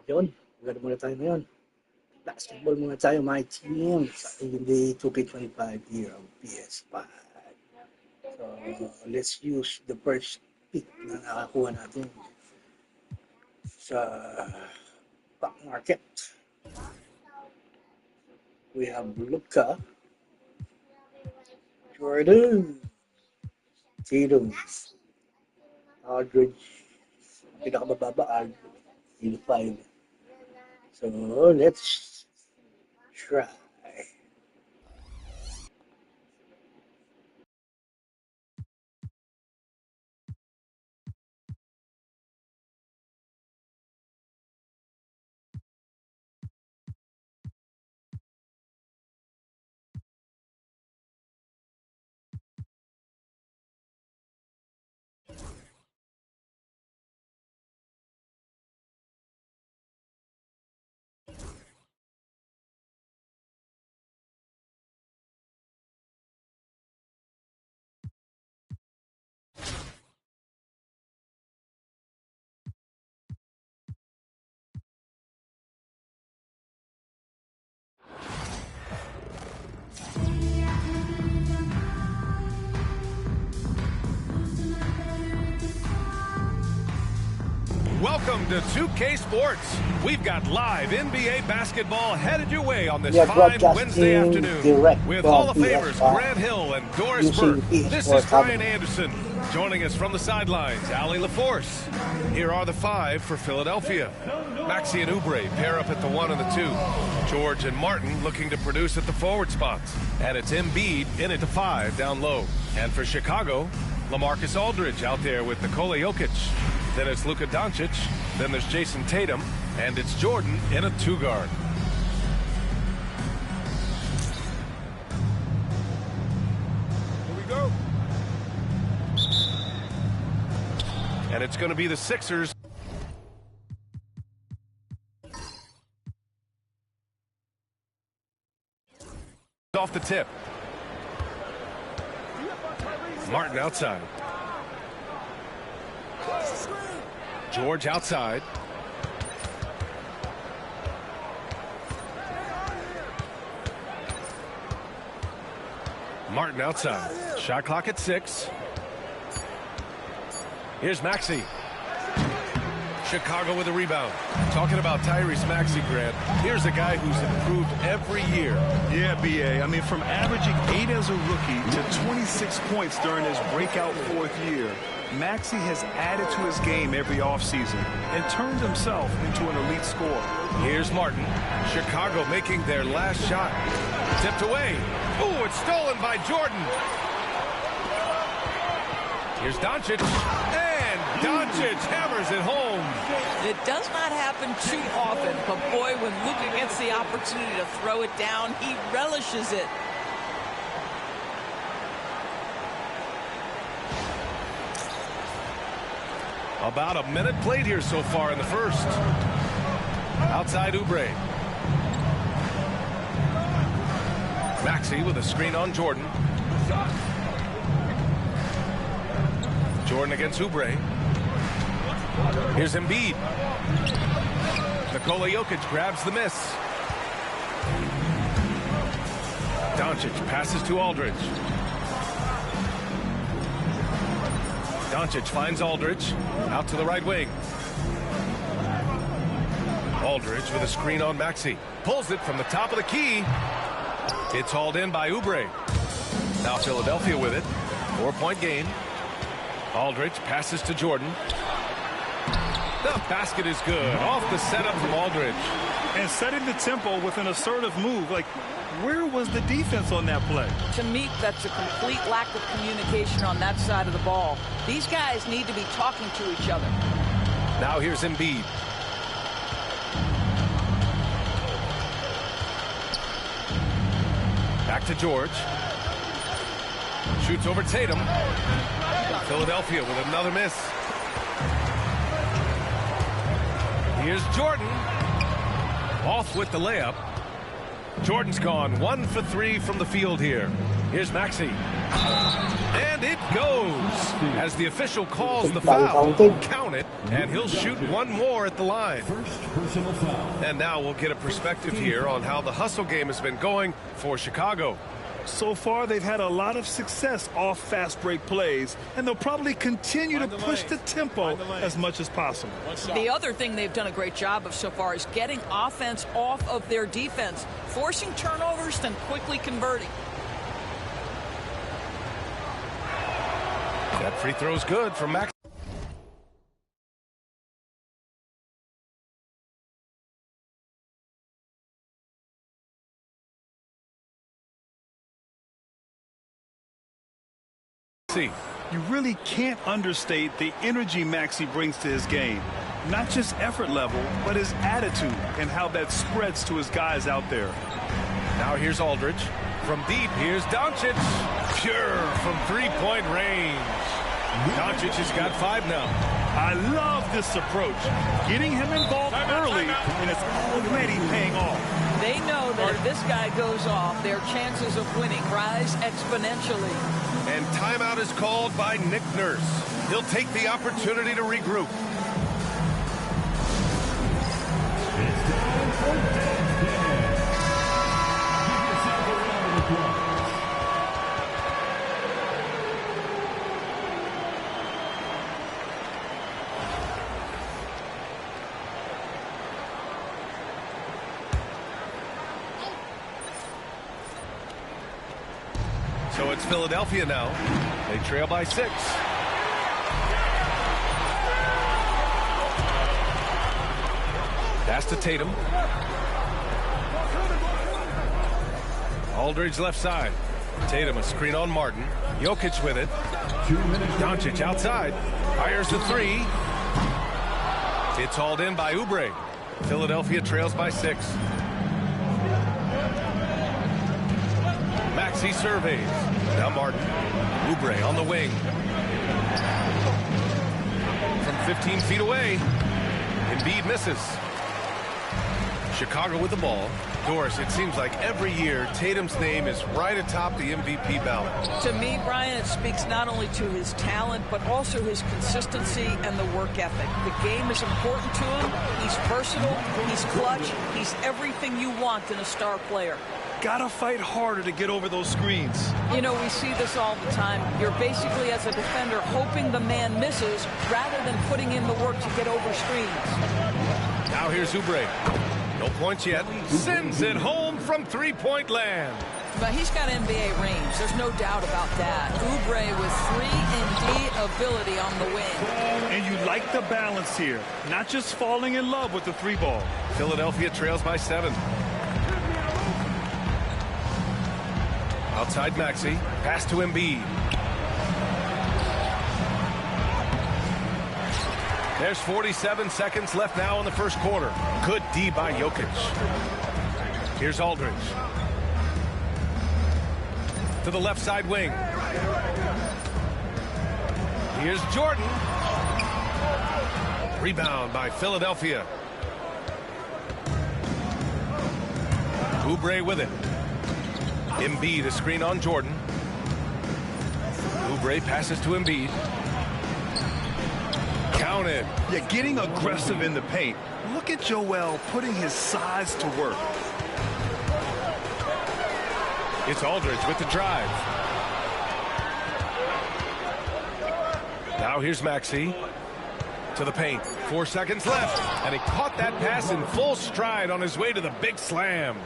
Yun, maganda muna tayo ngayon. Basketball muna tayo, my team, sa NBA2K25 here on PS5. So, let's use the first pick na nakakuha natin sa stock market. We have Luka, Jordan, Tatum, Aldridge, pinakamababa, Aldridge, 5. So, let's try. Welcome to 2K Sports. We've got live NBA basketball headed your way on this fine Wednesday afternoon. With Hall of Famers Grant Hill and Doris Burke, this is Brian Anderson. Joining us from the sidelines, Allie LaForce. Here are the 5 for Philadelphia. Maxey and Oubre pair up at the 1 and the 2. George and Martin looking to produce at the forward spots. And it's Embiid in at the 5 down low. And for Chicago, LaMarcus Aldridge out there with Nikola Jokic. Then it's Luka Doncic, then there's Jason Tatum, and it's Jordan in a 2-guard. Here we go. And it's going to be the Sixers. Off the tip. Martin outside. George outside. Martin outside. Shot clock at 6. Here's Maxey. Chicago with a rebound. Talking about Tyrese Maxey, Grant. Here's a guy who's improved every year. Yeah, B.A. I mean, from averaging 8 as a rookie to 26 points during his breakout 4th year, Maxey has added to his game every offseason and turned himself into an elite scorer. Here's Martin. Chicago making their last shot. Tipped away. Ooh, it's stolen by Jordan. Here's Doncic. And Doncic hammers it home. It does not happen too often, but boy, when Luka gets the opportunity to throw it down, he relishes it. About a minute played here so far in the first. Outside Oubre. Maxey with a screen on Jordan. Jordan against Oubre. Here's Embiid. Nikola Jokic grabs the miss. Doncic passes to Aldridge. Doncic finds Aldridge out to the right wing. Aldridge with a screen on Maxey. Pulls it from the top of the key. It's hauled in by Oubre. Now Philadelphia with it. 4-point game. Aldridge passes to Jordan. The basket is good. Off the setup from Aldridge. And setting the tempo with an assertive move. Like, where was the defense on that play? To me, that's a complete lack of communication on that side of the ball. These guys need to be talking to each other. Now here's Embiid. Back to George. Shoots over Tatum. Philadelphia with another miss. Here's Jordan. Off with the layup. Jordan's gone 1 for 3 from the field here. Here's Maxey. And it goes. As the official calls the foul, count it, and he'll shoot one more at the line. First personal foul. And now we'll get a perspective here on how the hustle game has been going for Chicago. So far, they've had a lot of success off fast break plays, and they'll probably continue to push the tempo as much as possible. The other thing they've done a great job of so far is getting offense off of their defense, forcing turnovers, then quickly converting. That free throw's good from Max. You really can't understate the energy Maxey brings to his game. Not just effort level, but his attitude and how that spreads to his guys out there. Now here's Aldridge. From deep, here's Doncic. Pure from three-point range. Doncic has got 5 now. I love this approach. Getting him involved early, and it's already paying off. They know that if this guy goes off, their chances of winning rise exponentially. And timeout is called by Nick Nurse. He'll take the opportunity to regroup. It's time for dance. Give yourself a round of applause. So it's Philadelphia now. They trail by 6. Pass to Tatum. Aldridge left side. Tatum a screen on Martin. Jokic with it. 2 minutes. Doncic outside. Fires the 3. It's hauled in by Oubre. Philadelphia trails by 6. Maxey surveys. Now Martin. Oubre on the wing. From 15 feet away. Embiid misses. Chicago with the ball. Doris, it seems like every year Tatum's name is right atop the MVP ballot. To me, Brian, it speaks not only to his talent, but also his consistency and the work ethic. The game is important to him. He's versatile. He's clutch. He's everything you want in a star player. Gotta fight harder to get over those screens. You know, we see this all the time. You're basically, as a defender, hoping the man misses rather than putting in the work to get over screens. Now here's Oubre. No points yet. Sends it home from three-point land. But he's got NBA range. There's no doubt about that. Oubre with 3-and-D ability on the wing. And you like the balance here. Not just falling in love with the 3-ball. Philadelphia trails by 7. Outside Maxey. Pass to Embiid. There's 47 seconds left now in the first quarter. Good D by Jokic. Here's Aldridge. To the left side wing. Here's Jordan. Rebound by Philadelphia. Oubre with it. Embiid a screen on Jordan. Oubre passes to Embiid. Counted. Yeah, getting aggressive in the paint. Look at Joel putting his size to work. It's Aldridge with the drive. Now here's Maxey to the paint. 4 seconds left. And he caught that pass in full stride on his way to the big slam.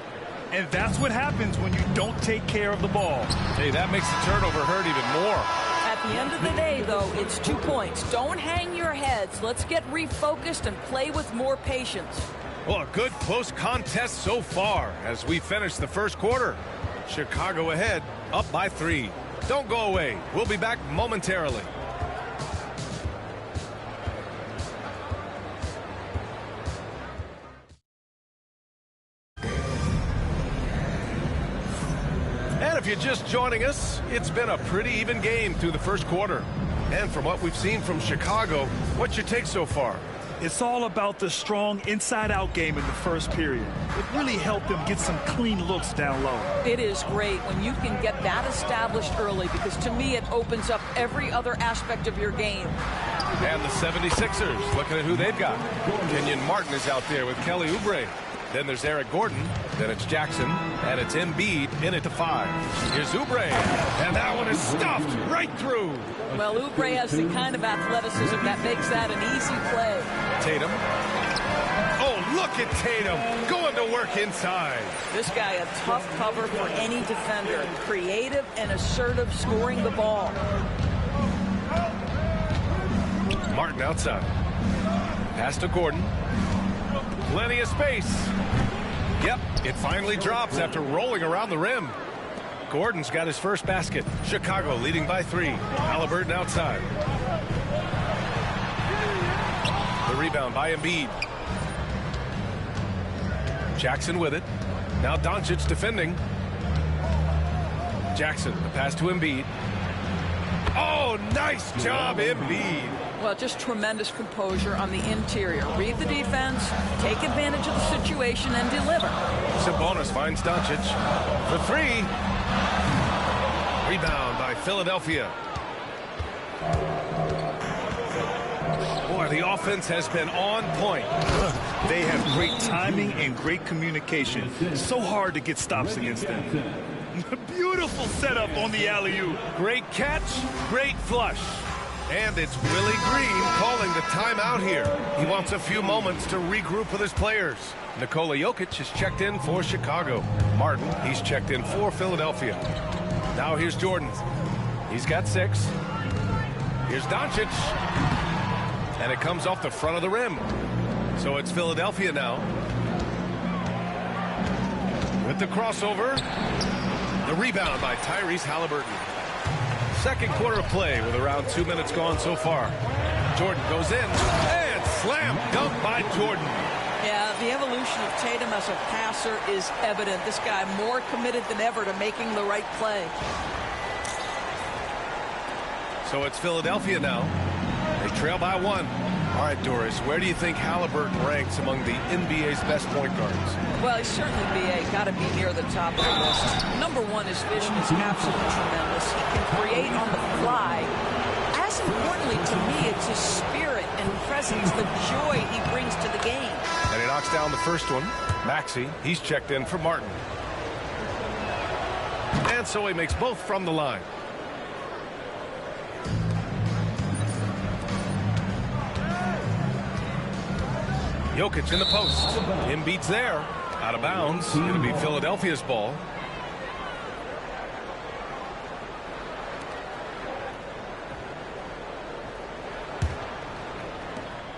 And that's what happens when you don't take care of the ball. Hey, that makes the turnover hurt even more. At the end of the day, though, it's 2 points. Don't hang your heads. Let's get refocused and play with more patience. Well, a good close contest so far as we finish the first quarter. Chicago ahead, up by 3. Don't go away. We'll be back momentarily. And if you're just joining us, it's been a pretty even game through the first quarter. And from what we've seen from Chicago, what's your take so far? It's all about the strong inside-out game in the first period. It really helped them get some clean looks down low. It is great when you can get that established early, because to me it opens up every other aspect of your game. And the 76ers, looking at who they've got. Kenyon Martin is out there with Kelly Oubre. Then there's Eric Gordon. Then it's Jackson. And it's Embiid in at the 5. Here's Oubre. And that one is stuffed right through. Well, Oubre has the kind of athleticism that makes that an easy play. Tatum. Oh, look at Tatum going to work inside. This guy a tough cover for any defender. Creative and assertive scoring the ball. Martin outside. Pass to Gordon. Plenty of space. Yep, it finally drops after rolling around the rim. Gordon's got his first basket. Chicago leading by 3. Halliburton outside. The rebound by Embiid. Jackson with it. Now Doncic defending. Jackson, the pass to Embiid. Oh, nice job, Embiid. Well, just tremendous composure on the interior. Read the defense, take advantage of the situation, and deliver. Sabonis finds Doncic for 3. Rebound by Philadelphia. Boy, the offense has been on point. They have great timing and great communication. So hard to get stops against them. Beautiful setup on the alley-oop. Great catch, great flush. And it's Willie Green calling the timeout here. He wants a few moments to regroup with his players. Nikola Jokic is checked in for Chicago. Martin, he's checked in for Philadelphia. Now here's Jordan. He's got 6. Here's Doncic. And it comes off the front of the rim. So it's Philadelphia now. With the crossover. The rebound by Tyrese Halliburton. Second quarter of play with around 2 minutes gone so far. Jordan goes in and slam dunk by Jordan. Yeah, the evolution of Tatum as a passer is evident. This guy more committed than ever to making the right play. So it's Philadelphia now. They trail by 1. All right, Doris, where do you think Halliburton ranks among the NBA's best point guards? Well, he's certainly got to be near the top of the list. Number 1, his vision is absolutely tremendous. He can create on the fly. As importantly to me, it's his spirit and presence, the joy he brings to the game. And he knocks down the first one. Maxey, he's checked in for Martin. And so he makes both from the line. Jokic in the post. Embiid's there. Out of bounds. It'll be Philadelphia's ball.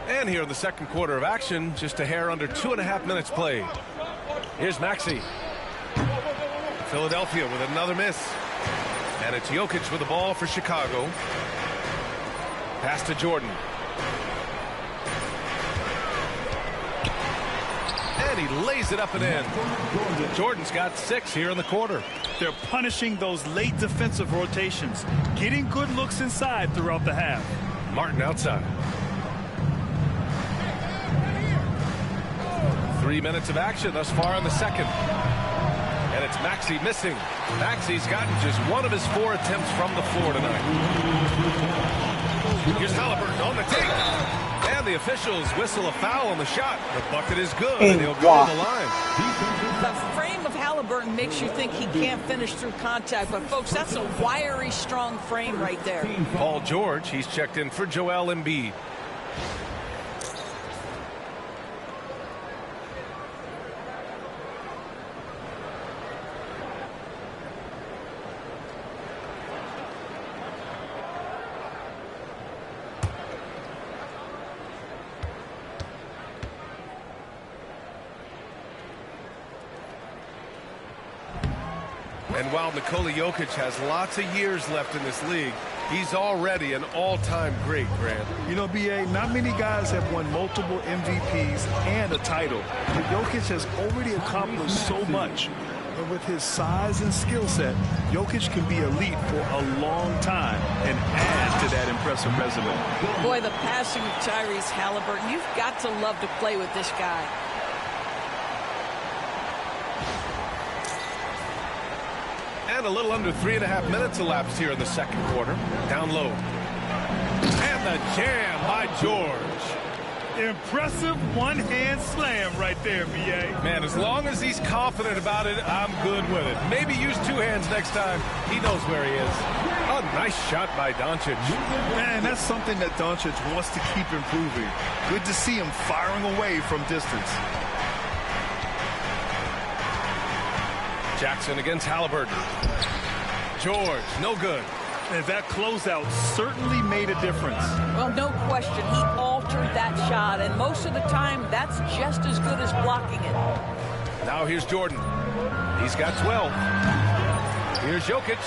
And here in the second quarter of action, just a hair under 2.5 minutes played. Here's Maxey. Philadelphia with another miss. And it's Jokic with the ball for Chicago. Pass to Jordan. And he lays it up and in. Jordan's got 6 here in the quarter. They're punishing those late defensive rotations, getting good looks inside throughout the half. Martin outside. 3 minutes of action thus far in the second. And it's Maxey missing. Maxey's gotten just 1 of his 4 attempts from the floor tonight. Here's Halliburton on the take. And the officials whistle a foul on the shot. The bucket is good, and he'll go to the line. The frame of Halliburton makes you think he can't finish through contact, but folks, that's a wiry, strong frame right there. Paul George, he's checked in for Joel Embiid. And while Nikola Jokic has lots of years left in this league, he's already an all-time great, Grant. You know, B.A., not many guys have won multiple MVPs and a title. But Jokic has already accomplished so much. And with his size and skill set, Jokic can be elite for a long time and add to that impressive resume. Boy, the passing of Tyrese Halliburton, you've got to love to play with this guy. And a little under 3.5 minutes elapsed here in the second quarter. Down low. And the jam by George. Impressive one-hand slam right there, B.A. Man, as long as he's confident about it, I'm good with it. Maybe use two hands next time. He knows where he is. A nice shot by Doncic. Man, that's something that Doncic wants to keep improving. Good to see him firing away from distance. Jackson against Halliburton. George, no good. And that closeout certainly made a difference. Well, no question. He altered that shot, and most of the time, that's just as good as blocking it. Now here's Jordan. He's got 12. Here's Jokic.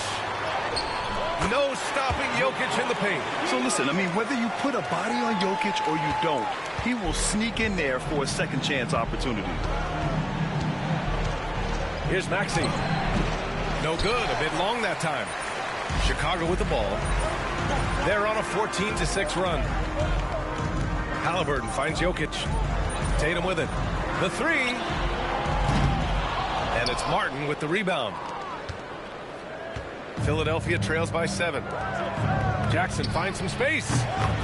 No stopping Jokic in the paint. So listen, I mean, whether you put a body on Jokic or you don't, he will sneak in there for a second chance opportunity. Here's Maxey. No good. A bit long that time. Chicago with the ball. They're on a 14-6 run. Halliburton finds Jokic. Tatum with it. The three. And it's Martin with the rebound. Philadelphia trails by 7. Jackson finds some space.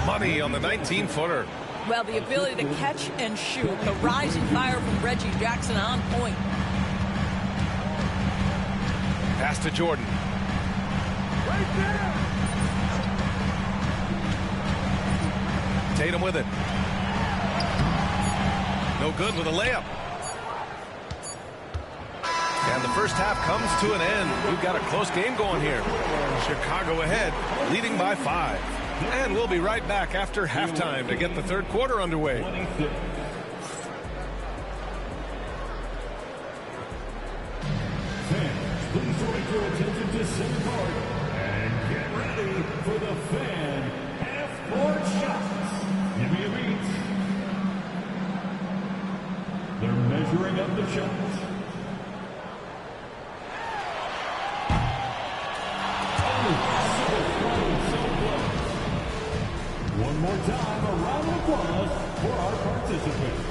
Money on the 19-footer. Well, the ability to catch and shoot. The rising fire from Reggie Jackson on point. Pass to Jordan. Right there. Tatum with it. No good with a layup. And the first half comes to an end. We've got a close game going here. Chicago ahead, leading by 5. And we'll be right back after halftime to get the third quarter underway. Please direct your attention to center court and get ready for the fan half-court shots. Give me a beat. They're measuring up the shots. One more time, a round of applause for our participants.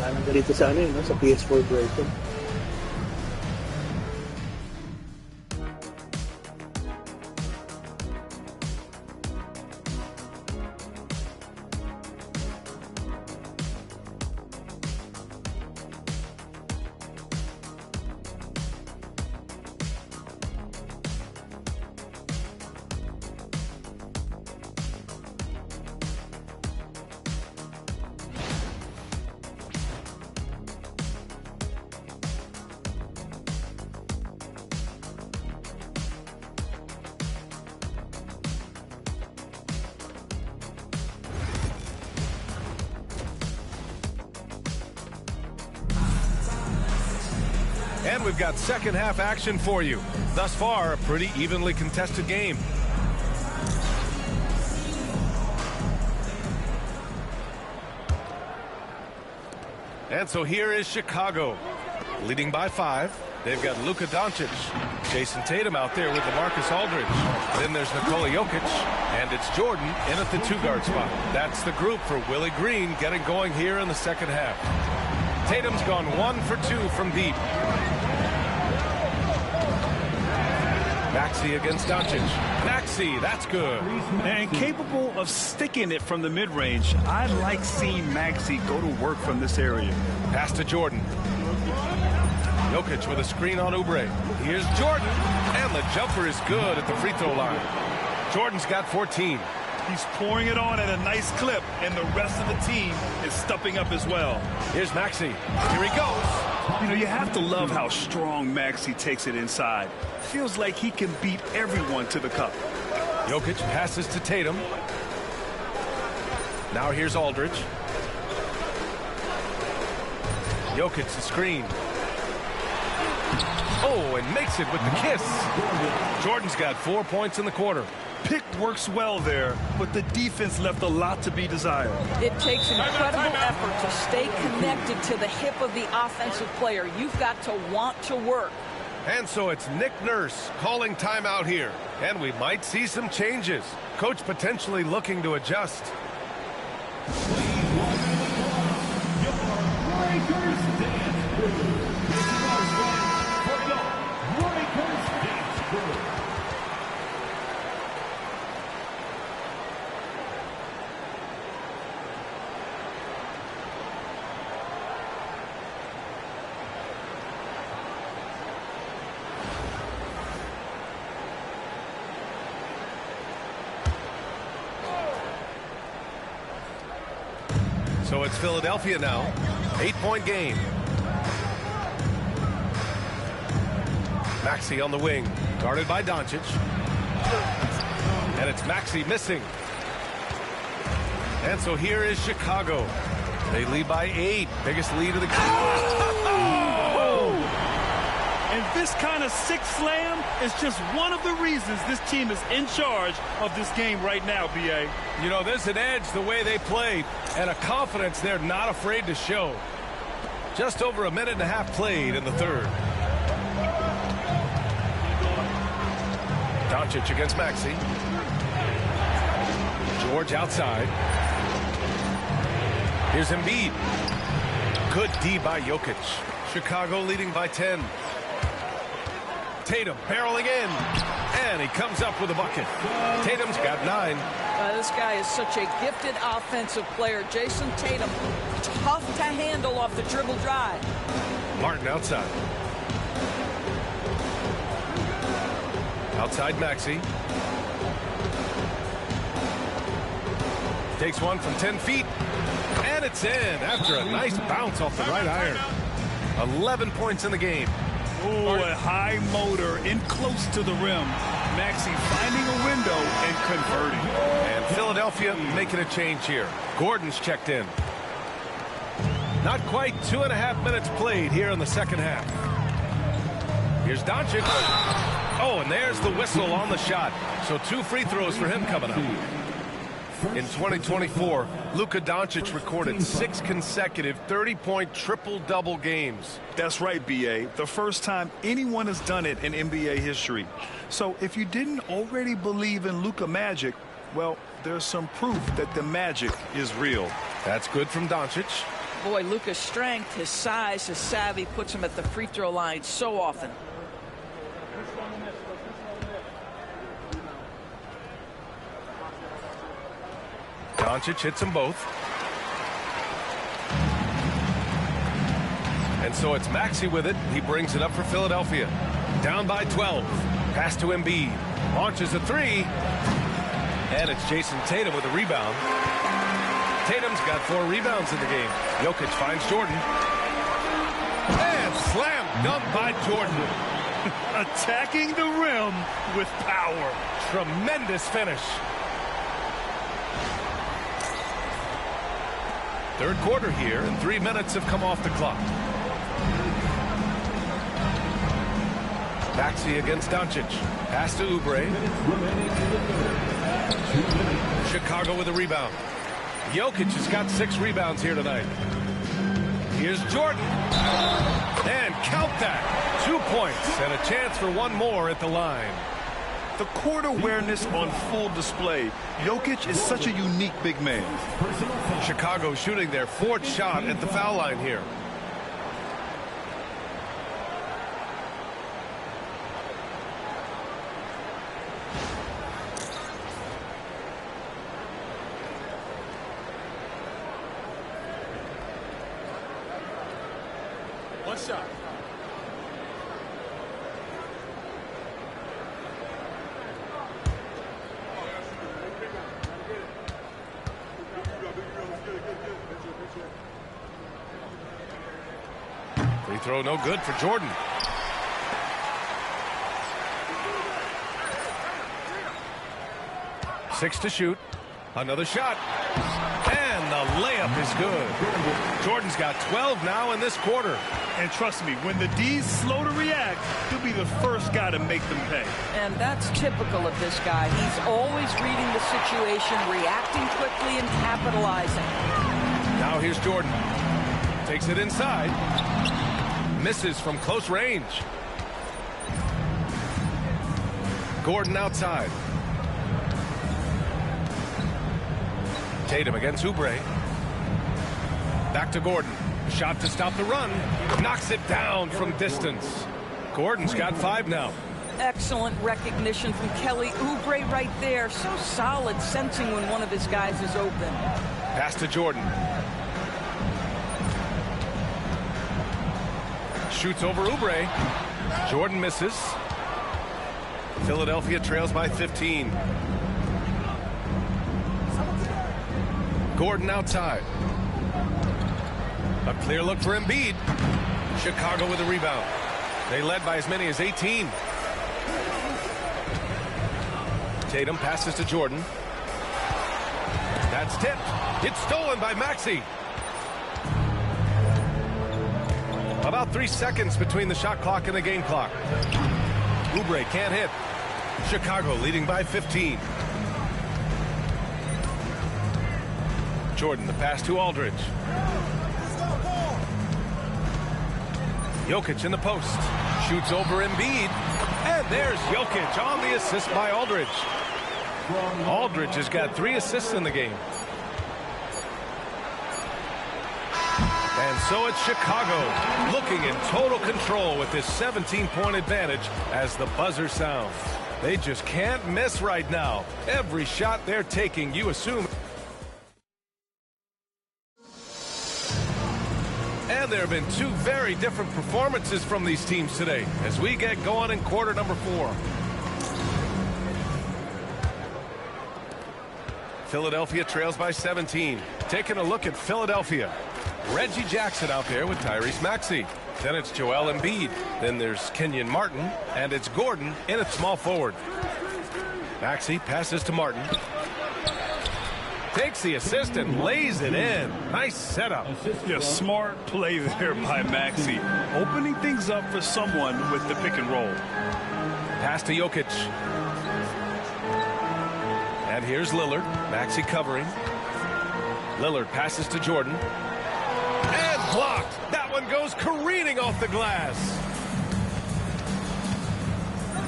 Parang ganito sa ano, no? Sa PS4 version. And we've got second half action for you. Thus far, a pretty evenly contested game. And so here is Chicago, leading by 5. They've got Luka Doncic, Jason Tatum out there with LaMarcus Aldridge. Then there's Nikola Jokic, and it's Jordan in at the 2-guard spot. That's the group for Willie Green getting going here in the second half. Tatum's gone 1 for 2 from deep. Maxey against Doncic. Maxey, that's good. And capable of sticking it from the mid-range. I like seeing Maxey go to work from this area. Pass to Jordan. Jokic with a screen on Oubre. Here's Jordan, and the jumper is good at the free throw line. Jordan's got 14. He's pouring it on at a nice clip, and the rest of the team is stepping up as well. Here's Maxey. Here he goes. You know, you have to love how strong Maxey takes it inside. Feels like he can beat everyone to the cup. Jokic passes to Tatum. Now here's Aldridge. Jokic the screen. Oh, and makes it with the kiss. Jordan's got 4 points in the quarter. pick works well there, but the defense left a lot to be desired. It takes incredible effort to stay connected to the hip of the offensive player. You've got to want to work. And so it's Nick Nurse calling timeout here. And we might see some changes. Coach potentially looking to adjust. So it's Philadelphia now. 8-point game. Maxey on the wing. Guarded by Doncic. And it's Maxey missing. And so here is Chicago. They lead by 8. Biggest lead of the game. And this kind of sick slam is just one of the reasons this team is in charge of this game right now, B.A. You know, there's an edge the way they played and a confidence they're not afraid to show. Just over a minute and a half played in the third. Doncic against Maxey. George outside. Here's Embiid. Good D by Jokic. Chicago leading by 10. Tatum barreling in, and he comes up with a bucket. Tatum's got 9. This guy is such a gifted offensive player. Jason Tatum, tough to handle off the dribble drive. Martin outside. Outside Maxey. Takes one from 10 feet, and it's in after a nice bounce off the right iron. 11 points in the game. Oh, a high motor in close to the rim. Maxey finding a window and converting. And Philadelphia making a change here. Gordon's checked in. Not quite 2.5 minutes played here in the second half. Here's Doncic. Oh, and there's the whistle on the shot. So 2 free throws for him coming up. In 2024, Luka Doncic recorded 6 consecutive 30-point triple-double games. That's right, B.A. The first time anyone has done it in NBA history. So if you didn't already believe in Luka magic, well, there's some proof that the magic is real. That's good from Doncic. Boy, Luka's strength, his size, his savvy puts him at the free throw line so often. Doncic hits them both. And so it's Maxey with it. He brings it up for Philadelphia. Down by 12. Pass to Embiid. Launches a 3. And it's Jason Tatum with a rebound. Tatum's got 4 rebounds in the game. Jokic finds Jordan. And slam dunk by Jordan. Attacking the rim with power. Tremendous finish. Third quarter here, and 3 minutes have come off the clock. Maxey against Doncic. Pass to Oubre. Chicago with a rebound. Jokic has got 6 rebounds here tonight. Here's Jordan. And count that. 2 points and a chance for 1 more at the line. The court awareness on full display. Jokic is such a unique big man. Chicago shooting their 4th shot at the foul line here. One shot. Free throw no good for Jordan. Six to shoot. Another shot. And the layup is good. Jordan's got 12 now in this quarter. And trust me, when the D's slow to react, he'll be the first guy to make them pay. And that's typical of this guy. He's always reading the situation, reacting quickly and capitalizing. Now here's Jordan. Takes it inside. Misses from close range. Gordon outside. Tatum against Oubre. Back to Gordon. Shot to stop the run. Knocks it down from distance. Gordon's got 5 now. Excellent recognition from Kelly Oubre right there. So solid, sensing when one of his guys is open. Pass to Jordan. Shoots over Oubre. Jordan misses. Philadelphia trails by 15. Gordon outside. A clear look for Embiid. Chicago with a rebound. They led by as many as 18. Tatum passes to Jordan. That's tipped. It's stolen by Maxey. About 3 seconds between the shot clock and the game clock. Oubre can't hit. Chicago leading by 15. Jordan, the pass to Aldridge. Jokic in the post. Shoots over Embiid. And there's Jokic on the assist by Aldridge. Aldridge has got 3 assists in the game. And so it's Chicago looking in total control with this 17-point advantage as the buzzer sounds. They just can't miss right now. Every shot they're taking, you assume. And there have been 2 very different performances from these teams today as we get going in quarter number 4. Philadelphia trails by 17. Taking a look at Philadelphia. Reggie Jackson out there with Tyrese Maxey. Then it's Joel Embiid. Then there's Kenyon Martin. And it's Gordon in at small forward. Maxey passes to Martin. Takes the assist and lays it in. Nice setup. Yeah, smart play there by Maxey. Opening things up for someone with the pick and roll. Pass to Jokic. And here's Lillard. Maxey covering. Lillard passes to Jordan. And blocked. That one goes careening off the glass.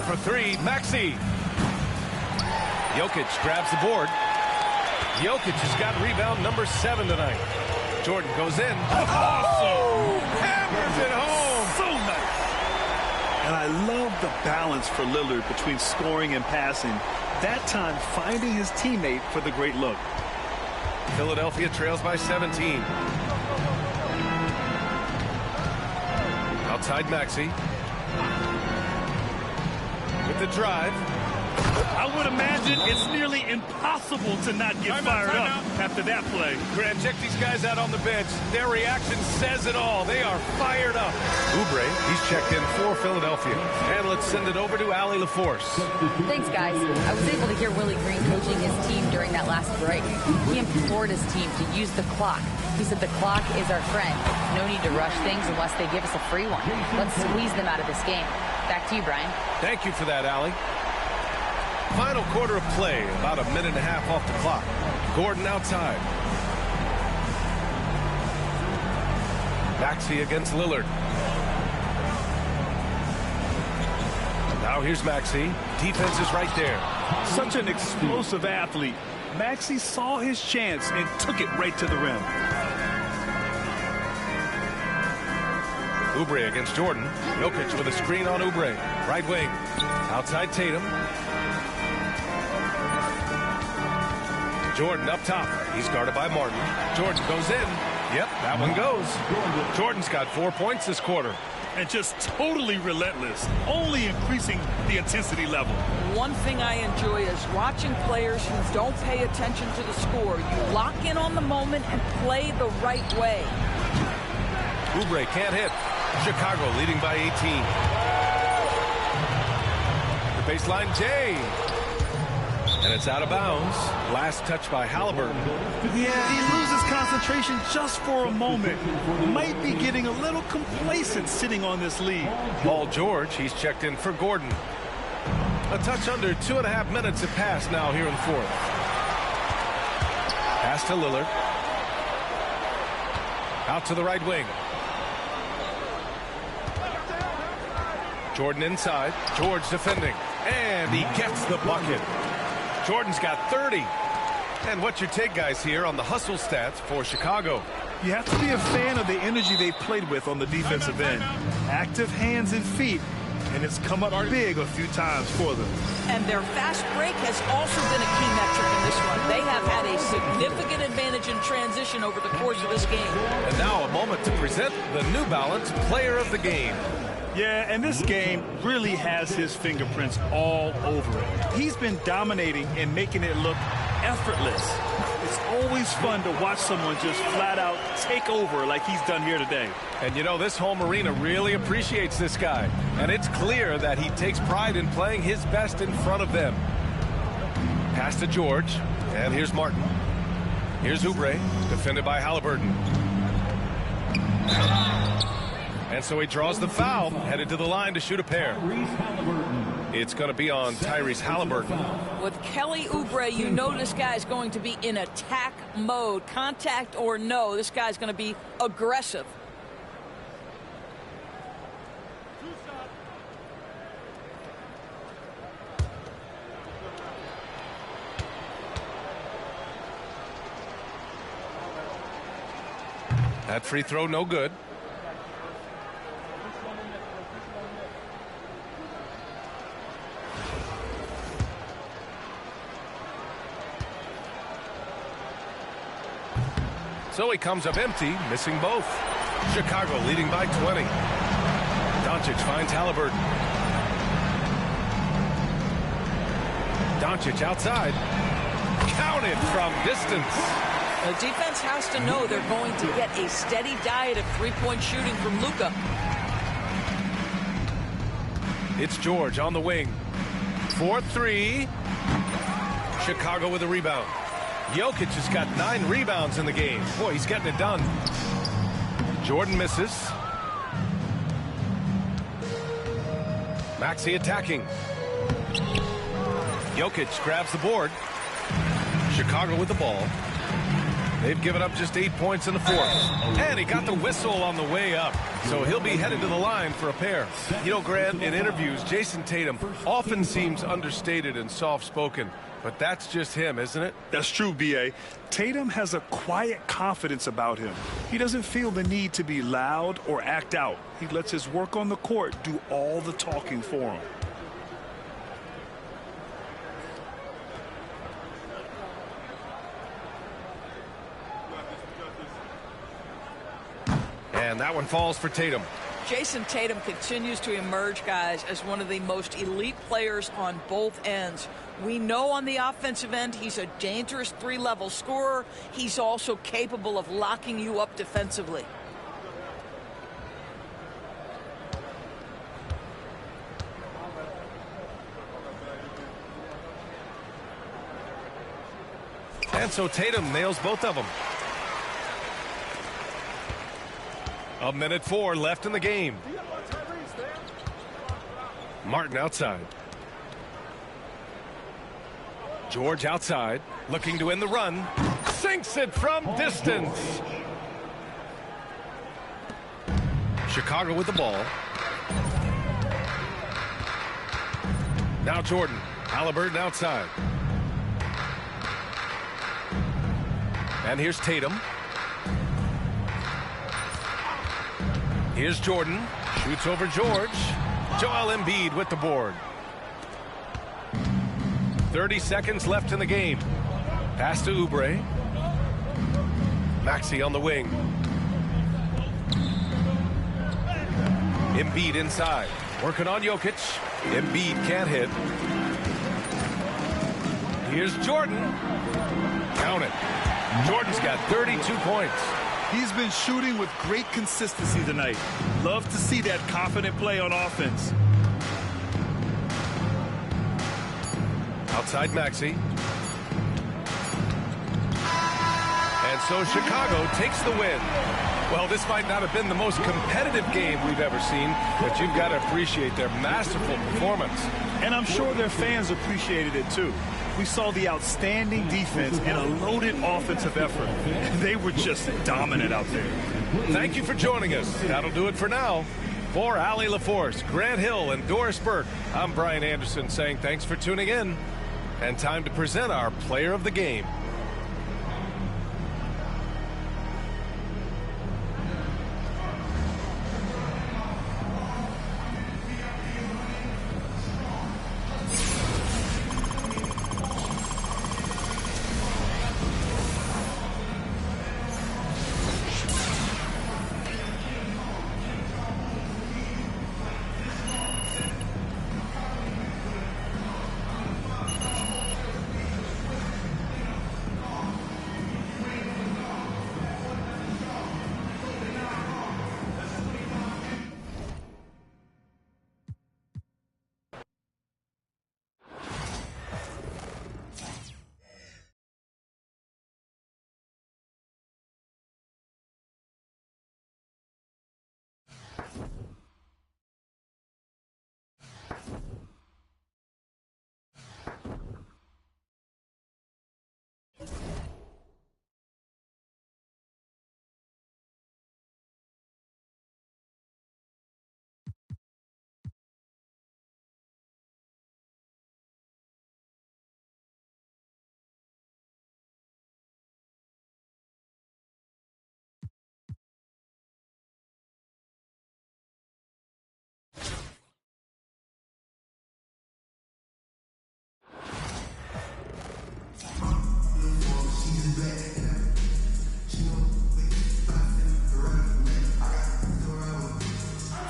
For 3, Maxey. Jokic grabs the board. Jokic has got rebound number 7 tonight. Jordan goes in. Oh! Hammers it home. So nice. And I love the balance for Lillard between scoring and passing. That time finding his teammate for the great look. Philadelphia trails by 17. Outside Maxey. With the drive. I would imagine it's nearly impossible to not get fired up after that play. Grant, check these guys out on the bench. Their reaction says it all. They are fired up. Oubre, he's checked in for Philadelphia. And let's send it over to Allie LaForce. Thanks, guys. I was able to hear Willie Green coaching his team during that last break. He implored his team to use the clock. He said the clock is our friend. No need to rush things unless they give us a free one. Let's squeeze them out of this game. Back to you, Brian. Thank you for that, Allie. Final quarter of play, about a minute and a half off the clock. Gordon outside. Maxey against Lillard. Now here's Maxey. Defense is right there. Such an explosive athlete. Maxey saw his chance and took it right to the rim. Oubre against Jordan. Jokic with a screen on Oubre. Right wing. Outside Tatum. Jordan up top. He's guarded by Martin. Jordan goes in. Yep, that one goes. Jordan's got 4 points this quarter. And just totally relentless, only increasing the intensity level. One thing I enjoy is watching players who don't pay attention to the score. You lock in on the moment and play the right way. Oubre can't hit. Chicago leading by 18. The baseline, Jay. And And it's out of bounds. Last touch by Halliburton. Yeah, he loses concentration just for a moment. Might be getting a little complacent sitting on this lead. Paul George, he's checked in for Gordon. A touch under 2.5 minutes have passed now here in the fourth. Pass to Lillard. Out to the right wing. Jordan inside. George defending. And he gets the bucket. Jordan's got 30. And what's your take, guys, here on the hustle stats for Chicago? You have to be a fan of the energy they played with on the defensive end. Active hands and feet, and it's come up big a few times for them. And their fast break has also been a key metric in this one. They have had a significant advantage in transition over the course of this game. And now a moment to present the New Balance Player of the Game. Yeah, and this game really has his fingerprints all over it. He's been dominating and making it look effortless. It's always fun to watch someone just flat out take over like he's done here today. And you know, this home arena really appreciates this guy. And it's clear that he takes pride in playing his best in front of them. Pass to George. And here's Martin. Here's Oubre, defended by Halliburton. And so he draws the foul, headed to the line to shoot a pair. It's going to be on Tyrese Halliburton. With Kelly Oubre, you know this guy's going to be in attack mode. Contact or no, this guy's going to be aggressive. That free throw no good. So he comes up empty, missing both. Chicago leading by 20. Doncic finds Halliburton. Doncic outside. Counted from distance. The defense has to know they're going to get a steady diet of three-point shooting from Luka. It's George on the wing. 4-3. Chicago with a rebound. Jokic has got 9 rebounds in the game. Boy, he's getting it done. Jordan misses. Maxey attacking. Jokic grabs the board. Chicago with the ball. They've given up just 8 points in the fourth. And he got the whistle on the way up. So he'll be headed to the line for a pair. You know, Grant, in interviews, Jason Tatum often seems understated and soft-spoken. But that's just him, isn't it? That's true, B.A. Tatum has a quiet confidence about him. He doesn't feel the need to be loud or act out. He lets his work on the court do all the talking for him. And that one falls for Tatum. Jason Tatum continues to emerge, guys, as one of the most elite players on both ends. We know on the offensive end he's a dangerous three-level scorer. He's also capable of locking you up defensively. And so Tatum nails both of them. 1:04 left in the game. Martin outside. George outside, looking to end the run. Sinks it from distance. Chicago with the ball. Now Jordan. Halliburton outside. And here's Tatum. Here's Jordan. Shoots over George. Joel Embiid with the board. 30 seconds left in the game. Pass to Oubre. Maxey on the wing. Embiid inside. Working on Jokic. Embiid can't hit. Here's Jordan. Count it. Jordan's got 32 points. He's been shooting with great consistency tonight. Love to see that confident play on offense. Outside Maxey. so Chicago takes the win. Well, this might not have been the most competitive game we've ever seen, but you've got to appreciate their masterful performance. And I'm sure their fans appreciated it, too. We saw the outstanding defense and a loaded offensive effort. They were just dominant out there. Thank you for joining us. That'll do it for now. For Allie LaForce, Grant Hill, and Doris Burke, I'm Brian Anderson saying thanks for tuning in. And time to present our player of the game.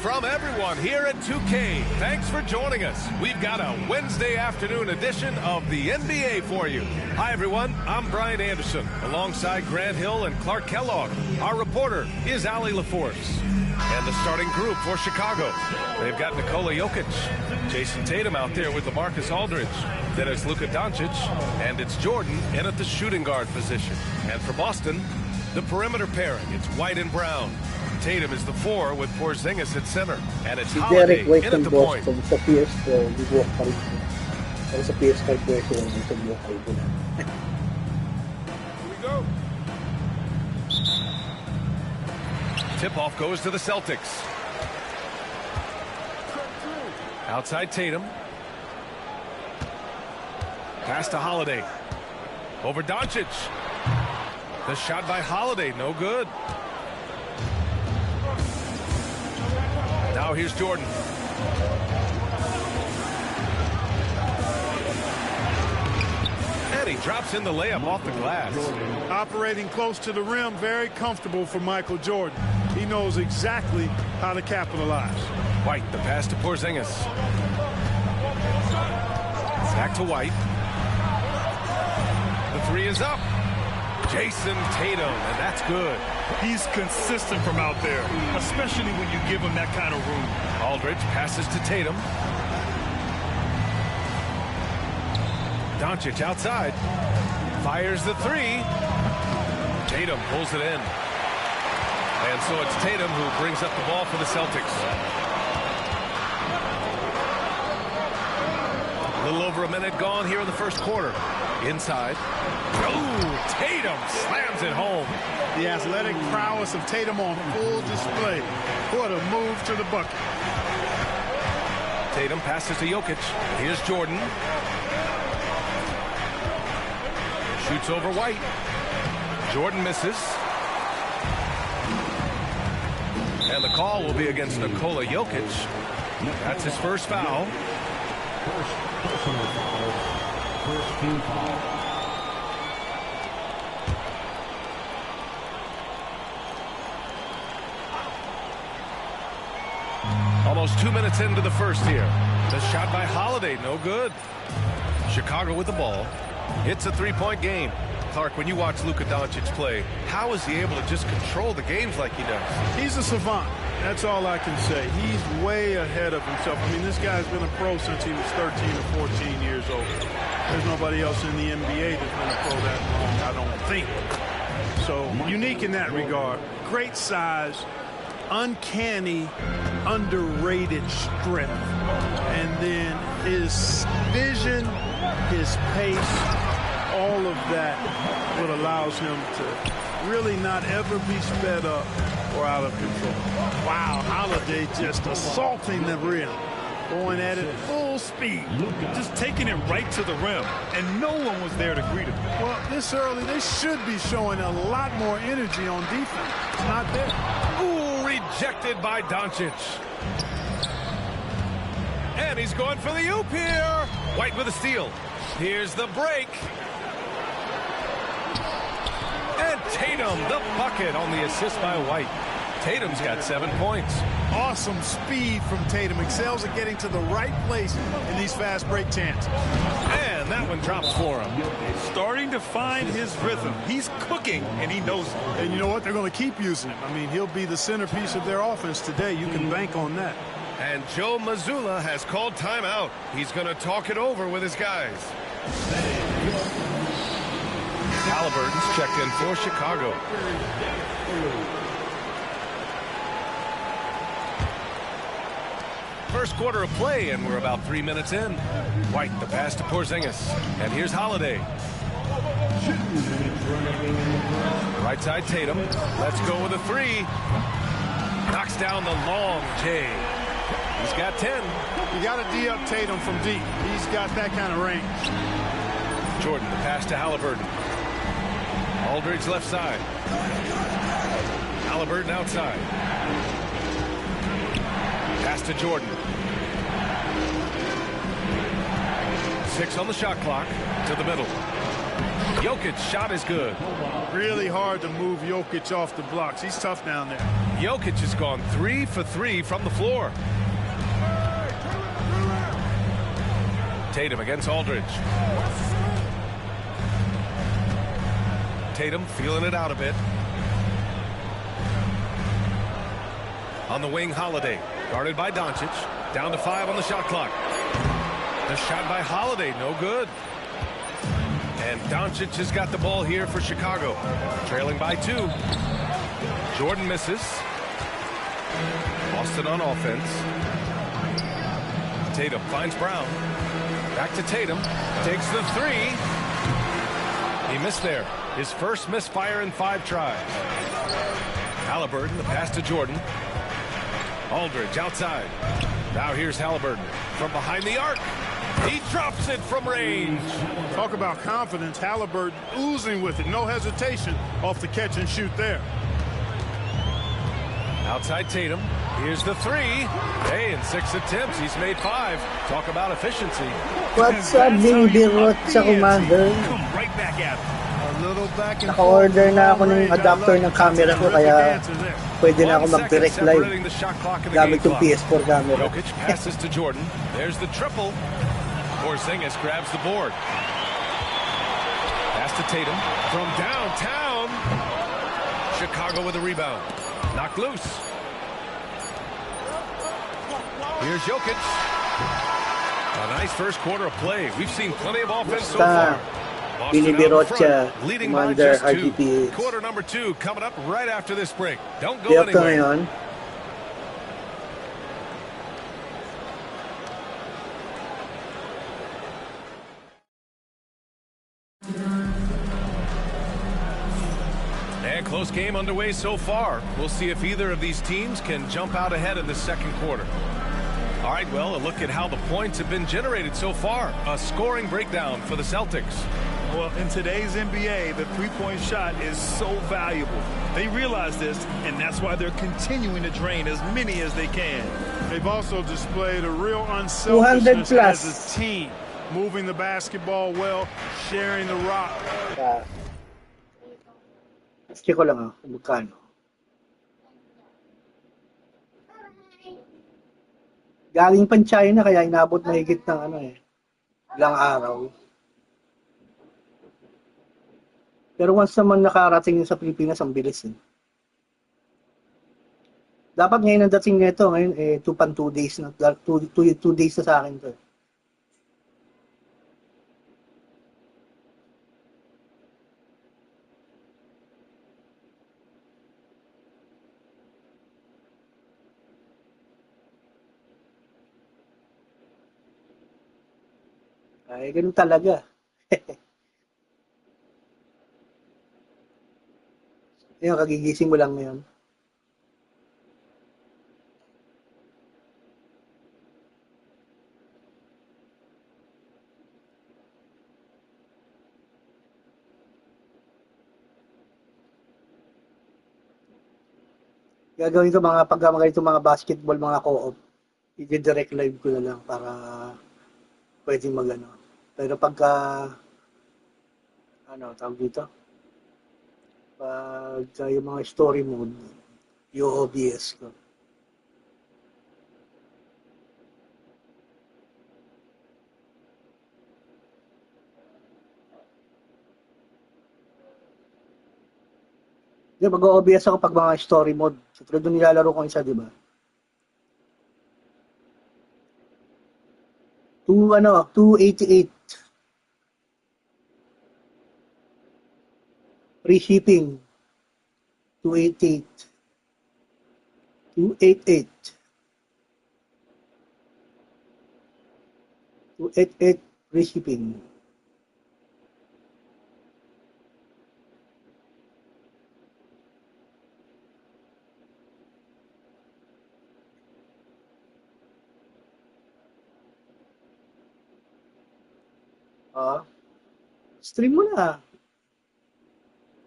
From everyone here at 2K, thanks for joining us. We've got a Wednesday afternoon edition of the NBA for you. Hi, everyone. I'm Brian Anderson, alongside Grant Hill and Clark Kellogg. Our reporter is Allie LaForce. And the starting group for Chicago. They've got Nikola Jokic, Jason Tatum out there with LaMarcus Aldridge. Then it's Luka Doncic, and it's Jordan in at the shooting guard position. And for Boston, the perimeter pairing, it's White and Brown. Tatum is the 4 with Porzingis at center. And it's Holiday in at the point. Sa PS4, bubuhat pa rin siya. Pero sa PS5 version, ito bubuhay ko na. Here we go. Tip-off goes to the Celtics. Outside Tatum. Pass to Holiday. Over Doncic. The shot by Holiday, no good. Now here's Jordan. And he drops in the layup off the glass. Operating close to the rim, very comfortable for Michael Jordan. He knows exactly how to capitalize. White, the pass to Porzingis. Back to White. The 3 is up. Jason Tatum, and that's good. He's consistent from out there, especially when you give him that kind of room. Aldridge passes to Tatum. Doncic outside. Fires the 3. Tatum pulls it in. And so it's Tatum who brings up the ball for the Celtics. A little over a minute gone here in the first quarter. Inside. Oh, Tatum slams it home. The athletic prowess of Tatum on full display. What a move to the bucket. Tatum passes to Jokic. Here's Jordan. Shoots over White. Jordan misses. And the call will be against Nikola Jokic. That's his first foul. First team foul. Almost 2 minutes into the first here. The shot by Holiday, no good. Chicago with the ball. It's a 3-point game. Clark, when you watch Luka Doncic play, how is he able to just control the games like he does? He's a savant. That's all I can say. He's way ahead of himself. I mean, this guy's been a pro since he was 13 or 14 years old. There's nobody else in the NBA that's been a pro that long, I don't think. So unique in that regard. Great size, uncanny, underrated strength. And then his vision, his pace, all of that what allows him to really not ever be sped up or out of control. Wow, Holiday just assaulting the rim. Going at it full speed. Just taking it right to the rim, and no one was there to greet him. Well, this early, they should be showing a lot more energy on defense. It's not there. Ooh, rejected by Doncic. And he's going for the oop here. White with a steal. Here's the break. And Tatum, the bucket on the assist by White. Tatum's got 7 points. Awesome speed from Tatum. Excels at getting to the right place in these fast break chances. And that one drops for him. Starting to find his rhythm. He's cooking, and he knows it. And you know what? They're going to keep using him. I mean, he'll be the centerpiece of their offense today. You can bank on that. And Joe Mazzulla has called timeout. He's going to talk it over with his guys. Halliburton's checked in for Chicago. First quarter of play, and we're about 3 minutes in. White, the pass to Porzingis. And here's Holiday. Right side, Tatum. Let's go with a three. Knocks down the long J. He's got 10. You got to D-up Tatum from deep. He's got that kind of range. Jordan, the pass to Halliburton. Aldridge left side. Halliburton outside. Pass to Jordan. 6 on the shot clock. To the middle. Jokic shot is good. Really hard to move Jokic off the blocks. He's tough down there. Jokic has gone 3 for 3 from the floor. Tatum against Aldridge. Tatum feeling it out a bit. On the wing, Holiday. Guarded by Doncic. Down to 5 on the shot clock. The shot by Holiday, no good. And Doncic has got the ball here for Chicago. Trailing by 2. Jordan misses. Boston on offense. Tatum finds Brown. Back to Tatum. Takes the 3. He missed there. His first misfire in 5 tries. Halliburton, the pass to Jordan. Aldridge outside. Now here's Halliburton from behind the arc. He drops it from range. Talk about confidence. Halliburton oozing with it. No hesitation off the catch and shoot there. Outside Tatum. Here's the 3. Hey, in 6 attempts, he's made 5. Talk about efficiency. What's up, Binibirot sa Commander? Come right back at him. Naka-order na ako ng adapter ng camera ko, kaya pwede na ako mag-direct live gamit yung PS4 camera. Jokic passes to Jordan. There's the triple. Porzingis grabs the board. Pass to Tatum from downtown. Chicago with a rebound. Knocked loose. Here's Jokic. A nice first quarter of play. We've seen plenty of offense so far. Binibirot siya, leading by Commander just 2. RGPH. Quarter number 2 coming up right after this break. Don't go anywhere. Ngayon. And close game underway so far. We'll see if either of these teams can jump out ahead in the second quarter. All right, well, a look at how the points have been generated so far. A scoring breakdown for the Celtics. Well, in today's NBA, the three-point shot is so valuable. They realize this, and that's why they're continuing to drain as many as they can. They've also displayed a real unselfishness as a team, moving the basketball well, sharing the rock. Check ko lang kung magkano. Galing pan China, kaya inabot na higit ng ilang araw. Pero once naman nakarating yun sa Pilipinas, ang bilis eh. Dapat ngayon ang dating nito, ngayon 2 days na, 2 days na sa akin to. Ay, ganun talaga. Ayun, kagigising mo lang ngayon. Gagawin ko pagka ganito mga basketball, mga co-op, i-direct live ko na lang para pwedeng magano. Pero pagka, tawag dito, pagka yung mga story mode, yung OBS ko. Di ba, mag-OBS ako pag mga story mode. So, tulad nung nilalaro ko isa, di ba? 288. Free shipping. 288. 288. 288 free shipping. Stream mo na.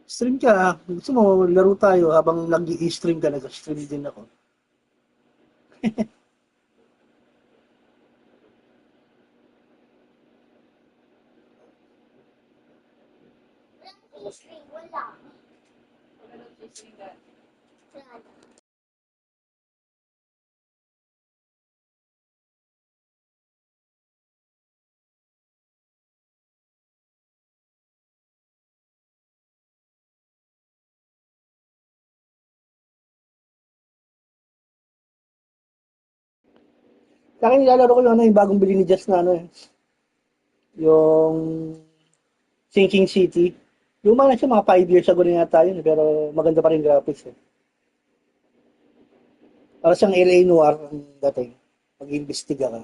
Stream ka. Gusto mo, laro tayo habang nag-i-stream ka, nag-stream din ako. Sa akin, nilalaro ko yung bagong bili ni Jess na yung Sinking City. Luma na siya, mga 5 years ago na yata yun, pero maganda pa rin graphics. Para siyang LA Noir ang dating. Mag-imbestiga ka.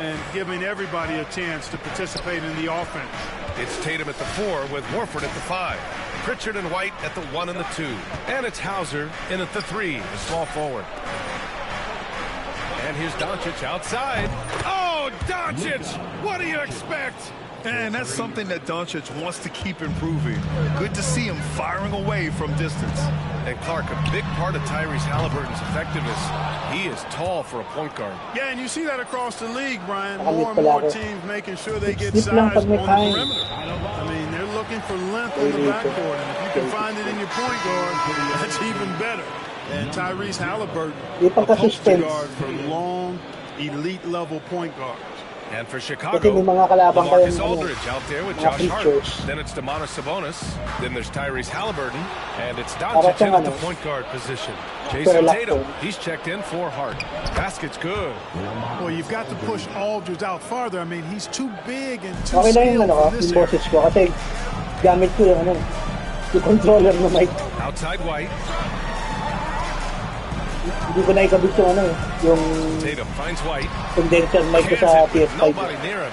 And giving everybody a chance to participate in the offense. It's Tatum at the 4 with Horford at the 5. Pritchard and White at the 1 and the 2. And it's Hauser in at the 3, the small forward. And here's Doncic outside. Oh, Doncic! What do you expect? And that's something that Doncic wants to keep improving. Good to see him firing away from distance. And Clark, a big part of Tyrese Halliburton's effectiveness, he is tall for a point guard. Yeah, and you see that across the league, Brian. More and more teams making sure they get size on the perimeter. I mean, they're looking for length in the backcourt, and if you can find it in your point guard, that's even better. And Tyrese Halliburton, a poster guard for long, elite-level point guards. And for Chicago, Marcus Aldridge out there with Josh Hart. Then it's Domantas Sabonis. Then there's Tyrese Halliburton. And it's Doncic in at the point guard position. Jason Tatum, he's checked in for Hart. Basket's good. Well, you've got to push Aldridge out farther. I mean, he's too big and too skilled for this area. Kasi gamit ko yung yung controller na mic. Outside White. Hindi ko na ikabit yung Tatum finds White. Condenser mic ko sa PS5. Nobody near him.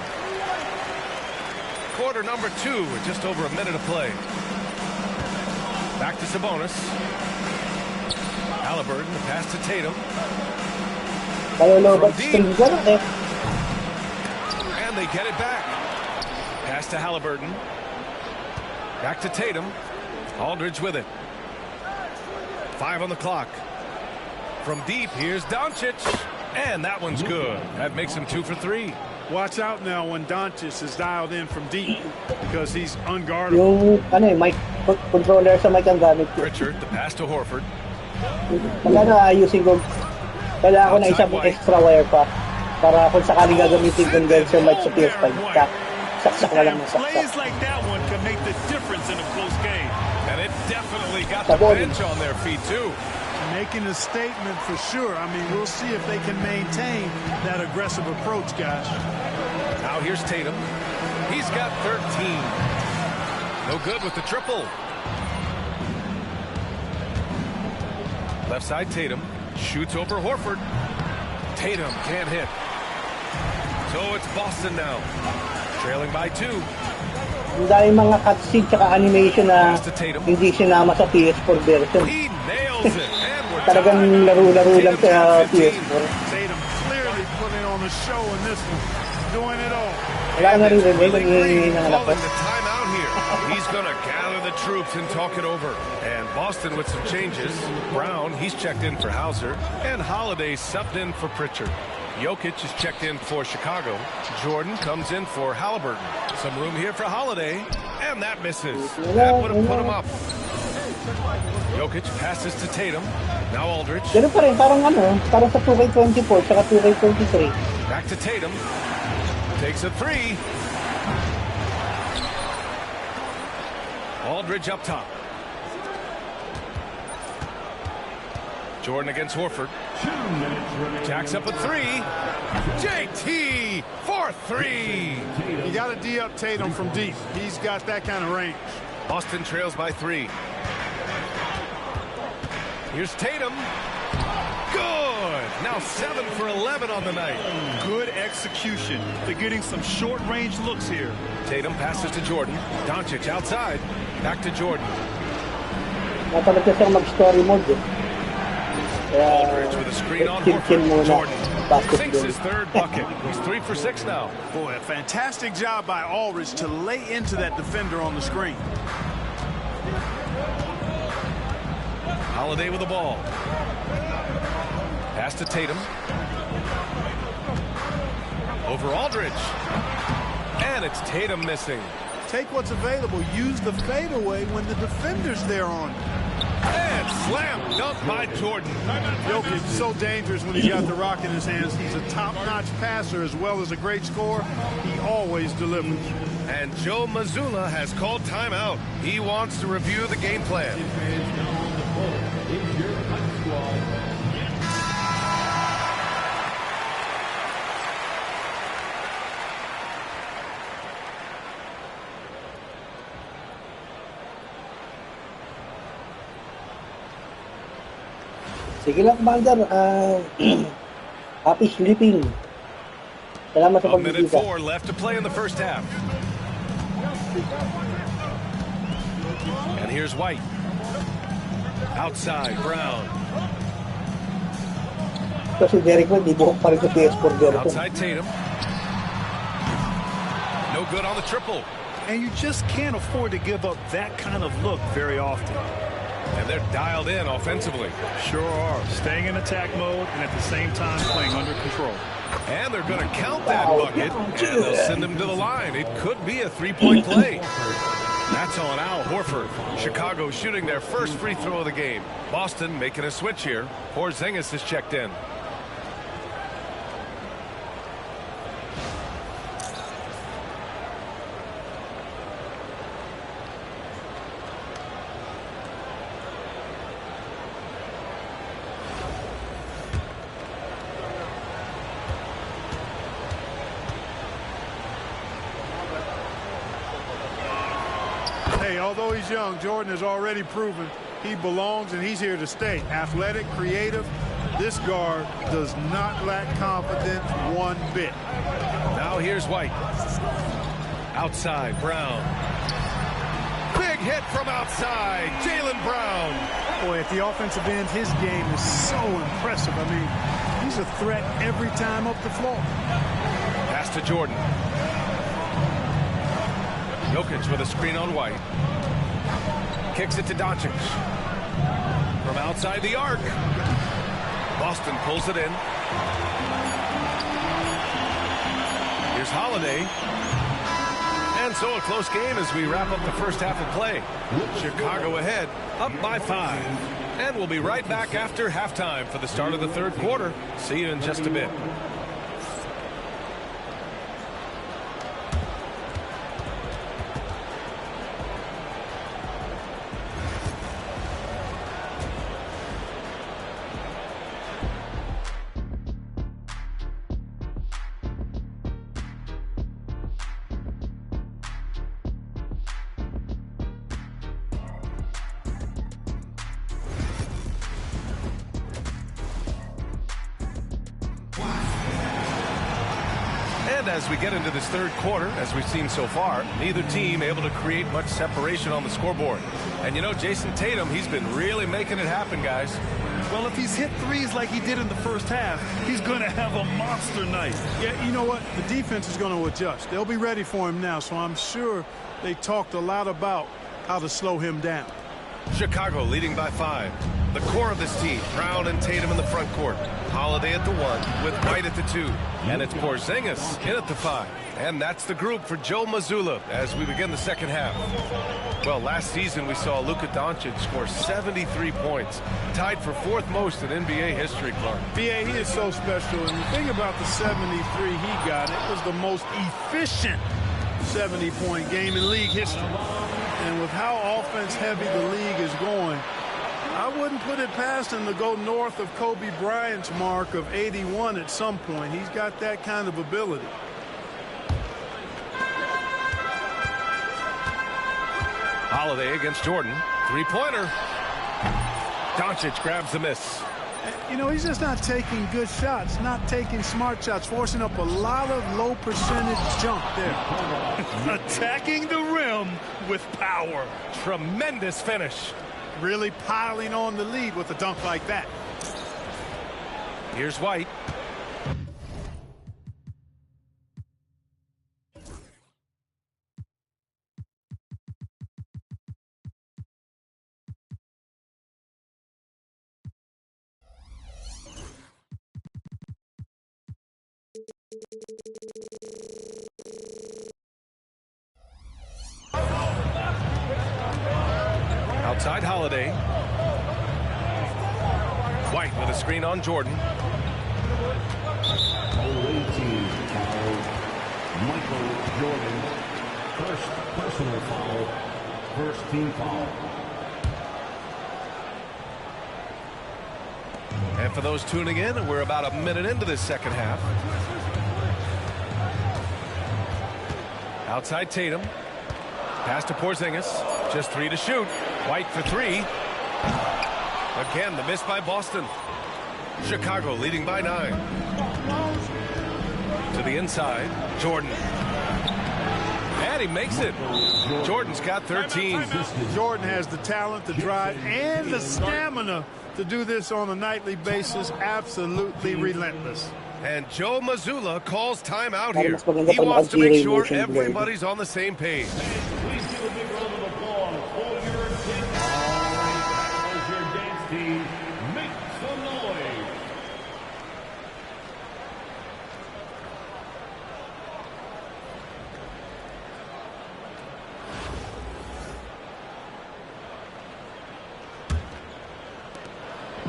Quarter number 2 with just over a minute of play. Back to Sabonis. Halliburton, the pass to Tatum. From deep. And they get it back. Pass to Halliburton. Back to Tatum. Aldridge with it. 5 on the clock. From deep, here's Doncic. And that one's good. That makes him 2 for 3. Watch out now when Doncic is dialed in from deep because he's unguardable. Yung mic controller sa mic ang gamit ko. Pritchard, the pass to Horford. Pag ayusin ko, kailangan ko na isang extra wire pa para kung sakaling gagamitin condenser mic sa PS5. Saksak na lang ng saksak. Plays like that one can make the difference in a close game. And it definitely got the bench on their feet too. Making a statement for sure. I mean, we'll see if they can maintain that aggressive approach, guys. Now here's Tatum. He's got 13. No good with the triple. Left side Tatum. Shoots over Horford. Tatum can't hit. So it's Boston now, trailing by 2. Ang dami mga cutscene tsaka animation na hindi sinama sa PS4 version. He nails it. And we're Talagang laro-laro lang sa PS4. Tatum clearly putting on the show in this one, doing it all. Wala na rin rin, Willie Green ng calling the timeout here. He's going to gather the troops and talk it over. And Boston with some changes. Brown, he's checked in for Hauser. And Holiday subbed in for Pritchard. Jokic is checked in for Chicago. Jordan comes in for Halliburton. Some room here for Holiday. And that misses. That would have put him up. Jokic passes to Tatum. Now Aldridge. Ganun pa rin, parang sa 2K24 saka 2K23. Back to Tatum. Takes a 3. Aldridge up top. Jordan against Horford. Jacks up a 3. JT for 3. You got to D up Tatum from deep. He's got that kind of range. Boston trails by 3. Here's Tatum. Good. Now 7 for 11 on the night. Good execution. They're getting some short-range looks here. Tatum passes to Jordan. Doncic outside. Back to Jordan. Napalit na siyang mag-story mode. Aldridge with a screen on Horford. Jordan sinks his third bucket. He's 3 for 6 now. Boy, a fantastic job by Aldridge to lay into that defender on the screen. Holiday with the ball. Pass to Tatum. Over Aldridge. And it's Tatum missing. Take what's available. Use the fadeaway when the defender's there on you. And slam dunk by Jordan. Jokic is so dangerous when he's got the rock in his hands. He's a top-notch passer as well as a great scorer. He always delivers. And Joe Mazzulla has called timeout. He wants to review the game plan. Sige lang, Commander. Happy sleeping. Salamat sa pagbibigay. 1:04 pagbibigay. left to play in the first half. And here's White. Outside, Brown. Ito si Derek White, di buhok pa rin sa PS4 version. Outside Tatum. No good on the triple. And you just can't afford to give up that kind of look very often. And they're dialed in offensively. Sure are. Staying in attack mode and at the same time playing under control. And they're going to count that bucket. And they'll send him to the line. It could be a three-point play. That's on Al Horford. Chicago shooting their first free throw of the game. Boston making a switch here. Porzingis is checked in. Hey, although he's young, Jordan has already proven he belongs and he's here to stay. Athletic, creative. This guard does not lack confidence one bit. Now here's White. Outside, Brown. Big hit from outside, Jaylen Brown. Boy, at the offensive end, his game is so impressive. I mean, he's a threat every time up the floor. Pass to Jordan. Jokic with a screen on White. Kicks it to Doncic. From outside the arc. Boston pulls it in. Here's Holiday. And so a close game as we wrap up the first half of play. Chicago ahead, up by 5. And we'll be right back after halftime for the start of the third quarter. See you in just a bit. And as we get into this third quarter, as we've seen so far, neither team able to create much separation on the scoreboard. And you know, Jason Tatum, he's been really making it happen, guys. Well, if he's hit threes like he did in the first half, he's going to have a monster night. Yeah, you know what? The defense is going to adjust. They'll be ready for him now, so I'm sure they talked a lot about how to slow him down. Chicago leading by 5. The core of this team, Brown and Tatum in the front court. Holiday at the 1 with White at the 2. And it's Porzingis in at the 5. And that's the group for Joe Mazzulla as we begin the second half. Well, last season we saw Luka Doncic score 73 points, tied for 4th most in NBA history, Clark. BA, he is so special. And the thing about the 73 he got, it was the most efficient 70-point game in league history. And with how offense-heavy the league is going, I wouldn't put it past him to go north of Kobe Bryant's mark of 81 at some point. He's got that kind of ability. Holiday against Jordan. 3-pointer. Doncic grabs the miss. You know, he's just not taking good shots, not taking smart shots, forcing up a lot of low percentage jump there. Attacking the rim with power. Tremendous finish. Really piling on the lead with a dunk like that. Here's White. Outside Holiday. White with a screen on Jordan. Michael Jordan, first personal foul, first team foul. And for those tuning in, we're about a minute into this second half. Outside Tatum. Pass to Porzingis. Just 3 to shoot. White for 3. Again, the miss by Boston. Chicago leading by 9. To the inside. Jordan. And he makes it. Jordan's got 13. Jordan has the talent, the drive, and the stamina to do this on a nightly basis. Absolutely relentless. And Joe Mazzulla calls timeout here. He wants to make sure everybody's on the same page. Please give a big round of applause for your team. As your dance team makes some noise.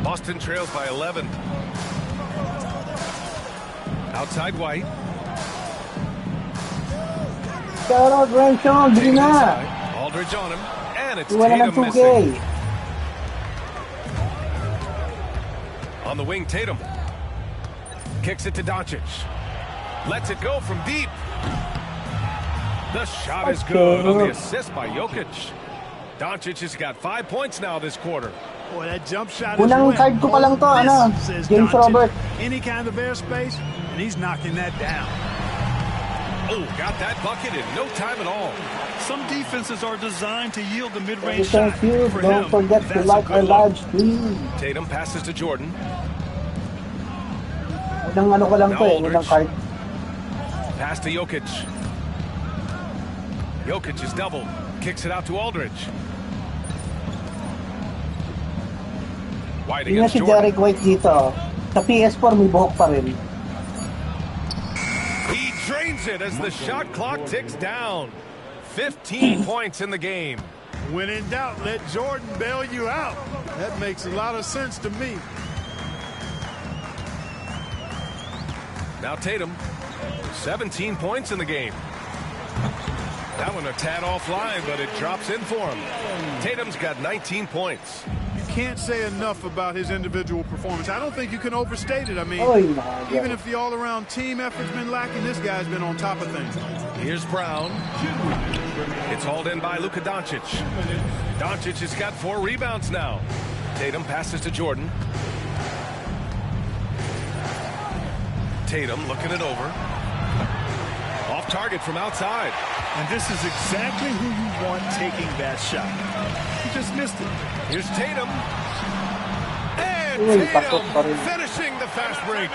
Boston trails by 11. Outside White. Shout out, Ranchon. Bili na. Aldridge on him. And it's Wala ng Tatum 2K. missing. On the wing, Tatum. Kicks it to Doncic. Lets it go from deep. The shot is good on the assist by Jokic. Doncic has got 5 points now this quarter. Boy, that jump shot is Unang wet. card ko pa lang to, ano, Says James Doncic. Robert. Any kind of airspace, and he's knocking that down. Oh, got that bucket in no time at all. Some defenses are designed to yield the mid-range shot. Thank you. For Don't him, forget to that's a like our good look. live stream. Tatum passes to Jordan. Unang ano ko lang to eh, unang card. Pass to Jokic. Jokic is doubled. Kicks it out to Aldridge. White Yun na against si Jordan. Derek White dito. Sa PS4 may buhok pa rin. He drains it as the shot clock ticks down. 15 points in the game. When in doubt, let Jordan bail you out. That makes a lot of sense to me. Now Tatum, 17 points in the game. That one a tad offline, but it drops in for him. Tatum's got 19 points. Can't say enough about his individual performance. I don't think you can overstate it. I mean, Oh, my even God. if the all-around team effort's been lacking, this guy's been on top of things. Here's Brown. It's hauled in by Luka Doncic. Doncic has got 4 rebounds now. Tatum passes to Jordan. Tatum looking it over. off target from outside. And this is exactly who you want taking that shot. He just missed it. Here's Tatum. And Tatum finishing the fast break.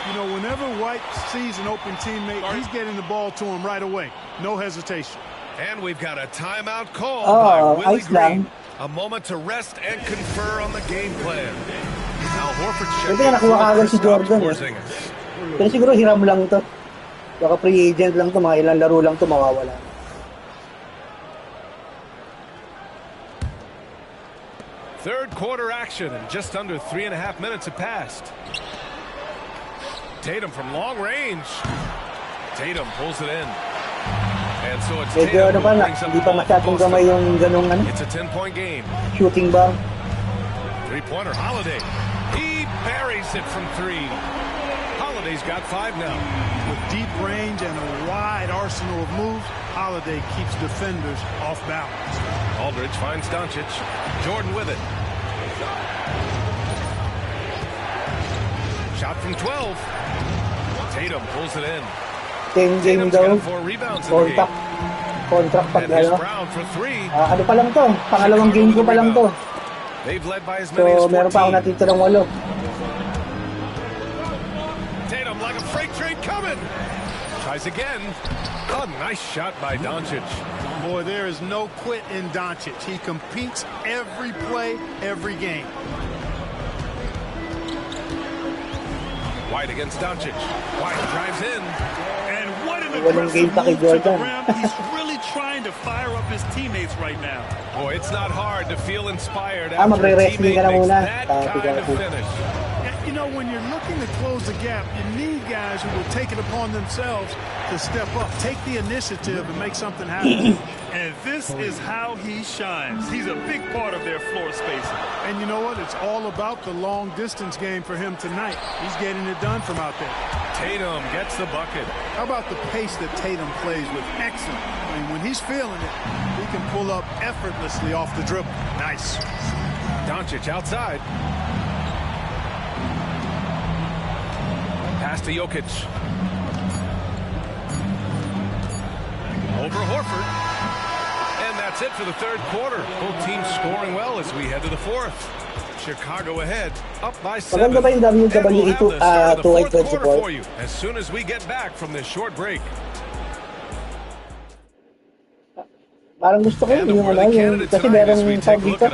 You know, whenever White sees an open teammate, he's getting the ball to him right away. No hesitation. And we've got a timeout call by Willie Green. A moment to rest and confer on the game plan. Now Horford checking si Jordan. Pero siguro hiram lang to. Baka free agent lang to, mga ilang laro lang to mawawala. Third quarter action, and just under 3.5 minutes have passed. Tatum from long range. Tatum pulls it in. And so it's Tatum who brings up the ball. It's a 10-point game. Shooting bar. Three-pointer, Holiday. He buries it from three. Holiday's got 5 now. With deep range and a wide arsenal of moves, Holiday keeps defenders off balance. Aldridge finds Doncic. Jordan with it. Shot from 12. Tatum pulls it in. Tatum's got 4 rebounds in the game. Contract pag And Brown for 3. ano pa lang to? Pangalawang game ko pa lang to. They've led by as many as 14. So meron pa ako natitirang 8. Tatum like a freight train coming. Tries again. A nice shot by Doncic. Boy, there is no quit in Doncic. He competes every play, every game. White against Doncic. White drives in. And what an aggressive move to the rim. He's really trying to fire up his teammates right now. Boy, it's not hard to feel inspired after a teammate makes that kind of finish. You know, when you're looking to close the gap, you need guys who will take it upon themselves to step up, take the initiative, and make something happen. And this is how he shines. He's a big part of their floor spacing. And you know what? It's all about the long-distance game for him tonight. He's getting it done from out there. Tatum gets the bucket. How about the pace that Tatum plays with? Excellent. I mean, when he's feeling it, he can pull up effortlessly off the dribble. Nice. Doncic outside. Pass to Jokic. Over Horford. And that's it for the third quarter. Both teams scoring well as we head to the fourth. Chicago ahead, up by 7. Maganda ba yung WWE 2K25 for you as soon as we get back from this short break. Parang gusto ko yung ano, yung kasi merong tawag dito,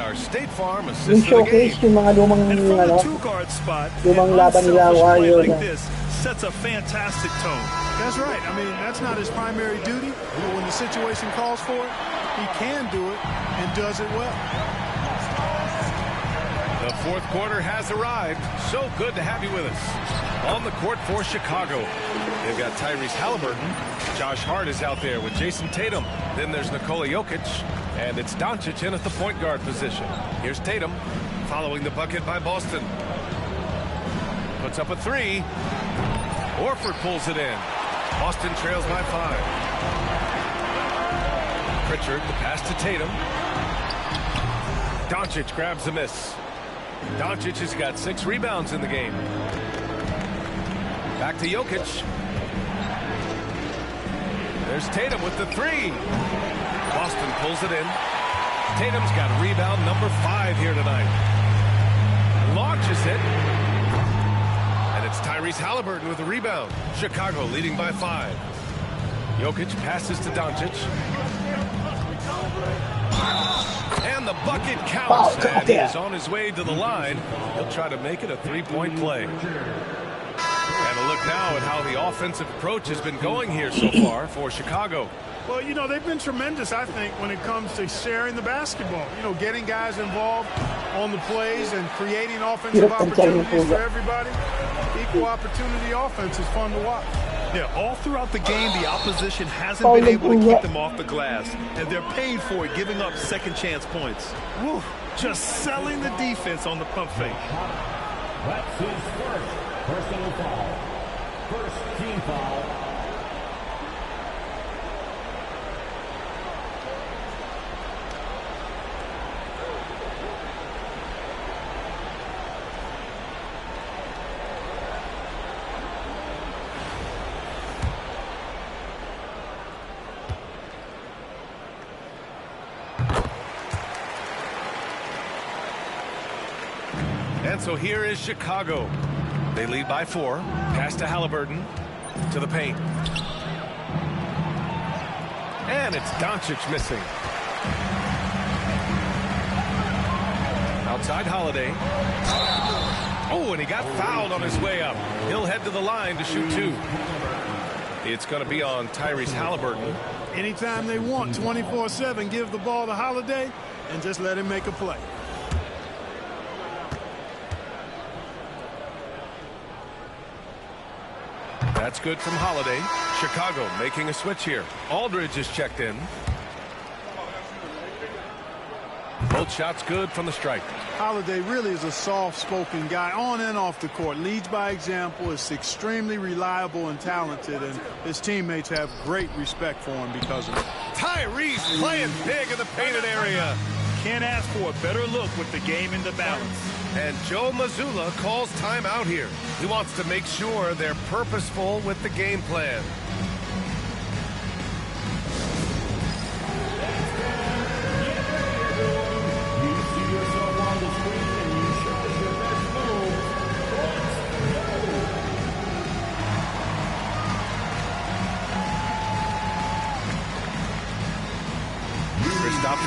yung showcase yung mga lumang ano, lumang laban nila Warriors. Sets a fantastic tone. That's right. I mean, that's not his primary duty, but when the situation calls for it, he can do it and does it well. The fourth quarter has arrived. So good to have you with us. On the court for Chicago, they've got Tyrese Halliburton. Josh Hart is out there with Jason Tatum. Then there's Nikola Jokic. And it's Doncic in at the point guard position. Here's Tatum following the bucket by Boston. Puts up a 3. Horford pulls it in. Boston trails by 5. Pritchard, the pass to Tatum. Doncic grabs the miss. Doncic has got 6 rebounds in the game. Back to Jokic. There's Tatum with the 3. Boston pulls it in. Tatum's got rebound number 5 here tonight. Launches it. And it's Tyrese Halliburton with the rebound. Chicago leading by 5. Jokic passes to Doncic. And the bucket counts. And he is on his way to the line. He'll try to make it a 3-point play. And a look now at how the offensive approach has been going here so far for Chicago. Well, you know, they've been tremendous, I think, when it comes to sharing the basketball. You know, getting guys involved on the plays and creating offensive opportunities for everybody. Equal opportunity offense is fun to watch. Yeah, all throughout the game, the opposition hasn't been able to keep them off the glass. And they're paid for it, giving up second chance points. Woo, just selling the defense on the pump fake. That's his first personal foul. First team foul. And so here is Chicago. They lead by 4. Pass to Halliburton. To the paint. And it's Doncic missing. Outside Holiday. Oh, and he got fouled on his way up. He'll head to the line to shoot 2. It's going to be on Tyrese Halliburton. Anytime they want, 24/7, give the ball to Holiday and just let him make a play. That's good from Holiday. Chicago making a switch here. Aldridge is checked in. Both shots good from the stripe. Holiday really is a soft-spoken guy on and off the court. Leads by example, is extremely reliable and talented, and his teammates have great respect for him because of it. Tyrese playing big in the painted area. Can't ask for a better look with the game in the balance. And Joe Mazzulla calls timeout here. He wants to make sure they're purposeful with the game plan.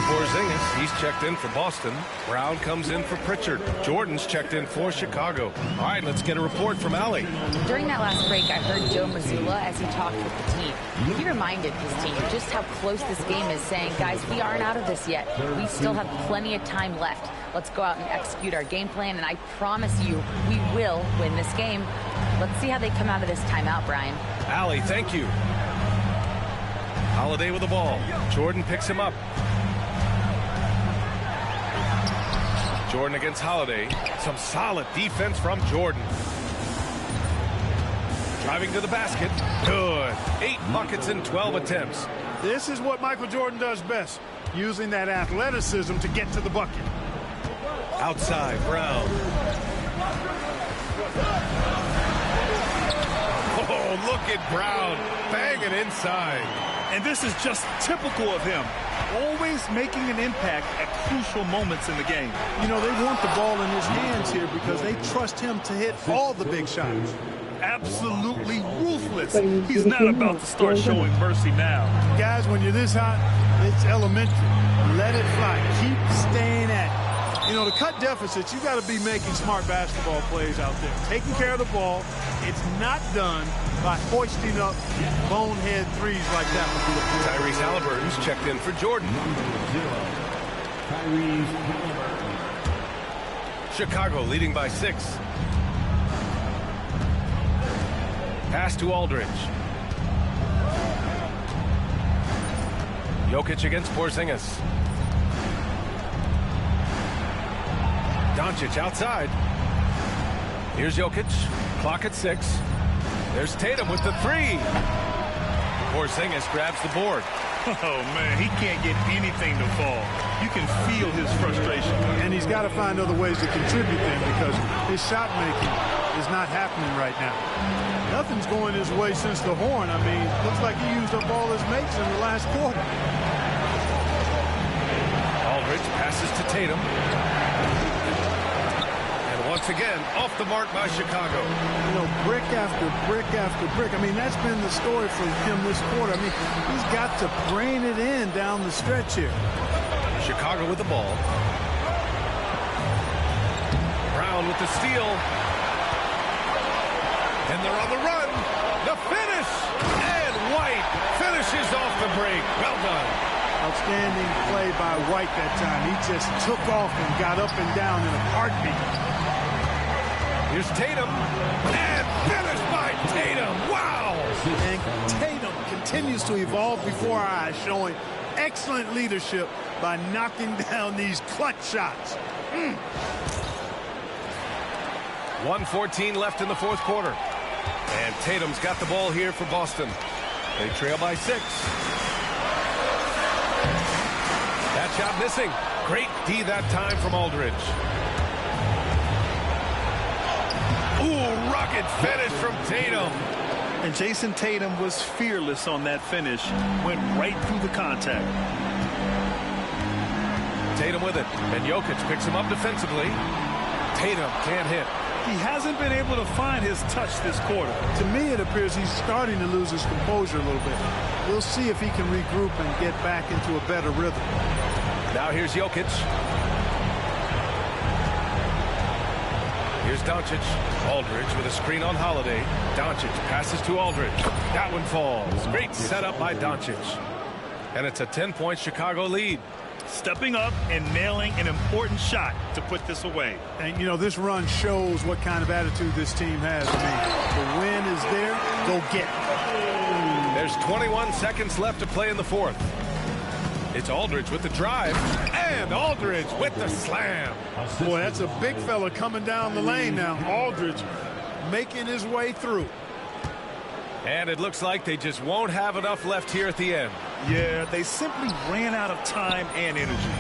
Porzingis, he's checked in for Boston. Brown comes in for Pritchard. Jordan's checked in for Chicago. All right, let's get a report from Allie. During that last break, I heard Joe Mazzulla as he talked with the team. He reminded his team just how close this game is, saying, guys, we aren't out of this yet. We still have plenty of time left. Let's go out and execute our game plan, and I promise you, we will win this game. Let's see how they come out of this timeout, Brian. Allie, thank you. Holiday with the ball. Jordan picks him up. Jordan against Holiday. Some solid defense from Jordan. Driving to the basket. Good. 8 buckets in 12 attempts. This is what Michael Jordan does best, using that athleticism to get to the bucket. Outside, Brown. Oh, look at Brown banging inside. And this is just typical of him. Always making an impact at crucial moments in the game. You know, they want the ball in his hands here because they trust him to hit all the big shots. Absolutely ruthless. He's not about to start showing mercy now. Guys, when you're this hot, it's elementary. Let it fly. Keep staying at it. You know, to cut deficits, you got to be making smart basketball plays out there. Taking care of the ball. It's not done by hoisting up bonehead threes like that. Tyrese Halliburton's checked in for Jordan. Chicago leading by 6. Pass to Aldridge. Jokic against Porzingis. Doncic outside. Here's Jokic. Clock at 6. There's Tatum with the 3. Porzingis grabs the board. Oh, man, he can't get anything to fall. You can feel his frustration. And he's got to find other ways to contribute then because his shot making is not happening right now. Nothing's going his way since the horn. I mean, looks like he used up all his makes in the last quarter. Aldridge passes to Tatum. Once again, off the mark by Chicago. You know, brick after brick after brick. I mean, that's been the story for him this quarter. I mean, he's got to brain it in down the stretch here. Chicago with the ball. Brown with the steal. And they're on the run. The finish. And White finishes off the break. Well done. Outstanding play by White that time. He just took off and got up and down in a heartbeat. Here's Tatum, and finished by Tatum. Wow! And Tatum continues to evolve before our eyes, showing excellent leadership by knocking down these clutch shots. 1:14 left in the 4th quarter. And Tatum's got the ball here for Boston. They trail by 6. That shot missing. Great D that time from Aldridge. Ooh, rugged finish from Tatum. And Jason Tatum was fearless on that finish. Went right through the contact. Tatum with it. And Jokic picks him up defensively. Tatum can't hit. He hasn't been able to find his touch this quarter. To me, it appears he's starting to lose his composure a little bit. We'll see if he can regroup and get back into a better rhythm. Now here's Jokic. Here's Doncic. Aldridge with a screen on Holiday. Doncic passes to Aldridge. That one falls. Great setup by Doncic. And it's a 10-point Chicago lead. Stepping up and nailing an important shot to put this away. And, you know, this run shows what kind of attitude this team has. I mean, the win is there. Go get it. There's 21 seconds left to play in the fourth. It's Aldridge with the drive, and Aldridge with the slam. Boy, that's a big fella coming down the lane now. Aldridge making his way through. And it looks like they just won't have enough left here at the end. Yeah, they simply ran out of time and energy.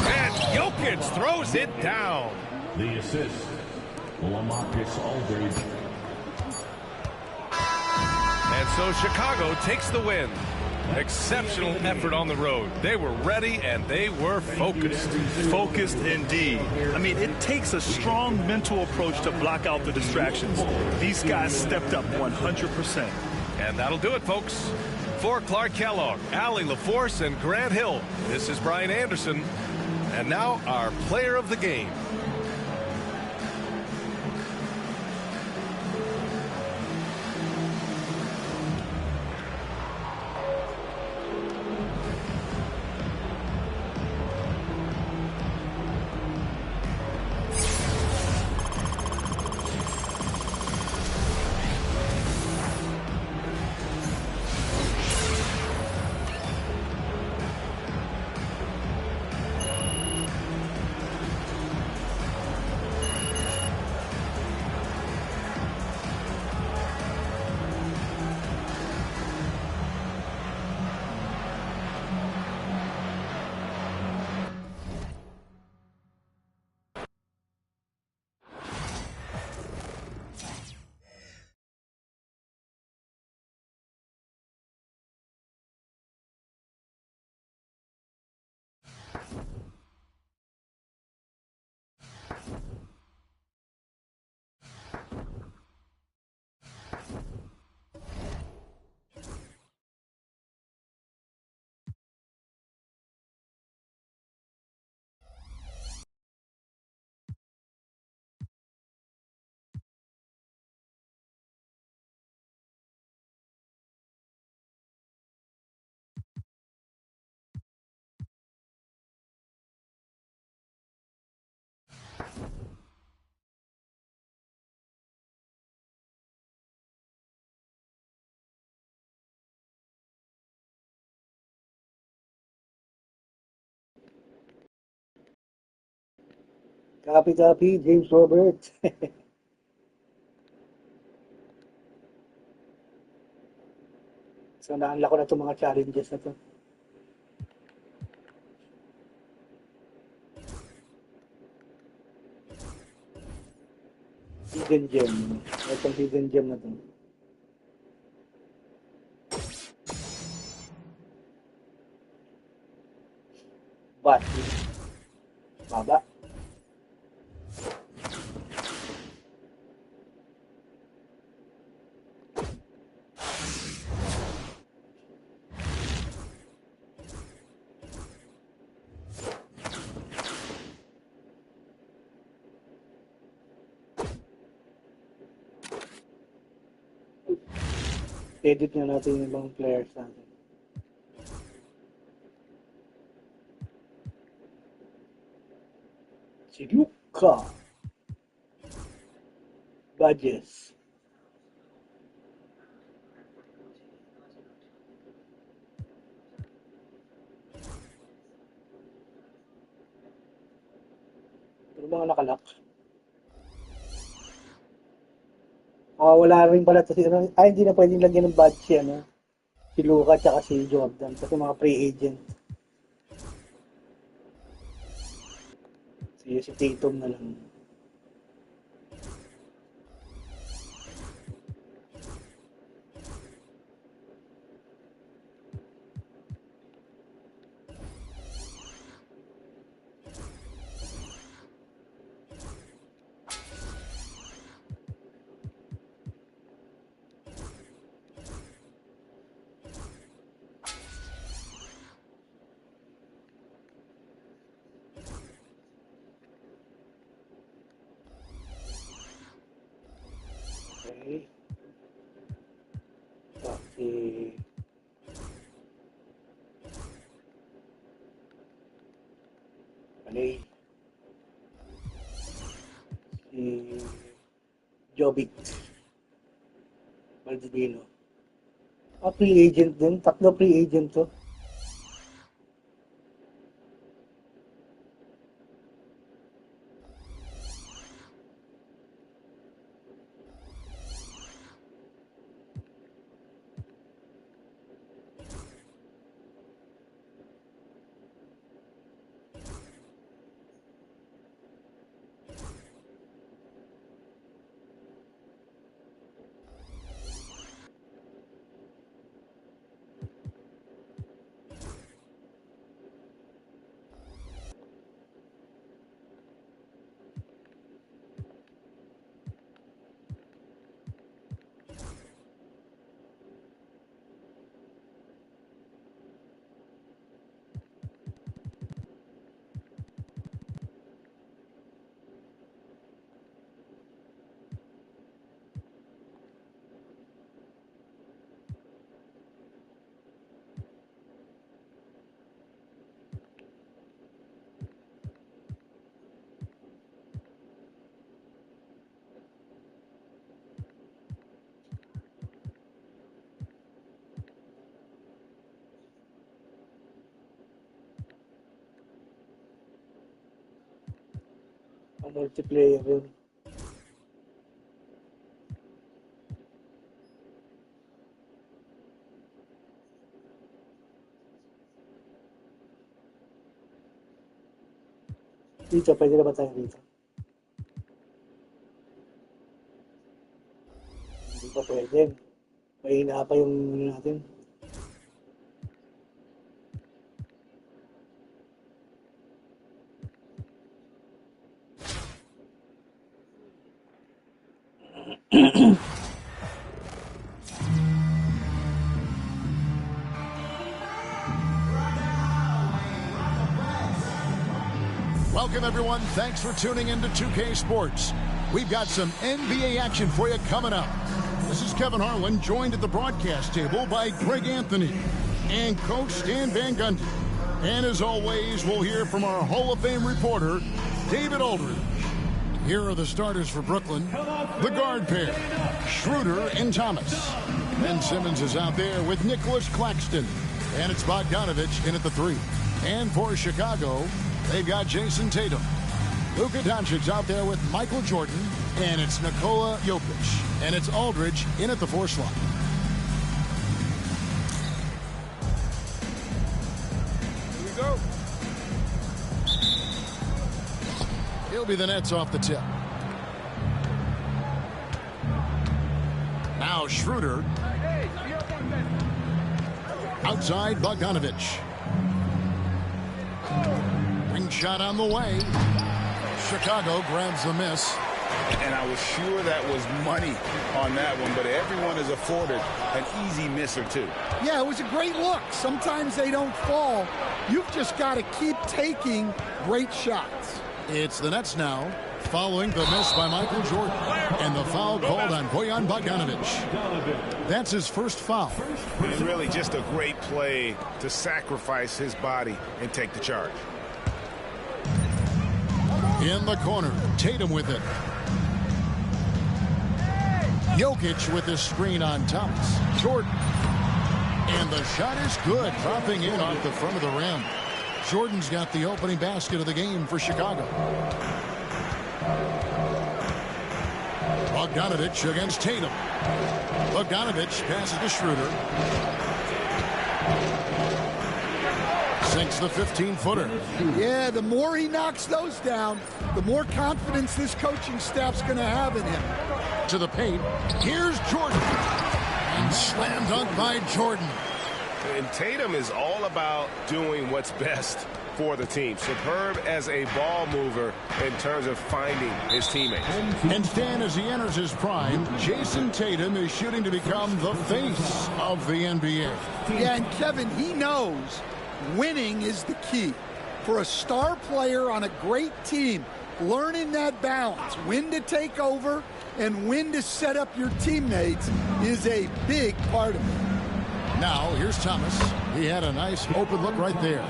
And Jokic throws it down. The assist, LaMarcus Aldridge. And so Chicago takes the win. Exceptional effort on the road. They were ready and they were focused. Focused indeed. I mean, it takes a strong mental approach to block out the distractions. These guys stepped up 100%. And that'll do it, folks. For Clark Kellogg, Allie LaForce, and Grant Hill, this is Brian Anderson. And now our player of the game. Copy, James Robert. So, naanla ko na itong mga challenges na to. Hidden gem. Itong hidden gem na to. But, baba. Edit na natin yung ibang players natin. Si Luka Badges. Pero mga nakalak. Wala rin pala ito si hindi na pwedeng lagyan ng badge si Luka at si Jordan kasi mga free agent. Si Tatum na lang. Jovic Maldivino. Free agent din. 3 free agent to. Multiplayer yun. Dito, pwede na ba tayo dito? Hindi pa pwede. Mahina pa yung natin. Welcome, everyone. Thanks for tuning into 2K Sports. We've got some NBA action for you coming up. This is Kevin Harlan, joined at the broadcast table by Greg Anthony and Coach Stan Van Gundy. And as always, we'll hear from our Hall of Fame reporter, David Aldridge. Here are the starters for Brooklyn. The guard pair, Schroeder and Thomas. Ben Simmons is out there with Nicholas Claxton. And it's Bogdanovich in at the 3. And for Chicago, they've got Jason Tatum. Luka Doncic's out there with Michael Jordan. And it's Nikola Jokic. And it's Aldridge in at the 4 slot. Here we go. He'll be the Nets off the tip. Now Schroeder. Outside Bogdanovich. Ring shot on the way. Chicago grabs the miss. And I was sure that was money on that one, but everyone is afforded an easy miss or two. Yeah, it was a great look. Sometimes they don't fall. You've just got to keep taking great shots. It's the Nets now, following the miss by Michael Jordan. And the foul called on Bojan Bogdanovich. That's his first foul. It's really just a great play to sacrifice his body and take the charge. In the corner, Tatum with it. Jokic with his screen on Thomas. Jordan. And the shot is good, dropping in off the front of the rim. Jordan's got the opening basket of the game for Chicago. Bogdanovich against Tatum. Bogdanovich passes to Schroeder. Sinks the 15-footer. Yeah, the more he knocks those down, the more confidence this coaching staff's going to have in him. To the paint. Here's Jordan. And slam dunk by Jordan. And Tatum is all about doing what's best for the team. Superb as a ball mover in terms of finding his teammates. And Stan, as he enters his prime, Jason Tatum is shooting to become the face of the NBA. Yeah, and Kevin, he knows winning is the key. For a star player on a great team, learning that balance, when to take over and when to set up your teammates, is a big part of it. Now, here's Thomas. He had a nice open look right there.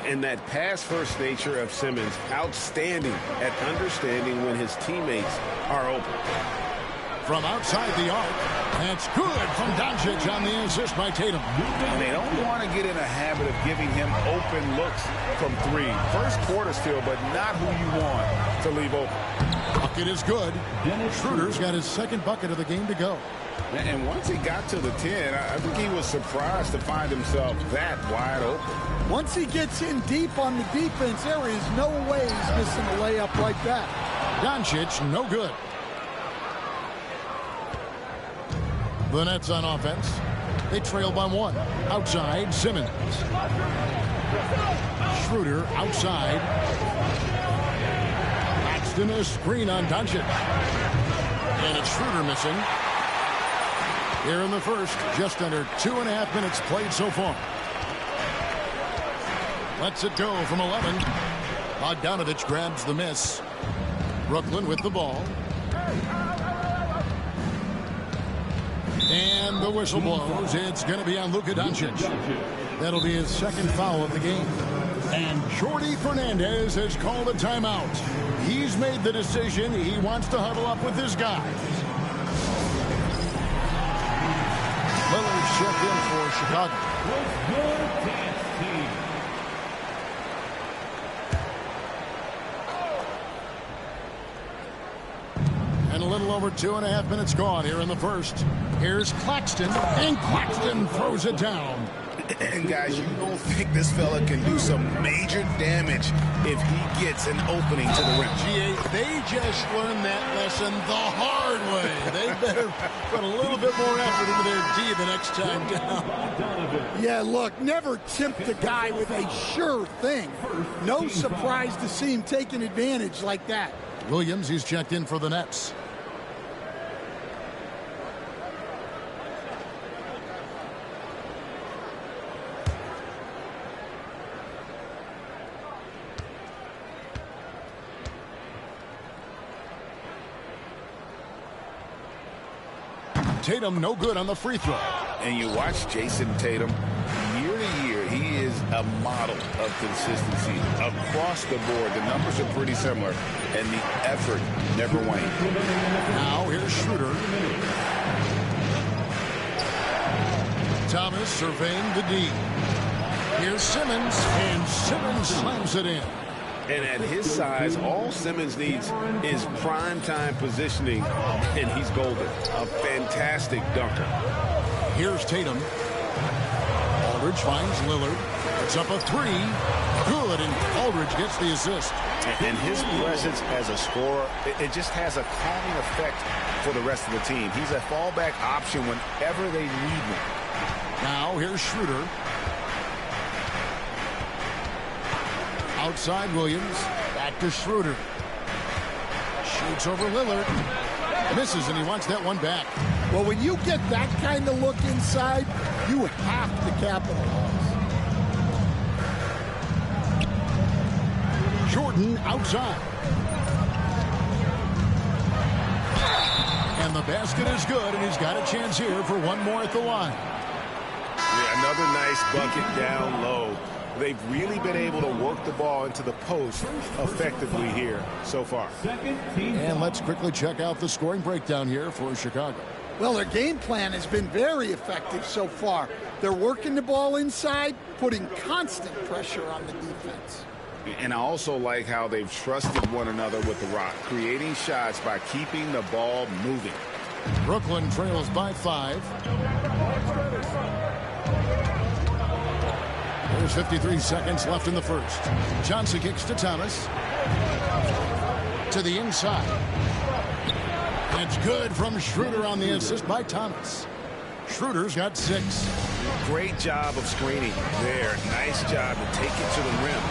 And that pass-first nature of Simmons, outstanding at understanding when his teammates are open. From outside the arc, that's good from Doncic on the assist by Tatum. And they don't want to get in a habit of giving him open looks from three. First quarter still, but not who you want to leave open. Bucket is good. Schroeder's got his second bucket of the game to go. And once he got to the 10, I think he was surprised to find himself that wide open. Once he gets in deep on the defense, there is no way he's missing a layup like that. Doncic, no good. The Nets on offense. They trail by 1. Outside, Simmons. Schroeder outside. Paxton a screen on Doncic. And it's Schroeder missing. Here in the first, just under 2.5 minutes played so far. Lets it go from 11. Bogdanovich grabs the miss. Brooklyn with the ball. And the whistle blows. It's going to be on Luka Doncic. That'll be his second foul of the game. And Jordi Fernandez has called a timeout. He's made the decision. He wants to huddle up with his guys. Lillard checked in for Chicago. And a little over 2.5 minutes gone here in the first. Here's Claxton, and Claxton throws it down. And guys, you don't think this fella can do some major damage if he gets an opening to the rim. GA, they just learned that lesson the hard way. They better put a little bit more effort into their D the next time down. Yeah, look, never tempt a guy with a sure thing. No surprise to see him taking advantage like that. Williams, he's checked in for the Nets. Tatum no good on the free throw. And you watch Jason Tatum, year to year, he is a model of consistency. Across the board, the numbers are pretty similar, and the effort never wanes. Now here's Schroeder. Thomas surveying the D. Here's Simmons, and Simmons slams it in. And at his size, all Simmons needs is prime-time positioning, and he's golden. A fantastic dunker. Here's Tatum. Aldridge finds Lillard. It's up a 3. Good, and Aldridge gets the assist. And his presence as a scorer, it just has a calming effect for the rest of the team. He's a fallback option whenever they need him. Now here's Schroeder. Outside Williams. Back to Schroeder. Shoots over Lillard. Misses, and he wants that one back. Well, when you get that kind of look inside, you have to capitalize. Jordan outside. And the basket is good, and he's got a chance here for one more at the line. Yeah, another nice bucket down low. They've really been able to work the ball into the post effectively here so far. And let's quickly check out the scoring breakdown here for Chicago. Well, their game plan has been very effective so far. They're working the ball inside, putting constant pressure on the defense. And I also like how they've trusted one another with the rock, creating shots by keeping the ball moving. Brooklyn trails by 5. There's 53 seconds left in the first. Johnson kicks to Thomas. To the inside. That's good from Schroeder on the assist by Thomas. Schroeder's got 6. Great job of screening there. Nice job to take it to the rim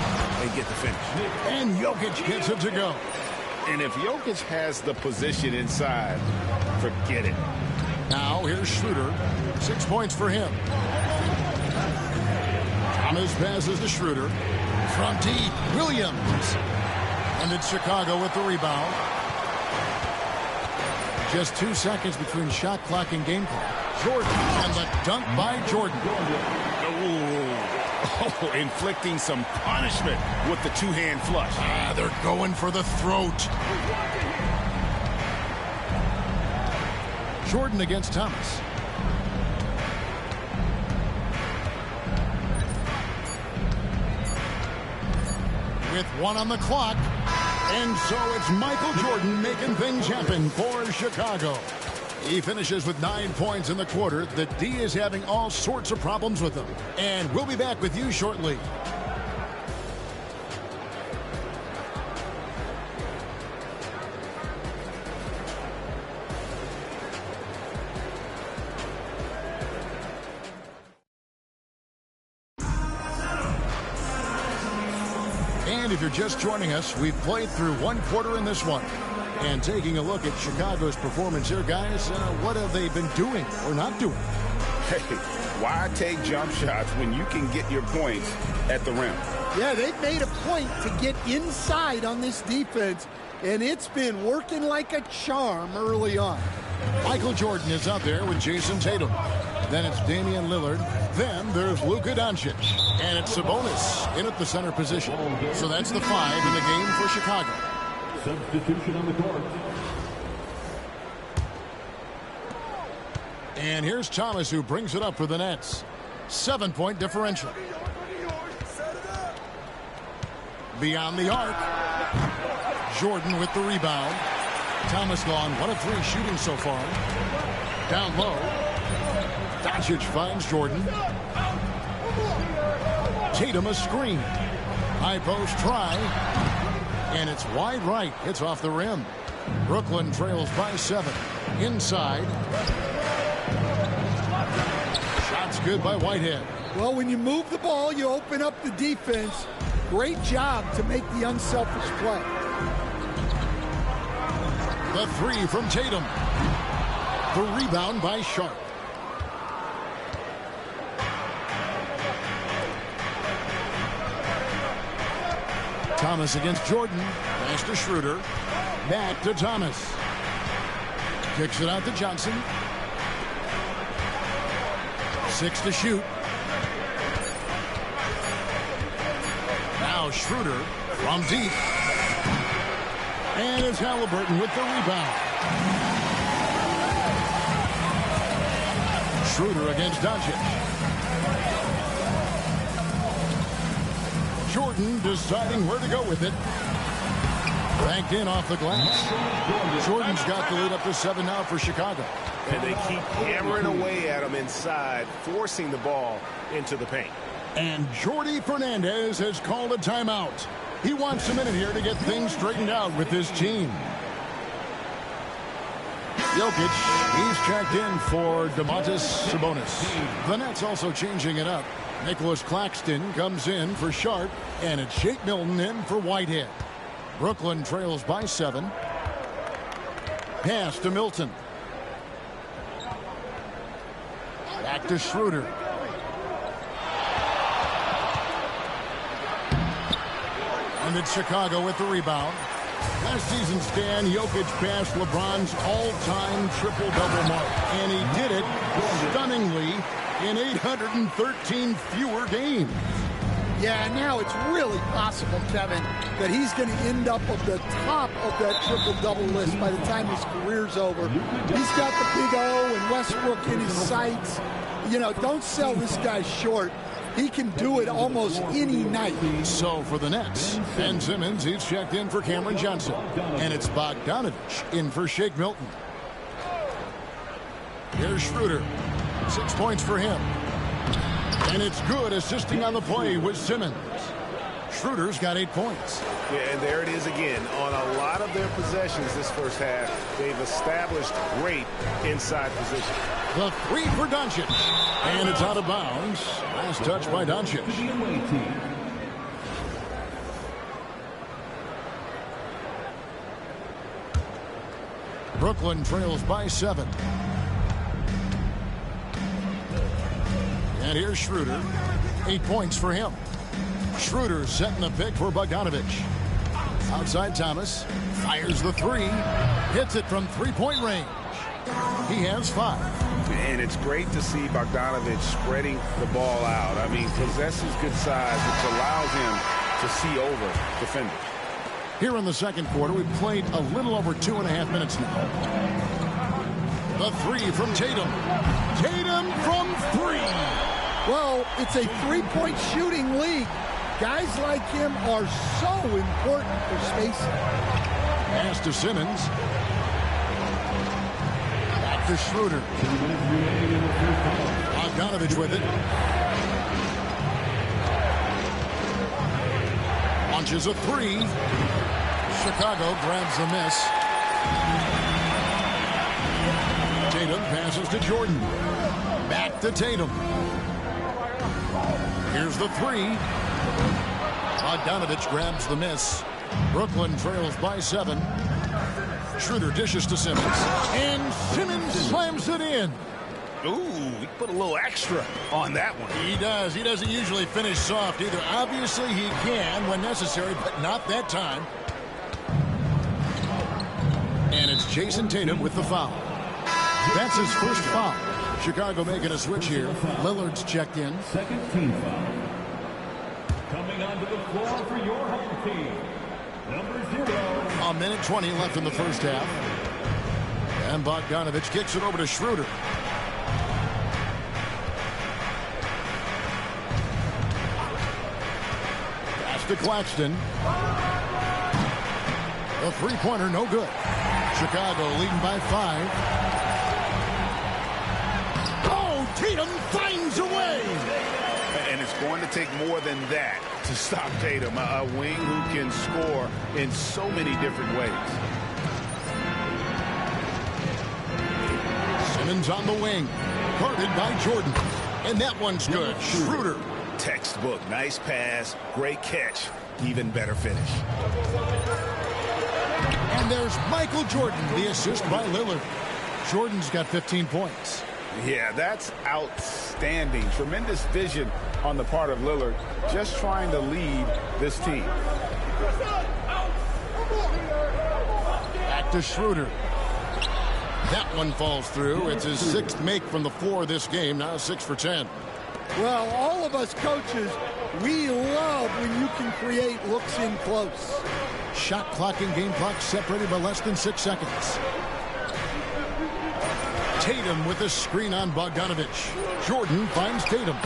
and get the finish. And Jokic gets it to go. And if Jokic has the position inside, forget it. Now here's Schroeder. 6 points for him. Thomas passes to Schroeder. From deep, Williams. And it's Chicago with the rebound. Just 2 seconds between shot clock and game clock. Jordan, and the dunk by Jordan. Oh, inflicting some punishment with the two-hand flush. They're going for the throat. Jordan against Thomas. With 1 on the clock. And so it's Michael Jordan making things happen for Chicago. He finishes with 9 points in the quarter. The D is having all sorts of problems with him. And we'll be back with you shortly. And if you're just joining us, we've played through 1 quarter in this one. And taking a look at Chicago's performance here, guys, what have they been doing or not doing? Hey, why take jump shots when you can get your points at the rim? Yeah, they've made a point to get inside on this defense, and it's been working like a charm early on. Michael Jordan is out there with Jason Tatum. Then it's Damian Lillard. Then there's Luka Doncic. And it's Sabonis in at the center position. So that's the 5 in the game for Chicago. Substitution on the court. And here's Thomas, who brings it up for the Nets. 7-point differential. Beyond the arc. Jordan with the rebound. Thomas gone 1 of 3 shooting so far. Down low. Doncic finds Jordan. Tatum a screen. High post try. And it's wide right. It's off the rim. Brooklyn trails by 7. Inside. Shots good by Whitehead. Well, when you move the ball, you open up the defense. Great job to make the unselfish play. The 3 from Tatum. The rebound by Sharp. Thomas against Jordan. Pass to Schroeder. Back to Thomas. Kicks it out to Johnson. 6 to shoot. Now Schroeder from deep. And it's Halliburton with the rebound. Schroeder against Doncic. Jordan deciding where to go with it. Banked in off the glass. Jordan's got the lead up to 7 now for Chicago. And they keep hammering away at him inside, forcing the ball into the paint. And Jordi Fernandez has called a timeout. He wants a minute here to get things straightened out with his team. Jokic, he's checked in for Domantas Sabonis. The Nets also changing it up. Nicholas Claxton comes in for Sharp, and it's Shake Milton in for Whitehead. Brooklyn trails by 7. Pass to Milton. Back to Schroeder. And it's Chicago with the rebound. Last season's Dan, Jokic passed LeBron's all-time triple-double mark. And he did it stunningly in 813 fewer games. Yeah, now it's really possible, Kevin, that he's going to end up at the top of that triple-double list by the time his career's over. He's got the big O and Westbrook in his sights. You know, don't sell this guy short. He can do it almost any night. So for the Nets, Ben Simmons, he's checked in for Cameron Johnson. And it's Bogdanovich in for Shake Milton. Here's Schroeder. 6 points for him. And it's good, assisting on the play with Simmons. Schroeder's got 8 points. Yeah, and there it is again. On a lot of their possessions this first half, they've established great inside position. The 3 for Doncic. And it's out of bounds. Last touch by Doncic. Brooklyn trails by 7. And here's Schroeder. 8 points for him. Schroeder setting the pick for Bogdanovich. Outside Thomas. Fires the 3. Hits it from 3-point range. He has 5. And it's great to see Bogdanovic spreading the ball out. I mean, possesses good size, which allows him to see over defenders. Here in the second quarter, we've played a little over 2.5 minutes now. The three from Tatum. Tatum from three. Well, it's a three-point shooting league. Guys like him are so important for spacing. Pass to Simmons. Back to Schroeder. Bogdanovic with it. Launches a three. Chicago grabs the miss. Tatum passes to Jordan. Back to Tatum. Here's the three. Bogdanovic grabs the miss. Brooklyn trails by 7. Schroeder dishes to Simmons. And Simmons slams it in. Ooh, he put a little extra on that one. He does. He doesn't usually finish soft either. Obviously, he can when necessary, but not that time. And it's Jason Tatum with the foul. That's his first foul. Chicago making a switch here. Lillard's checked in. Second team foul. Coming onto the floor for your home team, number 0. 1:20 left in the first half. And Bogdanovic kicks it over to Schroeder. Pass to Claxton. The three-pointer, no good. Chicago leading by 5. Oh, Tatum finds a way. And it's going to take more than that to stop Tatum, a wing who can score in so many different ways. Simmons on the wing, guarded by Jordan. And that one's good. Schroeder. Textbook, nice pass, great catch, even better finish. And there's Michael Jordan, the assist by Lillard. Jordan's got 15 points. Yeah, that's outstanding. Tremendous vision on the part of Lillard, just trying to lead this team. Back to Schroeder. That one falls through. It's his 6th make from the floor this game, now 6 for 10. Well, all of us coaches, we love when you can create looks in close. Shot clock and game clock separated by less than 6 seconds. Tatum with a screen on Bogdanovic. Jordan finds Tatum.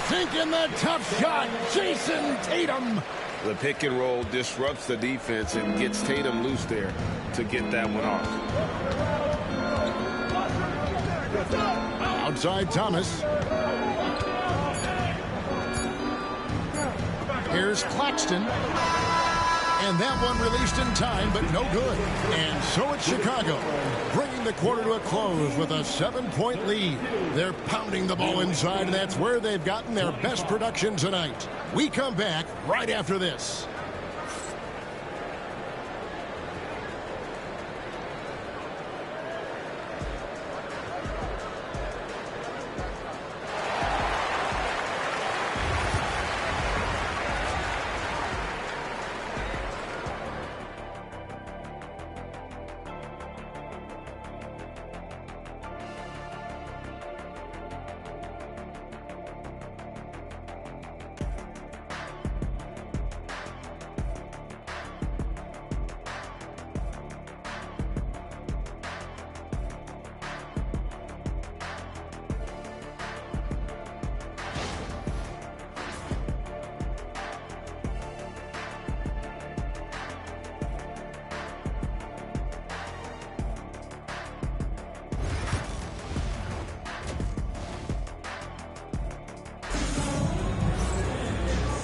Sinking the tough shot, Jason Tatum. The pick and roll disrupts the defense and gets Tatum loose there to get that one off. Outside Thomas. Here's Claxton. And that one released in time, but no good. And so it's Chicago, bringing the quarter to a close with a 7-point lead. They're pounding the ball inside, and that's where they've gotten their best production tonight. We come back right after this.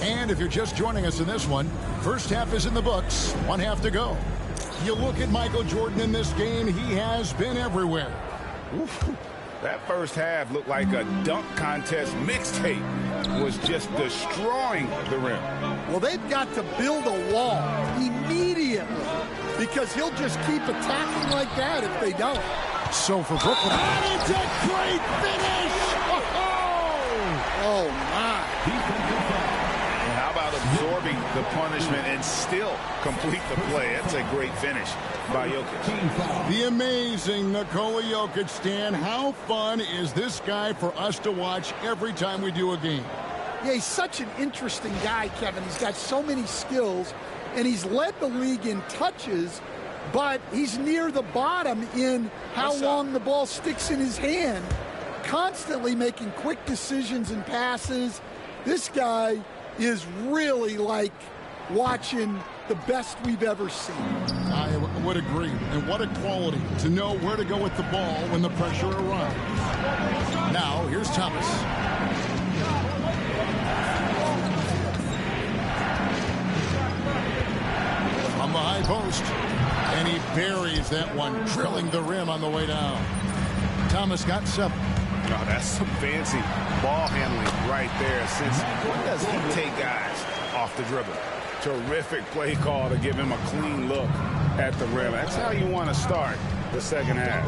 And if you're just joining us in this one, first half is in the books, 1 half to go. You look at Michael Jordan in this game, he has been everywhere. Oof. That first half looked like a dunk contest mixtape. Was just destroying the rim. Well, they've got to build a wall immediately because he'll just keep attacking like that if they don't. So for Brooklyn, and it's a great finish! Oh, my. And how about about absorbing the punishment and still complete the play. That's a great finish by Jokic. The amazing Nikola Jokic, Stan. How fun is this guy for us to watch every time we do a game? Yeah, he's such an interesting guy, Kevin. He's got so many skills, and he's led the league in touches, but he's near the bottom in how long the ball sticks in his hand. Constantly making quick decisions and passes. This guy is really like watching the best we've ever seen. I would agree. And what a quality to know where to go with the ball when the pressure arrives. Now, here's Thomas. From the high post. And he buries that one, drilling the rim on the way down. Thomas got 7. Oh, that's some fancy ball handling right there. Since when does he take guys off the dribble? Terrific play call to give him a clean look at the rim. That's how you want to start the second half.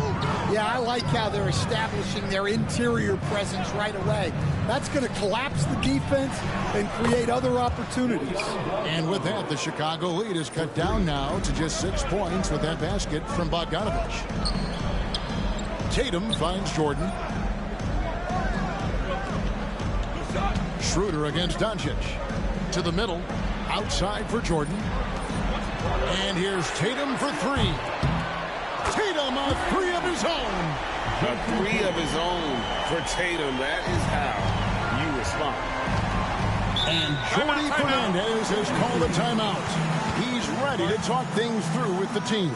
Yeah, I like how they're establishing their interior presence right away. That's going to collapse the defense and create other opportunities. And with that, the Chicago lead is cut down now to just 6 points with that basket from Bogdanovich. Tatum finds Jordan. Schroeder against Doncic. To the middle. Outside for Jordan. And here's Tatum for 3. Tatum on 3 of his own. A 3 of his own for Tatum. That is how you respond. And Jordy Fernandez has called a timeout. He's ready to talk things through with the team.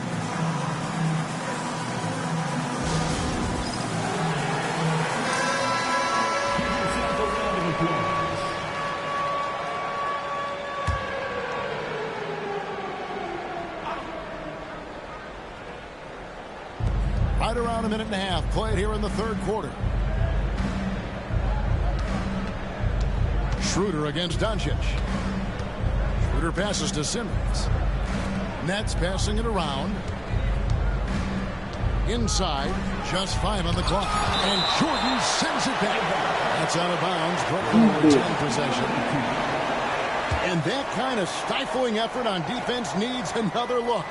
Right around a minute and a half played here in the third quarter. Schroeder against Doncic. Schroeder passes to Simmons. Nets passing it around. Inside, just 5 on the clock. And Jordan sends it back. That's out of bounds. Brooklyn will retain possession. And that kind of stifling effort on defense needs another look.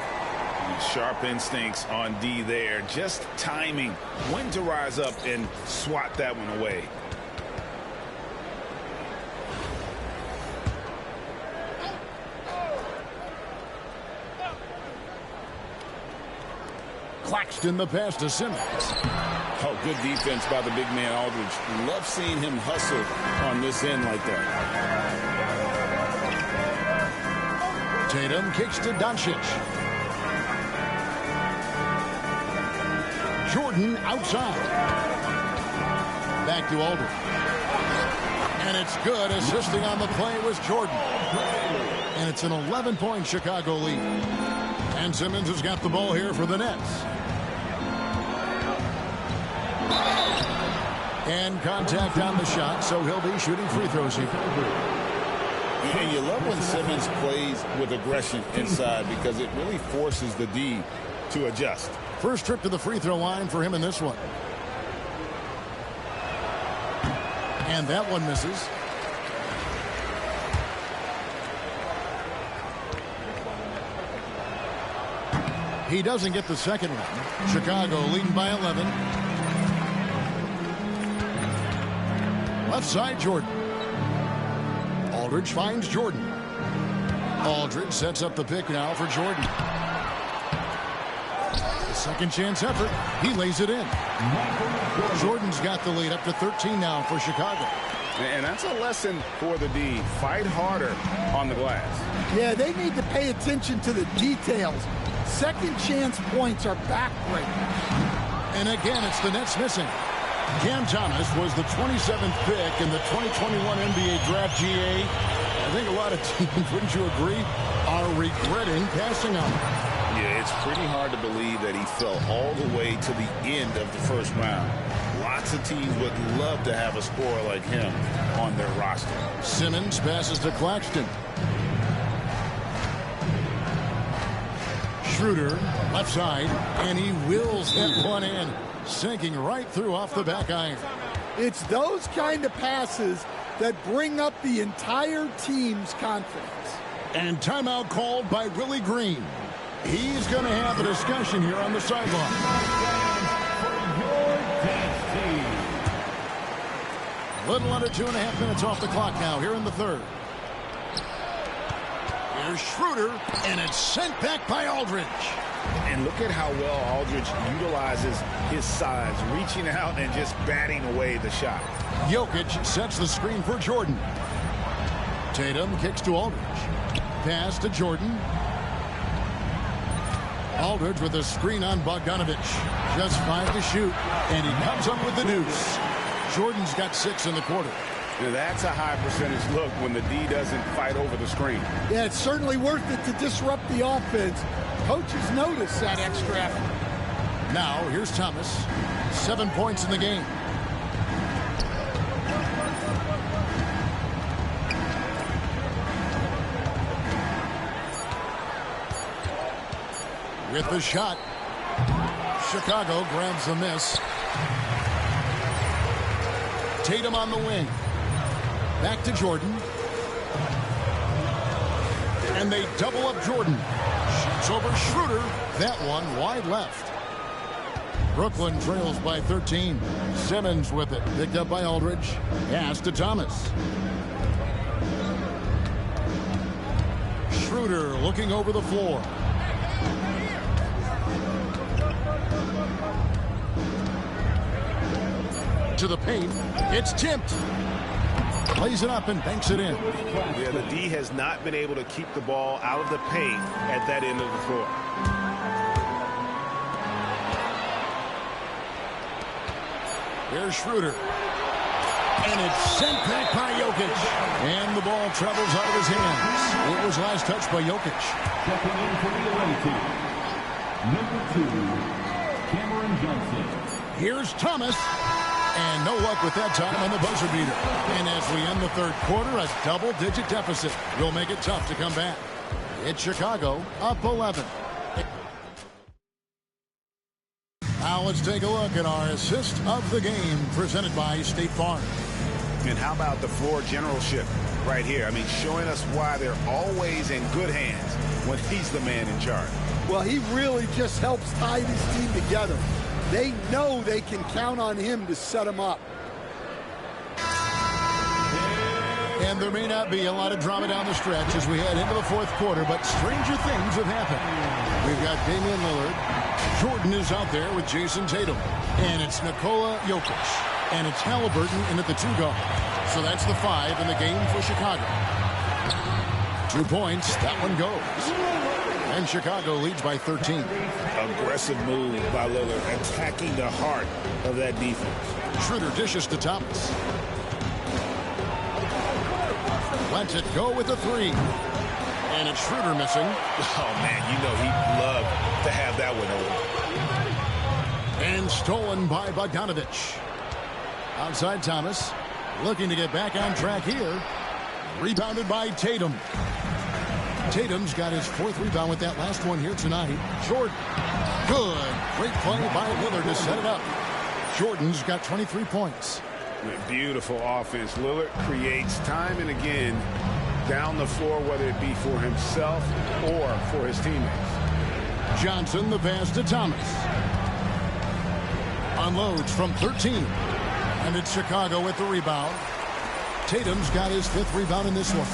Sharp instincts on D there. Just timing when to rise up and swat that one away. Claxton the pass to Simmons. Oh, good defense by the big man Aldridge. Love seeing him hustle on this end like that. Tatum kicks to Doncic. Jordan outside. Back to Aldridge. And it's good. Assisting on the play was Jordan. And it's an 11-point Chicago lead. And Simmons has got the ball here for the Nets. And contact on the shot, so he'll be shooting free throws here. And you love when Simmons plays with aggression inside because it really forces the D to adjust. First trip to the free throw line for him in this one. And that one misses. He doesn't get the second one. Chicago leading by 11. Left side, Jordan. Aldridge finds Jordan. Aldridge sets up the pick now for Jordan. The second chance effort. He lays it in. Jordan's got the lead up to 13 now for Chicago. And that's a lesson for the D. Fight harder on the glass. Yeah, they need to pay attention to the details. Second chance points are backbreaking. And again, it's the Nets missing. Cam Thomas was the 27th pick in the 2021 NBA Draft. GA. I think a lot of teams, wouldn't you agree, are regretting passing on him. Yeah, it's pretty hard to believe that he fell all the way to the end of the first round. Lots of teams would love to have a scorer like him on their roster. Simmons passes to Claxton. Schroeder, left side, and he wills that one in, sinking right through off the back iron. It's those kind of passes that bring up the entire team's confidence. And timeout called by Willie Green. He's going to have a discussion here on the sideline. A little under 2.5 minutes off the clock now here in the third. Here's Schroeder, and it's sent back by Aldridge. And look at how well Aldridge utilizes his size, reaching out and just batting away the shot. Jokic sets the screen for Jordan. Tatum kicks to Aldridge. Pass to Jordan. Aldridge with a screen on Bogdanovich. Just 5 to shoot, and he comes up with the deuce. Jordan's got 6 in the quarter. Now that's a high percentage look when the D doesn't fight over the screen. Yeah, it's certainly worth it to disrupt the offense. Coaches notice that extra effort. Now, here's Thomas. 7 points in the game. With the shot. Chicago grabs the miss. Tatum on the wing. Back to Jordan. And they double up Jordan. Shoots over Schroeder. That one wide left. Brooklyn trails by 13. Simmons with it. Picked up by Aldridge. Pass to Thomas. Schroeder looking over the floor. To the paint. It's tipped. Plays it up and banks it in. Yeah, the D has not been able to keep the ball out of the paint at that end of the floor. Here's Schroeder. And it's sent back by Jokic. And the ball travels out of his hands. It was last touched by Jokic. Stepping in for the away team, number 2, Cameron Johnson. Here's Thomas. And no luck with that time on the buzzer beater. And as we end the third quarter, a double-digit deficit will make it tough to come back. It's Chicago up 11. Now let's take a look at our assist of the game presented by State Farm. And how about the floor generalship right here? I mean, showing us why they're always in good hands when he's the man in charge. Well, he really just helps tie this team together. They know they can count on him to set them up. And there may not be a lot of drama down the stretch as we head into the fourth quarter, but stranger things have happened. We've got Damian Lillard. Jordan is out there with Jason Tatum. And it's Nikola Jokic. And it's Halliburton in at the 2 guard. So that's the 5 in the game for Chicago. 2 points. That one goes. And Chicago leads by 13. Aggressive move by Lillard, attacking the heart of that defense. Schroeder dishes to Thomas. Lets it go with the 3. And it's Schroeder missing. Oh, man, you know he'd love to have that one over. And stolen by Bogdanovich. Outside Thomas. Looking to get back on track here. Rebounded by Tatum. Tatum's got his 4th rebound with that last one here tonight. Jordan. Good. Great play by Lillard to set it up. Jordan's got 23 points. Beautiful offense. Lillard creates time and again down the floor, whether it be for himself or for his teammates. Johnson, the pass to Thomas. Unloads from 13. And it's Chicago with the rebound. Tatum's got his 5th rebound in this one.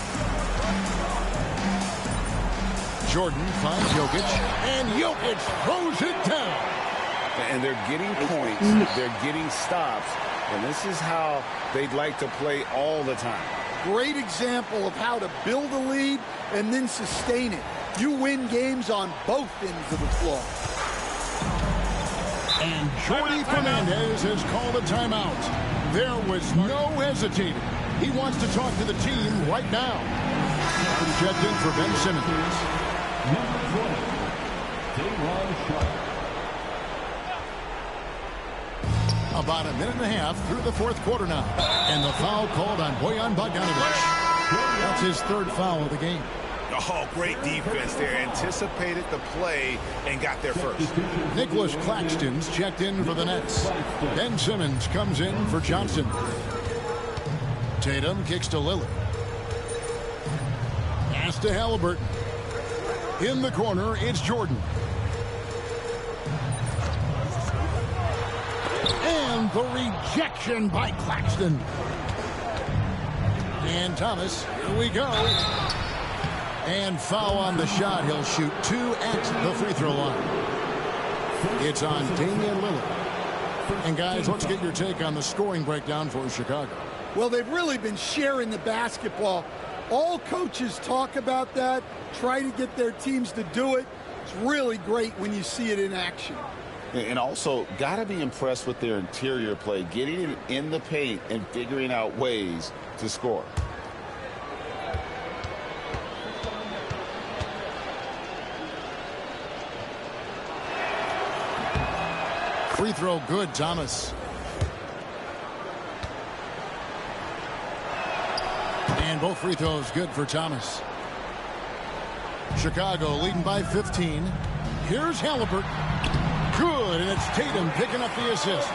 Jordan finds Jokic, and Jokic throws it down. And they're getting points, they're getting stops, and this is how they'd like to play all the time. Great example of how to build a lead and then sustain it. You win games on both ends of the floor. And Jordi Fernandez has called a timeout. There was no hesitating. He wants to talk to the team right now. Checked in for Ben Simmons. Number 12, Day'Ron Sharpe. About a minute and a half through the fourth quarter now. And the foul called on Bojan Bogdanovic. That's his 3rd foul of the game. Oh, great defense there. Anticipated the play and got there first. Nicholas Claxton's checked in for the Nets. Ben Simmons comes in for Johnson. Tatum kicks to Lillard. Pass to Halliburton. In the corner, it's Jordan. And the rejection by Claxton. And Thomas, here we go. And foul on the shot. He'll shoot 2 at the free throw line. It's on Damian Lillard. And guys, let's get your take on the scoring breakdown for Chicago. Well, they've really been sharing the basketball. All coaches talk about that, try to get their teams to do it. It's really great when you see it in action. And also, got to be impressed with their interior play, getting it in the paint and figuring out ways to score. Free throw good, Thomas. And both free throws good for Thomas. Chicago leading by 15. Here's Halliburton. Good, and it's Tatum picking up the assist.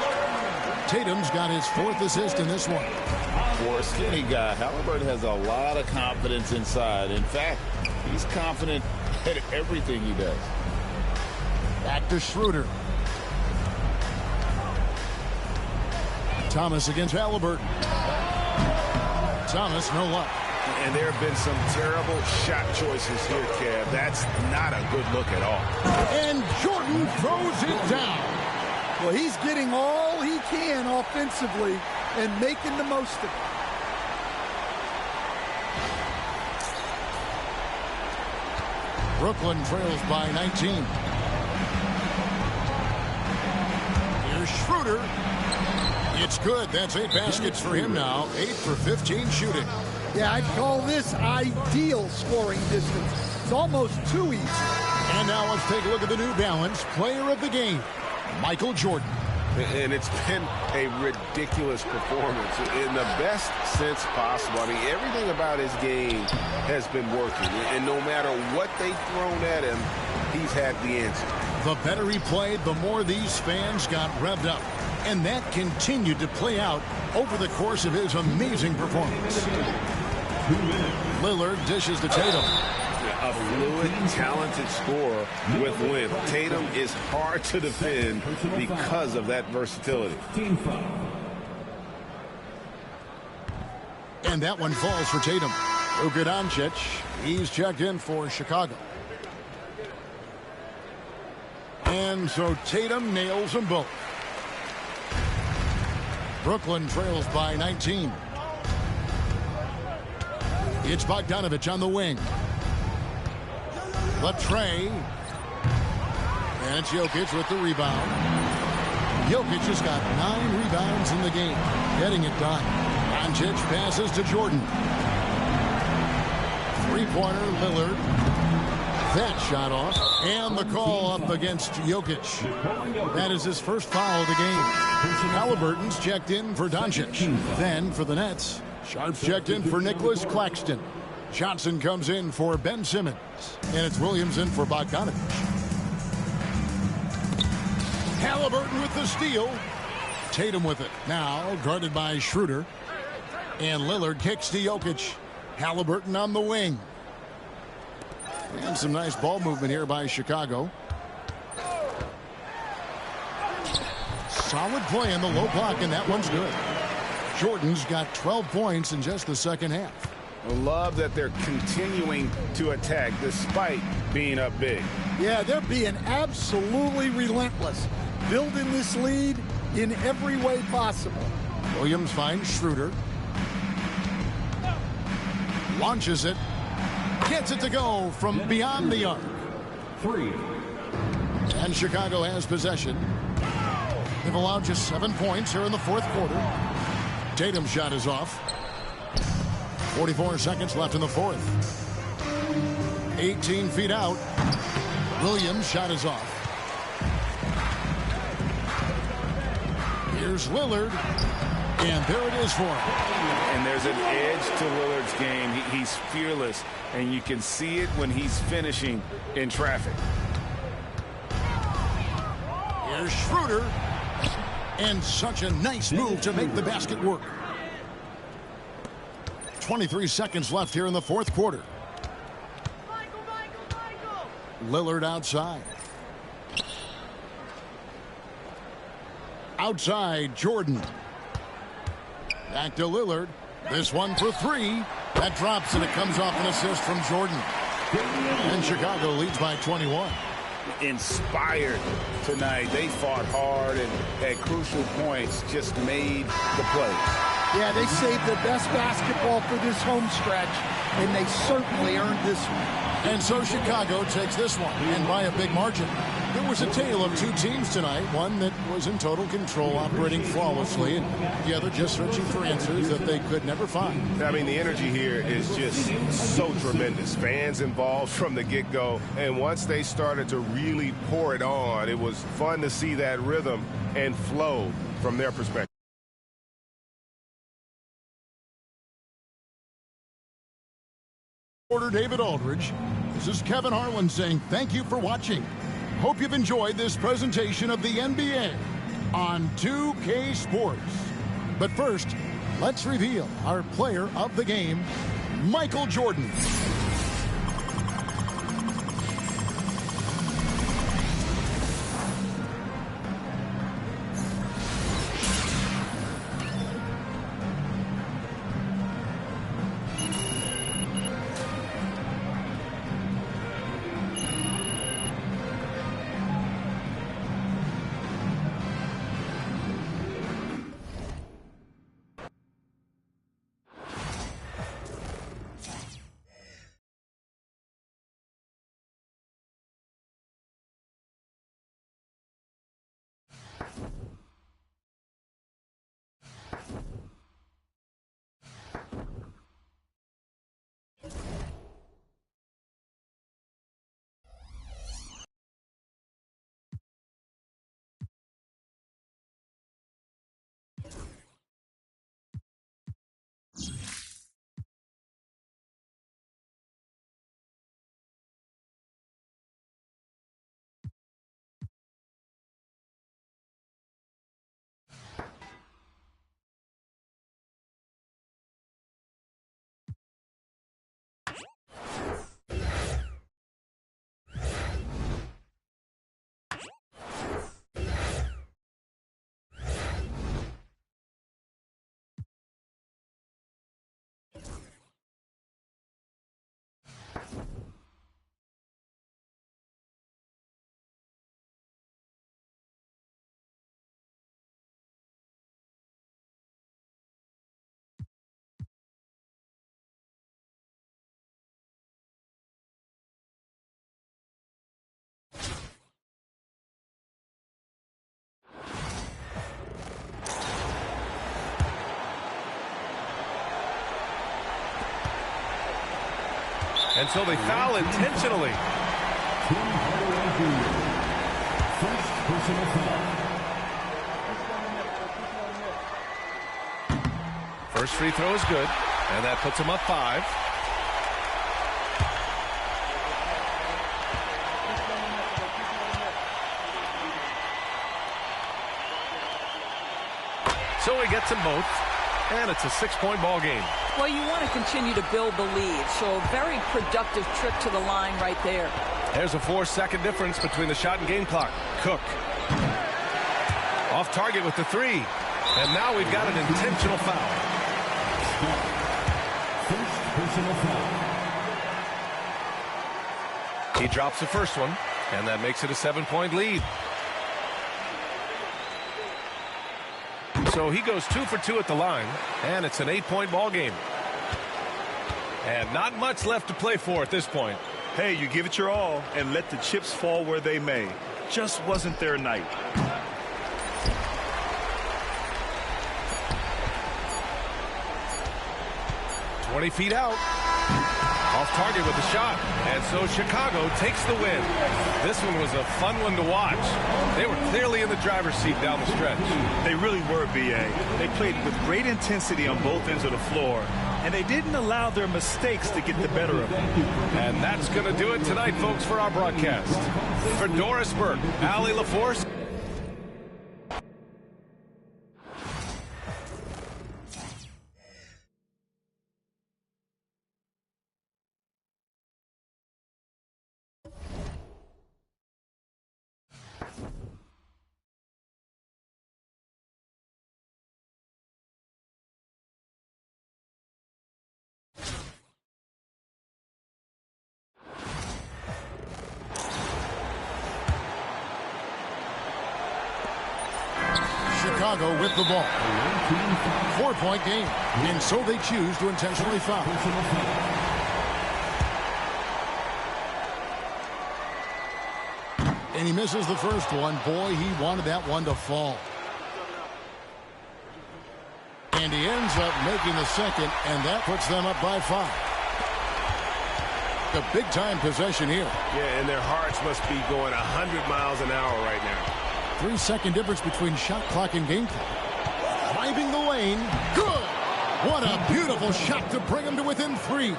Tatum's got his 4th assist in this one. For a skinny guy, Halliburton has a lot of confidence inside. In fact, he's confident at everything he does. Back to Schroeder. Thomas against Halliburton. Thomas, no luck. And there have been some terrible shot choices here, Kev. That's not a good look at all. And Jordan throws it down. Well, he's getting all he can offensively and making the most of it. Brooklyn trails by 19. Here's Schroeder. It's good. That's 8 baskets for him now. 8 for 15 shooting. Yeah, I'd call this ideal scoring distance. It's almost too easy. And now let's take a look at the New Balance player of the game, Michael Jordan. And it's been a ridiculous performance in the best sense possible. I mean, everything about his game has been working. And no matter what they've thrown at him, he's had the answer. The better he played, the more these fans got revved up. And that continued to play out over the course of his amazing performance. Lillard dishes to Tatum. A fluid, talented scorer with length. Tatum is hard to defend because of that versatility. And that one falls for Tatum. Luka Doncic, he's checked in for Chicago. And so Tatum nails them both. Brooklyn trails by 19. It's Bogdanovich on the wing. The tray. And it's Jokic with the rebound. Jokic has got 9 rebounds in the game. Getting it done. Doncic passes to Jordan. 3-pointer Lillard. That shot off. And the call up against Jokic. That is his first foul of the game. Halliburton's checked in for Doncic. Then for the Nets, Sharp's checked in for Nicholas Claxton. Johnson comes in for Ben Simmons. And it's Williams in for Bogdanovich. Halliburton with the steal. Tatum with it. Now guarded by Schroeder. And Lillard kicks to Jokic. Halliburton on the wing. And some nice ball movement here by Chicago. Solid play in the low block, and that one's good. Jordan's got 12 points in just the second half. I love that they're continuing to attack despite being up big. Yeah, they're being absolutely relentless, building this lead in every way possible. Williams finds Schroeder. Launches it. Gets it to go from beyond the arc. 3. And Chicago has possession. They've allowed just 7 points here in the fourth quarter. Tatum's shot is off. 44 seconds left in the fourth. 18 feet out. Williams' shot is off. Here's Lillard. And there it is for him. And there's an edge to Lillard's game. He's fearless, and you can see it when he's finishing in traffic. Here's Schroeder. And such a nice move to make the basket work. 23 seconds left here in the fourth quarter. Lillard outside. Outside, Jordan. Back to Lillard. This one for three. That drops, and it comes off an assist from Jordan. And Chicago leads by 21. Inspired tonight. They fought hard and at crucial points just made the plays. Yeah, they saved their best basketball for this home stretch, and they certainly earned this one. And so Chicago takes this one, and by a big margin. It was a tale of two teams tonight, one that was in total control, operating flawlessly, and the other just searching for answers that they could never find. I mean, the energy here is just so tremendous. Fans involved from the get-go, and once they started to really pour it on, it was fun to see that rhythm and flow from their perspective. David Aldridge. This is Kevin Harlan saying thank you for watching. Hope you've enjoyed this presentation of the NBA on 2K Sports. But first, let's reveal our player of the game, Michael Jordan. And so they foul intentionally. First personal foul. First free throw is good, and that puts him up 5. So he gets them both, and it's a 6-point ball game. Well, you want to continue to build the lead, so a very productive trip to the line right there. There's a 4-second difference between the shot and game clock. Cook. Off target with the 3. And now we've got an intentional foul. First personal foul. He drops the first one, and that makes it a 7-point lead. So he goes 2 for 2 at the line, and it's an 8-point ball game. And not much left to play for at this point. Hey, you give it your all and let the chips fall where they may. Just wasn't their night. 20 feet out. Off target with the shot. And so Chicago takes the win. This one was a fun one to watch. They were clearly in the driver's seat down the stretch. They really were, B.A. They played with great intensity on both ends of the floor, and they didn't allow their mistakes to get the better of them. And that's going to do it tonight, folks, for our broadcast. For Doris Burke, Allie LaForce, Chicago with the ball. 4-point game. And so they choose to intentionally foul. And he misses the first one. Boy, he wanted that one to fall. And he ends up making the second, and that puts them up by 5. A big-time possession here. Yeah, and their hearts must be going 100 miles an hour right now. 3-second difference between shot clock and game clock. Driving the lane. Good! What a beautiful shot to bring him to within 3.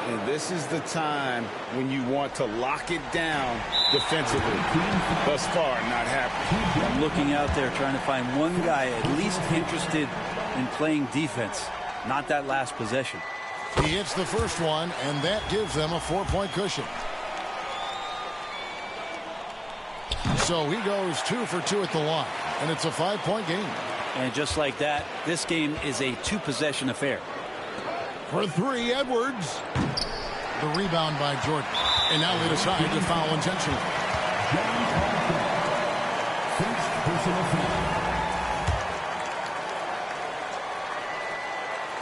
And this is the time when you want to lock it down defensively. Thus far, not happening. I'm looking out there trying to find one guy at least interested in playing defense, not that last possession. He hits the first one, and that gives them a 4-point cushion. So he goes 2 for 2 at the line, and it's a 5-point game. And just like that, this game is a 2-possession affair. For 3, Edwards. The rebound by Jordan. And now they decide to foul intentionally.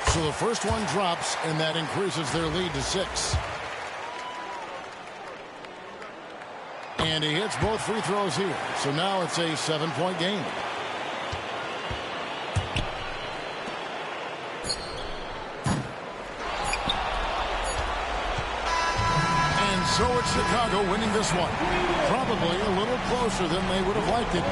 So the first one drops, and that increases their lead to 6. And he hits both free throws here. So now it's a 7-point game. And so it's Chicago winning this one. Probably a little closer than they would have liked it.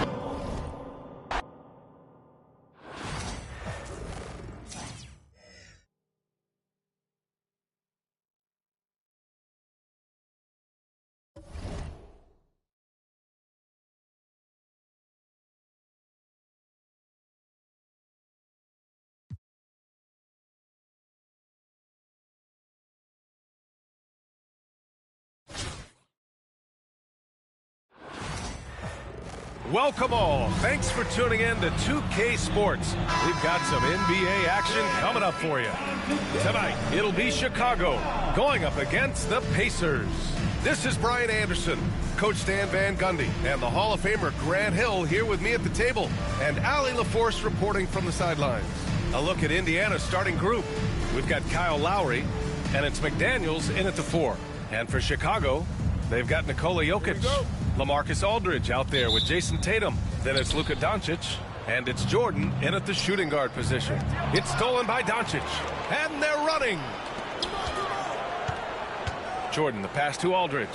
Welcome all. Thanks for tuning in to 2K Sports. We've got some NBA action coming up for you. Tonight, it'll be Chicago going up against the Pacers. This is Brian Anderson, Coach Stan Van Gundy, and the Hall of Famer Grant Hill here with me at the table, and Allie LaForce reporting from the sidelines. A look at Indiana's starting group. We've got Kyle Lowry, and it's McDaniels in at the 4. And for Chicago, they've got Nikola Jokic, LaMarcus Aldridge out there with Jason Tatum. Then it's Luka Doncic, and it's Jordan in at the shooting guard position. It's stolen by Doncic, and they're running. Jordan, the pass to Aldridge.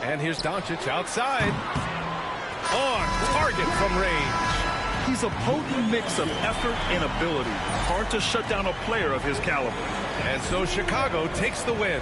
And here's Doncic outside. On target from range. He's a potent mix of effort and ability. Hard to shut down a player of his caliber. And so Chicago takes the win.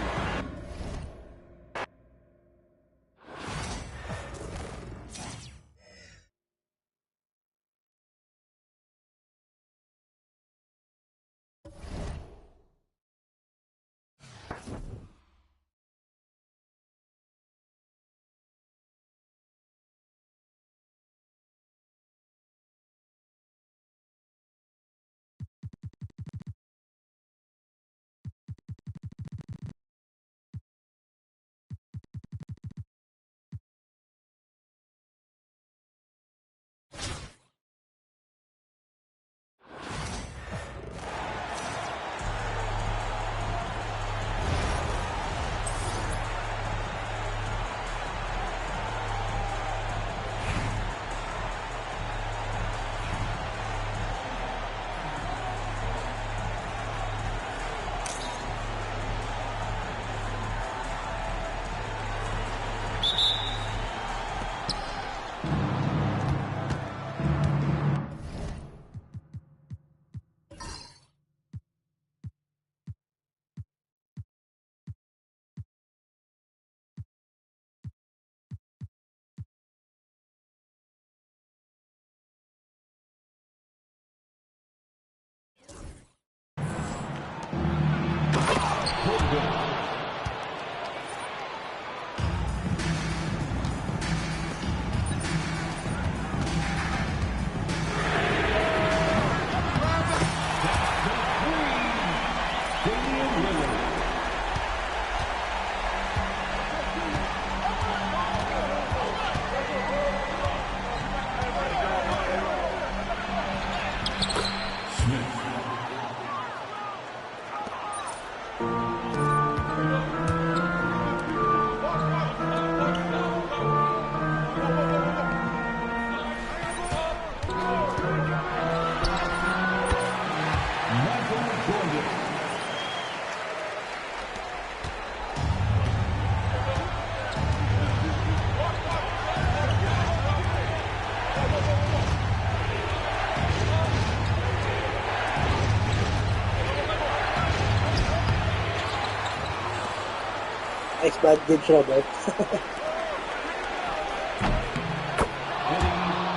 Nice bad ditch, Robert.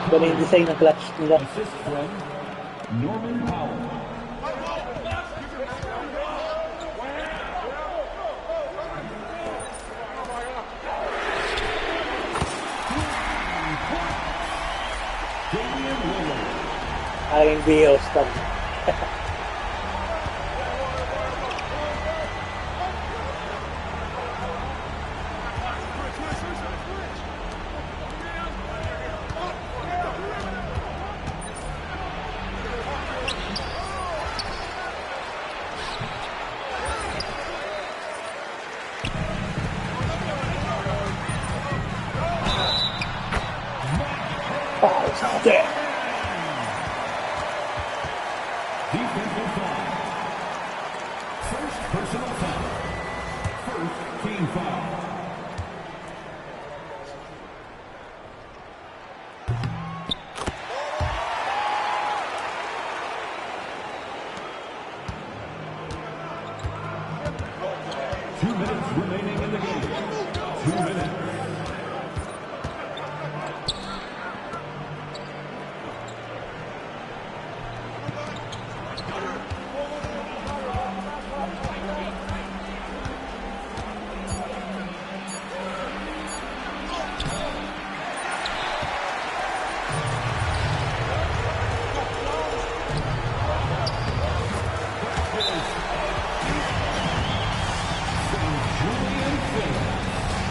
Ganda yung design ng clutch nila. Assist from Norman Powell. Aking BO stop. Defensive foul. First personal foul. First team foul. Two minutes remaining in the game. 2 minutes.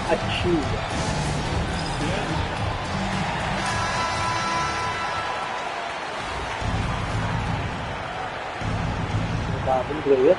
Achoo. Babang player.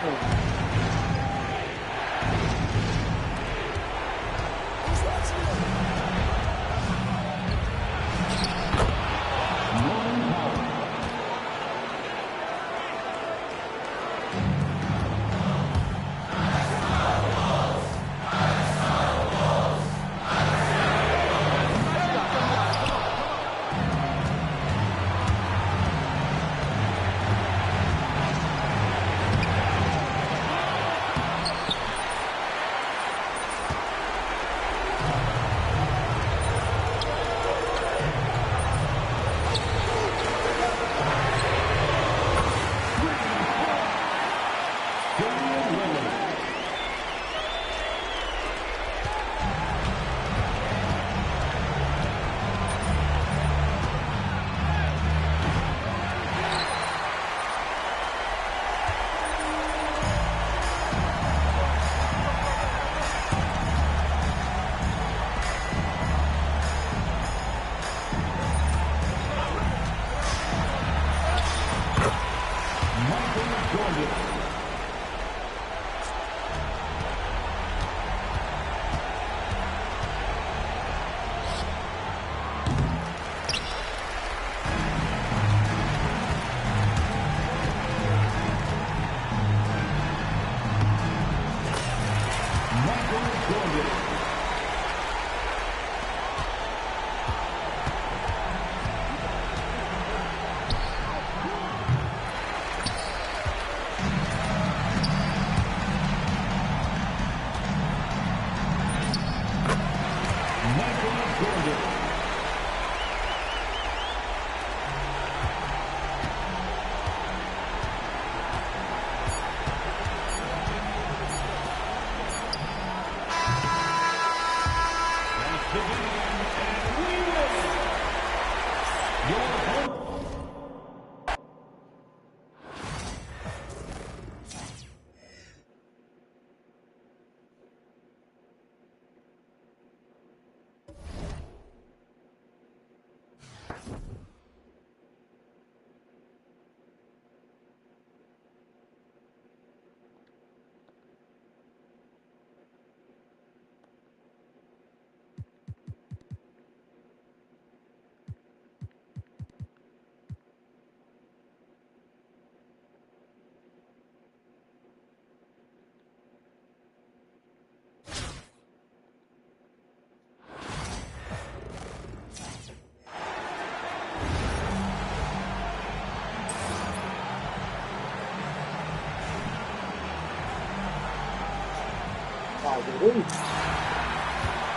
Powdery.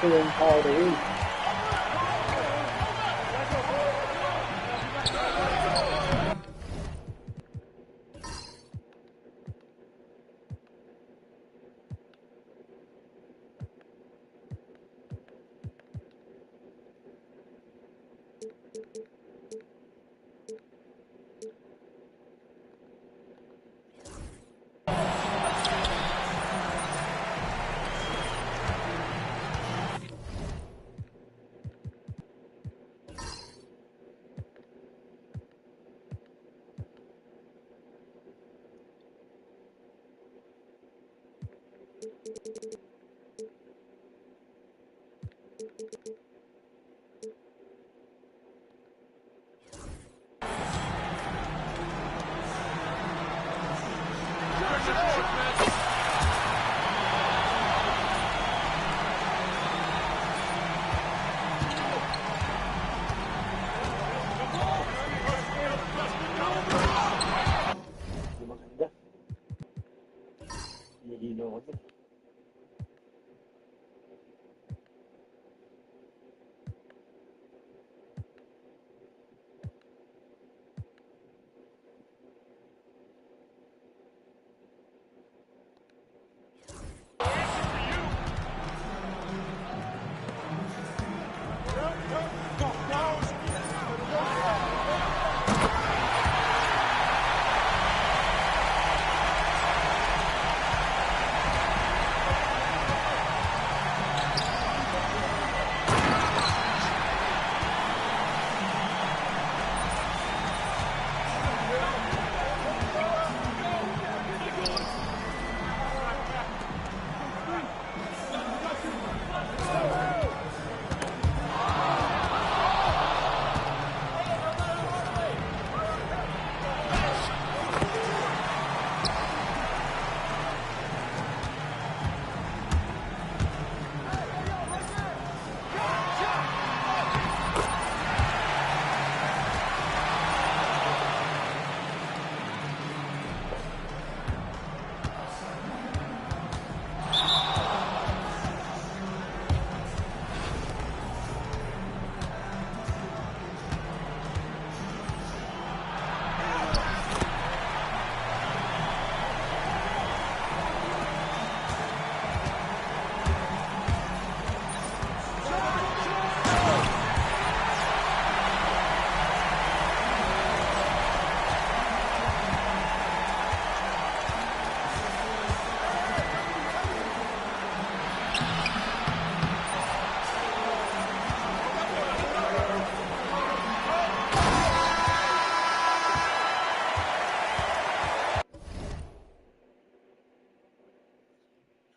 Ito yung powdery.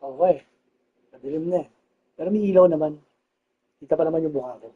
Okay. Madilim na eh. Pero may ilaw naman. Kita pa naman yung mukha ko.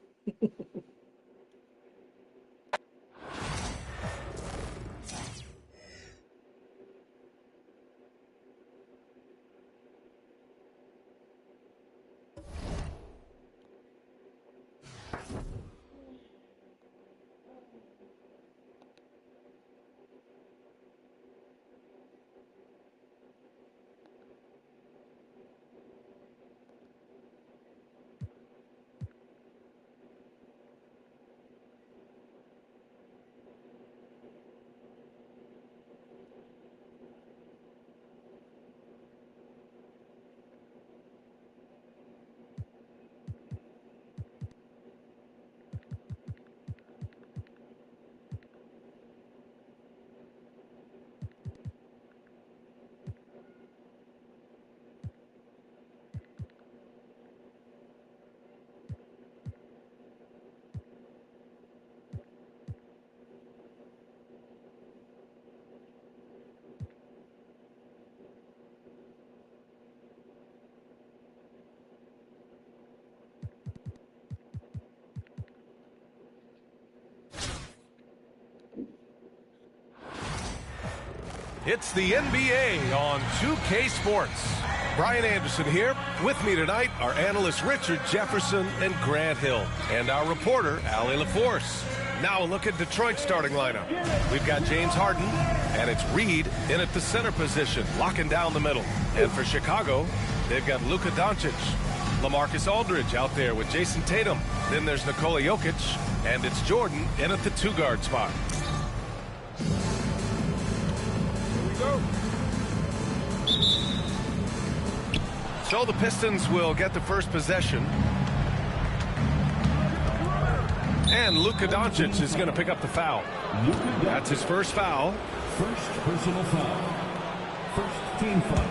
It's the NBA on 2K Sports. Brian Anderson here. With me tonight are analysts Richard Jefferson and Grant Hill, and our reporter, Allie LaForce. Now a look at Detroit's starting lineup. We've got James Harden, and it's Reed in at the center position, locking down the middle. And for Chicago, They've got Luka Doncic, LaMarcus Aldridge out there with Jason Tatum. Then there's Nikola Jokic, and it's Jordan in at the 2-guard spot. Here we go. So the Pistons will get the first possession. And Luka Doncic is going to pick up the foul. That's his first foul. First personal foul. First team foul.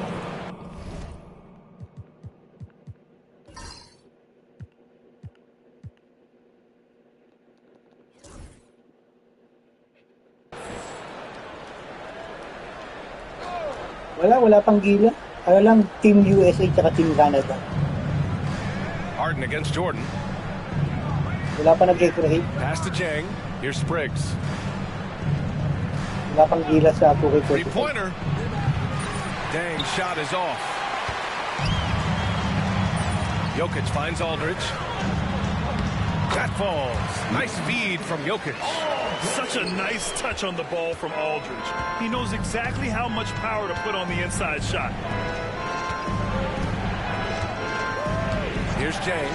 Wala pang gila. Ano lang, Team USA tsaka Team Canada. Harden against Jordan. Wala pa nag-create. Pass to Jang. Here's Spriggs. Wala pang gila sa 2K25. Three-pointer. Dang, shot is off. Jokic finds Aldridge. That falls. Nice feed from Jokic. Such a nice touch on the ball from Aldridge. He knows exactly how much power to put on the inside shot. Here's Jang.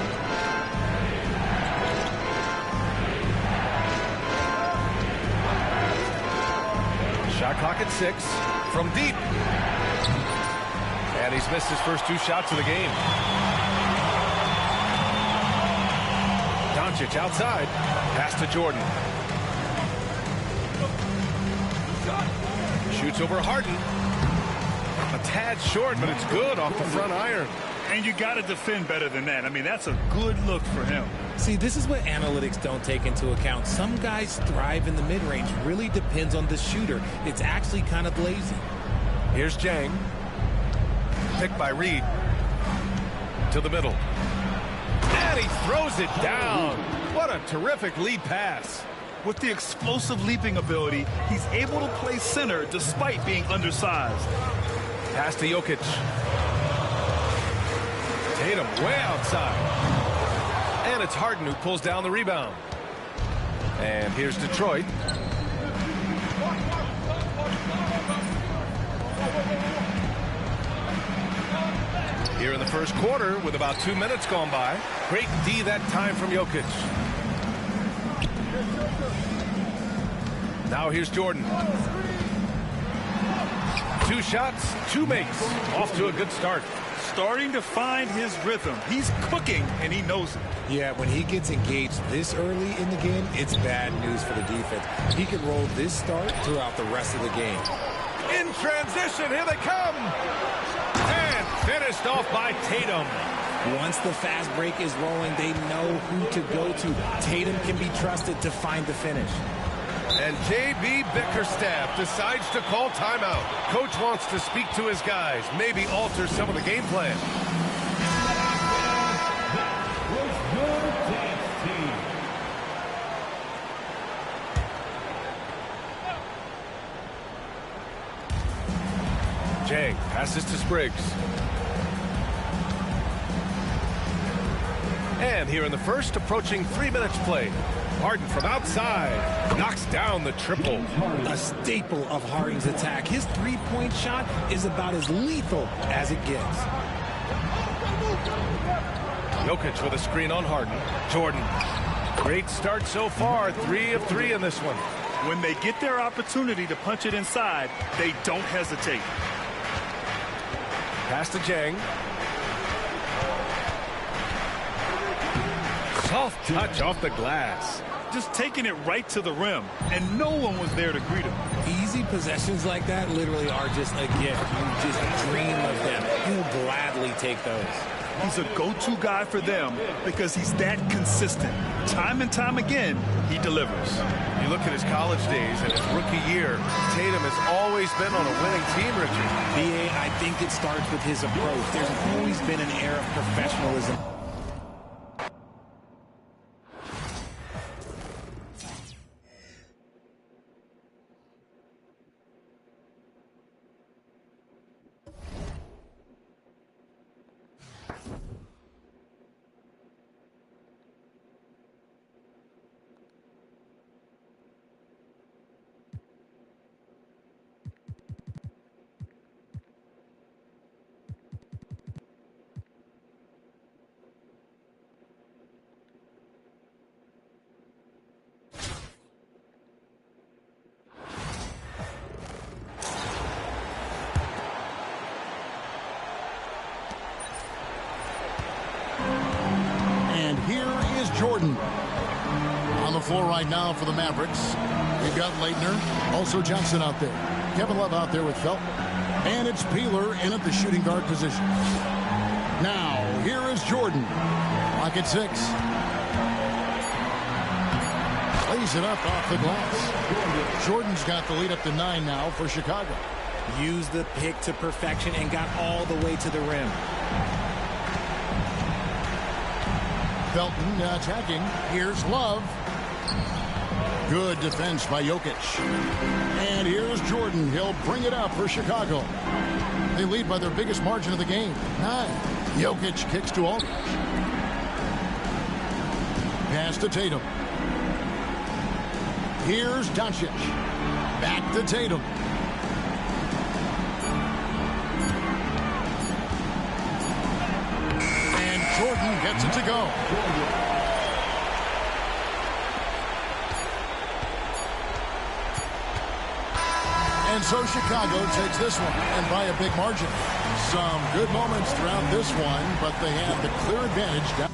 Shot clock at 6 from deep. And he's missed his first 2 shots of the game. Doncic outside. Pass to Jordan. Shoots over Harden. A tad short, but it's good off the front iron. And you got to defend better than that. I mean, that's a good look for him. See, this is what analytics don't take into account. Some guys thrive in the mid-range. Really depends on the shooter. It's actually kind of lazy. Here's Jang. Picked by Reed. To the middle. And he throws it down. What a terrific lead pass. With the explosive leaping ability, he's able to play center despite being undersized. Pass to Jokic. Tatum way outside. And it's Harden who pulls down the rebound. And here's Detroit. Here in the first quarter with about 2 minutes gone by. Great D that time from Jokic. Now here's Jordan. 2 shots, 2 makes. Off to a good start. Starting to find his rhythm. He's cooking, and he knows it. Yeah, when he gets engaged this early in the game, it's bad news for the defense. He can roll this start throughout the rest of the game. In transition, here they come. And finished off by Tatum. Once the fast break is rolling, they know who to go to. Tatum can be trusted to find the finish. And J.B. Bickerstaff decides to call timeout. Coach wants to speak to his guys, maybe alter some of the game plan. Jang passes to Spriggs. And here in the first, approaching 3 minutes played. Harden from outside knocks down the triple. A staple of Harden's attack. His three-point shot is about as lethal as it gets. Jokic with a screen on Harden. Jordan. Great start so far. 3 of 3 in this one. When they get their opportunity to punch it inside, they don't hesitate. Pass to Jang. Soft touch off the glass. Just taking it right to the rim, and no one was there to greet him. Easy possessions like that literally are just a gift. You just dream of them. He'll gladly take those. He's a go-to guy for them because he's that consistent. Time and time again, he delivers. You look at his college days and his rookie year, Tatum has always been on a winning team, Richard. B.A., I think it starts with his approach. There's always been an air of professionalism. Jordan. On the floor right now for the Mavericks, we've got Leitner, also Johnson out there. Kevin Love out there with Felton. And it's Peeler in at the shooting guard position. Now, here is Jordan. Clock at 6. Lays it up off the glass. Jordan's got the lead up to 9 now for Chicago. Used the pick to perfection and got all the way to the rim. Felton attacking. Here's Love. Good defense by Jokic. And here's Jordan. He'll bring it up for Chicago. They lead by their biggest margin of the game, 9. Jokic kicks to Aldridge. Pass to Tatum. Here's Doncic. Back to Tatum. And Jordan gets it to go. And so Chicago takes this one, and by a big margin. Some good moments throughout this one, but they have the clear advantage down.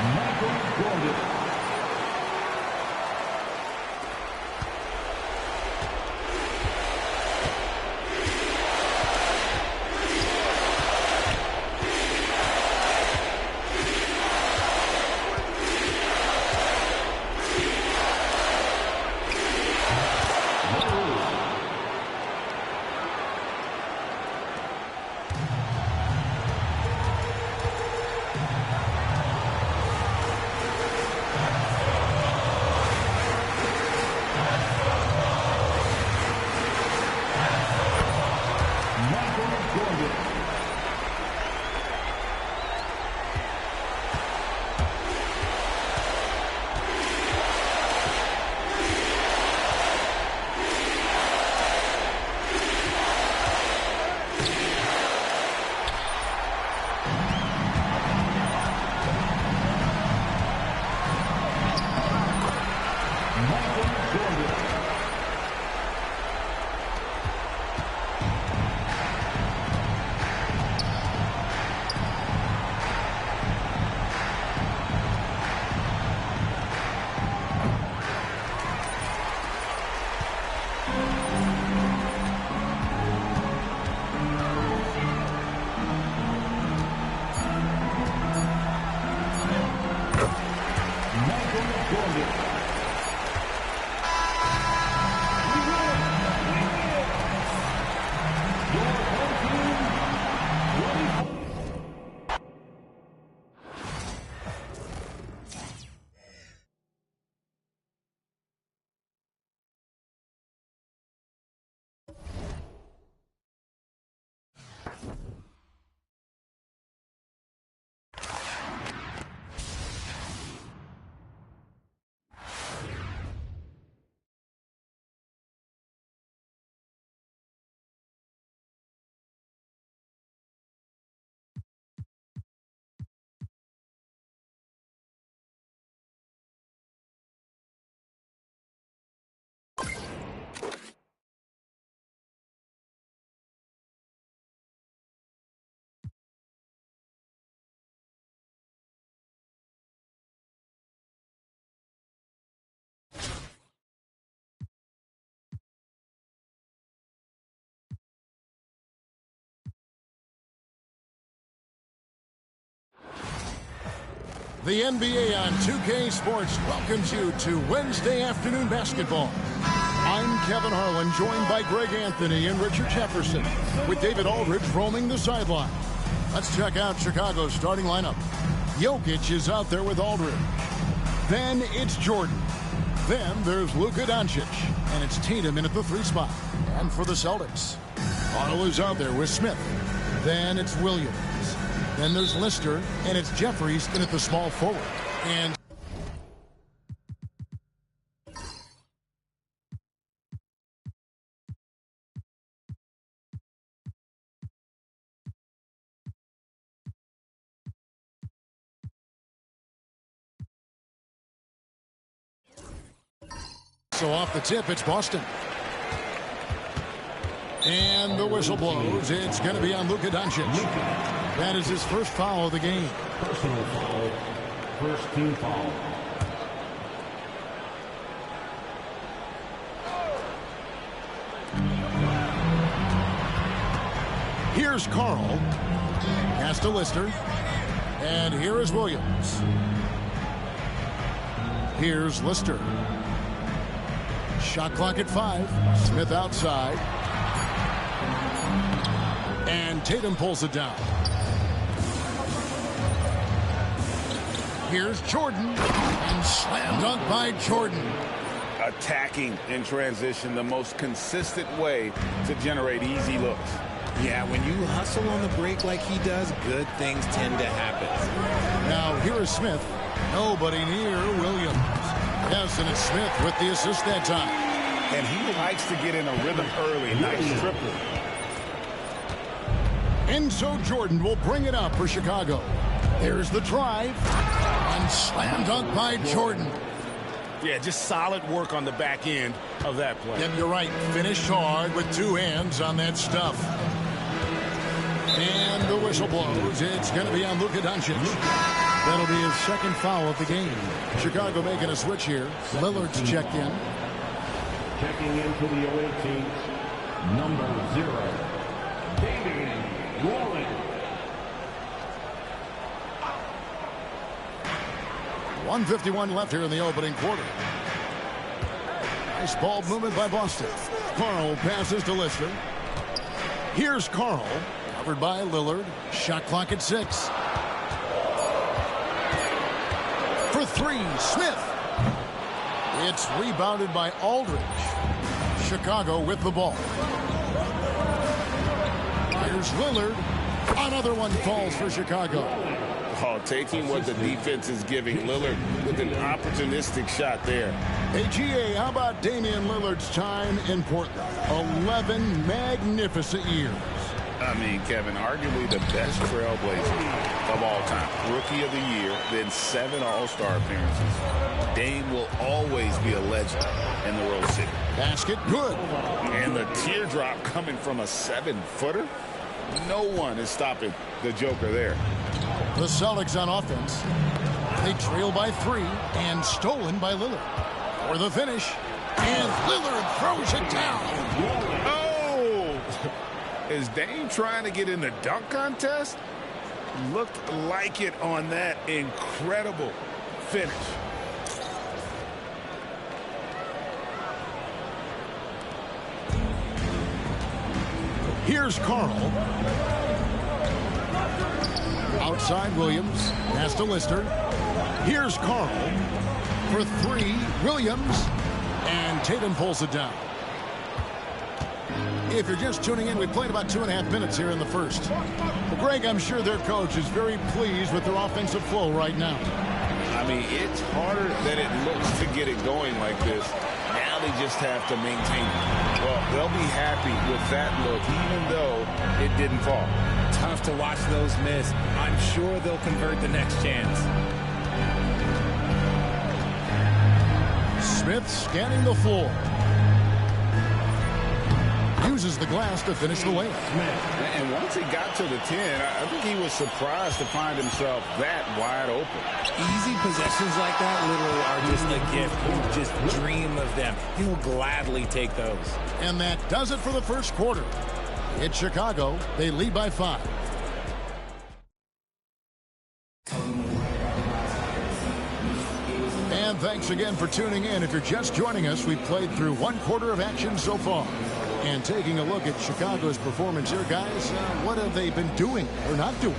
Michael Jordan. The NBA on 2K Sports welcomes you to Wednesday afternoon basketball. I'm Kevin Harlan, joined by Greg Anthony and Richard Jefferson, with David Aldridge roaming the sideline. Let's check out Chicago's starting lineup. Jokic is out there with Aldridge. Then it's Jordan. Then there's Luka Doncic, and it's Tatum in at the 3 spot. And for the Celtics, Otto is out there with Smith. Then it's Williams. Then there's Lister, and it's Jeffries in at the small forward. And so off the tip, it's Boston. And the whistle blows. It's going to be on Luka Doncic. That is his first foul of the game. Personal foul. First team foul. Here's Carl. Pass to Lister. And here is Williams. Here's Lister. Shot clock at 5. Smith outside. And Tatum pulls it down. Here's Jordan. And slam dunk by Jordan. Attacking in transition, the most consistent way to generate easy looks. Yeah, when you hustle on the break like he does, good things tend to happen. Now here is Smith. Nobody near Williams. Yes, and it's Smith with the assist that time. And he likes to get in a rhythm early. Nice triple. And so Jordan will bring it up for Chicago. There's the drive. And slam dunk by Jordan. Yeah, just solid work on the back end of that play. Yep, you're right. Finished hard with 2 hands on that stuff. And the whistle blows. It's going to be on Luka Doncic. That'll be his second foul of the game. Chicago making a switch here. Lillard's checked in. Checking in for the away team, number 0, Damian Lillard. 1:51 left here in the opening quarter. Nice ball movement by Boston. Carl passes to Lister. Here's Carl, covered by Lillard. Shot clock at 6. For 3, Smith. It's rebounded by Aldridge. Chicago with the ball. Here's Lillard. Another one falls for Chicago. Oh, taking what the defense is giving Lillard with an opportunistic shot there. Hey, GA, how about Damian Lillard's time in Portland? 11 magnificent years. I mean, Kevin, arguably the best trailblazer of all time. Rookie of the year, then 7 All-Star appearances. Dame will always be a legend in the Rose City. Basket good. And the teardrop coming from a 7-footer. No one is stopping the Joker there. The Celtics on offense. They trail by 3 and stolen by Lillard. For the finish. And Lillard throws it down. Oh! Is Dame trying to get in the dunk contest? Looked like it on that incredible finish. Here's Carl. Outside Williams. Pass to Lister. Here's Carl. For 3, Williams. And Tatum pulls it down. If you're just tuning in, we played about 2.5 minutes here in the first. Well, Greg, I'm sure their coach is very pleased with their offensive flow right now. I mean, it's harder than it looks to get it going like this. Now they just have to maintain it. Well, they'll be happy with that look, even though it didn't fall. Tough to watch those miss. I'm sure they'll convert the next chance. Smith scanning the floor. Uses the glass to finish the layup. And once he got to the 10, I think he was surprised to find himself that wide open. Easy possessions like that literally are just a gift. You just dream of them. He'll gladly take those. And that does it for the first quarter. It's Chicago. They lead by 5. And thanks again for tuning in. If you're just joining us, we played through 1 quarter of action so far. And taking a look at Chicago's performance here, guys, what have they been doing or not doing?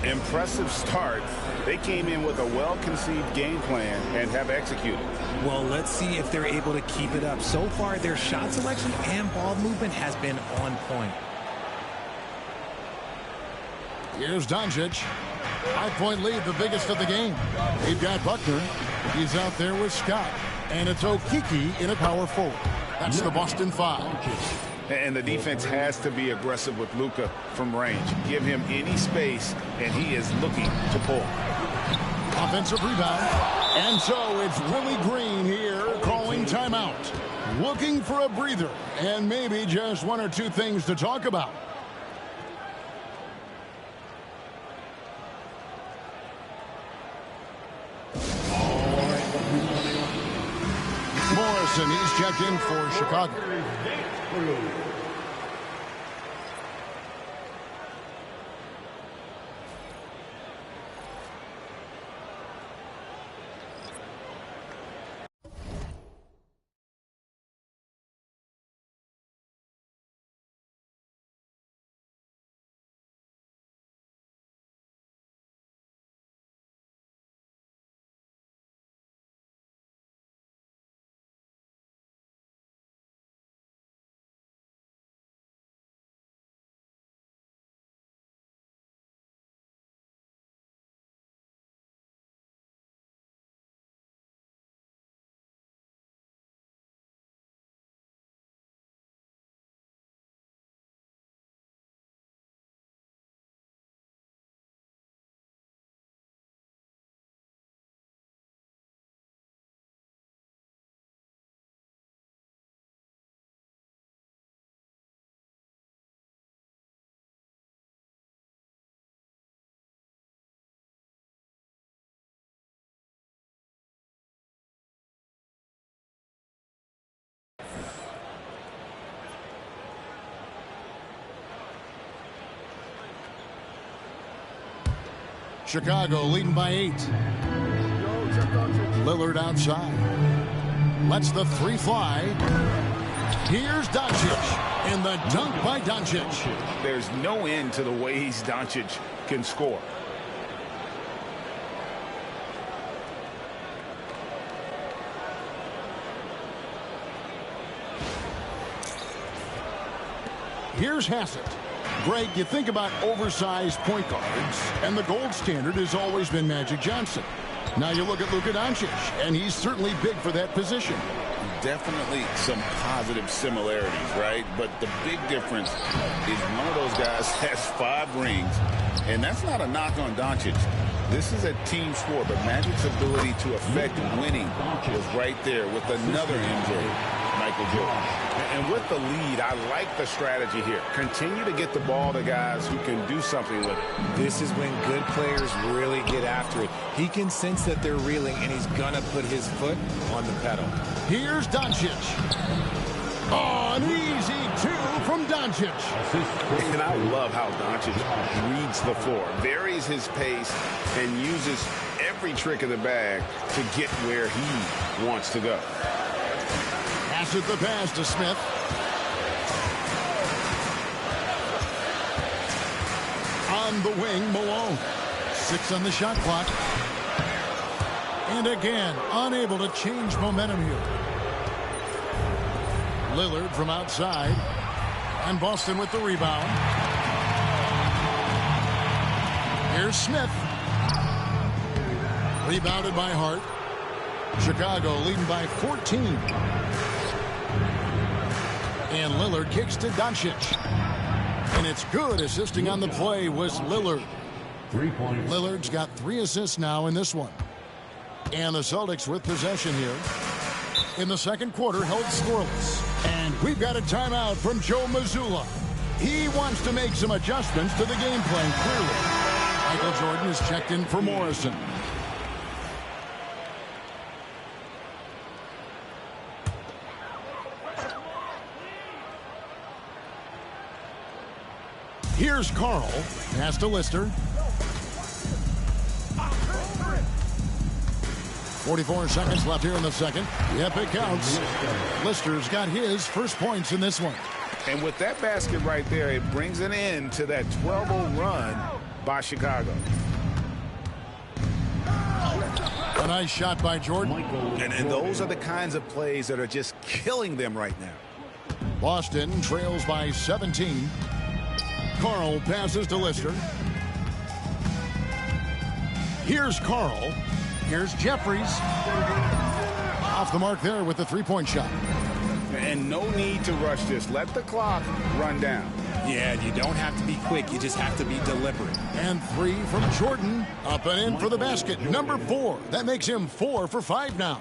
Impressive start. They came in with a well-conceived game plan and have executed. Well, let's see if they're able to keep it up. So far, their shot selection and ball movement has been on point. Here's Doncic. 5-point lead, the biggest of the game. They've got Buckner. He's out there with Scott. And it's Okeke in a power forward. That's the Boston 5. And the defense has to be aggressive with Luka from range. Give him any space, and he is looking to pull. Offensive rebound. And so it's Willie Green here calling timeout. Looking for a breather and maybe just 1 or 2 things to talk about. Morrison, he's checked in for Chicago. Chicago leading by 8. Lillard outside. Lets the three fly. Here's Doncic. And the dunk by Doncic. There's no end to the ways Doncic can score. Here's Hassett. Greg, you think about oversized point guards, and the gold standard has always been Magic Johnson. Now you look at Luka Doncic, and he's certainly big for that position. Definitely some positive similarities, right? But the big difference is one of those guys has 5 rings, and that's not a knock on Doncic. This is a team sport, but Magic's ability to affect winning was right there with another MJ, Michael Jordan. And with the lead, I like the strategy here. Continue to get the ball to guys who can do something with it. This is when good players really get after it. He can sense that they're reeling, and he's going to put his foot on the pedal. Here's Doncic. Oh, an easy 2 from Doncic. And I love how Doncic reads the floor, varies his pace, and uses every trick in the bag to get where he wants to go. Passes the pass to Smith. On the wing, Malone. 6 on the shot clock. And again, unable to change momentum here. Lillard from outside. And Boston with the rebound. Here's Smith. Rebounded by Hart. Chicago leading by 14. And Lillard kicks to Doncic. And it's good. Assisting on the play was Lillard. 3 points. Lillard's got 3 assists now in this one. And the Celtics with possession here. In the second quarter, held scoreless. And we've got a timeout from Joe Mazzulla. He wants to make some adjustments to the game plan, clearly. Michael Jordan is checked in for Morrison. Here's Carl. Pass to Lister. 44 seconds left here in the second. Yep, it counts. Lister's got his first points in this one. And with that basket right there, it brings an end to that 12-0 run by Chicago. A nice shot by Jordan. And those are the kinds of plays that are just killing them right now. Boston trails by 17. Carl passes to Lister. Here's Carl. Here's Jeffries. Off the mark there with the three-point shot. And no need to rush this. Let the clock run down. Yeah, you don't have to be quick. You just have to be deliberate. And 3 from Jordan. Up and in for the basket. Number 4. That makes him 4 for 5 now.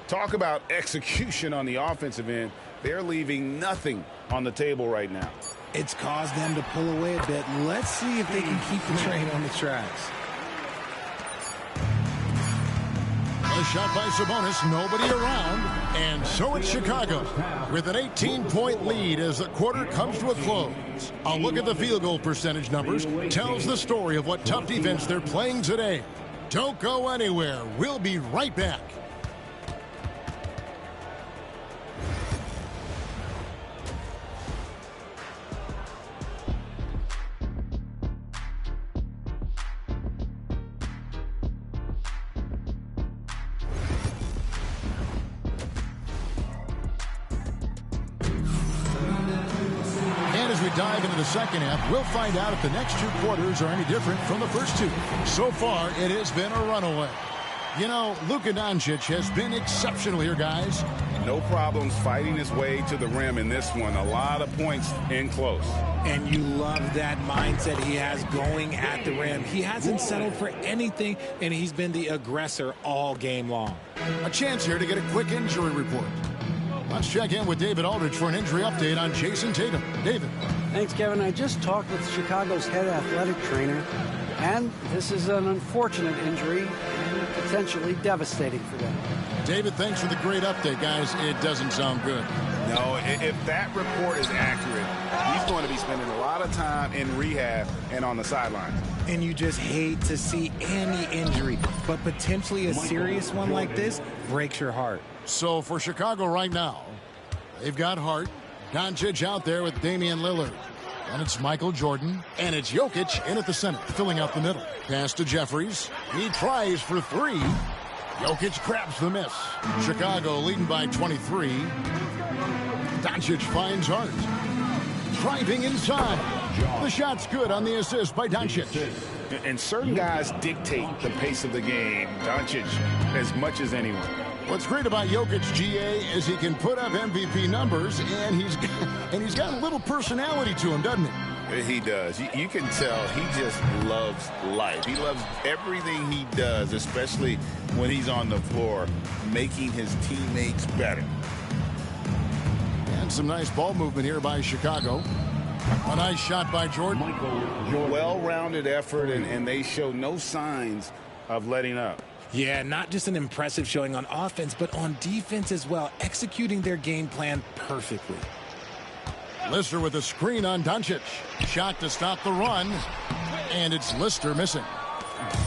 Talk about execution on the offensive end. They're leaving nothing on the table right now. It's caused them to pull away a bit. Let's see if they can keep the train on the tracks. A shot by Sabonis, nobody around, and so it's Chicago with an 18-point lead as the quarter comes to a close. A look at the field goal percentage numbers tells the story of what tough defense they're playing today. Don't go anywhere. We'll be right back. Dive into the second half, we'll find out if the next 2 quarters are any different from the first 2. So far, it has been a runaway. You know, Luka Doncic has been exceptional here, guys. No problems fighting his way to the rim in this one. A lot of points in close. And you love that mindset he has going at the rim. He hasn't settled for anything, and he's been the aggressor all game long. A chance here to get a quick injury report. Let's check in with David Aldridge for an injury update on Jason Tatum. David. Thanks, Kevin. I just talked with Chicago's head athletic trainer, and this is an unfortunate injury and potentially devastating for them. David, thanks for the great update, guys. It doesn't sound good. No, if that report is accurate, he's going to be spending a lot of time in rehab and on the sidelines. And you just hate to see any injury, but potentially a serious one like this breaks your heart. So for Chicago right now, they've got Hart, Doncic out there with Damian Lillard. And it's Michael Jordan, and it's Jokic in at the center, filling out the middle. Pass to Jeffries. He tries for three. Jokic grabs the miss. Chicago leading by 23. Doncic finds Hart. Driving inside. The shot's good on the assist by Doncic. And certain guys dictate the pace of the game. Doncic as much as anyone. What's great about Jokic, GA, is he can put up MVP numbers, and he's got a little personality to him, doesn't he? He does. You can tell he just loves life. He loves everything he does, especially when he's on the floor, making his teammates better. And some nice ball movement here by Chicago. A nice shot by Jordan. Well-rounded effort, and they show no signs of letting up. Yeah, not just an impressive showing on offense, but on defense as well, executing their game plan perfectly. Lister with a screen on Doncic. Shot to stop the run, and it's Lister missing.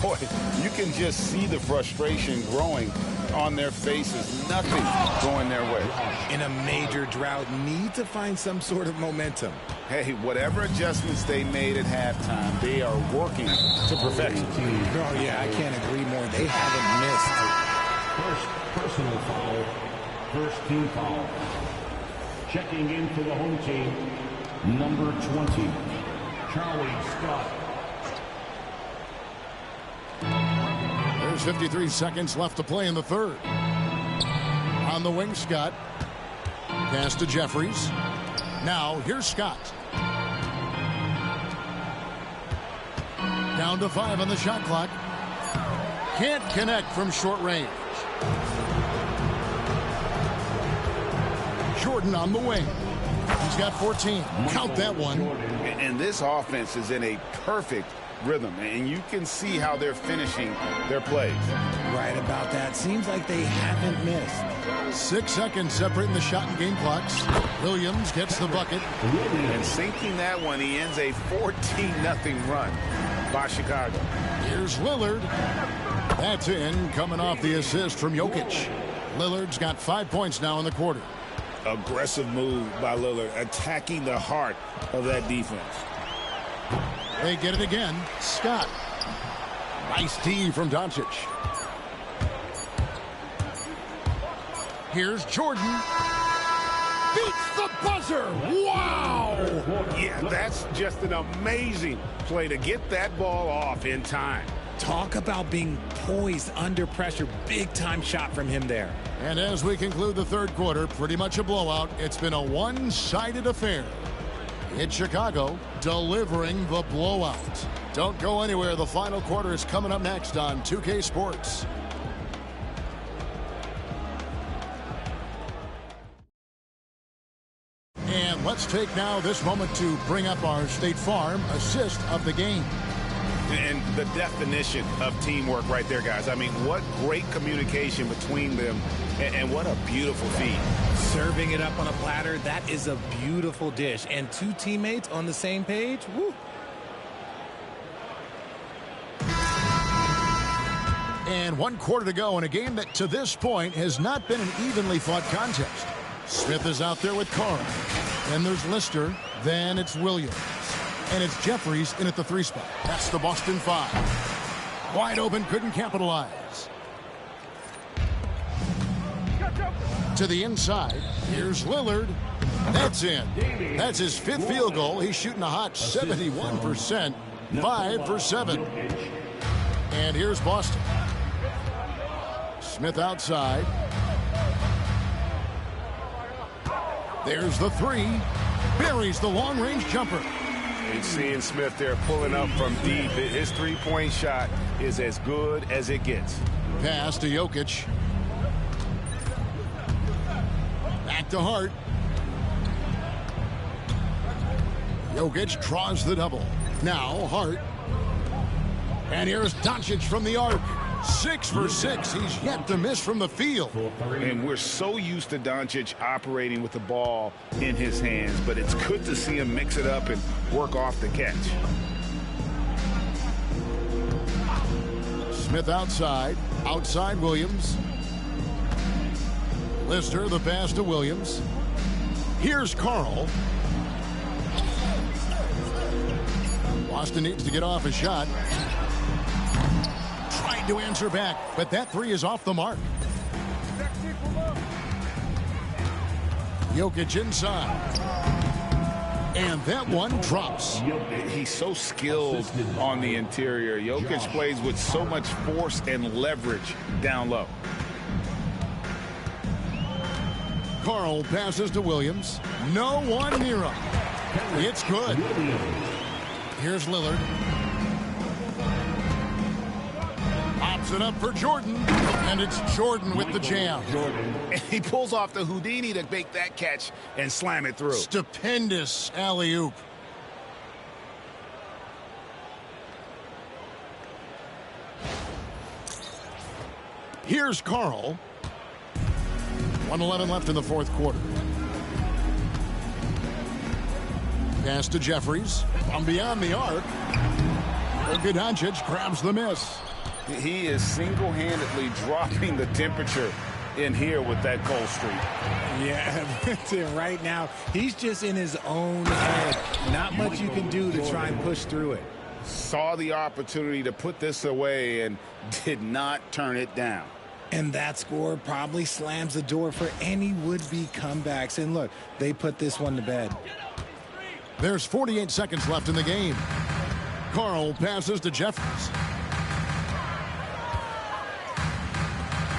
Boy, you can just see the frustration growing on their faces. Nothing going their way. In a major drought, need to find some sort of momentum. Hey, whatever adjustments they made at halftime, they are working to perfection. Oh, yeah, I can't agree more. They haven't missed. First personal foul. First team foul. Checking in for the home team, number 20, Charlie Scott. There's 53 seconds left to play in the third. On the wing, Scott. Pass to Jeffries. Now, here's Scott. Down to 5 on the shot clock. Can't connect from short range. Jordan on the wing. He's got 14. Count that one. And this offense is in a perfect rhythm, and you can see how they're finishing their plays. Right about that. Seems like they haven't missed. 6 seconds separating the shot and game clocks. Williams gets the bucket. And sinking that one, he ends a 14-0 run by Chicago. Here's Lillard. That's in, coming off the assist from Jokic. Lillard's got 5 points now in the quarter. Aggressive move by Lillard, attacking the heart of that defense. They get it again. Scott. Nice D from Doncic. Here's Jordan. Beats the buzzer. Wow! Yeah, that's just an amazing play to get that ball off in time. Talk about being poised under pressure. Big-time shot from him there. And as we conclude the third quarter, pretty much a blowout. It's been a one-sided affair. It's Chicago delivering the blowout. Don't go anywhere. The final quarter is coming up next on 2K Sports. And let's take now this moment to bring up our State Farm assist of the game. And the definition of teamwork right there, guys. I mean, what great communication between them, and what a beautiful feed. Serving it up on a platter, that is a beautiful dish. And two teammates on the same page, woo. And 1 quarter to go in a game that to this point has not been an evenly fought contest. Smith is out there with Carr. Then there's Lister. Then it's Williams. And it's Jeffries in at the 3 spot. That's the Boston 5. Wide open, couldn't capitalize. To the inside, here's Lillard. That's in. That's his 5th field goal. He's shooting a hot 71%. 5 for 7. And here's Boston. Smith outside. There's the 3. Buries the long-range jumper. And seeing Smith there pulling up from deep, his three-point shot is as good as it gets. Pass to Jokic. Back to Hart. Jokic draws the double. Now Hart. And here's Doncic from the arc. 6 for 6. He's yet to miss from the field. And we're so used to Doncic operating with the ball in his hands, but it's good to see him mix it up and work off the catch. Smith outside Williams. Lister, the pass to Williams. Here's Carl. Boston needs to get off a shot. Tried to answer back, but that three is off the mark. Jokic inside. And that one drops. He's so skilled on the interior. Jokic plays with so much force and leverage down low. Carl passes to Williams. No one near him. It's good. Here's Lillard. Pops it up for Jordan. And it's Jordan with the jam. And he pulls off the Houdini to make that catch and slam it through. Stupendous alley-oop. Here's Carl. 1:11 left in the fourth quarter. Pass to Jeffries. From beyond the arc. Luka Doncic grabs the miss. He is single-handedly dropping the temperature in here with that cold streak. Yeah, right now, he's just in his own head. Not much you can do to try and push through it. Saw the opportunity to put this away and did not turn it down. And that score probably slams the door for any would-be comebacks. And look, they put this one to bed. There's 48 seconds left in the game. Carl passes to Jeffries.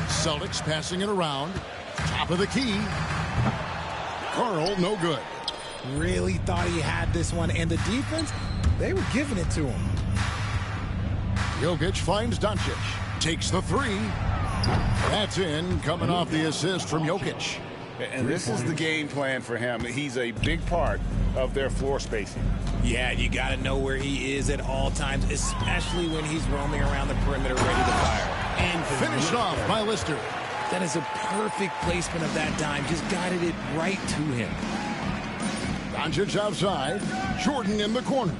Celtics passing it around. Top of the key. Carl, no good. Really thought he had this one. And the defense, they were giving it to him. Jokic finds Doncic. Takes the three. That's in, coming off the assist from Jokic. And this is the game plan for him. He's a big part of their floor spacing. Yeah, you got to know where he is at all times, especially when he's roaming around the perimeter ready to fire. And finished off by Lister. That is a perfect placement of that dime. Just guided it right to him. Doncic outside. Jordan in the corner.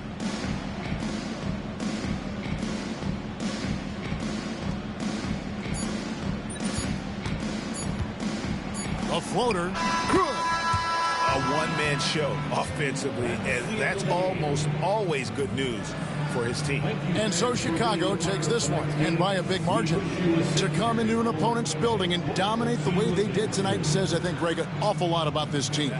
A floater. Good. A one-man show offensively, and that's almost always good news for his team. And so Chicago takes this one, and by a big margin. To come into an opponent's building and dominate the way they did tonight says, I think, Greg, an awful lot about this team.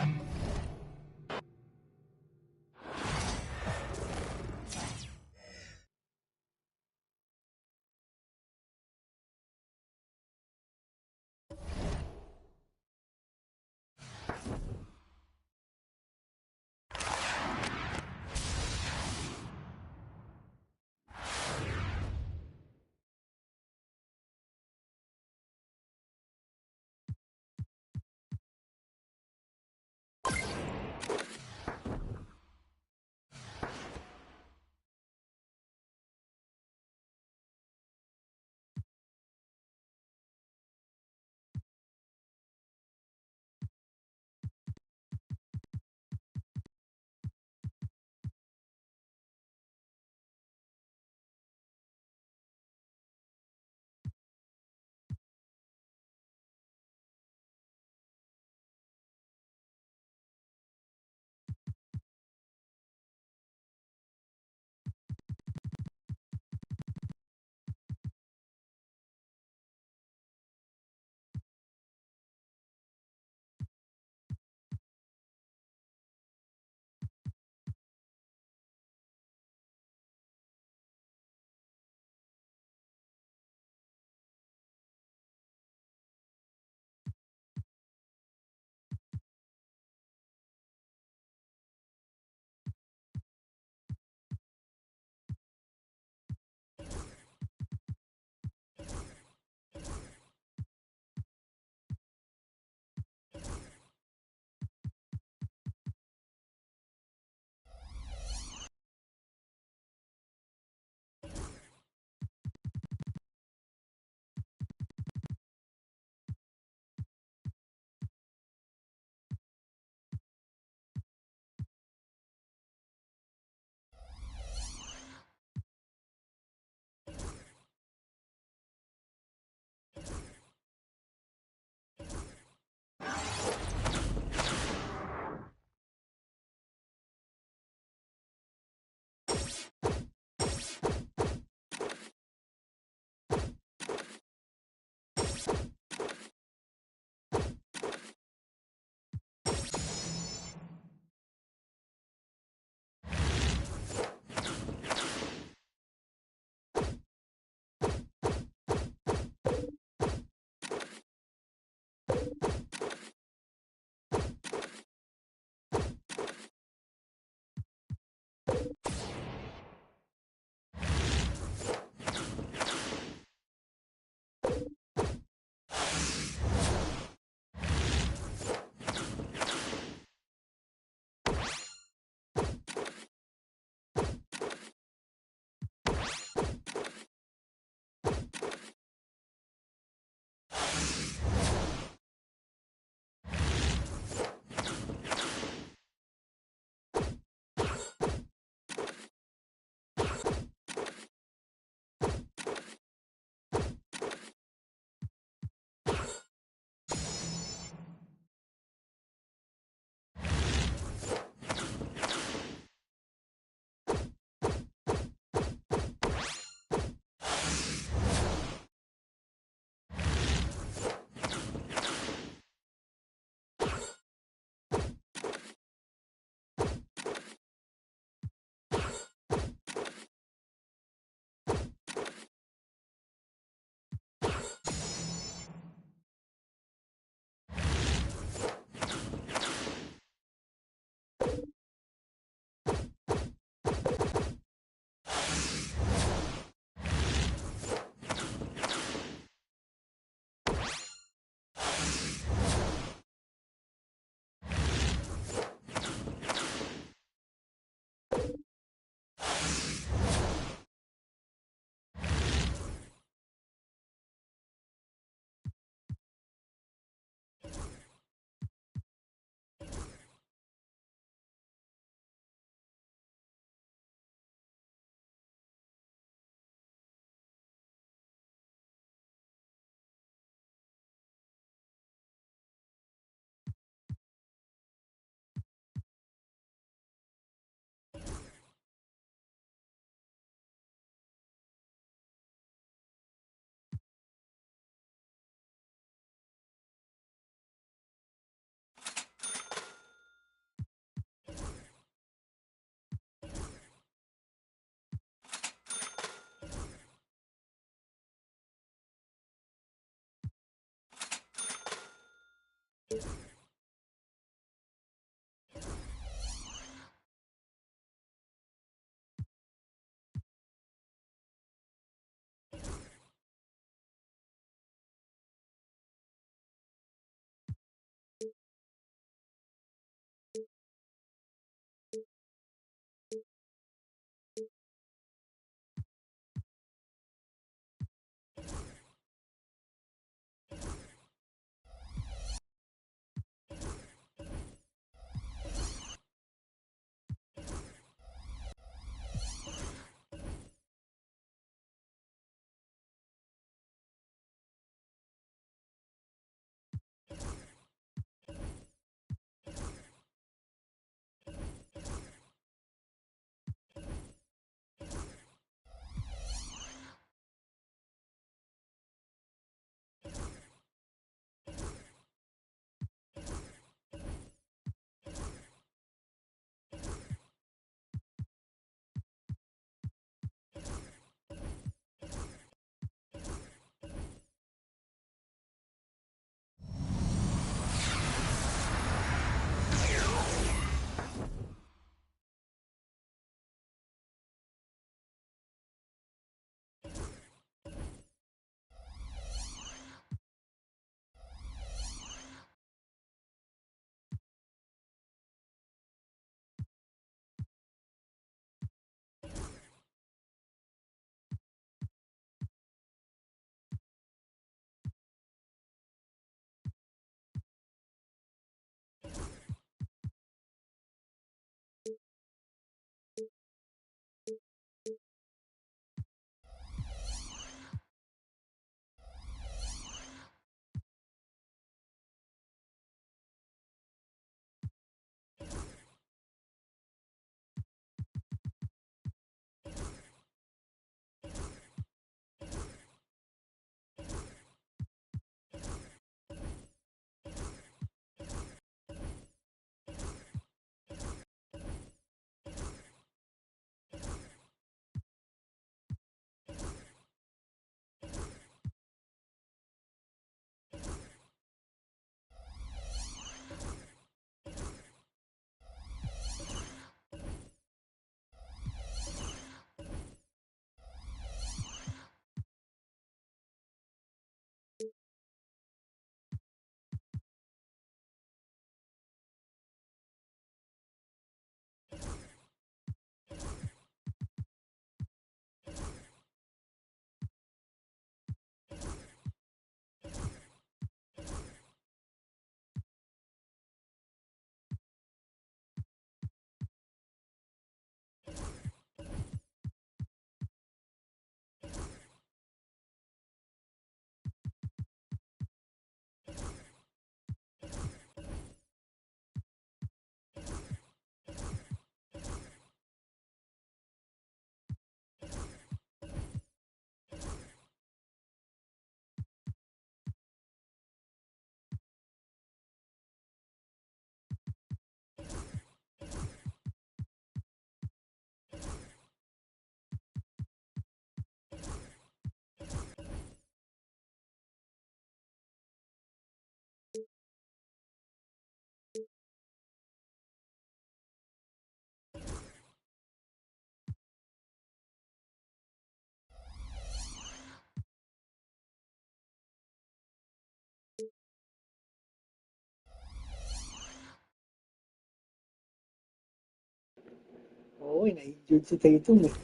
Oo, na-injured si Tatum eh.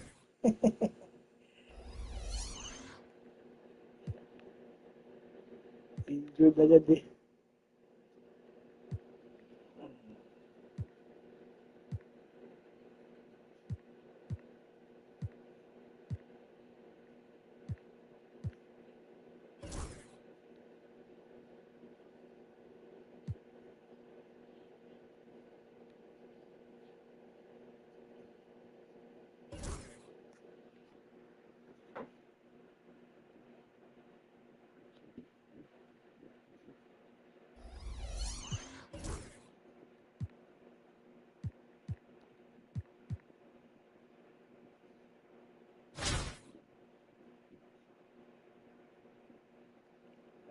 Injured agad eh.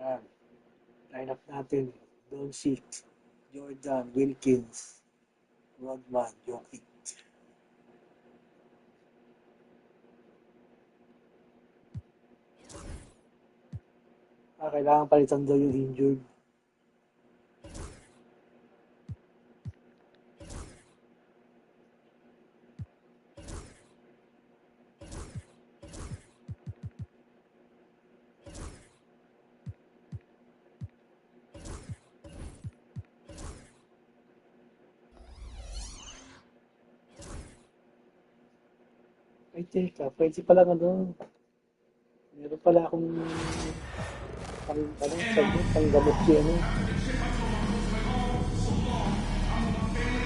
Yan. Line up natin. Doncic, Jordan, Wilkins, Rodman, Jokic. Kailangan palitan daw yung injured. Ay, teka, pwede pala ano. Meron pala akong panggamot yan.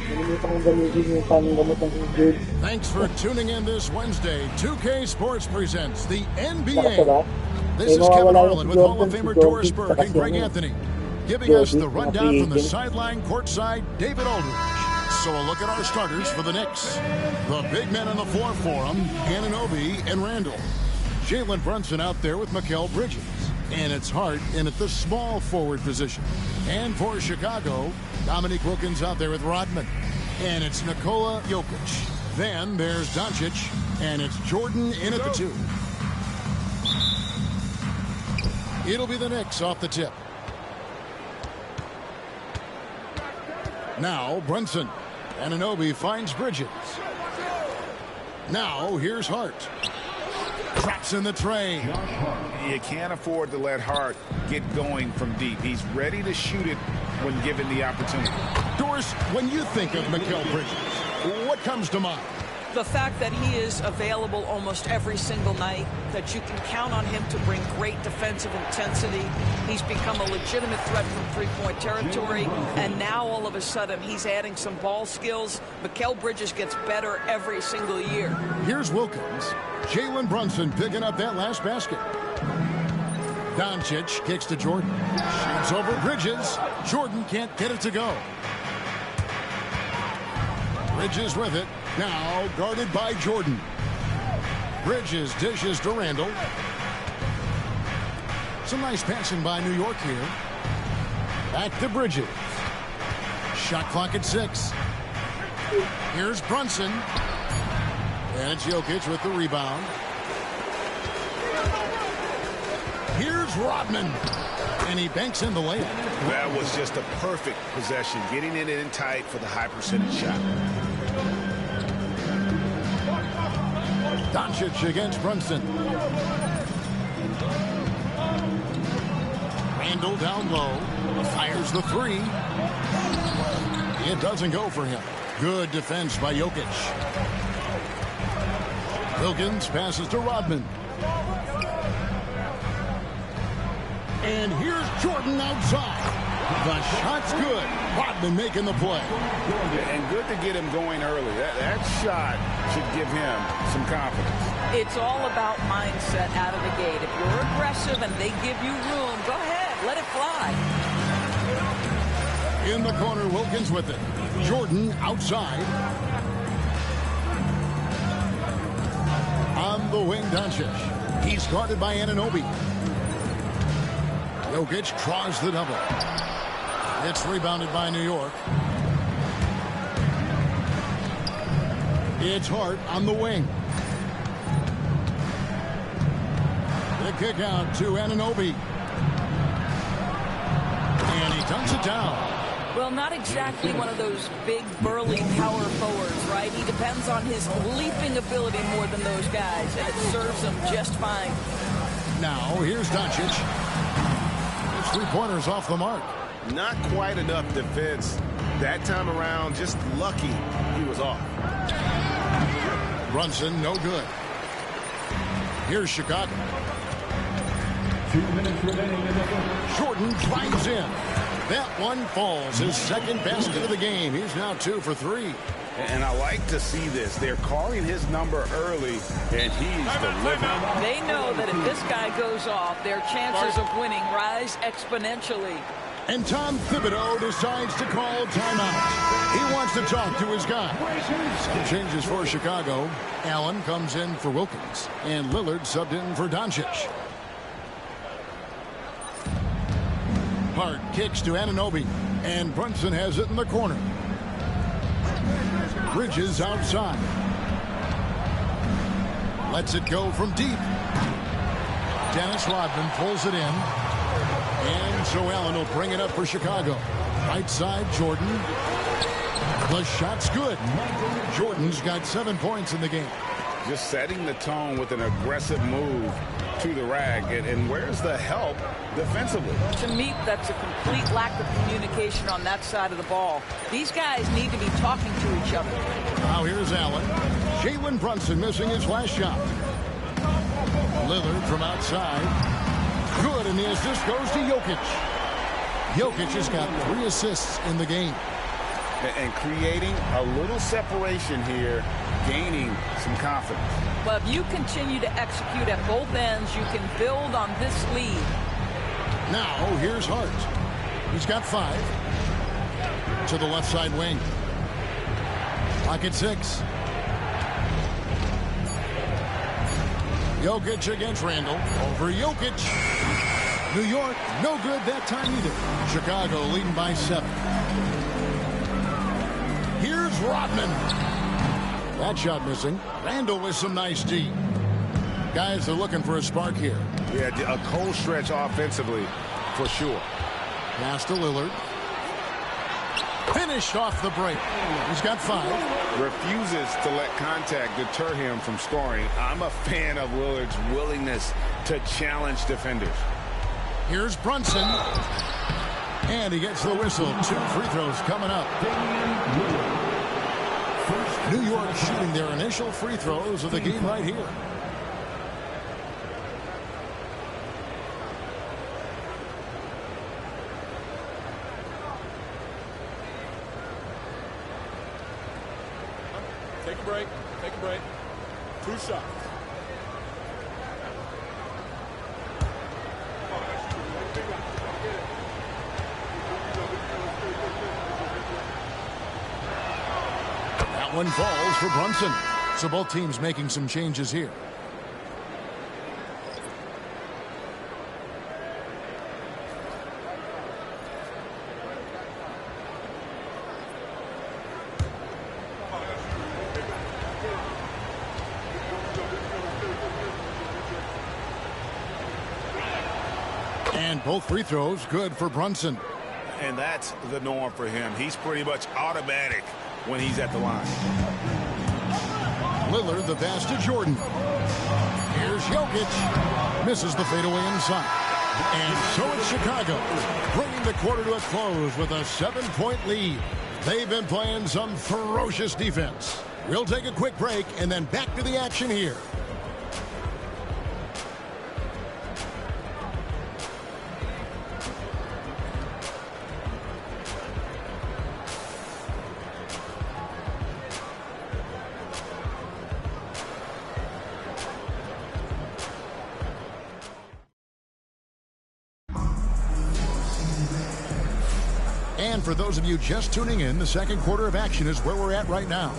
Nalimutan kong gamitin yung panggamot ng injured. Thanks for tuning in this Wednesday. 2K Sports presents the NBA. This is Kevin Harlan with Hall of Famer Doris Burke and Greg Anthony, giving us the rundown from the sideline courtside, David Aldridge. So a look at our starters for the Knicks. The big men on the floor for them, Anunoby and Randall. Jalen Brunson out there with Mikal Bridges. And it's Hart in at the small forward position. And for Chicago, Dominique Wilkins out there with Rodman. And it's Nikola Jokic. Then there's Doncic. And it's Jordan in at the 2. It'll be the Knicks off the tip. Now Brunson. Anunoby finds Bridges. Now here's Hart. Drops in the tray. You can't afford to let Hart get going from deep. He's ready to shoot it when given the opportunity. Doris, when you think of Mikal Bridges, what comes to mind? The fact that he is available almost every single night, that you can count on him to bring great defensive intensity. He's become a legitimate threat from three-point territory, and now all of a sudden he's adding some ball skills. Mikal Bridges gets better every single year. Here's Wilkins. Jalen Brunson picking up that last basket. Doncic kicks to Jordan. Shoots over Bridges. Jordan can't get it to go. Bridges with it. Now guarded by Jordan. Bridges dishes to Randall. Some nice passing by New York here. Back to Bridges. Shot clock at 6. Here's Brunson. And it's Jokic with the rebound. Here's Rodman. And he banks in the layup. That was just a perfect possession. Getting it in tight for the high percentage shot. Doncic against Brunson. Randall down low. Fires the 3. It doesn't go for him. Good defense by Jokic. Wilkins passes to Rodman. And here's Jordan outside. The shot's good. Rodman making the play. And good to get him going early. That shot should give him some confidence. It's all about mindset out of the gate. If you're aggressive and they give you room, go ahead, let it fly. In the corner, Wilkins with it. Jordan outside. On the wing, Doncic. He's guarded by Anunoby. Jokic draws the double. It's rebounded by New York. It's Hart on the wing. The kick out to Anunoby. And he dunks it down. Well, not exactly one of those big, burly power forwards, right? He depends on his leaping ability more than those guys, and it serves him just fine. Now, here's Doncic. His three-pointers off the mark. Not quite enough defense that time around. Just lucky he was off. Brunson, no good. Here's Chicago. 2 minutes remaining in the game. Jordan drives in. That one falls. His second basket of the game. He's now 2 for 3. And I like to see this. They're calling his number early, and he's delivering. They know that if this guy goes off, their chances of winning rise exponentially. And Tom Thibodeau decides to call timeout. He wants to talk to his guy. Some changes for Chicago. Allen comes in for Wilkins. And Lillard subbed in for Doncic. Hart kicks to Anunoby, and Brunson has it in the corner. Bridges outside. Lets it go from deep. Dennis Rodman pulls it in. And Joe Allen will bring it up for Chicago. Right side, Jordan. The shot's good. Jordan's got 7 points in the game. Just setting the tone with an aggressive move to the rack. And where's the help defensively? To me, that's a complete lack of communication on that side of the ball. These guys need to be talking to each other. Now here's Allen. Jalen Brunson missing his last shot. Lillard from outside. Good, and the assist goes to Jokic. Jokic has got 3 assists in the game. And creating a little separation here, gaining some confidence. Well, if you continue to execute at both ends, you can build on this lead. Now, here's Hart. He's got 5. To the left side wing. Pocket 6. Jokic against Randall. Over Jokic. New York, no good that time either. Chicago leading by 7. Here's Rodman. That shot missing. Randall with some nice D. Guys are looking for a spark here. Yeah, a cold stretch offensively for sure. Pass to Lillard. Finished off the break. He's got 5. Refuses to let contact deter him from scoring. I'm a fan of Lillard's willingness to challenge defenders. Here's Brunson. And he gets the whistle. 2 free throws coming up. New York shooting their initial free throws of the game right here. Take a break. Take a break. 2 shots. That one falls for Brunson. So both teams making some changes here. And both free throws good for Brunson. And that's the norm for him. He's pretty much automatic when he's at the line. Lillard, the pass to Jordan. Here's Jokic. Misses the fadeaway inside. And so it's Chicago, bringing the quarter to a close with a 7-point lead. They've been playing some ferocious defense. We'll take a quick break and then back to the action here. And for those of you just tuning in, the second quarter of action is where we're at right now.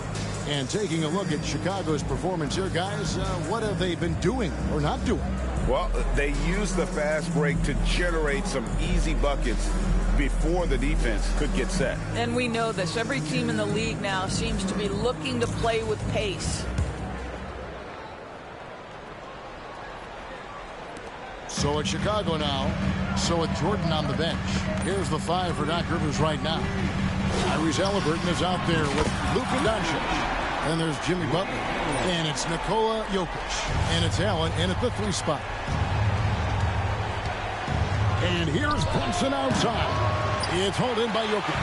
And taking a look at Chicago's performance here, guys, what have they been doing or not doing? Well, they used the fast break to generate some easy buckets before the defense could get set. And we know this. Every team in the league now seems to be looking to play with pace. So it's Chicago now. So it's Jordan on the bench. Here's the 5 for Doc Rivers right now. Tyrese Halliburton is out there with Luka Doncic. And there's Jimmy Butler. And it's Nikola Jokic. And it's Allen in at the 3 spot. And here's Brunson outside. It's hauled in by Jokic.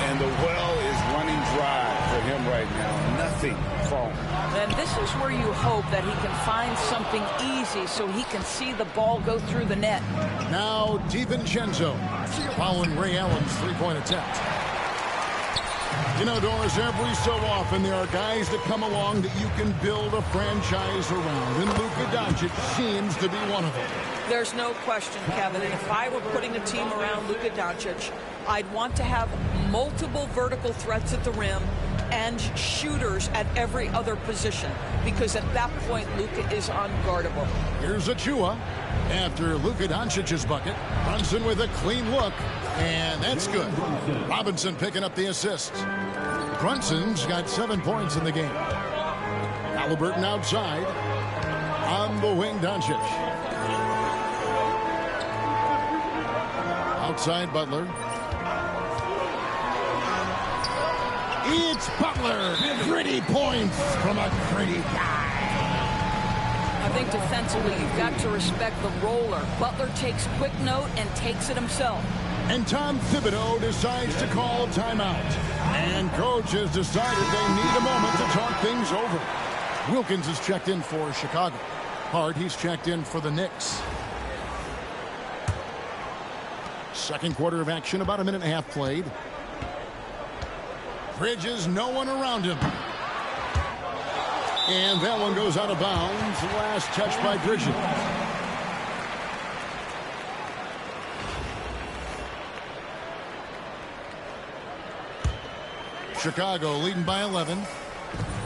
And the well is running dry for him right now. Nothing falling. And this is where you hope that he can find something easy so he can see the ball go through the net. Now DiVincenzo following Ray Allen's 3-point attempt. You know, Doris, every so often there are guys that come along that you can build a franchise around, and Luka Doncic seems to be one of them. There's no question, Kevin. And if I were putting a team around Luka Doncic, I'd want to have multiple vertical threats at the rim, and shooters at every other position, because at that point, Luka is unguardable. Here's Achua after Luka Doncic's bucket. Brunson with a clean look, and that's good. Robinson picking up the assist. Brunson's got 7 points in the game. Halliburton outside. On the wing, Doncic. Outside, Butler. It's Butler. Gritty points from a gritty guy. I think defensively, you've got to respect the roller. Butler takes quick note and takes it himself. And Tom Thibodeau decides to call timeout. And coach has decided they need a moment to talk things over. Wilkins is checked in for Chicago. Hart, he's checked in for the Knicks. Second quarter of action, about a minute and a half played. Bridges, no one around him. And that one goes out of bounds. Last touch by Bridges. Chicago leading by 11.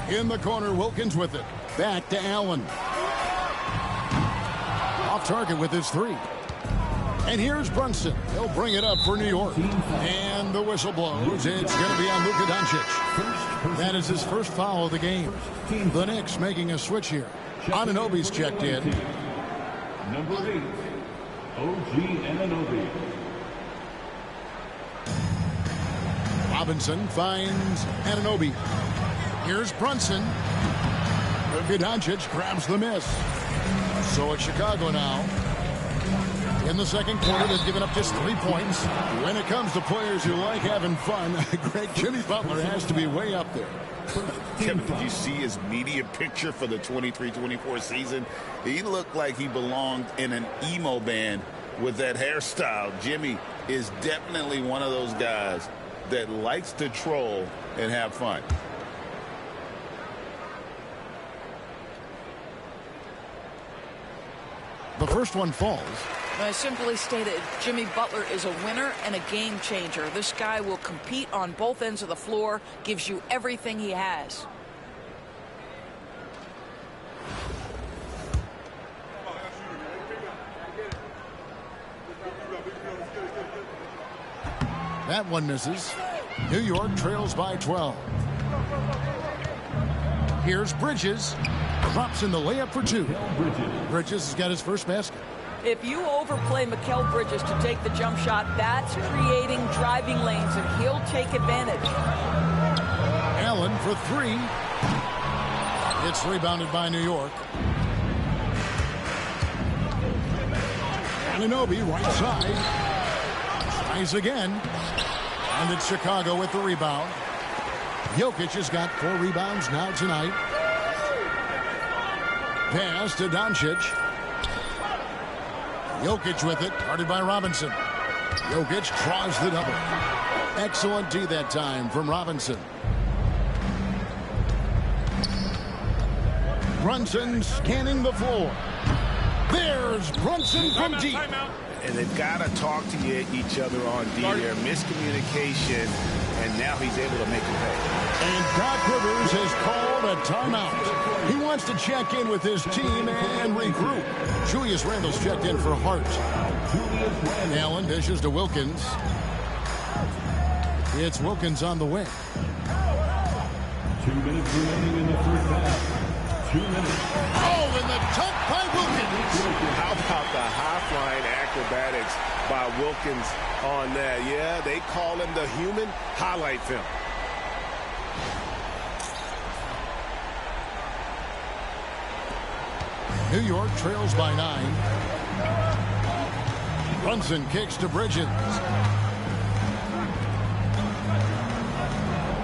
In the corner, Wilkins with it. Back to Allen. Off target with his three. And here's Brunson. He'll bring it up for New York. And the whistle blows. It's going to be on Luka Doncic. That is his first foul of the game. The Knicks making a switch here. Anunoby's checked in. Number 8, OG Anunoby. Robinson finds Anunoby. Here's Brunson. Luka Doncic grabs the miss. So it's Chicago now. In the second quarter, they've given up just 3 points. When it comes to players who like having fun, Jimmy Butler has to be way up there. Kevin, did you see his media picture for the 23-24 season? He looked like he belonged in an emo band with that hairstyle. Jimmy is definitely one of those guys that likes to troll and have fun. The first one falls. I simply stated, Jimmy Butler is a winner and a game changer. This guy will compete on both ends of the floor, gives you everything he has. That one misses. New York trails by 12. Here's Bridges. Drops in the layup for two. Bridges has got his first basket. If you overplay Mikal Bridges to take the jump shot, that's creating driving lanes, and he'll take advantage. Allen for three. It's rebounded by New York. Anunoby right side. Tries again. And it's Chicago with the rebound. Jokic has got 4 rebounds now tonight. Pass to Doncic. Jokic with it, guarded by Robinson. Jokic draws the double. Excellent D that time from Robinson. Brunson scanning the floor. There's Brunson from deep. And they've got to talk to each other on D there. Miscommunication, and now he's able to make a pay. And Doc Rivers has called a timeout. He wants to check in with his team and regroup. Julius Randle's checked in for Hart. Allen dishes to Wilkins. It's Wilkins on the wing. 2 minutes remaining in the first half. 2 minutes. Oh, and the dunk by Wilkins. How about the high-flying acrobatics by Wilkins on that? Yeah, they call him the human highlight film. New York trails by 9. Brunson kicks to Bridges.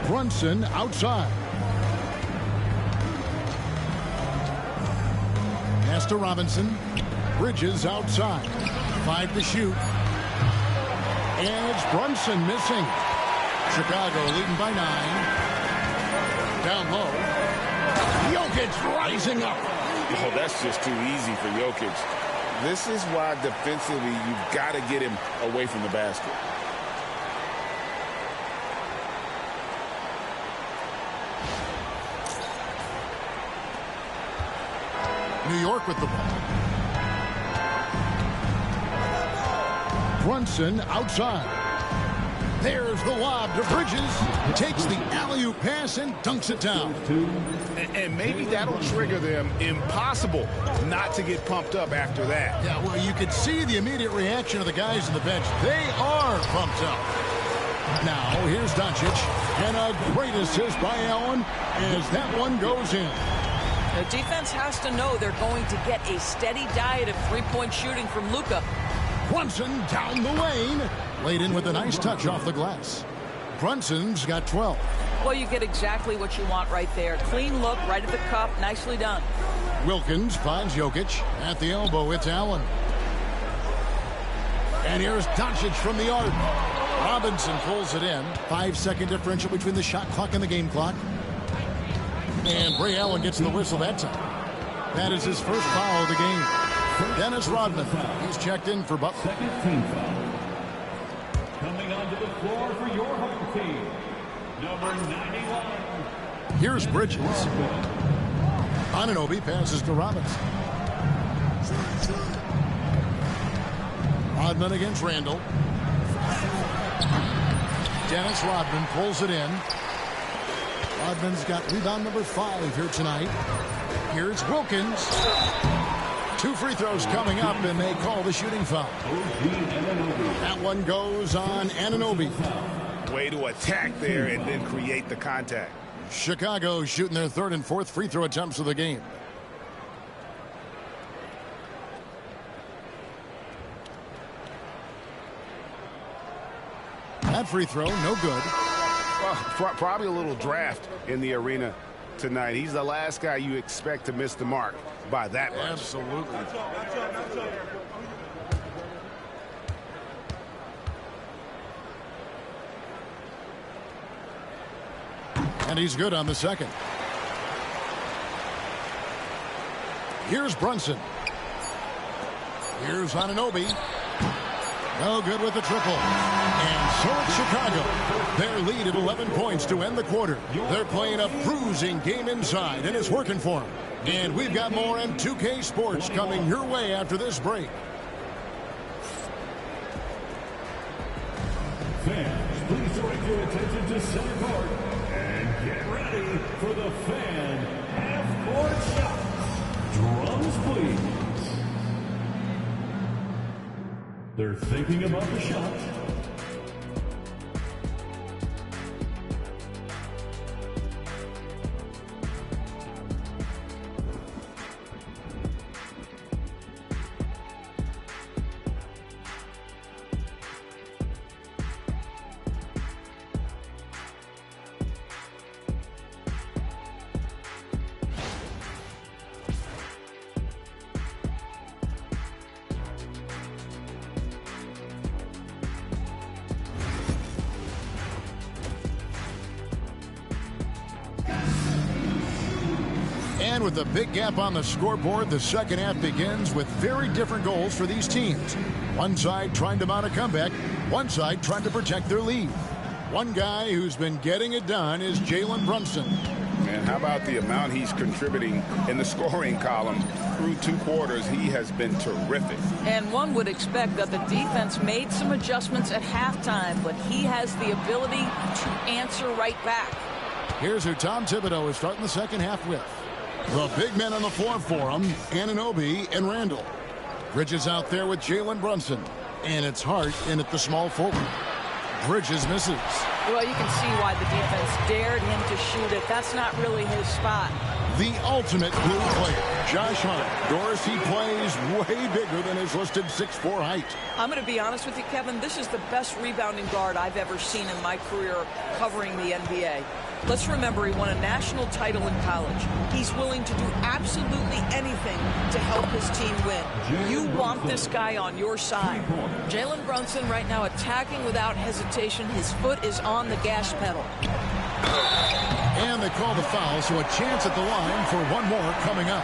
Brunson outside. Pass to Robinson. Bridges outside. 5 to shoot. And it's Brunson missing. Chicago leading by 9. Down low. Jokic rising up. Oh, that's just too easy for Jokic. This is why defensively you've got to get him away from the basket. New York with the ball. Brunson outside. There's the lob to Bridges. Takes the alley-oop pass and dunks it down. And maybe that'll trigger them. Impossible not to get pumped up after that. Yeah, well, you could see the immediate reaction of the guys on the bench. They are pumped up. Now, here's Doncic. And a great assist by Allen as that one goes in. The defense has to know they're going to get a steady diet of three-point shooting from Luka. Brunson down the lane. Laid in with a nice touch off the glass. Brunson's got 12. Well, you get exactly what you want right there. Clean look, right at the cup. Nicely done. Wilkins finds Jokic. At the elbow, it's Allen. And here's Doncic from the arc. Robinson pulls it in. 5-second differential between the shot clock and the game clock. And Ray Allen gets the whistle that time. That is his first foul of the game. Dennis Rodman. He's checked in for Butler. Second team foul. Coming onto the floor for your home team, number 91. Here's Bridges. Anunoby passes to Robinson. Rodman against Randall. Dennis Rodman pulls it in. Rodman's got rebound number 5 here tonight. Here's Wilkins. 2 free throws coming up, and they call the shooting foul. That one goes on Anunoby. Way to attack there and then create the contact. Chicago shooting their 3rd and 4th free throw attempts of the game. That free throw, no good. Well, probably a little draft in the arena tonight. He's the last guy you expect to miss the mark by that much. Absolutely. And he's good on the second. Here's Brunson. Here's Anunoby. No good with the triple. And so it's Chicago. Their lead at 11 points to end the quarter. They're playing a bruising game inside, and it's working for them. And we've got more M2K Sports coming your way after this break. Fans, please direct your attention to center court and get ready for the fan half-court shots. Drums, please. They're thinking about the shot. And with a big gap on the scoreboard, the second half begins with very different goals for these teams. One side trying to mount a comeback, one side trying to protect their lead. One guy who's been getting it done is Jalen Brunson. And how about the amount he's contributing in the scoring column through 2 quarters? He has been terrific. And one would expect that the defense made some adjustments at halftime, but he has the ability to answer right back. Here's who Tom Thibodeau is starting the second half with. The big men on the floor for him, Anunoby and Randall. Bridges out there with Jalen Brunson. And it's Hart in at the small forward. Bridges misses. Well, you can see why the defense dared him to shoot it. That's not really his spot. The ultimate blue player, Josh Hart. Doris, he plays way bigger than his listed 6'4" height. I'm going to be honest with you, Kevin. This is the best rebounding guard I've ever seen in my career covering the NBA. Let's remember he won a national title in college. He's willing to do absolutely anything to help his team win. You want this guy on your side. Jalen Brunson right now attacking without hesitation. His foot is on the gas pedal. And they call the foul, so a chance at the line for one more coming up.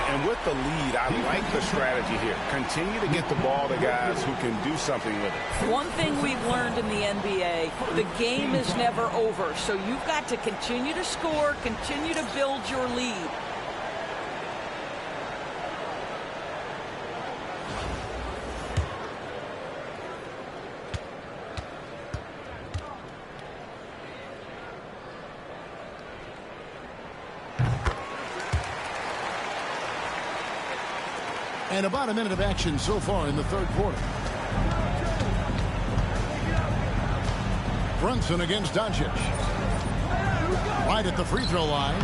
And with the lead, I like the strategy here. Continue to get the ball to guys who can do something with it. One thing we've learned in the NBA, the game is never over. So you've got to continue to score, continue to build your lead. And about a minute of action so far in the third quarter. Brunson against Doncic. Right at the free throw line.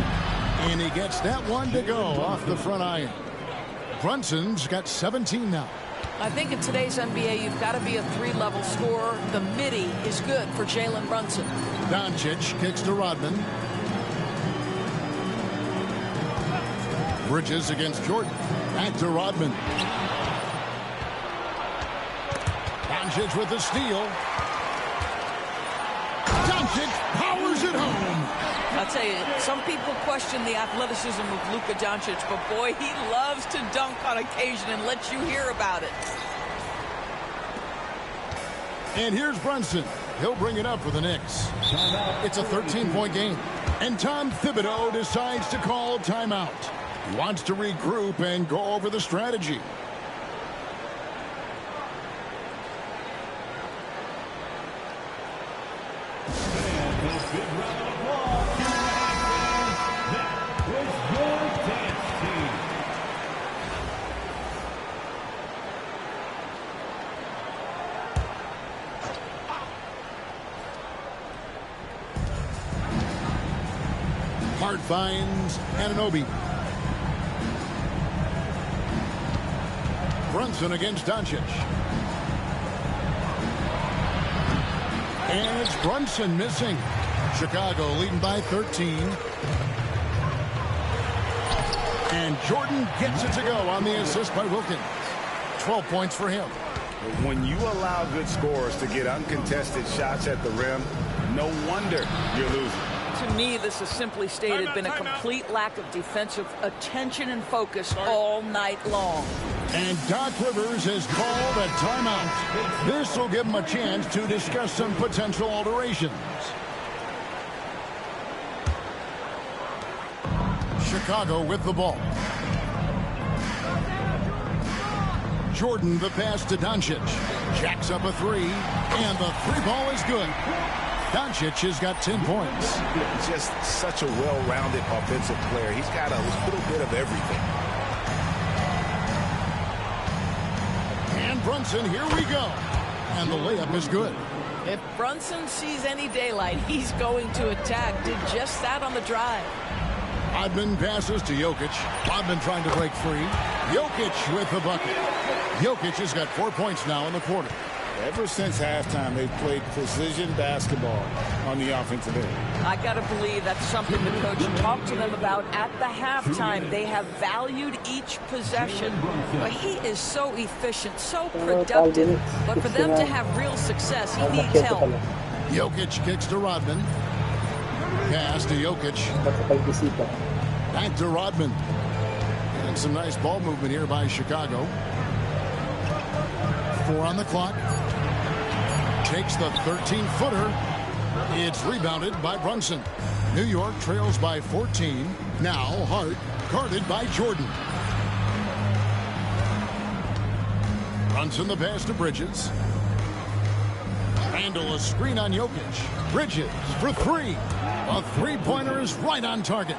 And he gets that one to go off the front iron. Brunson's got 17 now. I think in today's NBA, you've got to be a three-level scorer. The midi is good for Jalen Brunson. Doncic kicks to Rodman. Bridges against Jordan. Back to Rodman. Doncic with the steal. Doncic powers it home. I'll tell you, some people question the athleticism of Luka Doncic, but boy, he loves to dunk on occasion and let you hear about it. And here's Brunson. He'll bring it up for the Knicks. It's a 13-point game. And Tom Thibodeau decides to call timeout. He wants to regroup and go over the strategy. Hart finds Anunoby. Brunson against Doncic. And it's Brunson missing. Chicago leading by 13. And Jordan gets it to go on the assist by Wilkins. 12 points for him. When you allow good scorers to get uncontested shots at the rim, no wonder you're losing. To me, this has simply stated been a complete lack of defensive attention and focus all night long. And Doc Rivers has called a timeout. This will give him a chance to discuss some potential alterations. Chicago with the ball. Jordan the pass to Doncic. Jacks up a three, and the three ball is good. Doncic has got 10 points. Just such a well-rounded offensive player. He's got a little bit of everything. And Brunson, here we go. And the layup is good. If Brunson sees any daylight, he's going to attack. Did just that on the drive. Rodman passes to Jokic. Rodman trying to break free. Jokic with the bucket. Jokic has got 4 points now in the quarter. Ever since halftime, they've played precision basketball on the offensive end. I got to believe that's something the coach talked to them about at the halftime. They have valued each possession. But he is so efficient, so productive. But for them to have real success, he needs help. Jokic kicks to Rodman. Pass to Jokic. Back to Rodman. And some nice ball movement here by Chicago. 4 on the clock. Takes the 13-footer. It's rebounded by Brunson. New York trails by 14. Now Hart guarded by Jordan. Brunson the pass to Bridges. Randall a screen on Jokic. Bridges for three. A three-pointer is right on target.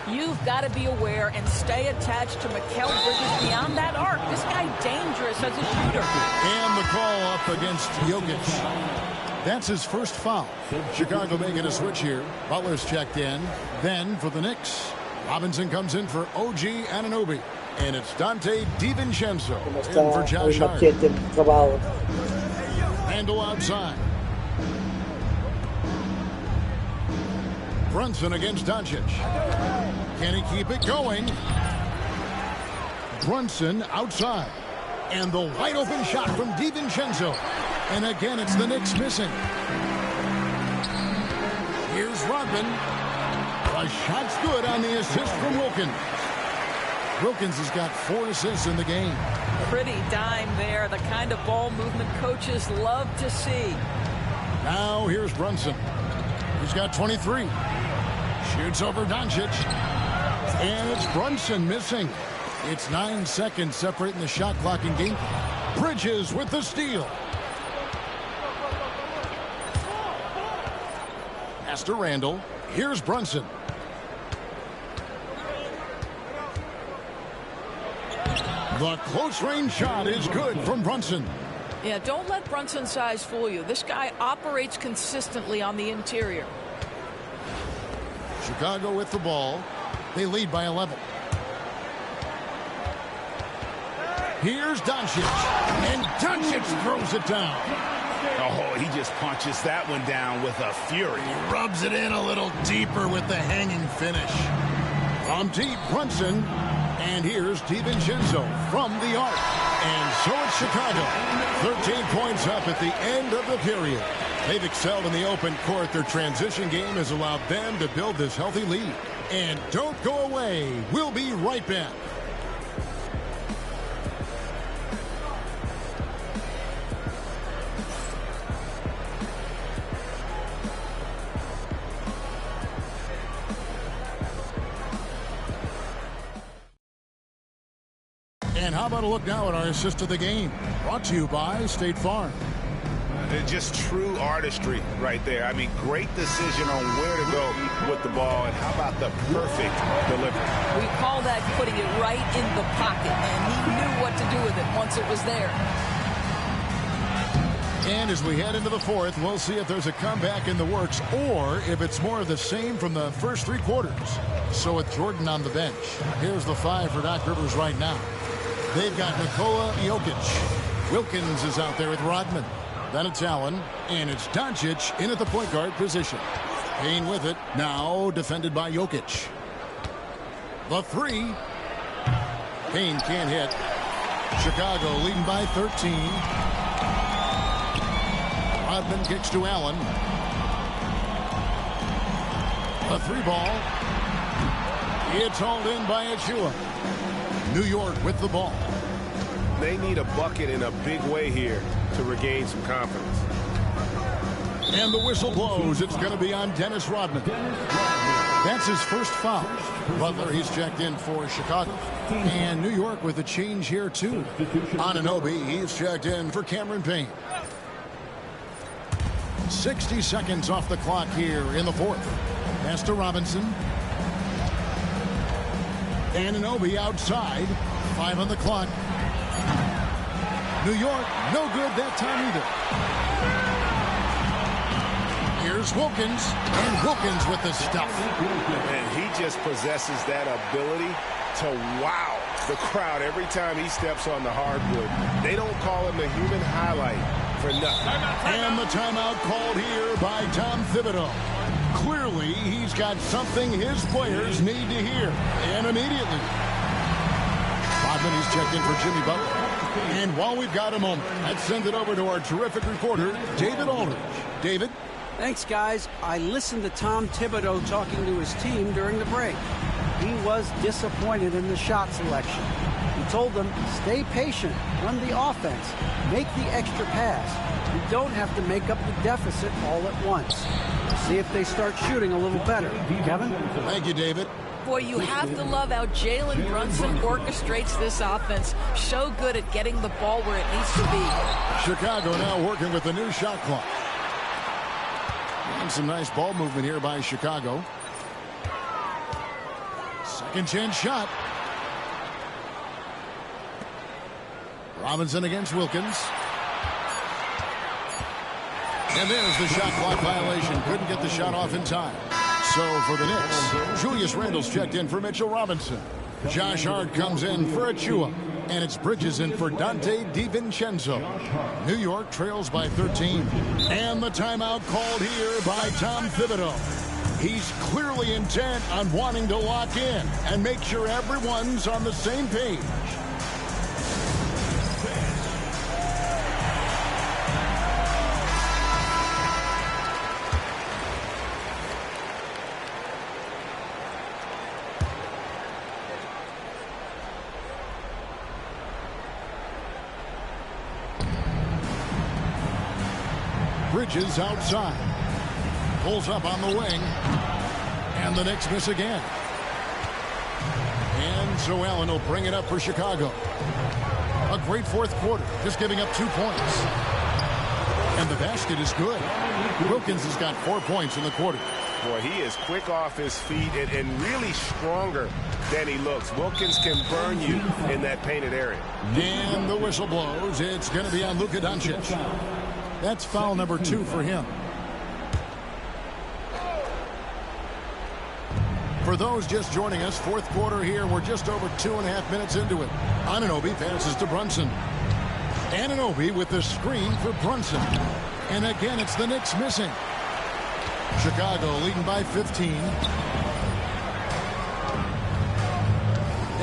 You've got to be aware and stay attached to Mikal Bridges beyond that arc. This guy dangerous as a shooter. And the call up against Jokic. That's his first foul. Chicago making a switch here. Butler's checked in. Then for the Knicks, Robinson comes in for OG Anunoby. And it's Dante DiVincenzo in for Josh Hart. Randall outside. Brunson against Doncic. Can he keep it going? Brunson outside. And the wide open shot from DiVincenzo. And again, it's the Knicks missing. Here's Rodman. The shot's good on the assist from Wilkins. Wilkins has got 4 assists in the game. Pretty dime there. The kind of ball movement coaches love to see. Now here's Brunson. He's got 23. Shoots over Doncic. And it's Brunson missing. It's 9 seconds separating the shot clock and game. Bridges with the steal. Pass to Randall. Here's Brunson. The close-range shot is good from Brunson. Yeah, don't let Brunson's size fool you. This guy operates consistently on the interior. Chicago with the ball. They lead by 11. Here's Doncic. And Doncic throws it down. Oh, he just punches that one down with a fury. He rubs it in a little deeper with the hanging finish. From deep, Brunson. And here's DiVincenzo from the arc. And so it's Chicago. 13 points up at the end of the period. They've excelled in the open court. Their transition game has allowed them to build this healthy lead. And don't go away. We'll be right back. And how about a look now at our assist of the game? Brought to you by State Farm. Just true artistry right there. I mean, great decision on where to go with the ball. And how about the perfect delivery? We call that putting it right in the pocket. And he knew what to do with it once it was there. And as we head into the fourth, we'll see if there's a comeback in the works or if it's more of the same from the first three quarters. So with Jordan on the bench, here's the 5 for Doc Rivers right now. They've got Nikola Jokic. Wilkins is out there with Rodman. Then it's Allen, and it's Doncic in at the point guard position. Payne with it, now defended by Jokic. The 3. Payne can't hit. Chicago leading by 13. Rodman kicks to Allen. A 3 ball. It's hauled in by Achua. New York with the ball. They need a bucket in a big way here to regain some confidence. And the whistle blows. It's going to be on Dennis Rodman. That's his first foul. Butler, he's checked in for Chicago. And New York with a change here, too. Anunoby, he's checked in for Cameron Payne. 60 seconds off the clock here in the fourth. Pass to Robinson. Anunoby outside. 5 on the clock. New York, no good that time either. Here's Wilkins, and Wilkins with the stuff. And he just possesses that ability to wow the crowd every time he steps on the hardwood. They don't call him the human highlight for nothing. And the timeout called here by Tom Thibodeau. Clearly, he's got something his players need to hear, and immediately. Rodman, he's checked in for Jimmy Butler. And while we've got a moment, let's send it over to our terrific reporter, David Aldridge. David? Thanks, guys. I listened to Tom Thibodeau talking to his team during the break. He was disappointed in the shot selection. He told them, stay patient, run the offense, make the extra pass. You don't have to make up the deficit all at once. See if they start shooting a little better. Kevin? Thank you, David. Boy, you have to love how Jalen Brunson orchestrates this offense. So good at getting the ball where it needs to be. Chicago now working with the new shot clock. And some nice ball movement here by Chicago. Second chance shot. Robinson against Wilkins. And there's the shot clock violation. Couldn't get the shot off in time. So for the Knicks, Julius Randle's checked in for Mitchell Robinson. Josh Hart comes in for Achua. And it's Bridges in for Dante DiVincenzo. New York trails by 13. And the timeout called here by Tom Thibodeau. He's clearly intent on wanting to lock in and make sure everyone's on the same page. Bridges outside. Pulls up on the wing. And the Knicks miss again. And so Allen will bring it up for Chicago. A great fourth quarter, just giving up 2 points. And the basket is good. Wilkins has got 4 points in the quarter. Boy, he is quick off his feet and really stronger than he looks. Wilkins can burn you in that painted area. And the whistle blows. It's going to be on Luka Doncic. That's foul number 2 for him. For those just joining us, fourth quarter here. We're just over 2.5 minutes into it. Anunoby passes to Brunson. Anunoby with the screen for Brunson. And again, it's the Knicks missing. Chicago leading by 15.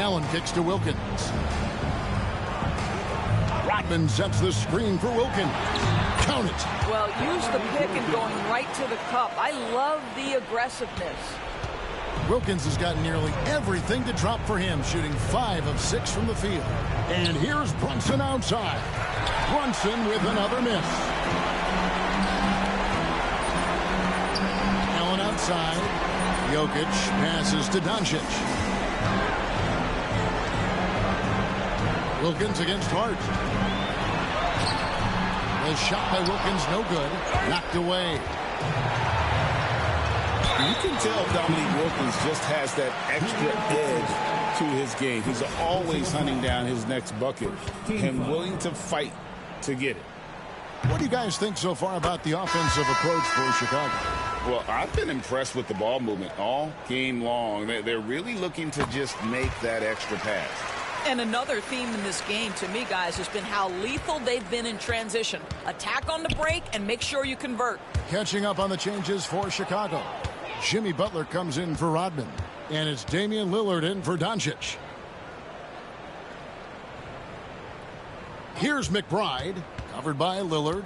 Allen kicks to Wilkins. Rodman sets the screen for Wilkins. Count it. Well, use the pick and going right to the cup. I love the aggressiveness. Wilkins has got nearly everything to drop for him, shooting 5 of 6 from the field. And here's Brunson outside. Brunson with another miss. Allen outside. Jokic passes to Doncic. Wilkins against Hart. The shot by Wilkins no good. Knocked away. You can tell Dominique Wilkins just has that extra edge to his game. He's always hunting down his next bucket and willing to fight to get it. What do you guys think so far about the offensive approach for Chicago? Well, I've been impressed with the ball movement all game long. They're really looking to just make that extra pass. And another theme in this game to me, guys, has been how lethal they've been in transition. Attack on the break and make sure you convert. Catching up on the changes for Chicago. Jimmy Butler comes in for Rodman. And it's Damian Lillard in for Doncic. Here's McBride, covered by Lillard.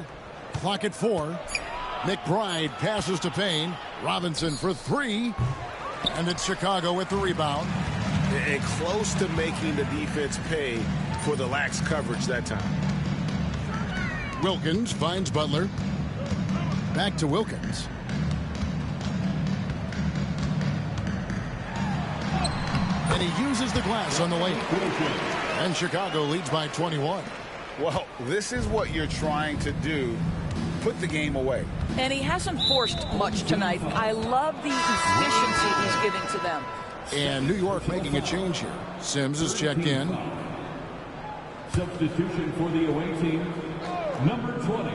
Clock at 4. McBride passes to Payne. Robinson for 3. And it's Chicago with the rebound. And close to making the defense pay for the lax coverage that time. Wilkins finds Butler. Back to Wilkins. And he uses the glass on the lane. And Chicago leads by 21. Well, this is what you're trying to do. Put the game away. And he hasn't forced much tonight. I love the efficiency he's giving to them. And New York making a change here. Sims is checked in. Substitution for the away team, number 20,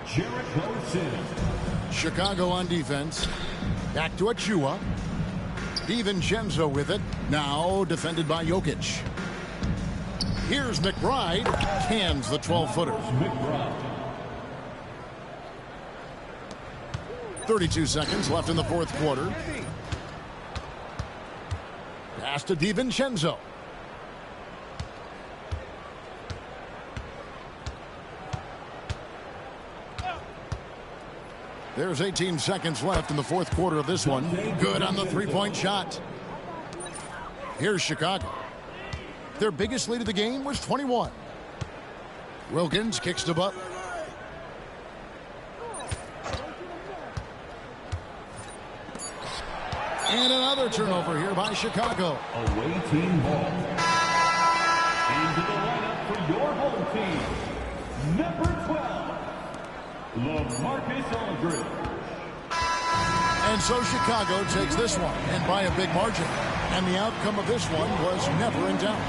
Jericho Sims. Chicago on defense. Back to Achua. DiVincenzo with it. Now defended by Jokic. Here's McBride. Cans the 12-footer. 32 seconds left in the fourth quarter. Pass to DiVincenzo. There's 18 seconds left in the fourth quarter of this one. Good on the three-point shot. Here's Chicago. Their biggest lead of the game was 21. Wilkins kicks to Butler. And another turnover here by Chicago. Away team ball. Into the lineup for your home team, number 12, LaMarcus Aldridge. And so Chicago takes this one, and by a big margin. And the outcome of this one was never in doubt.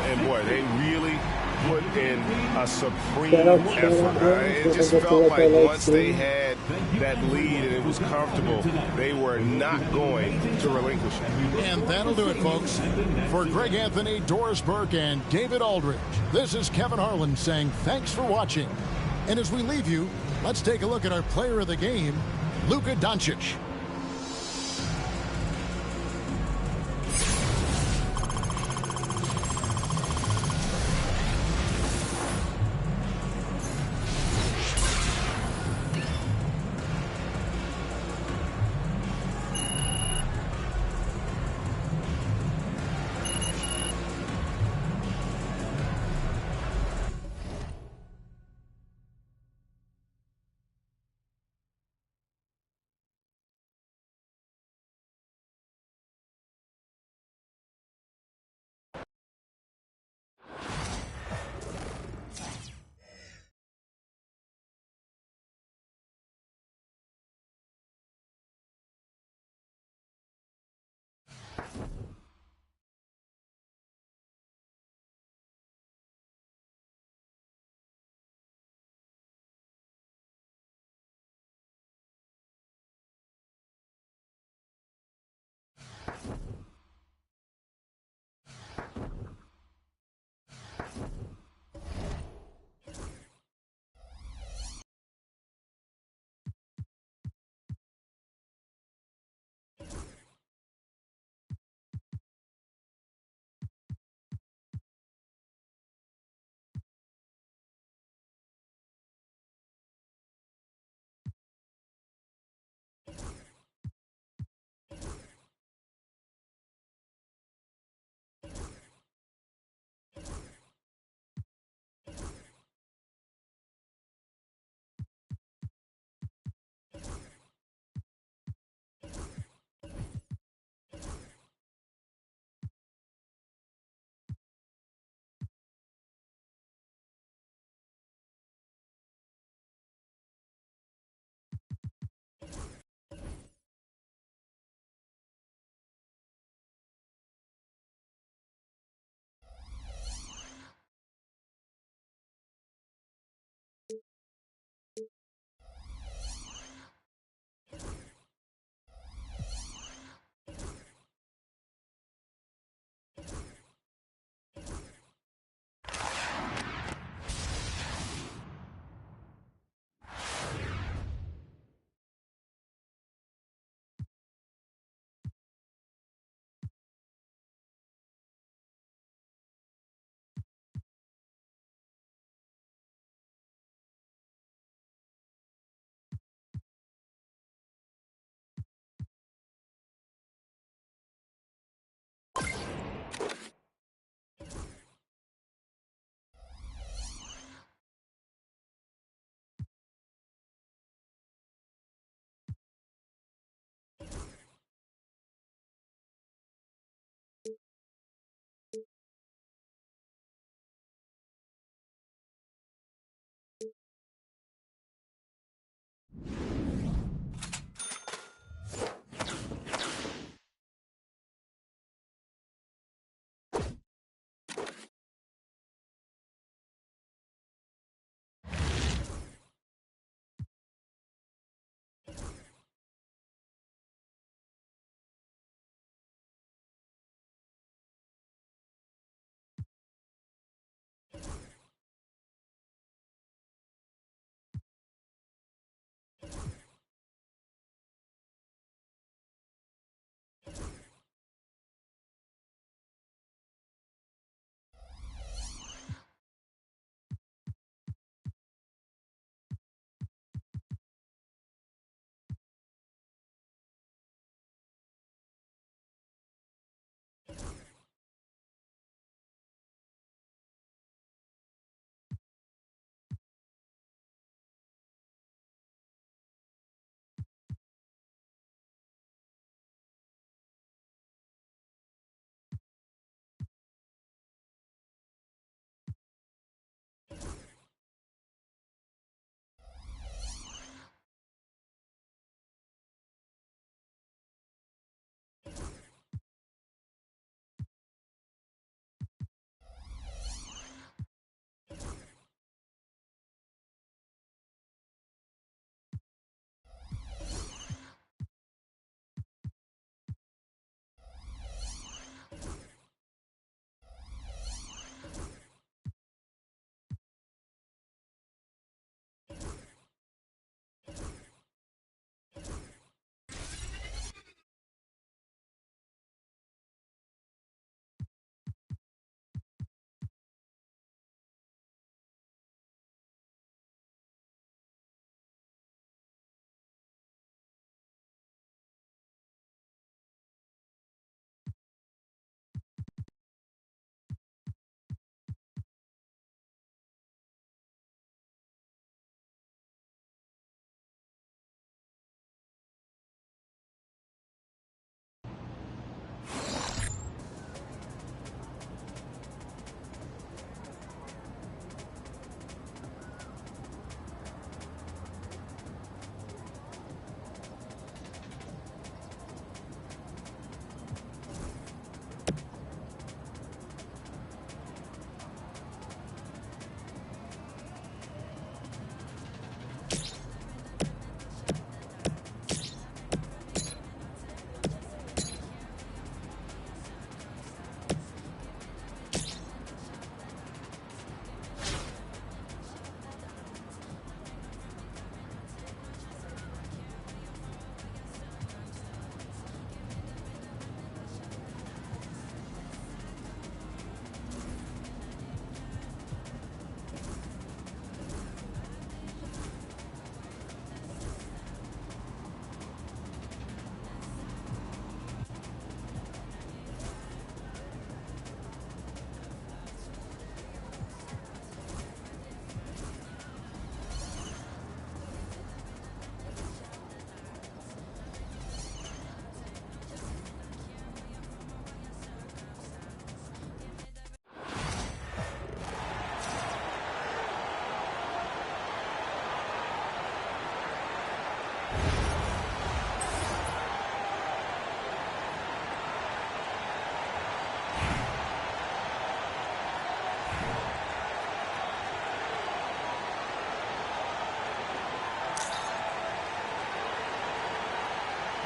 And boy, they really put in a supreme effort. It just felt like once they had that lead and it was comfortable, they were not going to relinquish it. And that'll do it, folks. For Greg Anthony, Doris Burke, and David Aldridge, this is Kevin Harlan saying thanks for watching. And as we leave you, let's take a look at our player of the game, Luka Doncic.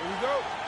Here we go.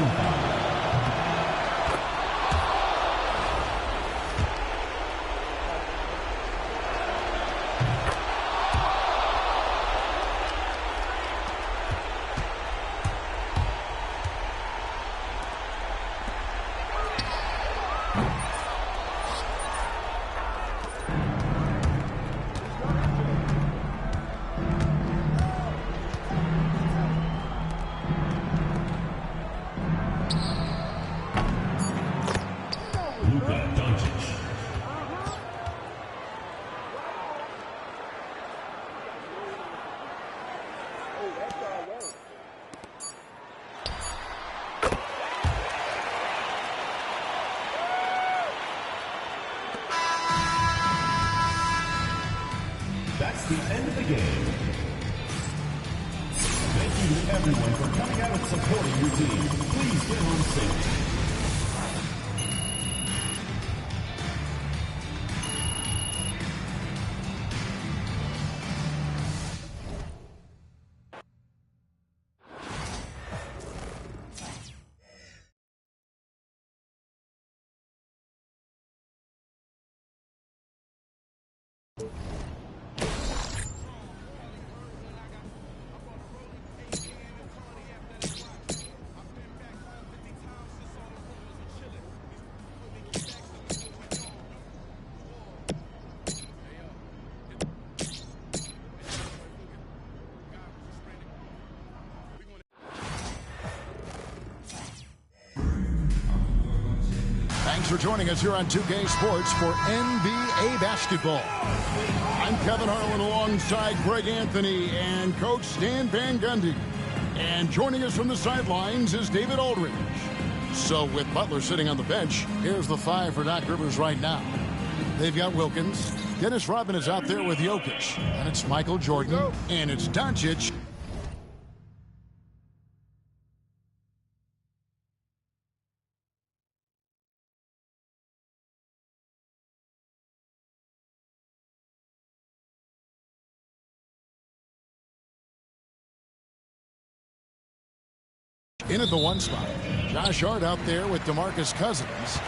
team foul. That's the end of the game. Thank you to everyone for coming out and supporting your team. Please get home safe. Thanks for joining us here on 2K Sports for NBA basketball. I'm Kevin Harlan alongside Greg Anthony and Coach Stan Van Gundy. And joining us from the sidelines is David Aldridge. So with Butler sitting on the bench, here's the five for Doc Rivers right now. They've got Wilkins. Dennis Rodman is out there with Jokic. And it's Michael Jordan. And it's Doncic. In at the one spot. Josh Hart out there with DeMarcus Cousins.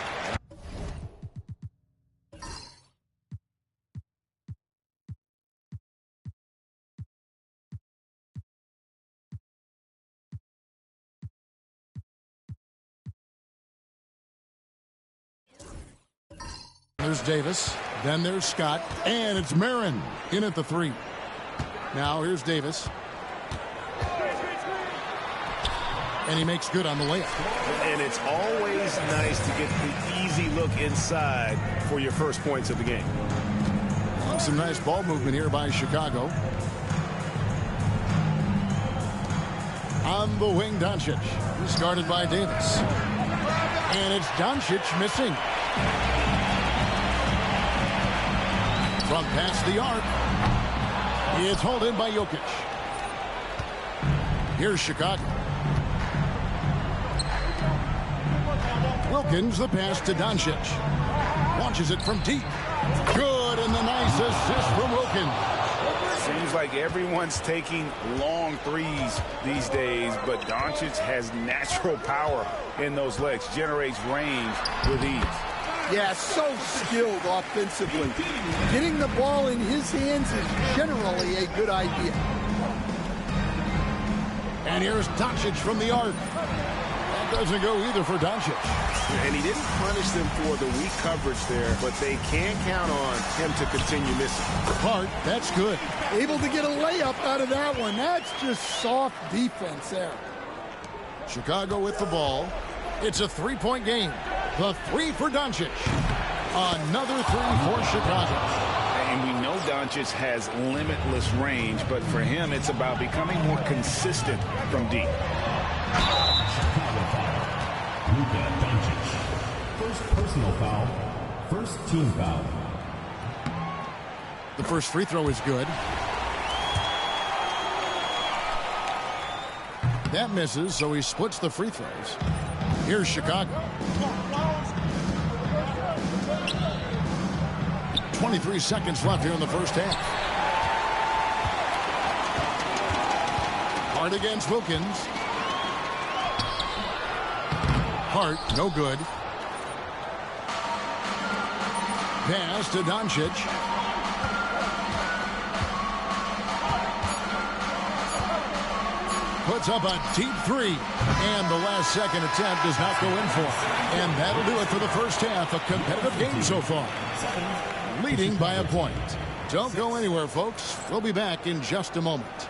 There's Davis. Then there's Scott. And it's Marin in at the three. Now here's Davis. And he makes good on the layup. And it's always nice to get the easy look inside for your first points of the game. Some nice ball movement here by Chicago. On the wing, Doncic. He's guarded by Davis. And it's Doncic missing. From past the arc. It's hauled in by Jokic. Here's Chicago. Wilkins, the pass to Doncic. Launches it from deep. Good, and the nice assist from Wilkins. Seems like everyone's taking long threes these days, but Doncic has natural power in those legs, generates range with ease. Yeah, so skilled offensively. Getting the ball in his hands is generally a good idea. And here's Doncic from the arc. That doesn't go either for Doncic. And he didn't punish them for the weak coverage there, but they can count on him to continue missing. Hart, that's good. Able to get a layup out of that one. That's just soft defense there. Chicago with the ball. It's a three-point game. The three for Doncic. Another three for Chicago. And we know Doncic has limitless range, but for him, it's about becoming more consistent from deep. Luka Doncic. First personal foul. First team foul. The first free throw is good. That misses, so he splits the free throws. Here's Chicago. 23 seconds left here in the first half. Hard against Wilkins. Hart, no good. Pass to Doncic. Puts up a deep three. And the last second attempt does not go in for it. And that'll do it for the first half. A competitive game so far. Leading by a point. Don't go anywhere, folks. We'll be back in just a moment.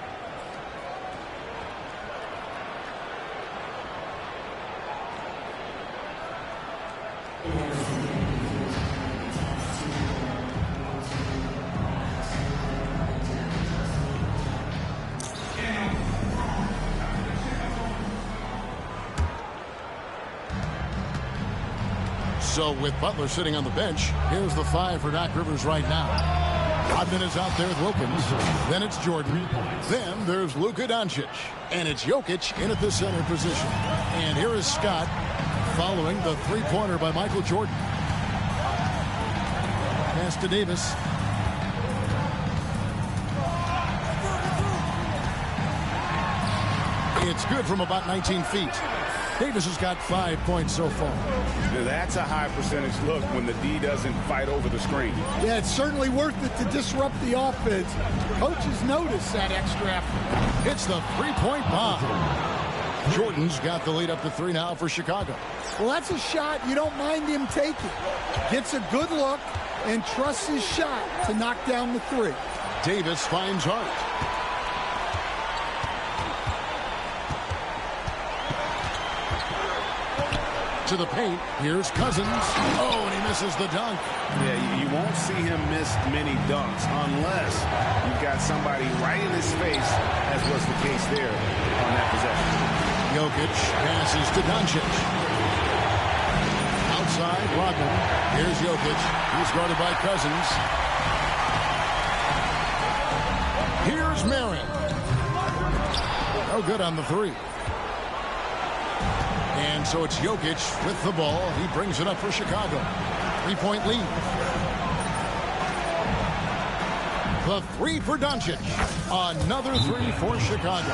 So with Butler sitting on the bench, here's the 5 for Doc Rivers right now. Rodman is out there with Wilkins. Then it's Jordan. Then there's Luka Doncic. And it's Jokic in at the center position. And here is Scott following the three-pointer by Michael Jordan. Pass to Davis. It's good from about 19 feet. Davis has got 5 points so far. That's a high percentage look when the D doesn't fight over the screen. Yeah, it's certainly worth it to disrupt the offense. Coaches notice that extra effort. It's the three-point bomb. Jordan's got the lead up to 3 now for Chicago. Well, that's a shot you don't mind him taking. Gets a good look and trusts his shot to knock down the 3. Davis finds Hart. To the paint. Here's Cousins. Oh, and he misses the dunk. Yeah, you won't see him miss many dunks unless you've got somebody right in his face, as was the case there on that possession. Jokic passes to Doncic. Outside, Rodman. Here's Jokic. He's guarded by Cousins. Here's Merritt. No good on the 3. And so it's Jokic with the ball. He brings it up for Chicago. 3-point lead. The 3 for Doncic. Another 3 for Chicago.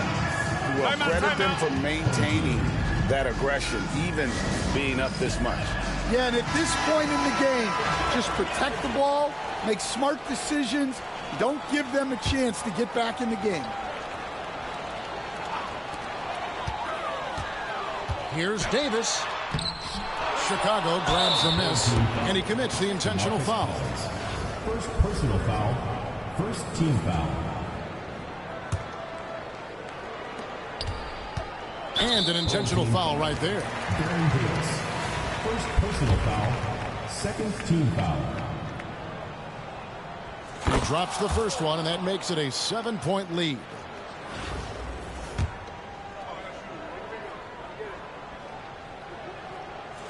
Well, credit them for maintaining that aggression, even being up this much. Yeah, and at this point in the game, just protect the ball, make smart decisions. Don't give them a chance to get back in the game. Here's Davis. Chicago grabs the miss, and he commits the intentional foul. First personal foul, first team foul. And an intentional foul right there. Aaron Davis. First personal foul, second team foul. He drops the first one, and that makes it a 7-point lead.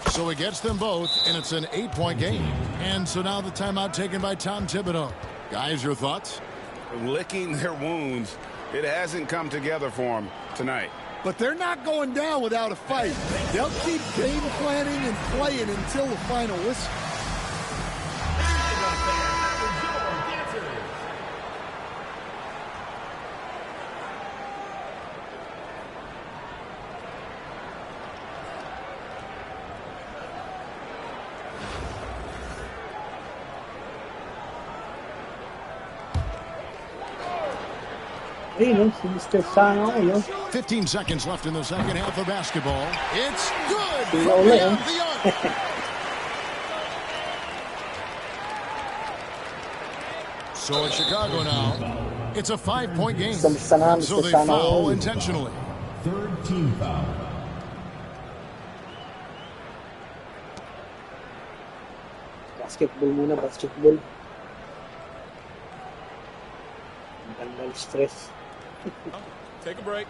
So he gets them both, and it's an 8-point game. And so now the timeout taken by Tom Thibodeau. Guys, your thoughts? Licking their wounds. It hasn't come together for them tonight. But they're not going down without a fight. They'll keep game planning and playing until the final whistle. Hey, no, si Mr. Sano, no? 15 seconds left in the second half of basketball. It's good from Uli, beyond the arc. So in Chicago now, it's a 5-point game. So they foul intentionally. Third team foul. Basketball muna, basketball. Tanggal stress. Take a break.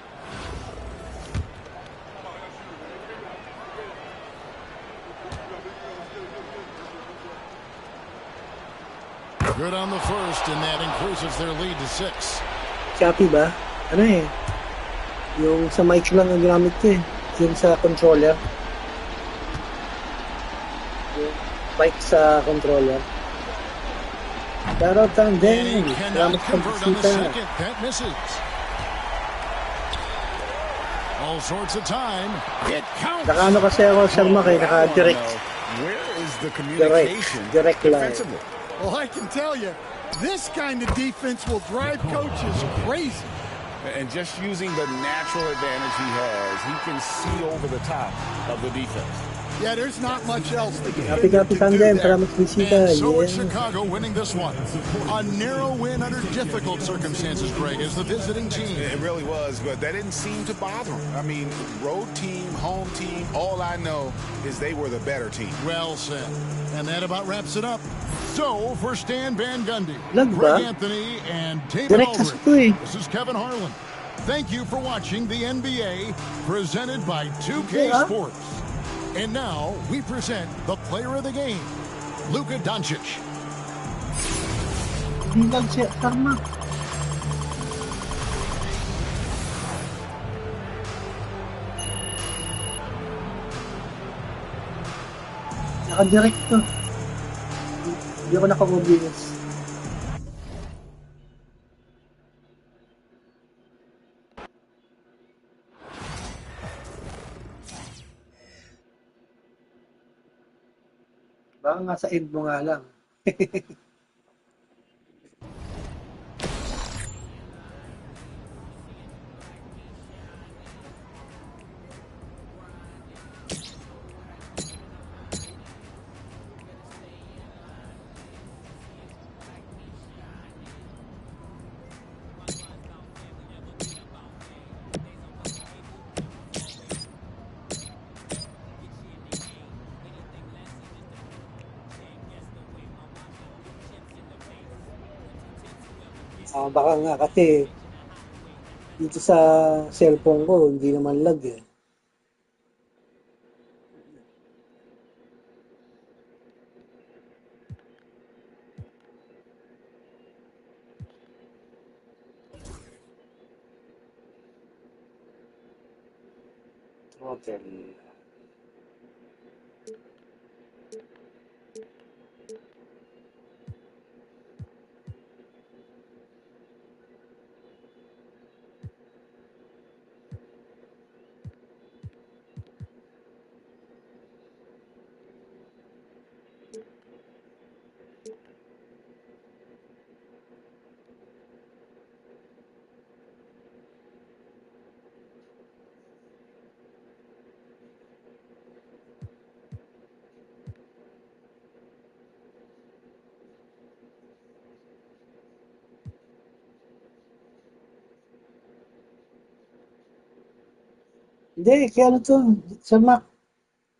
Good on the first, and that increases their lead to 6. Choppy ba? Ano eh? Yung sa mic lang ang ginamit ko eh. Yung sa controller. Yung mic sa controller. Pero tandem. Salamat sa bisita. That misses. All sorts of time. It counts. Naka-ano kasi ako, Sir Mac, naka-direct. Where is the communication direct defensively? Well, I can tell you, this kind of defense will drive coaches crazy. And just using the natural advantage he has, he can see over the top of the defense. Yeah, there's not much else to do. And so it's Chicago winning this one. A narrow win under difficult circumstances, Greg, as the visiting team. It really was, but that didn't seem to bother him. I mean, road team, home team, all I know is they were the better team. Well said. And that about wraps it up. So, for Stan Van Gundy, Greg Anthony, and David Aldridge, this is Kevin Harlan. Thank you for watching the NBA, presented by 2K Sports. And now, we present the player of the game, Luka Doncic. Naka-direct to. Hindi ako naka-OBS. Baka nga sa end mo nga lang. Baka nga kasi dito sa cellphone ko hindi naman lag eh. Throttle. Hindi, kaya ano to, sa Mac,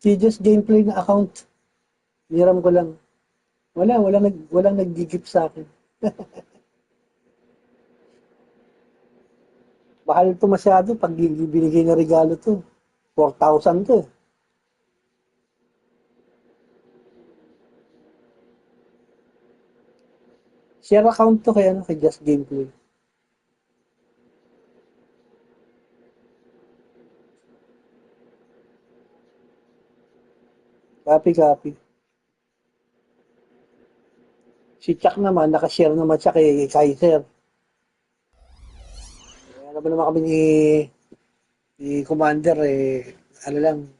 just gameplay na account. Niram ko lang. Walang nag-gigip sa akin. Mahal to masyado pag binigay na regalo to. 4,000 to. Share account to kaya kay Just Gameplay. Copy. Si Chuck naman, nakashare naman siya kay Kaiser. Kaya naman kami ni Commander ano lang,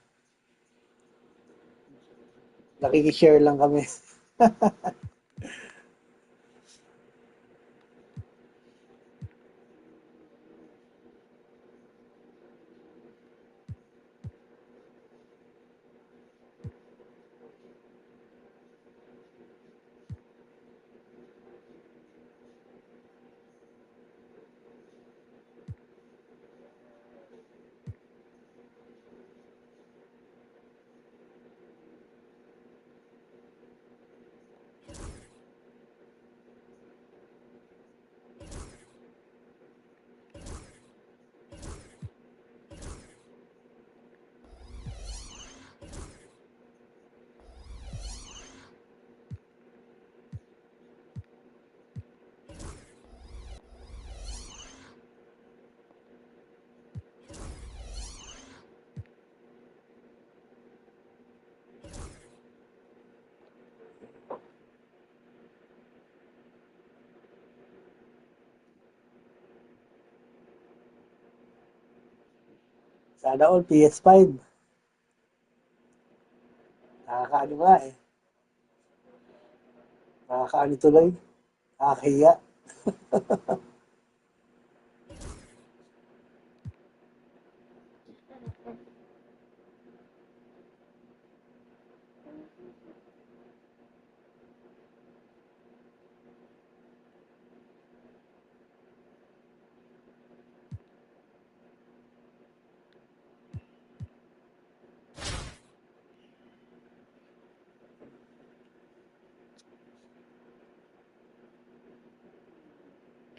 nakikishare lang kami. Sana all PS5. Nakakaano nga eh. Nakakaano tuloy. Nakakahiya.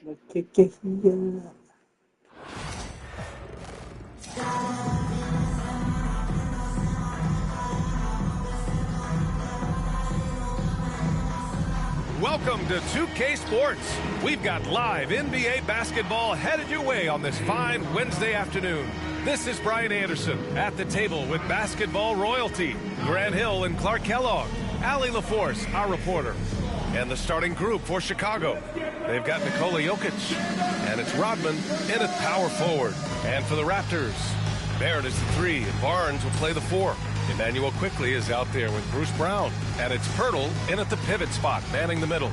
Nagkikahiya. Welcome to 2K Sports. We've got live NBA basketball headed your way on this fine Wednesday afternoon. This is Brian Anderson at the table with basketball royalty, Grant Hill and Clark Kellogg, Allie LaForce, our reporter, and the starting group for Chicago. They've got Nikola Jokic, and it's Rodman in at power forward. And for the Raptors, Barrett is the 3, and Barnes will play the 4. Emmanuel Quickly is out there with Bruce Brown, and it's Pirtle in at the pivot spot, manning the middle.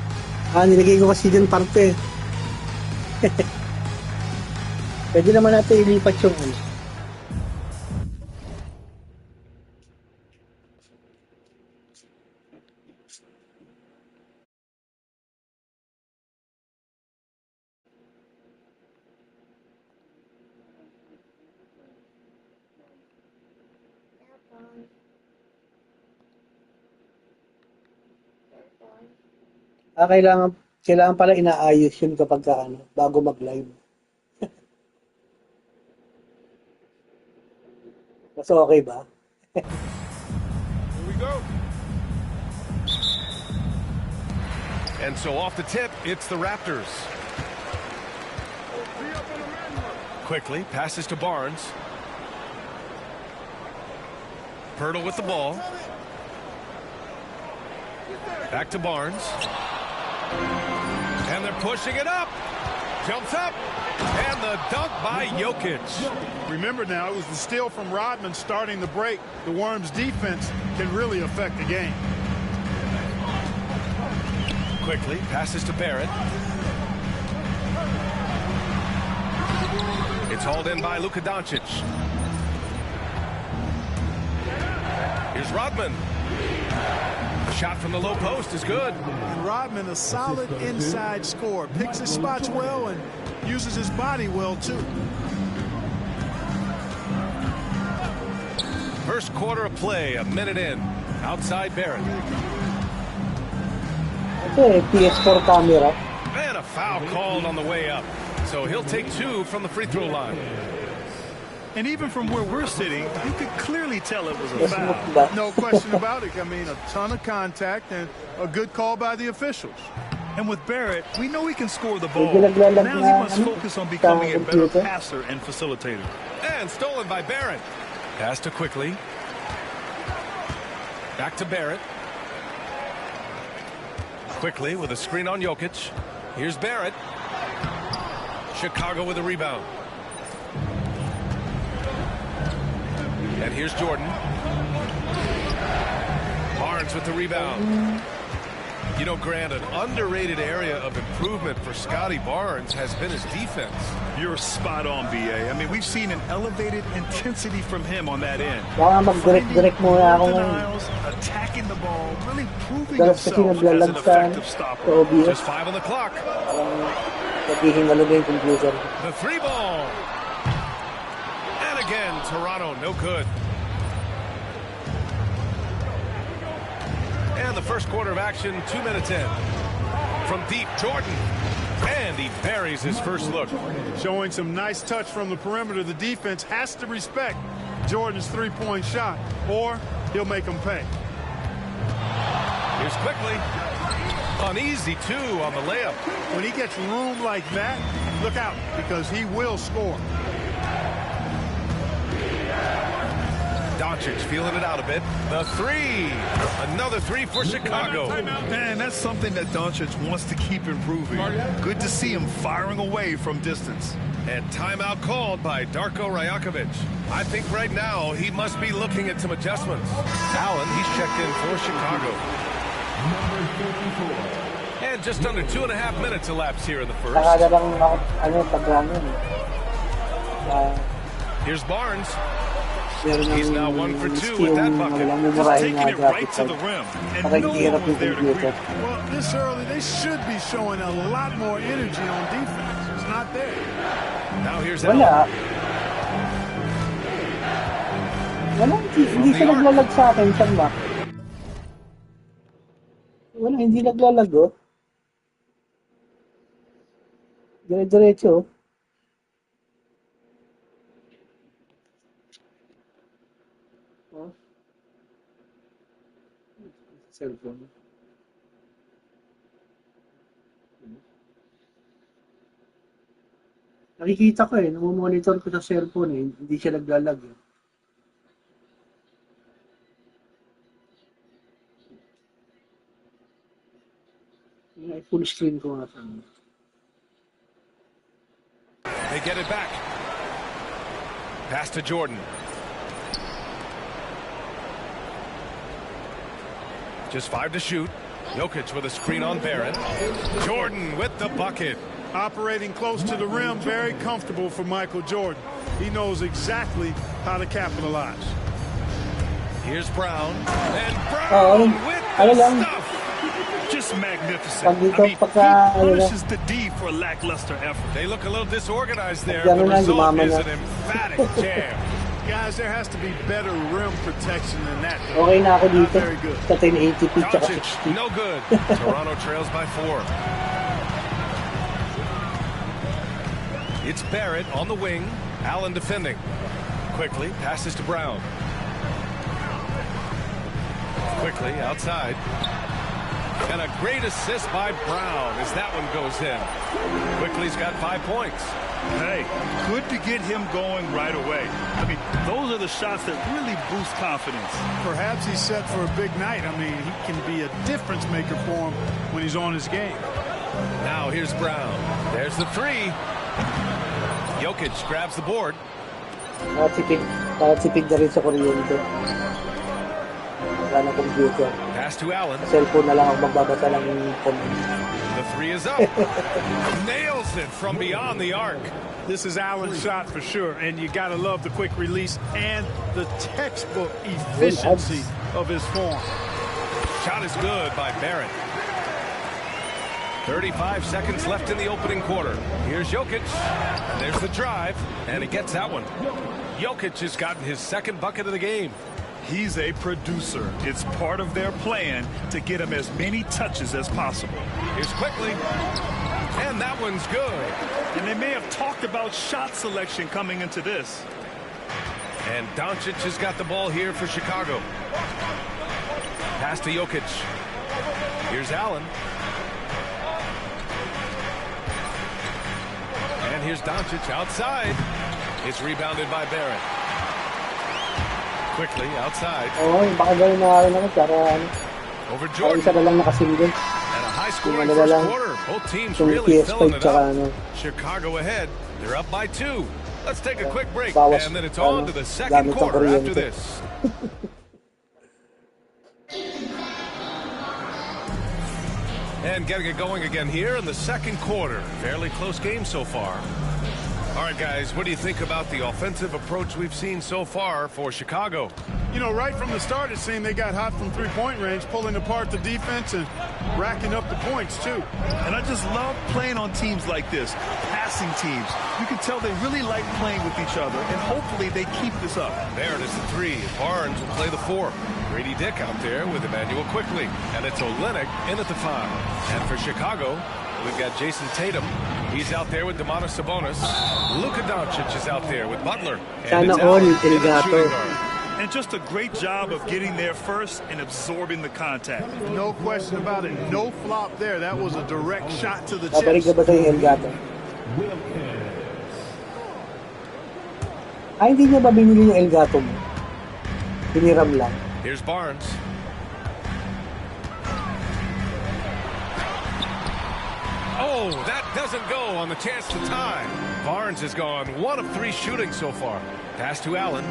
Nilagay ko kasi din parte. Pwede naman natin ilipat yung ano. Kailangan pala inaayos yun kapag ano, bago mag-live. Mas okay ba? Here we go. And so off the tip, it's the Raptors. Quickly passes to Barnes. Pirtle with the ball. Back to Barnes. And they're pushing it up. Jumps up. And the dunk by Jokic. Remember now, it was the steal from Rodman starting the break. The Worms' defense can really affect the game. Quickly passes to Barrett. It's hauled in by Luka Doncic. Here's Rodman. The shot from the low post is good. And Rodman, a solid inside scorer, picks his spots well and uses his body well too. First quarter of play, a minute in. Outside Barrett. Okay, PS4 camera. And a foul called on the way up. So he'll take 2 from the free throw line. And even from where we're sitting, you could clearly tell it was a foul. No question about it. I mean, a ton of contact and a good call by the officials. And with Barrett, we know he can score the ball. Now he must focus on becoming a better passer and facilitator. And stolen by Barrett. Pass to Quickly. Back to Barrett. Quickly with a screen on Jokic. Here's Barrett. Chicago with a rebound. And here's Jordan. Barnes with the rebound. You know, Grant, an underrated area of improvement for Scotty Barnes has been his defense. You're spot on, BA. I mean, we've seen an elevated intensity from him on that end. Mag-direct muna ako ngayon. Attacking the ball, really proving himself as an effective stopper. Just 5 on the clock. The 3 ball. And again, Toronto, no good. And the first quarter of action, 2 minutes in. From deep, Jordan. And he buries his first look. Showing some nice touch from the perimeter. The defense has to respect Jordan's three-point shot, or he'll make them pay. Here's Quickly. An easy 2 on the layup. When he gets room like that, look out, because he will score. Doncic feeling it out a bit. The three. Another three for Chicago. Man, that's something that Doncic wants to keep improving. Good to see him firing away from distance. And timeout called by Darko Rajakovic. I think right now he must be looking at some adjustments. Allen, he's checked in for Chicago. And just under 2.5 minutes elapsed here in the first. Here's Barnes. He's now 1 for 2 with that bucket. Just taking it right to the rim. And no one was there to greet him. Well, this early, they should be showing a lot more energy on defense. It's not there. Now here's Allen. Hindi siya naglalag sa akin, saan ba? Wala, hindi naglalag, oh. Dire-diretso. Oh. Cellphone. Nakikita ko eh, namomonitor ko sa cellphone eh, hindi siya naglalag eh. Full screen ko nga sa They get it back. Pass to Jordan. Just 5 to shoot. Jokic with a screen on Barrett. Jordan with the bucket. Operating close to the rim, very comfortable for Michael Jordan. He knows exactly how to capitalize. Here's Brown. And Brown with the stuff. Just magnificent. I mean, he punishes the D for lackluster effort. They look a little disorganized there. The result is an emphatic jam. Guys, there has to be better rim protection than that. Okay na ako dito. Very good. Sa 1080p tsaka Doncic, 60. no good. Toronto trails by 4. It's Barrett on the wing. Allen defending. Quickly passes to Brown. Quickly outside. And a great assist by Brown as that one goes in. Quickly's got 5 points. Hey, good to get him going right away. I mean, those are the shots that really boost confidence. Perhaps he's set for a big night. I mean, he can be a difference maker for him when he's on his game. Now here's Brown. There's the three. Jokic grabs the board. Nakatipid na rin sa kuryente. Wala na computer. Pass to Allen. Cellphone na lang ako magbabasa ng comment. The three is up. Nails it from beyond the arc. This is Allen's shot for sure, and you got to love the quick release and the textbook efficiency of his form. Shot is good by Barrett. 35 seconds left in the opening quarter. Here's Jokic. There's the drive, and he gets that one. Jokic has gotten his second bucket of the game. He's a producer. It's part of their plan to get him as many touches as possible. Here's Quickly. And that one's good. And they may have talked about shot selection coming into this. And Doncic has got the ball here for Chicago. Pass to Jokic. Here's Allen. And here's Doncic outside. It's rebounded by Barrett. Quickly outside. Baka gawin na rin ako para over Jordan. Isa na lang nakasingle. And a high-scoring first quarter. Both teams really filling it up. Chicago ahead. They're up by 2. Let's take a quick break, and then it's on to the second quarter after this. And getting it going again here in the second quarter. Fairly close game so far. All right, guys, what do you think about the offensive approach we've seen so far for Chicago? You know, right from the start, it seemed they got hot from three-point range, pulling apart the defense and racking up the points, too. And I just love playing on teams like this, passing teams. You can tell they really like playing with each other, and hopefully they keep this up. There it is, the 3. Barnes will play the 4. Grady Dick out there with Emmanuel Quickly. And it's Olynyk in at the 5. And for Chicago, we've got Jason Tatum. He's out there with Domantas Sabonis. Luka Doncic is out there with Butler. And it's Allen in the shooting guard. And just a great job of getting there first and absorbing the contact. No question about it. No flop there. That was a direct shot to the chest. Ay, hindi niya ba binili yung El Gato mo? Hiniram lang. Here's Barnes. Oh, that doesn't go on the chance to tie. Barnes has gone 1 of 3 shooting so far. Pass to Allen.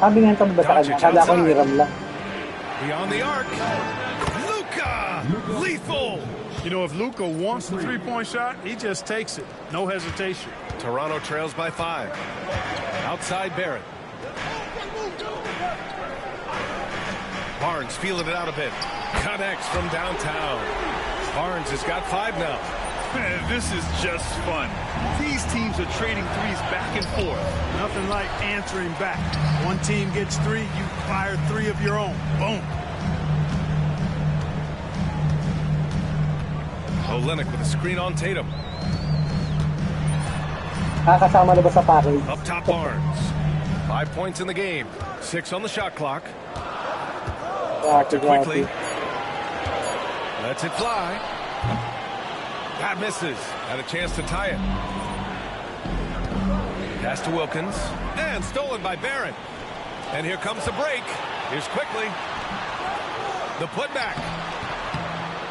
Sabi nga ba sa kanya? Akala ko hiniram lang. Beyond the arc. Luka! Lethal! You know, if Luka wants the three-point shot, he just takes it. No hesitation. Toronto trails by 5. Outside Barrett. Barnes feeling it out a bit. Connects from downtown. Barnes has got 5 now. Man, this is just fun. These teams are trading threes back and forth. Nothing like answering back. One team gets 3, you fire 3 of your own. Boom. Olynyk with a screen on Tatum. Kasama na ba sa package? Up top Barnes. 5 points in the game. 6 on the shot clock. Too quickly. Lets it fly. That misses. Had a chance to tie it. Pass to Wilkins. And stolen by Barrett. And here comes the break. Here's quickly. The putback.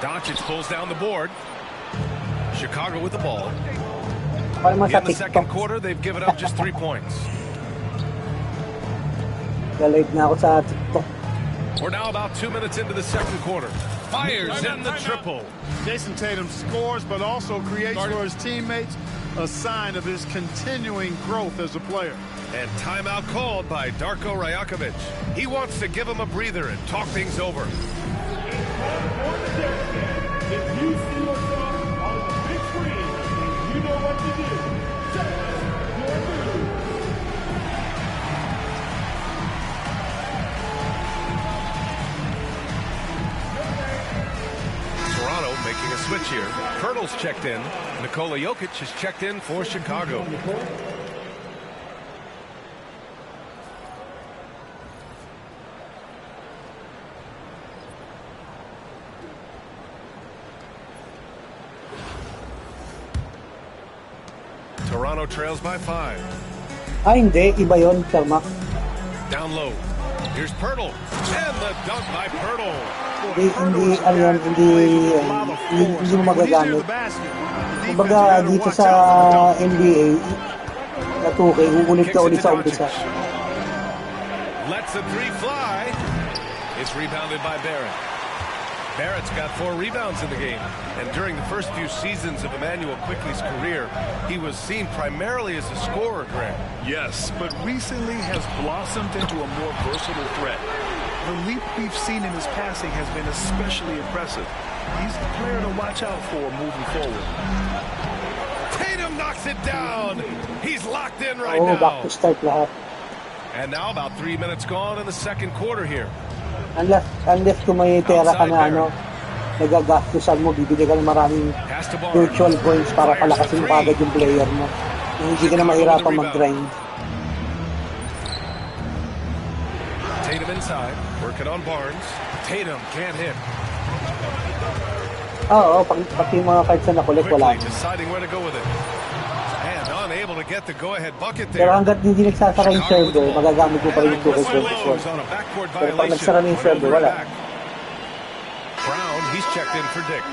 Doncic pulls down the board. Chicago with the ball. In the second quarter, they've given up just 3 points. We're now about 2 minutes into the second quarter. Fires in the triple. Jason Tatum scores, but also creates for his teammates a sign of his continuing growth as a player. And timeout called by Darko Rajakovic. He wants to give him a breather and talk things over. If you see yourself on the big screen, you know what to do. Check your move. Toronto making a switch here. Pirtle's checked in. Nikola Jokic is checked in for Chicago. Toronto trails by 5. Hindi. Iba yun, Sharma. Down low. Here's Pirtle. And the dunk by Pirtle. Hindi mo magagamit. Kumbaga, dito sa NBA, na 2K, uulit ka ulit sa umpisa. Lets the 3 fly. It's rebounded by Barrett. Barrett's got 4 rebounds in the game. And during the first few seasons of Emmanuel Quickley's career, he was seen primarily as a scorer, Grant. Yes, but recently has blossomed into a more versatile threat. The leap we've seen in his passing has been especially impressive. He's the player to watch out for moving forward. Tatum knocks it down. He's locked in right now. Back to start lahat. And now about 3 minutes gone in the second quarter here. Unless kung may pera ka na nagagastusan mo, bibili ka ng maraming virtual points para palakasin mo agad yung player mo. Hindi ka na mahirapan mag-grind. Tatum inside, working on Barnes. Tatum can't hit. Oo, pag yung mga cards na nakulit, wala. Deciding where to go with it. And unable to get the go-ahead bucket there. Pero hanggat hindi nagsasara yung server, magagamit mo pa rin yung 2K24. Pero pag nagsara na yung server, wala. Brown, he's checked in for Dick.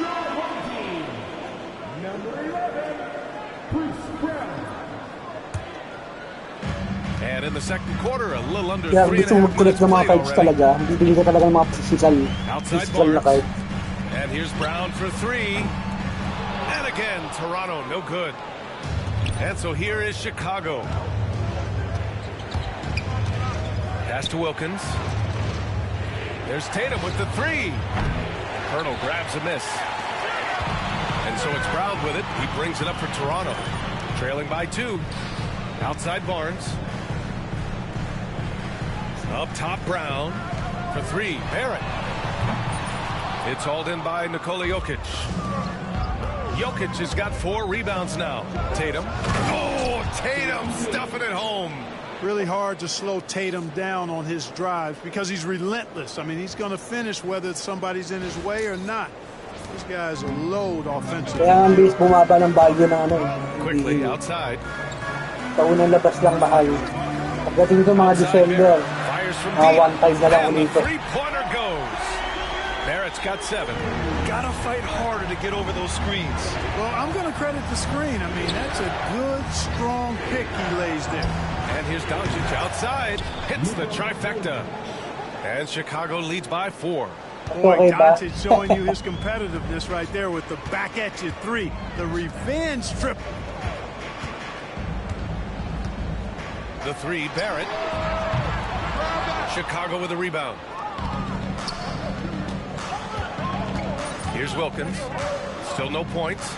And in the second quarter, a little under 3.5 minutes gusto mo mag-collect ng mga cards talaga, bibili ka talaga ng mga physical na cards. And here's Brown for 3. And again, Toronto, no good. And so here is Chicago. Pass to Wilkins. There's Tatum with the 3. Pirtle grabs a miss. And so it's Brown with it. He brings it up for Toronto. Trailing by 2. Outside Barnes. Up top Brown for 3. Barrett. It's hauled in by Nikola Jokic. Jokic has got 4 rebounds now. Tatum. Oh, Tatum stuffing it home. Really hard to slow Tatum down on his drives because he's relentless. I mean, he's going to finish whether somebody's in his way or not. This guy's a load offensively. Kaya ang bilis bumaba ng value na Quickly outside. Sa unang labas lang mahal. Pagdating sa mga December, Fires from deep. 1-5 na lang And the ulit. three-pointer goes. Barrett's got 7. Gotta fight harder to get over those screens. Well, I'm going to credit the screen. I mean, that's a good, strong pick he lays there. And here's Doncic outside. Hits the trifecta. And Chicago leads by 4. Boy, Doncic showing you his competitiveness right there with the back at you 3. The revenge triple. The 3, Barrett. Chicago with a rebound. Here's Wilkins. Still no points.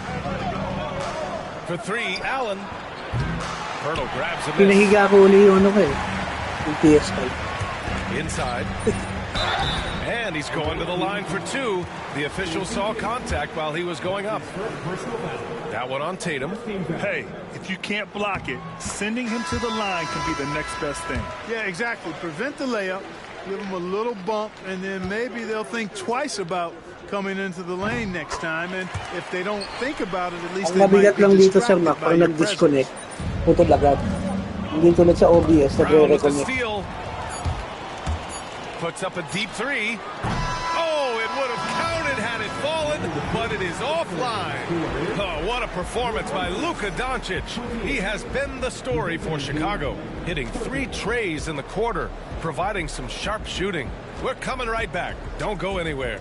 For 3, Allen. Hurdle grabs a miss. Pinahiga ko uli yung ano ko eh. Yung PS5. Inside. And he's going to the line for 2. The official saw contact while he was going up. That one on Tatum. Hey, if you can't block it, sending him to the line can be the next best thing. Yeah, exactly. Prevent the layup, give him a little bump, and then maybe they'll think twice about coming into the lane next time. And if they don't think about it, at least they might be distracted by your presence. Putol agad. Hindi tulad sa OBS na Brown with the reconnect. steal. Puts up a deep 3. Oh, it would have counted had it fallen, but it is offline. Oh, what a performance by Luka Doncic. He has been the story for Chicago, hitting 3 trays in the quarter, providing some sharp shooting. We're coming right back. Don't go anywhere.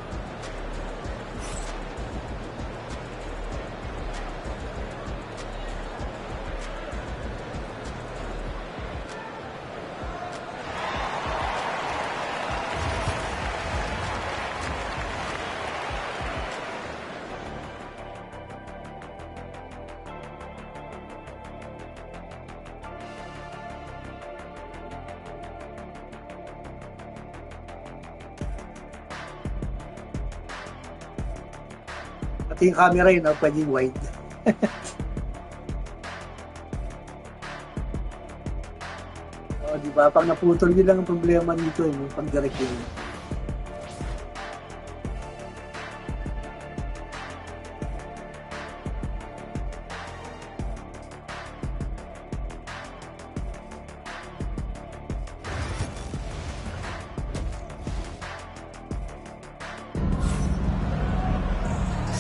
Pati yung camera yun, pwedeng wide. Oh, di ba? Pag naputol yun lang ang problema nito, yung pag-direct yun.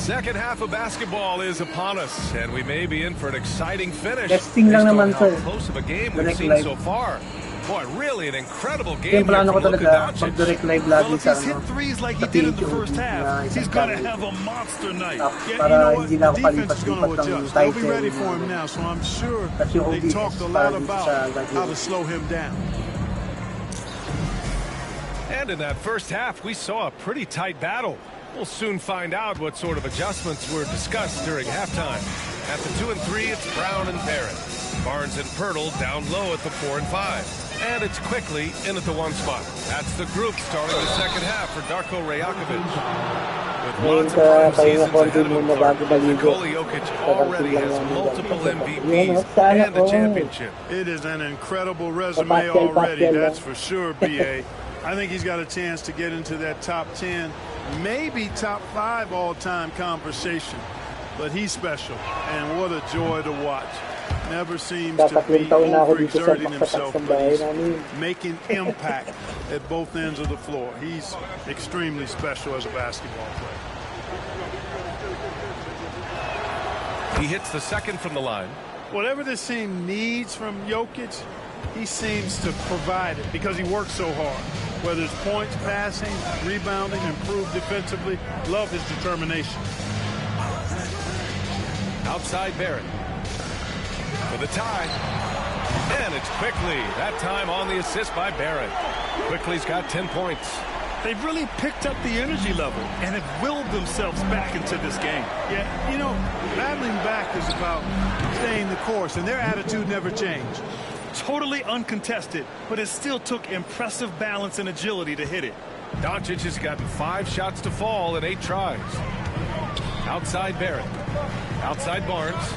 Second half of basketball is upon us, and we may be in for an exciting finish. Testing lang naman how to. close of a game we've seen so far. Boy, really an incredible game Siyempre, here ano ko from Luka talaga, Doncic. mag-direct live lagi Well, if sa he's hit threes like he did in the first half, he's going to have a monster night. Yeah, you know what? The defense is going to adjust. They'll be ready for him now, so I'm sure they talked a lot about how to slow him down. And in that first half, we saw a pretty tight battle. We'll soon find out what sort of adjustments were discussed during halftime. At the 2 and 3, it's Brown and Barrett. Barnes and Pirtle down low at the 4 and 5. And it's quickly in at the 1 spot. That's the group starting the second half for Darko Rajakovic. With lots of prime seasons ahead of him, Nikola Jokic already has multiple MVPs and a championship. It is an incredible resume already, that's for sure, B.A. I think he's got a chance to get into that top 10, maybe top 5 all-time conversation. But he's special, and what a joy to watch. Never seems to be overexerting himself, but he's making impact at both ends of the floor. He's extremely special as a basketball player. He hits the second from the line. Whatever this team needs from Jokic, he seems to provide it because he works so hard. Whether it's points, passing, rebounding, improved defensively, love his determination. Outside Barrett. For the tie. And it's Quickly. That time on the assist by Barrett. Quickly's got 10 points. They've really picked up the energy level and have willed themselves back into this game. Yeah, you know, battling back is about staying the course, and their attitude never changed. Totally uncontested, but it still took impressive balance and agility to hit it. Doncic has gotten 5 shots to fall in 8 tries. Outside Barrett. Outside Barnes.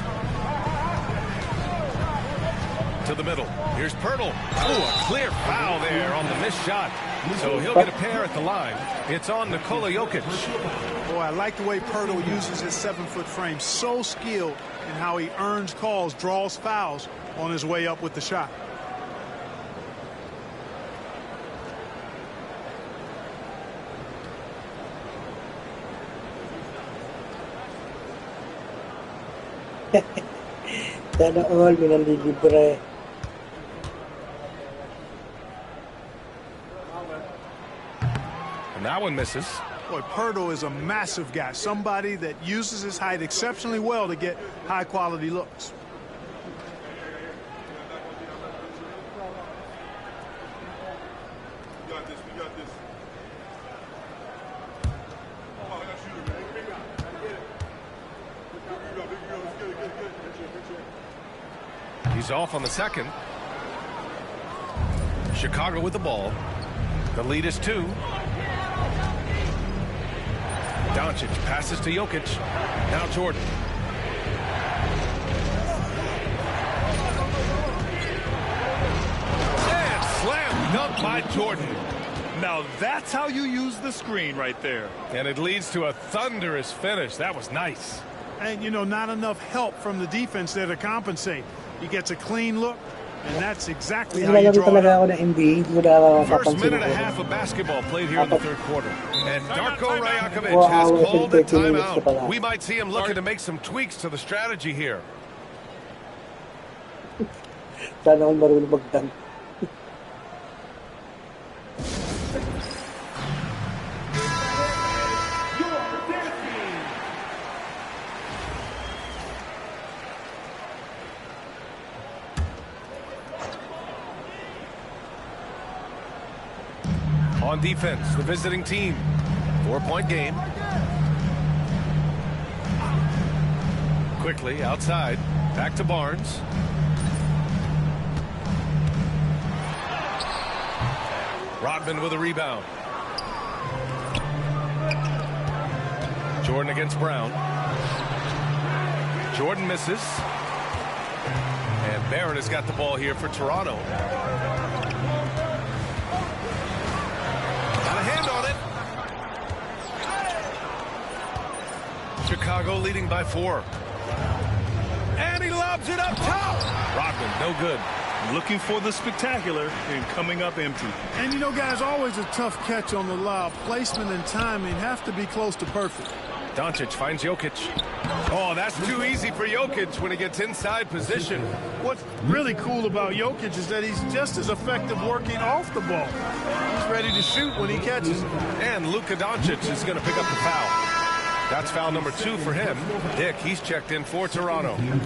To the middle. Here's Pirtle. Oh, a clear foul there on the missed shot. So he'll get a pair at the line. It's on Nikola Jokic. Boy, I like the way Pirtle uses his 7-foot frame. So skilled in how he earns calls, draws fouls on his way up with the shot. Sana all, minalilibre. And that one misses. Boy, Pirtle is a massive guy, somebody that uses his height exceptionally well to get high-quality looks. He's off on the second. Chicago with the ball. The lead is 2. Doncic passes to Jokic. Now Jordan. And slam dunk by Jordan. Now that's how you use the screen right there. And it leads to a thunderous finish. That was nice. And, you know, not enough help from the defense there to compensate. He gets a clean look, and that's exactly how you draw it up. First minute and a half of basketball played here in the third quarter. And Darko Rajakovic has called a timeout. We might see him looking to make some tweaks to the strategy here. Sana all marunong magdang. On defense, the visiting team. 4-point game. Quickly outside. Back to Barnes. Rodman with a rebound. Jordan against Brown. Jordan misses. And Barrett has got the ball here for Toronto. Chicago leading by 4. And he lobs it up top. Rodman, no good. Looking for the spectacular and coming up empty. And, you know, guys, always a tough catch on the lob. Placement and timing have to be close to perfect. Doncic finds Jokic. Oh, that's too easy for Jokic when he gets inside position. What's really cool about Jokic is that he's just as effective working off the ball. He's ready to shoot when he catches it. And Luka Doncic is going to pick up the foul. That's foul number 2 for him. Dick, he's checked in for Toronto. Coming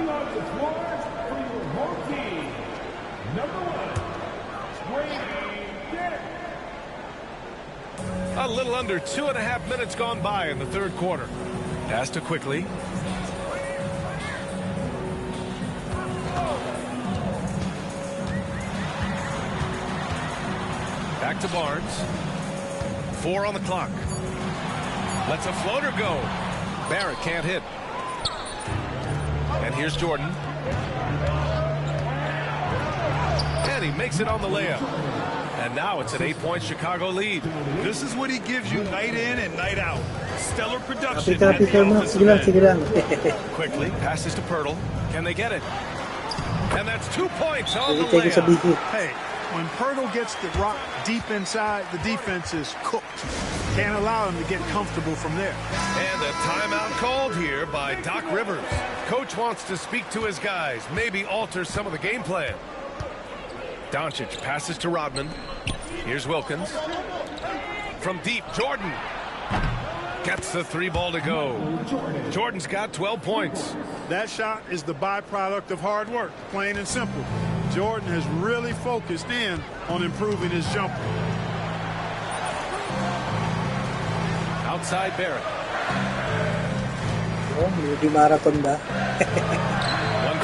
on the floor for your home team, number 1, A little under 2.5 minutes gone by in the third quarter. Pass to Quickly. Back to Barnes. 4 on the clock. Lets a floater go. Barrett can't hit. And here's Jordan. And he makes it on the layup. And now it's an 8-point Chicago lead. This is what he gives you night in and night out. Stellar production at the offensive end. Quickly passes to Pirtle. Can they get it? And that's 2 points on the layup. Hey, when Pirtle gets the rock deep inside, the defense is cooked. Can't allow him to get comfortable from there. And a timeout called here by Doc Rivers. Coach wants to speak to his guys, maybe alter some of the game plan. Doncic passes to Rodman. Here's Wilkins. From deep, Jordan gets the 3 ball to go. Jordan's got 12 points. That shot is the byproduct of hard work, plain and simple. Jordan has really focused in on improving his jumper. Outside Barrett. Marathon ba?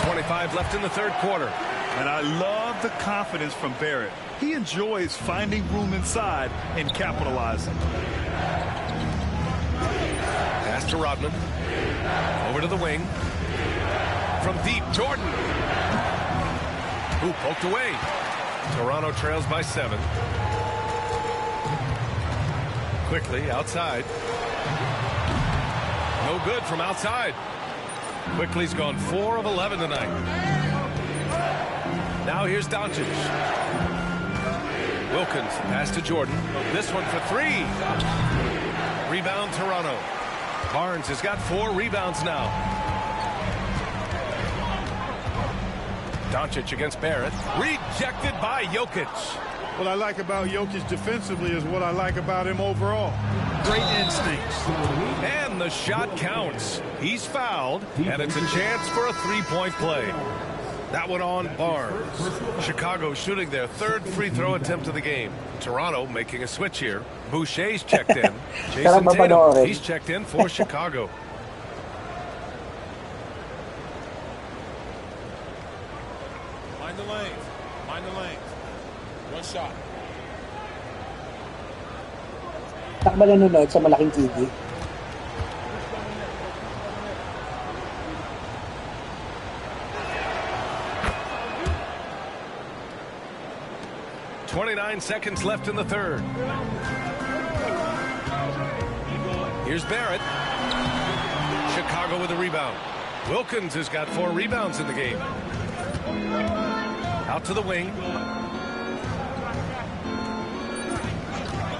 1:25 left in the third quarter. And I love the confidence from Barrett. He enjoys finding room inside and capitalizing. Pass to Rodman. Over to the wing. From deep, Jordan. Who poked away. Toronto trails by 7. Quickly outside. No good from outside. Quickly's gone 4 of 11 tonight. Now here's Doncic. Wilkins pass to Jordan. This one for 3. Rebound Toronto. Barnes has got 4 rebounds now. Doncic against Barrett. Rejected by Jokic. What I like about Jokic defensively is what I like about him overall. Great instincts. And the shot counts. He's fouled, and it's a chance for a three-point play. That one on Barnes. Chicago shooting their 3rd free throw attempt of the game. Toronto making a switch here. Boucher's checked in. Jason Tatum, he's checked in for Chicago. Mind the lanes. Mind the lanes. One shot. Takba nanonood sa malaking TV. .29 seconds left in the 3rd. Here's Barrett. Chicago with a rebound. Wilkins has got 4 rebounds in the game. Out to the wing.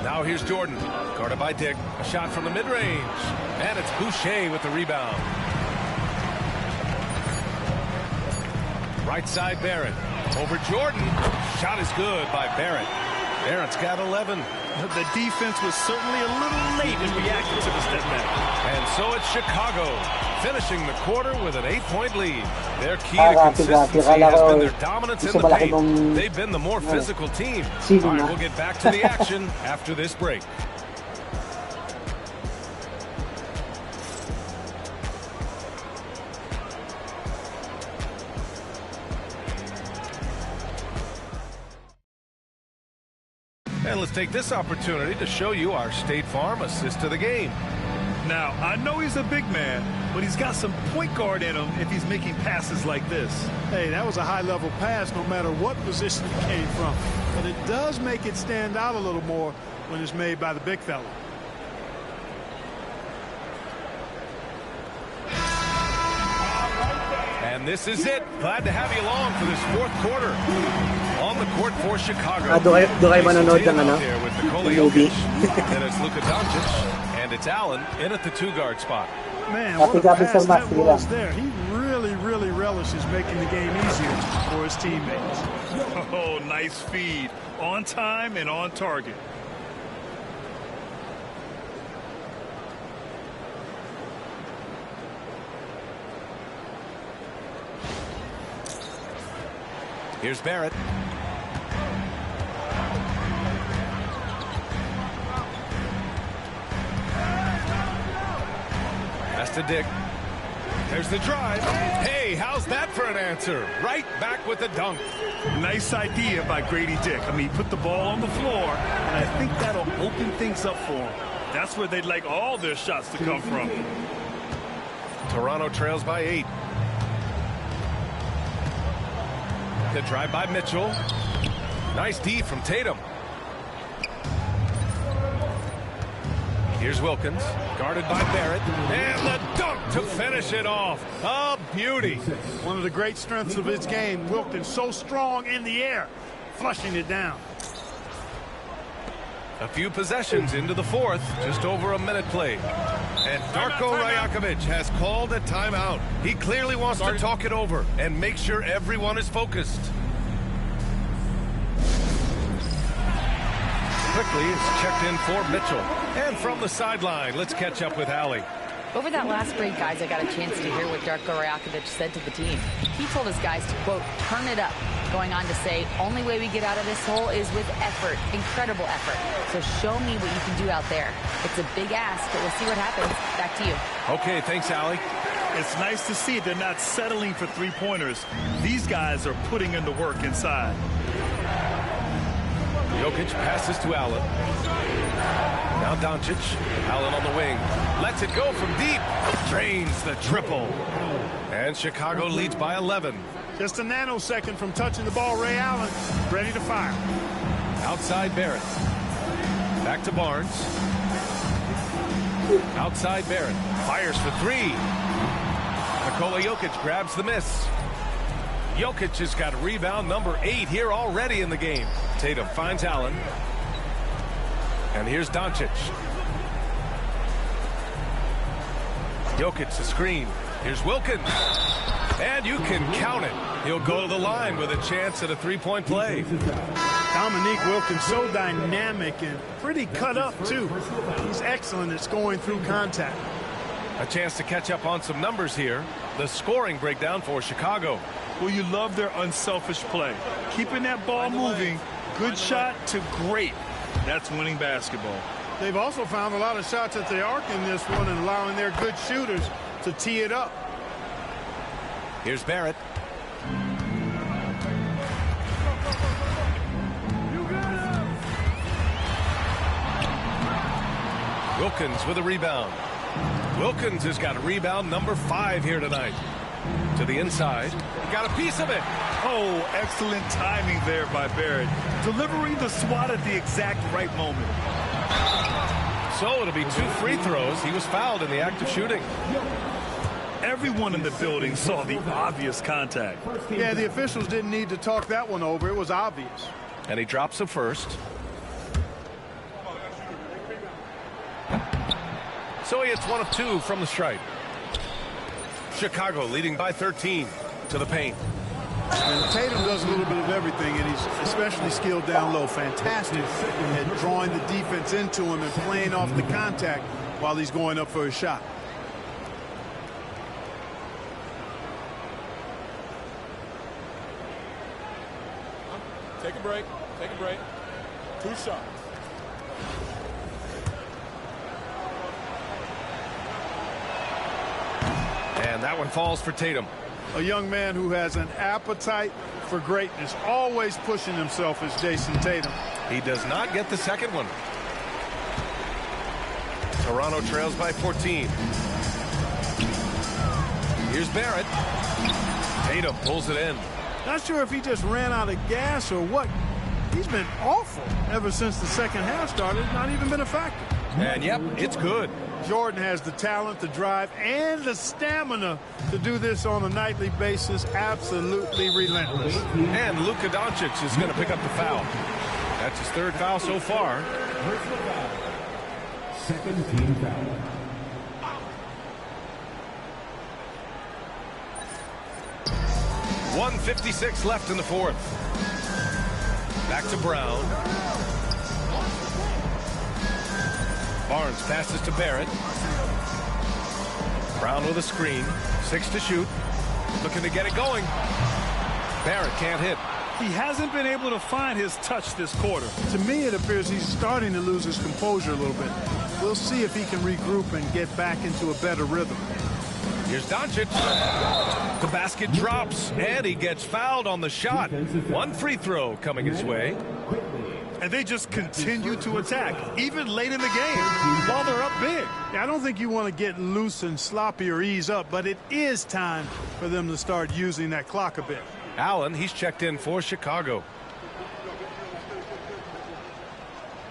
Now here's Jordan. Guarded by Dick. A shot from the mid-range. And it's Boucher with the rebound. Right side Barrett. Over Jordan. Shot is good by Barrett. Barrett's got 11. The defense was certainly a little late in reacting to the step back. And so it's Chicago finishing the quarter with an 8-point lead. Their key to consistency has been their dominance in the paint. They've been the more physical team. All right, we'll get back to the action after this break. And let's take this opportunity to show you our State Farm assist to the game. Now, I know he's a big man, but he's got some point guard in him if he's making passes like this. Hey, that was a high-level pass no matter what position it came from. But it does make it stand out a little more when it's made by the big fella. And this is it. Glad to have you along for this 4th quarter. On the court for Chicago. Doon kayo manonood ng movie. And it's Luka Doncic. And it's Allen in at the 2-guard spot. Man, what a pass that was there. He really relishes making the game easier for his teammates. Oh, nice feed. On time and on target. Here's Barrett. Pass to Dick. There's the drive. Hey, how's that for an answer? Right back with the dunk. Nice idea by Grady Dick. I mean, put the ball on the floor, and I think that'll open things up for him. That's where they'd like all their shots to come from. Toronto trails by 8. The drive by Mitchell. Nice D from Tatum. Here's Wilkins, guarded by Barrett, and the dunk to finish it off. A beauty. One of the great strengths of his game, Wilkins so strong in the air, flushing it down. A few possessions into the 4th, just over a minute played. And Darko Rajakovic has called a timeout. He clearly wants to talk it over and make sure everyone is focused. Quickly is checked in for Mitchell. And from the sideline, let's catch up with Allie. Over that last break, guys, I got a chance to hear what Darko Rajakovic said to the team. He told his guys to, quote, turn it up, going on to say, only way we get out of this hole is with effort, incredible effort. So show me what you can do out there. It's a big ask, but we'll see what happens. Back to you. Okay, thanks, Allie. It's nice to see they're not settling for three-pointers. These guys are putting in the work inside. Jokic passes to Allen. Now Doncic. Allen on the wing. Lets it go from deep. Drains the triple. And Chicago leads by 11. Just a nanosecond from touching the ball, Ray Allen. Ready to fire. Outside Barrett. Back to Barnes. Outside Barrett. Fires for 3. Nikola Jokic grabs the miss. Jokic has got rebound number 8 here already in the game. Tatum finds Allen. And here's Doncic. Jokic the screen. Here's Wilkins. And you can count it. He'll go to the line with a chance at a three-point play. Dominique Wilkins, so dynamic and pretty cut up, too. He's excellent at scoring through contact. A chance to catch up on some numbers here. The scoring breakdown for Chicago. Well, you love their unselfish play. Keeping that ball moving, good shot to great. That's winning basketball. They've also found a lot of shots at the arc in this one and allowing their good shooters to tee it up. Here's Barrett. Wilkins with a rebound. Wilkins has got rebound number 5 here tonight. To the inside. Got a piece of it. Oh, excellent timing there by Barrett. Delivering the swat at the exact right moment. So it'll be 2 free throws. He was fouled in the act of shooting. Everyone in the building saw the obvious contact. Yeah, the officials didn't need to talk that one over. It was obvious. And he drops the first. So he hits 1 of 2 from the stripe. Chicago leading by 13 to the paint. And Tatum does a little bit of everything, and he's especially skilled down low. Fantastic at drawing the defense into him and playing off the contact while he's going up for a shot. Take a break. Take a break. 2 shots. And that one falls for Tatum. A young man who has an appetite for greatness, always pushing himself, is Jason Tatum. He does not get the second one. Toronto trails by 14. Here's Barrett. Tatum pulls it in. Not sure if he just ran out of gas or what. He's been awful ever since the second half started. Not even been a factor. And yep, it's good. Jordan has the talent, the drive, and the stamina to do this on a nightly basis. Absolutely relentless. And Luka Doncic is going to pick up the foul. That's his 3rd foul so far. Second team foul. .156 left in the 4th. Back to Brown. Barnes passes to Barrett. Brown with a screen. 6 to shoot. Looking to get it going. Barrett can't hit. He hasn't been able to find his touch this quarter. To me, it appears he's starting to lose his composure a little bit. We'll see if he can regroup and get back into a better rhythm. Here's Doncic. The basket drops, and he gets fouled on the shot. 1 free throw coming his way. And they just continue to attack, even late in the game, while they're up big. Yeah, I don't think you want to get loose and sloppy or ease up, but it is time for them to start using that clock a bit. Allen, he's checked in for Chicago.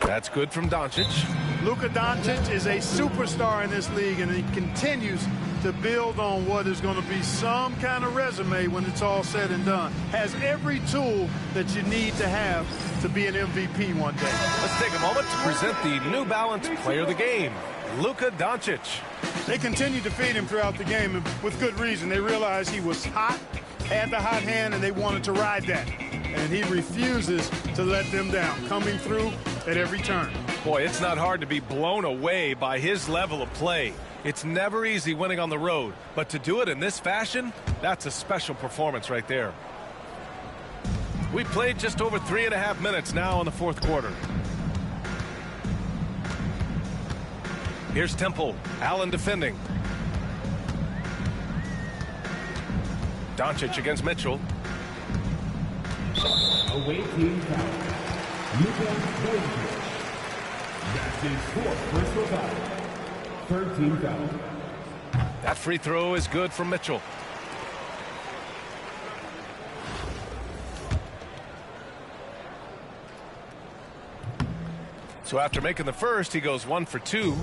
That's good from Doncic. Luka Doncic is a superstar in this league, and he continues to build on what is going to be some kind of resume when it's all said and done. Has every tool that you need to have to be an MVP one day. Let's take a moment to present the New Balance Player of the Game, Luka Doncic. They continued to feed him throughout the game, and with good reason. They realized he was hot, had the hot hand, and they wanted to ride that. And he refuses to let them down, coming through at every turn. Boy, it's not hard to be blown away by his level of play. It's never easy winning on the road, but to do it in this fashion, that's a special performance right there. We played just over 3.5 minutes now in the 4th quarter. Here's Temple. Allen defending. Doncic against Mitchell. Away team foul. Luka Doncic. That's his 4th personal foul. 3rd team foul. That free throw is good from Mitchell. So after making the first, he goes 1 for 2.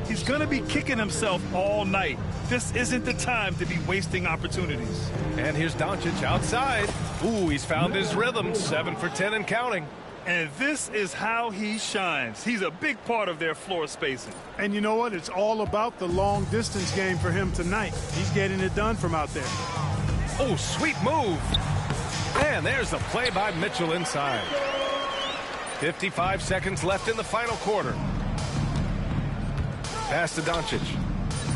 He's going to be kicking himself all night. This isn't the time to be wasting opportunities. And here's Doncic outside. Ooh, he's found his rhythm. 7 for 10 and counting. And this is how he shines. He's a big part of their floor spacing. And you know what? It's all about the long distance game for him tonight. He's getting it done from out there. Oh, sweet move. And there's the play by Mitchell inside. 55 seconds left in the final quarter. Pass to Doncic.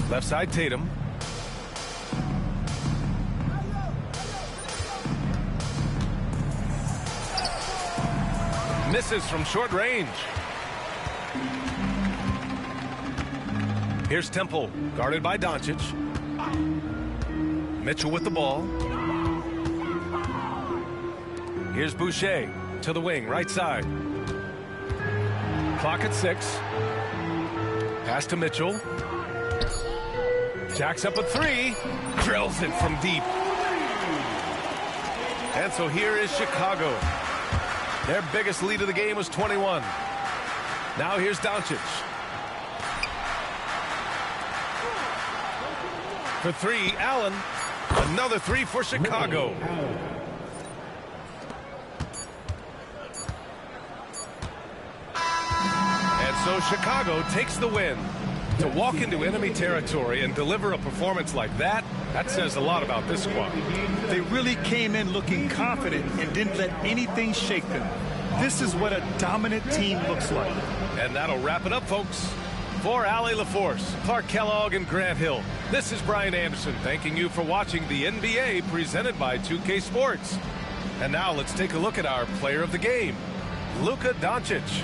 Left side Tatum. Misses from short range. Here's Temple, guarded by Doncic. Mitchell with the ball. Here's Boucher to the wing, right side. Clock at 6. Pass to Mitchell. Jacks up a 3. Drills it from deep. And so here is Chicago. Their biggest lead of the game was 21. Now here's Doncic. For 3, Allen. Another 3 for Chicago. And so Chicago takes the win. To walk into enemy territory and deliver a performance like that, that says a lot about this squad. They really came in looking confident and didn't let anything shake them. This is what a dominant team looks like. And that'll wrap it up, folks. For Allie LaForce, Clark Kellogg, and Grant Hill, this is Brian Anderson thanking you for watching the NBA presented by 2K Sports. And now let's take a look at our player of the game, Luka Doncic.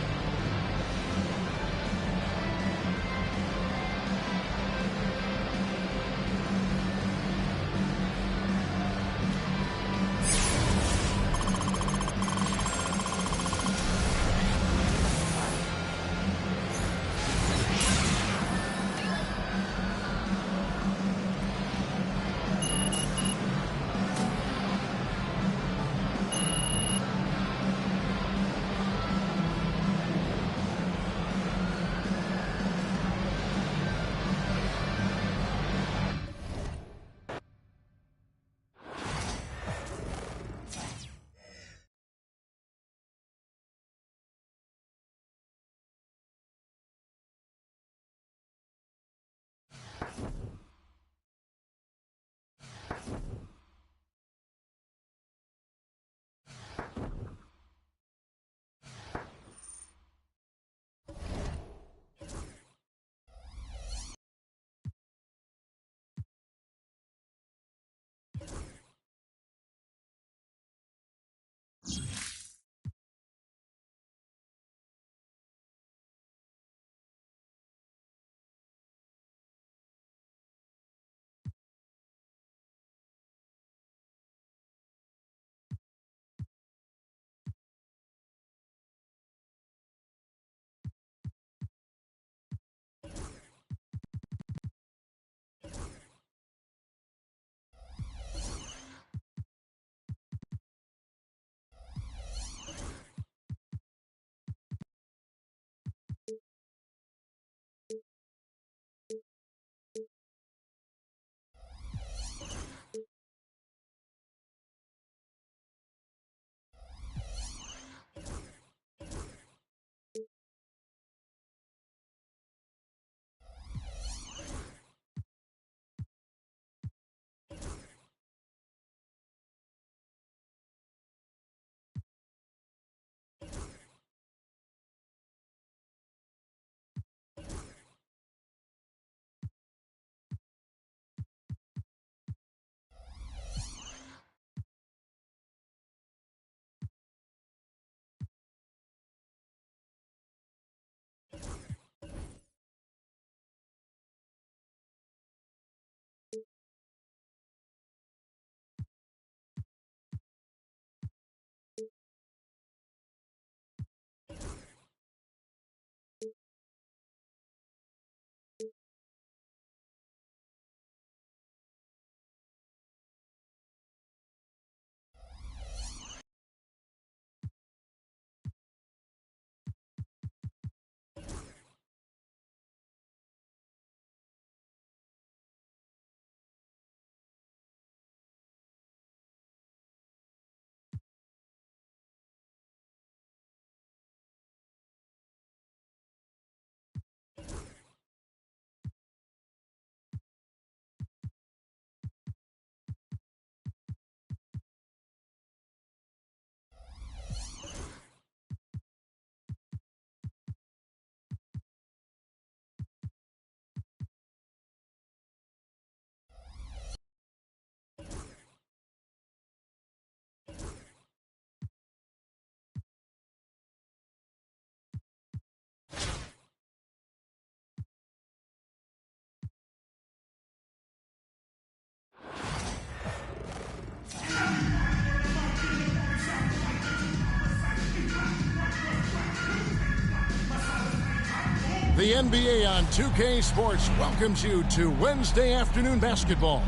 The NBA on 2K Sports welcomes you to Wednesday afternoon basketball.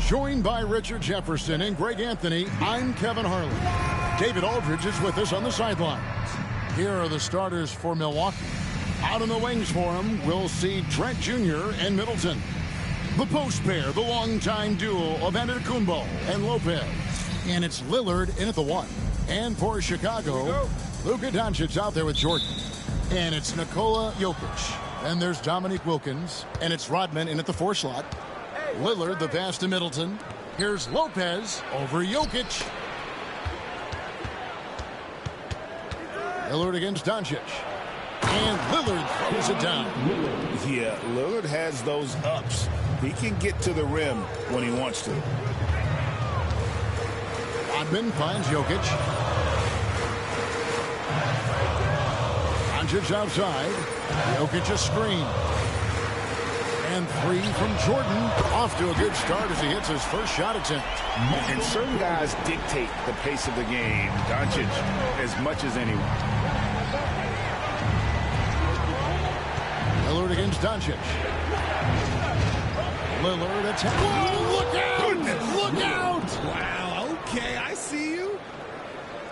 Joined by Richard Jefferson and Greg Anthony, I'm Kevin Harlan. David Aldridge is with us on the sidelines. Here are the starters for Milwaukee. Out in the wings for him, we'll see Trent Jr. and Middleton. The post pair, the longtime duo of Antetokounmpo and Lopez. And it's Lillard in at the 1. And for Chicago, Luka Doncic out there with Jordan. And it's Nikola Jokic. And there's Dominique Wilkins. And it's Rodman in at the 4 slot. Lillard, the pass to Middleton. Here's Lopez over Jokic. Lillard against Doncic. And Lillard throws it down. Yeah, Lillard has those ups. He can get to the rim when he wants to. Rodman finds Jokic. Doncic outside. Jokic a screen. And 3 from Jordan. Off to a good start as he hits his first shot attempt. And certain guys dictate the pace of the game. Doncic as much as anyone. Lillard against Doncic. Lillard attack. Whoa, look out! Goodness. Look out! Wow, okay, I see you.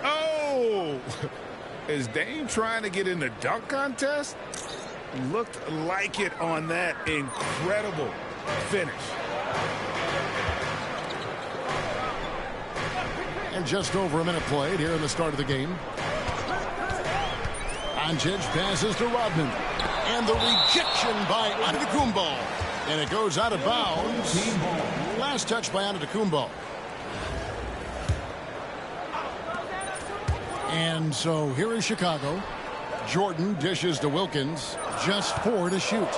Oh! Is Dame trying to get in the dunk contest? Looked like it on that incredible finish. And just over a minute played here in the start of the game. Doncic passes to Rodman. And the rejection by Antetokounmpo. And it goes out of bounds. Last touch by Antetokounmpo. And so here is Chicago. Jordan dishes to Wilkins. Just 4 to shoot.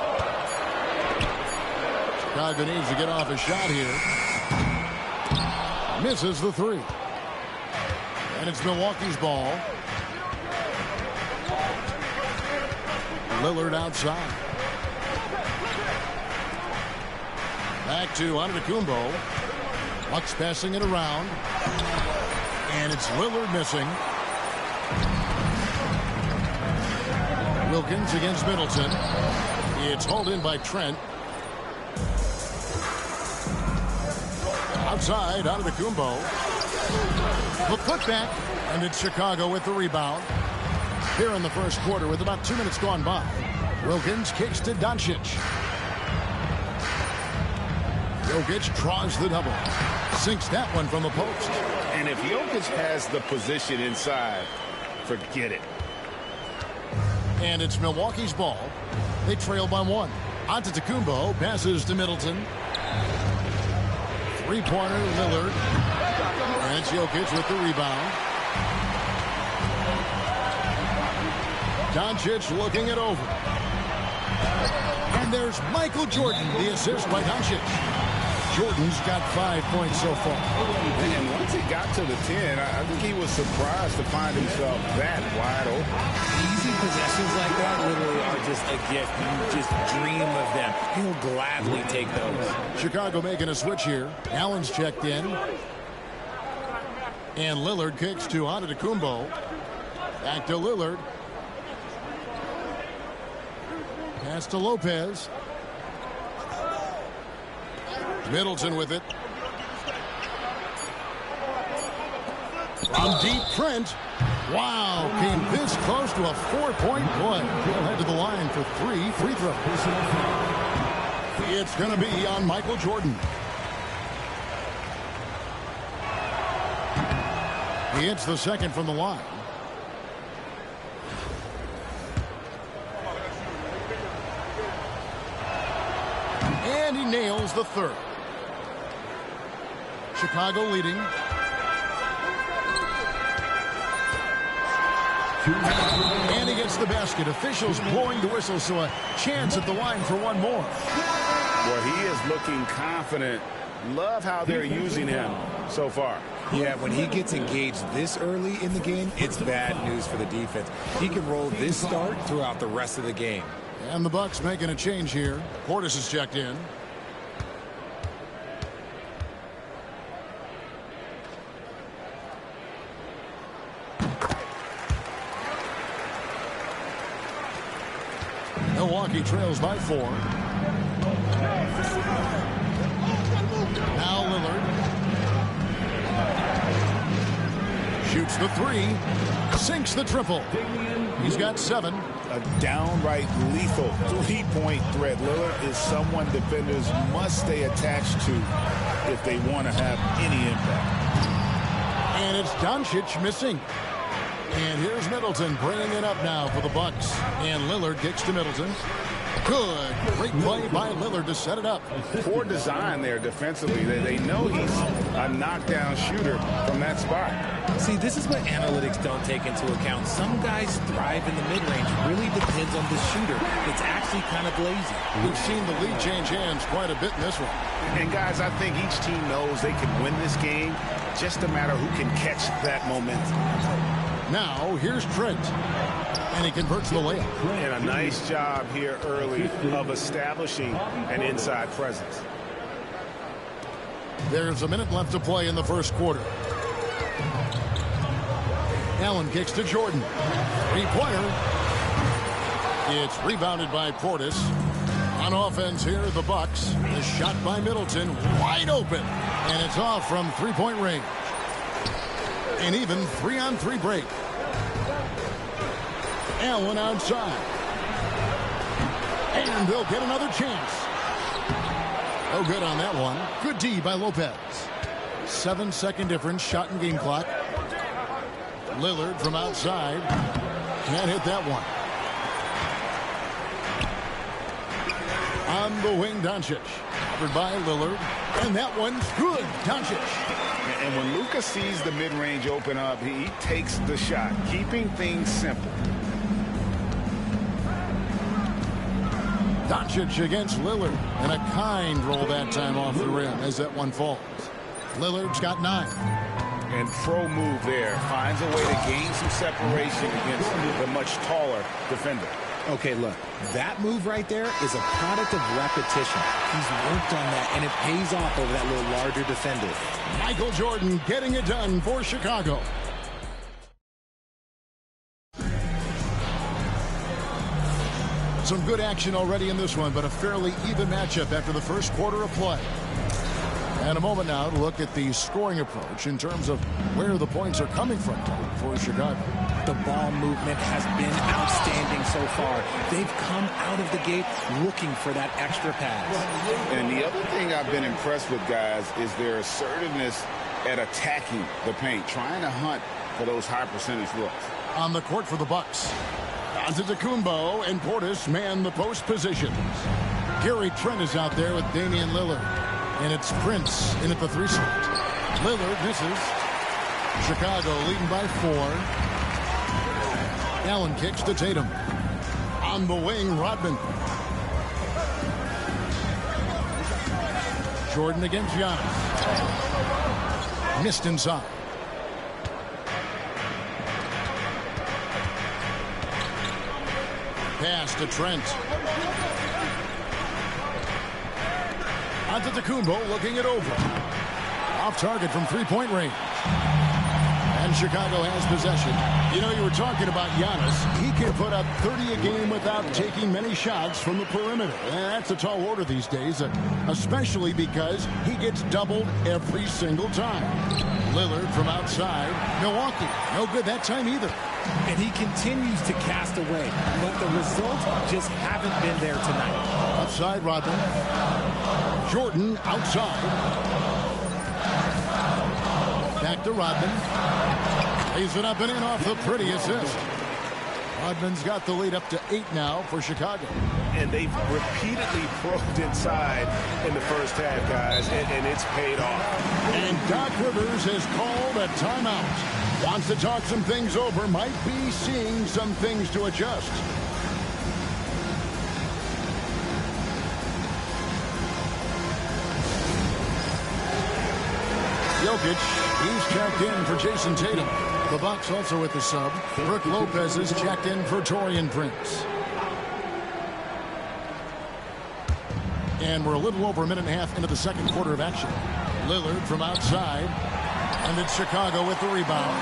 Chicago needs to get off a shot here. Misses the 3. And it's Milwaukee's ball. Lillard outside. Back to Antetokounmpo. Bucks passing it around. And it's Lillard missing. Wilkins against Middleton. It's hauled in by Trent. Outside, Antetokounmpo. The putback. And it's Chicago with the rebound. Here in the first quarter with about 2 minutes gone by. Wilkins kicks to Doncic. Jokic draws the double. Sinks that one from the post. And if Jokic has the position inside, forget it. And it's Milwaukee's ball. They trail by 1. Antetokounmpo passes to Middleton. 3-pointer Lillard. And it's Jokic with the rebound. Doncic looking it over. And there's Michael Jordan, the assist by Doncic. Jordan's got 5 points so far. And once he got to the 10, I think he was surprised to find himself that wide open. Easy possessions like that literally are just a gift. You just dream of them. He'll gladly take those. Chicago making a switch here. Allen's checked in. And Lillard kicks to Antetokounmpo. Back to Lillard. Pass to Lopez. Middleton with it. From deep, Trent. Wow, came this close to a 4-point play. He'll head to the line for 3 free throws. It's going to be on Michael Jordan. He hits the second from the line. And he nails the third. Chicago leading. And he gets the basket. Officials blowing the whistle, so a chance at the line for one more. Well, he is looking confident. Love how they're using him so far. Yeah, when he gets engaged this early in the game, it's bad news for the defense. He can roll this start throughout the rest of the game. And the Bucks making a change here. Portis is checked in. Milwaukee trails by 4. Now Lillard. Shoots the 3. Sinks the triple. He's got 7. A downright lethal three-point threat. Lillard is someone defenders must stay attached to if they want to have any impact. And it's Doncic missing. And here's Middleton bringing it up now for the Bucks. And Lillard kicks to Middleton. Good. Great play by Lillard to set it up. Poor design there defensively. They know he's a knockdown shooter from that spot. See, this is what analytics don't take into account. Some guys thrive in the mid-range. Really depends on the shooter. It's actually kind of lazy. We've seen the lead change hands quite a bit in this one. And guys, I think each team knows they can win this game. Just a matter who can catch that momentum. Now, here's Trent. And he converts the layup. And a nice job here early of establishing an inside presence. There's a minute left to play in the first quarter. Allen kicks to Jordan. 3-pointer. It's rebounded by Portis. On offense here, the Bucks. The shot by Middleton, wide open. And it's off from three-point range. An even 3-on-3 break. Allen outside. And they'll get another chance. Oh, good on that one. Good D by Lopez. 7-second difference, shot and game clock. Lillard from outside. Can't hit that one. On the wing, Doncic. Covered by Lillard. And that one's good. Doncic. And when Luka sees the mid-range open up, he takes the shot, keeping things simple. Doncic against Lillard. And a kind roll that time off the rim as that one falls. Lillard's got 9. And pro move there. Finds a way to gain some separation against the much taller defender. Okay, look, that move right there is a product of repetition. He's worked on that, and it pays off over that little larger defender. Michael Jordan getting it done for Chicago. Some good action already in this one, but a fairly even matchup after the first quarter of play. And a moment now to look at the scoring approach in terms of where the points are coming from for Chicago. The ball movement has been outstanding so far. They've come out of the gate looking for that extra pass. And the other thing I've been impressed with, guys, is their assertiveness at attacking the paint, trying to hunt for those high percentage looks. On the court for the Bucks. Antetokounmpo and Portis man the post positions. Gary Trent is out there with Damian Lillard. And it's Prince in at the 3 slot. Lillard misses. Chicago leading by 4. Allen kicks to Tatum. On the wing, Rodman. Jordan against Giannis. Missed inside. Pass to Trent. Antetokounmpo looking it over. Off target from three-point range. And Chicago has possession. You know, you were talking about Giannis. He can put up 30 a game without taking many shots from the perimeter. And that's a tall order these days, especially because he gets doubled every single time. Lillard from outside. Milwaukee, no good that time either. And he continues to cast away, but the results just haven't been there tonight. Outside Rodman. Jordan outside. Back to Rodman. Lays it up and in off the pretty assist. Rodman's got the lead up to 8 now for Chicago. And they've repeatedly probed inside in the first half, guys, and it's paid off. And Doc Rivers has called a timeout. Wants to talk some things over, might be seeing some things to adjust. Jokic, he's checked in for Jason Tatum. The Bucks also at the sub. Brook Lopez is checked in for Taurean Prince. And we're a little over a minute and a half into the second quarter of action. Lillard from outside. And it's Chicago with the rebound.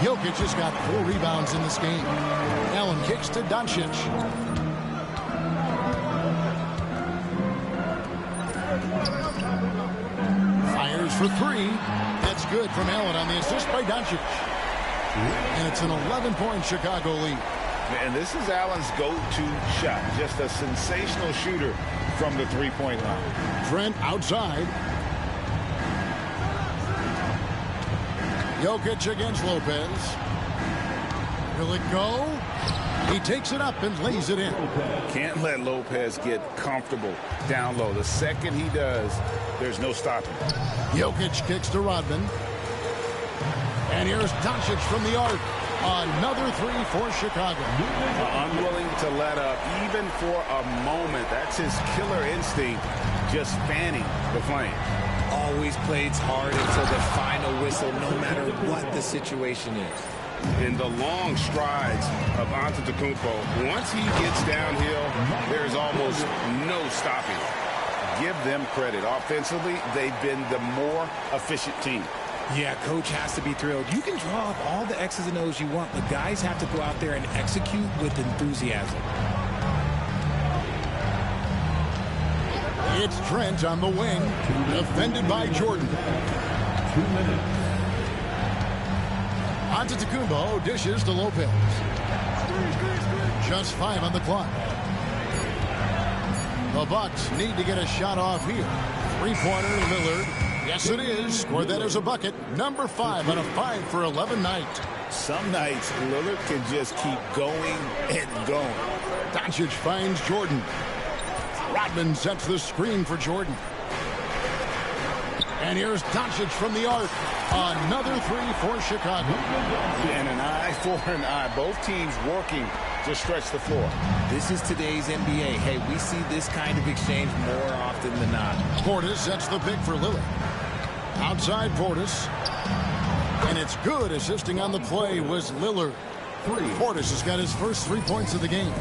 Jokic has got 4 rebounds in this game. Allen kicks to Doncic. for three. That's good from Allen on the assist by Doncic. And it's an 11-point Chicago lead. And this is Allen's go-to shot. Just a sensational shooter from the three-point line. Trent outside. Jokic against Lopez. Will it go? He takes it up and lays it in. Can't let Lopez get comfortable down low. The second he does, there's no stopping. Jokic kicks to Rodman. And here's Doncic from the arc. Another three for Chicago. Unwilling to let up, even for a moment. That's his killer instinct, just fanning the flame. Always plays hard until the final whistle, no matter what the situation is. In the long strides of Antetokounmpo, once he gets downhill, there's almost no stopping. Give them credit. Offensively, they've been the more efficient team. Yeah, coach has to be thrilled. You can draw up all the X's and O's you want, but guys have to go out there and execute with enthusiasm. It's Trent on the wing, defended by Jordan. 2 minutes. Antetokounmpo dishes to Lopez. Just 5 on the clock. The Bucks need to get a shot off here. Three-pointer, Lillard. Yes, it is. Scored that as a bucket. Number 5 on a 5 for 11 night. Some nights, Lillard can just keep going and going. Doncic finds Jordan. Rodman sets the screen for Jordan. And here's Doncic from the arc. Another three for Chicago. And an eye for an eye. Both teams working to stretch the floor. This is today's NBA. Hey, we see this kind of exchange more often than not. Portis sets the pick for Lillard. Outside Portis. And it's good. Assisting on the play was Lillard. Portis has got his first 3 points of the game.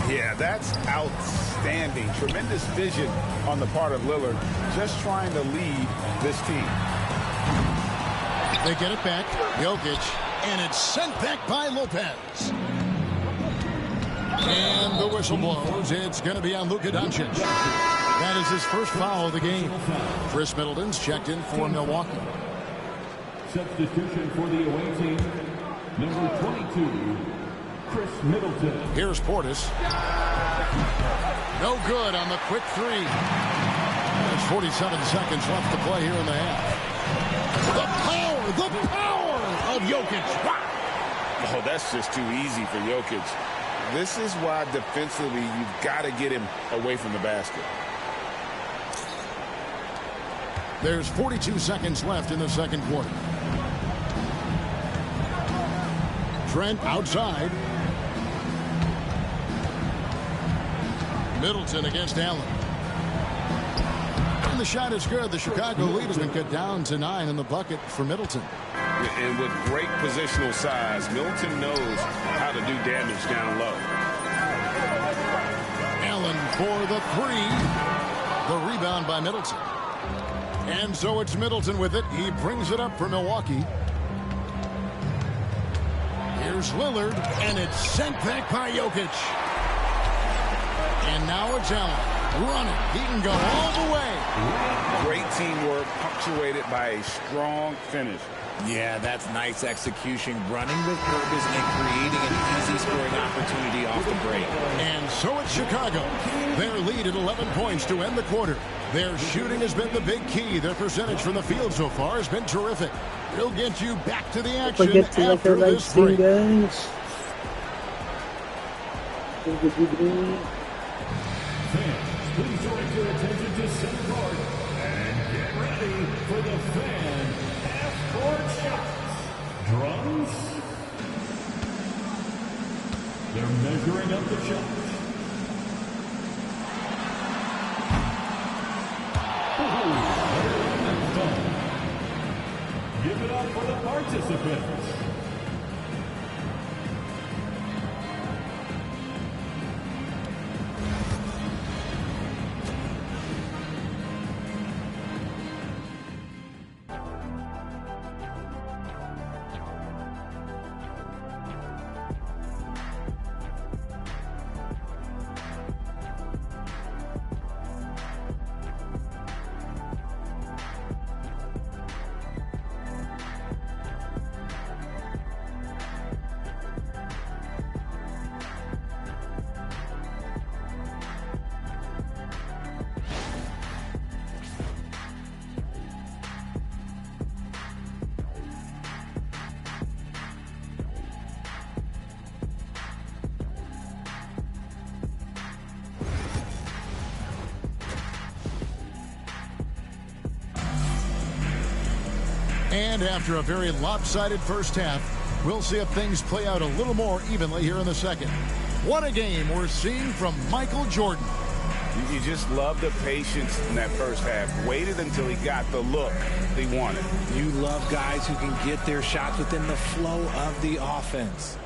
Yeah, that's outstanding. Tremendous vision on the part of Lillard. Just trying to lead this team. They get it back. Jokic. And it's sent back by Lopez. And the whistle blows. It's going to be on Luka Doncic. That is his first foul of the game. Chris Middleton's checked in for Milwaukee. Substitution for the away team. Number 22, Chris Middleton. Here's Portis. No good on the quick three. There's 47 seconds left to play here in the half. The power of Jokic. Wow. Oh, that's just too easy for Jokic. This is why defensively you've got to get him away from the basket. There's 42 seconds left in the second quarter. Trent outside. Middleton against Allen. And the shot is good. The Chicago lead has been cut down to 9 in the bucket for Middleton. And with great positional size, Middleton knows how to do damage down low. Allen for the three. The rebound by Middleton. And so it's Middleton with it. He brings it up for Milwaukee. Here's Lillard, and it's sent back by Jokic. And now it's Allen running. He can go all the way. Great teamwork, punctuated by a strong finish. Yeah, that's nice execution, running with purpose and creating an easy scoring opportunity off the break. And so it's Chicago. Their lead at 11 points to end the quarter. Their shooting has been the big key. Their percentage from the field so far has been terrific. We'll get you back to the action after this break. Guys. Fans, please direct your attention to center court and get ready for the fan half-court shots. Drums. They're measuring up the shots. Give it up for the participants. And after a very lopsided first half, we'll see if things play out a little more evenly here in the second. What a game we're seeing from Michael Jordan. You just love the patience in that first half. Waited until he got the look he wanted. You love guys who can get their shots within the flow of the offense.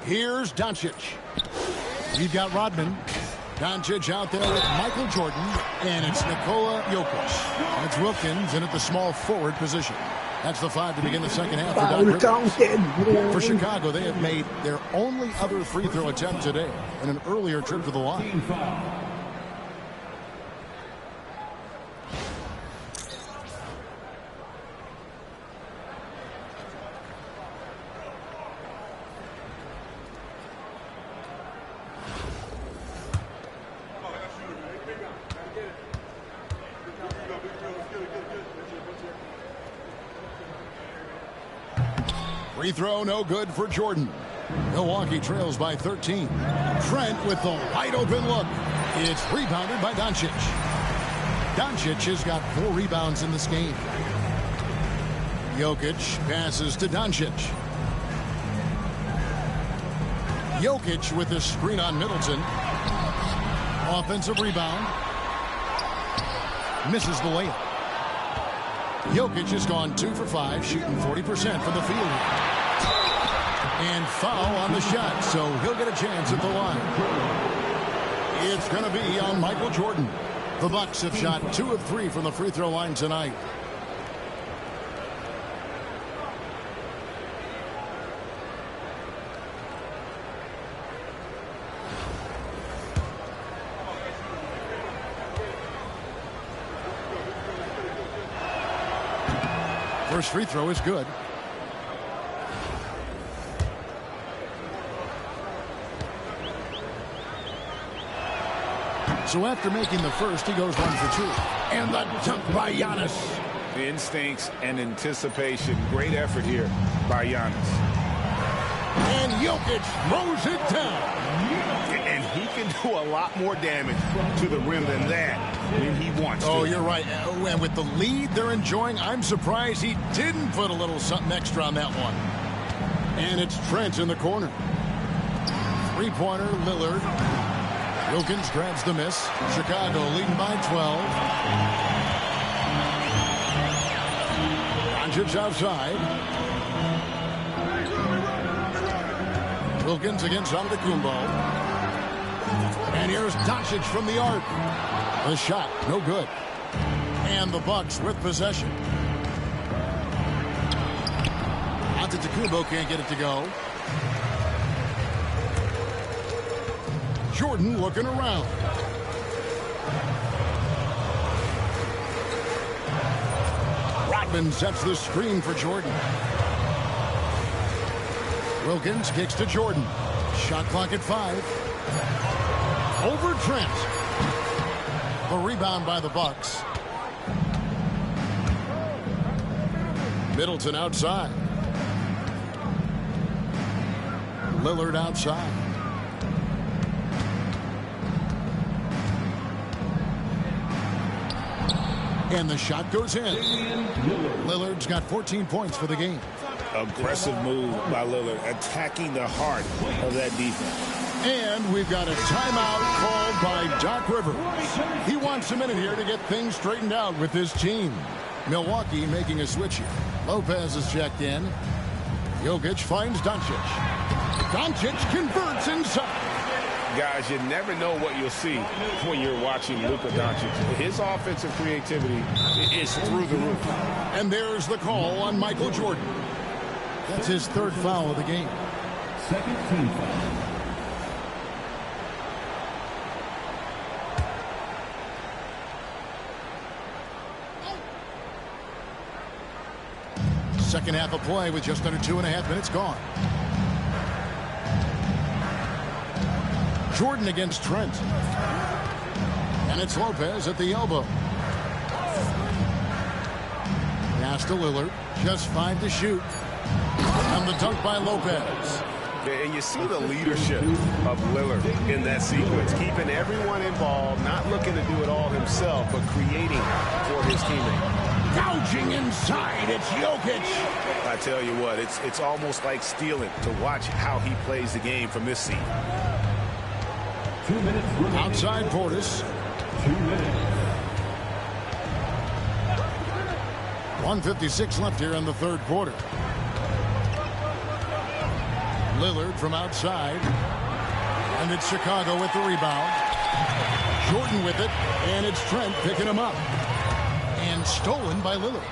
Here's Doncic. We've got Rodman. Doncic out there with Michael Jordan, and it's Nikola Jokic. And it's Wilkins in at the small forward position. That's the 5 to begin the second half for Doc Rivers. For Chicago, they have made their only other free throw attempt today in an earlier trip to the line. Free throw no good for Jordan. Milwaukee trails by 13. Trent with the wide open look. It's rebounded by Doncic. Doncic has got 4 rebounds in this game. Jokic passes to Doncic. Jokic with the screen on Middleton. Offensive rebound. Misses the layup. Jokic has gone 2 for 5, shooting 40% from the field. And foul on the shot, so he'll get a chance at the line. It's going to be on Michael Jordan. The Bucks have shot 2 of 3 from the free throw line tonight. First free throw is good. So after making the first, he goes 1 for 2. And the dunk by Giannis. The instincts and anticipation. Great effort here by Giannis. And Jokic throws it down. And he can do a lot more damage to the rim than that when he wants to. Oh, you're right. And with the lead they're enjoying, I'm surprised he didn't put a little something extra on that one. And it's Trent in the corner. Three-pointer, Lillard. Wilkins grabs the miss. Chicago leading by 12. Doncic outside. Wilkins against Antetokounmpo. And here's Doncic from the arc. The shot, no good. And the Bucks with possession. Antetokounmpo can't get it to go. Jordan looking around. Rodman sets the screen for Jordan. Wilkins kicks to Jordan. Shot clock at 5. Over Trent. The rebound by the Bucks. Middleton outside. Lillard outside. And the shot goes in. Lillard's got 14 points for the game. Aggressive move by Lillard, attacking the heart of that defense. And we've got a timeout called by Doc Rivers. He wants a minute here to get things straightened out with his team. Milwaukee making a switch here. Lopez is checked in. Jokic finds Doncic. Doncic converts inside. Guys, you never know what you'll see when you're watching Luka Doncic. His offensive creativity is through the roof. And there's the call on Michael Jordan. That's his 3rd foul of the game. Second team foul. Second half of play with just under 2.5 minutes gone. Jordan against Trent. And it's Lopez at the elbow. Pass to Lillard. Just 5 to shoot. And the dunk by Lopez. And you see the leadership of Lillard in that sequence. Keeping everyone involved, not looking to do it all himself, but creating for his teammate. Gouging inside, it's Jokic. I tell you what, it's almost like stealing to watch how he plays the game from this seat. 2 minutes remaining. Outside Portis. 2 minutes. 1:56 left here in the third quarter. Lillard from outside. And it's Chicago with the rebound. Jordan with it. And it's Trent picking him up. And stolen by Lillard.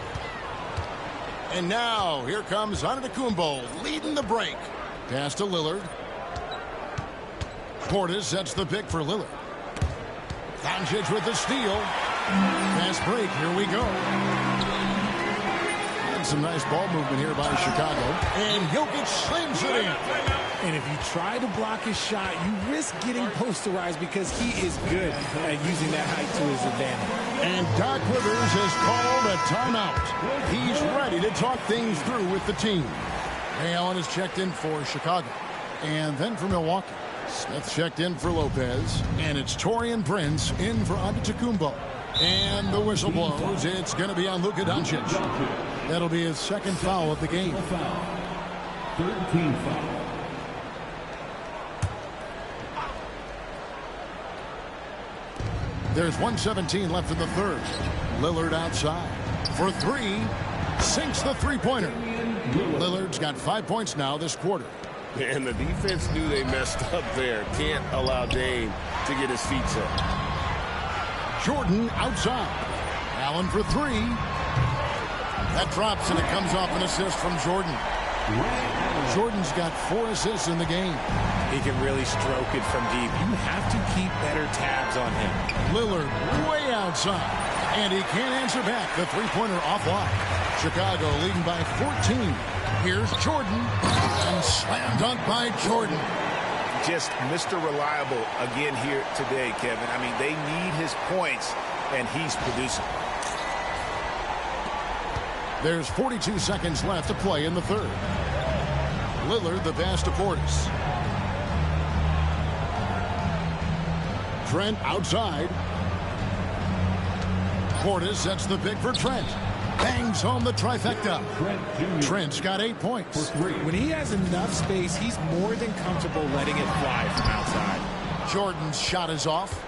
And now here comes Antetokounmpo leading the break. Pass to Lillard. Portis sets the pick for Lillard. Doncic with the steal. Fast break. Here we go. And some nice ball movement here by Chicago. And Jokic slams it in. And if you try to block his shot, you risk getting posterized because he is good at using that height to his advantage. And Doc Rivers has called a timeout. He's ready to talk things through with the team. Ray Allen is checked in for Chicago. And then for Milwaukee. Smith checked in for Lopez. And it's Taurean Prince in for Antetokounmpo. And the whistle blows. It's going to be on Luka Doncic. That'll be his second foul of the game. 13 foul. There's 1:17 left in the third. Lillard outside for three. Sinks the three-pointer. Lillard's got 5 points now this quarter. And the defense knew they messed up there. Can't allow Dame to get his feet set. Jordan outside. Allen for three. That drops and it comes off an assist from Jordan. Jordan's got 4 assists in the game. He can really stroke it from deep. You have to keep better tabs on him. Lillard way outside. And he can't answer back. The three-pointer offline. Chicago leading by 14. Here's Jordan. And slam dunk by Jordan. Just Mr. Reliable again here today, Kevin. I mean, they need his points, and he's producing. There's 42 seconds left to play in the third. Lillard the pass to Portis. Trent outside. Portis sets the pick for Trent. Bangs home the trifecta. Trent's got 8 points. When he has enough space, he's more than comfortable letting it fly from outside. Jordan's shot is off.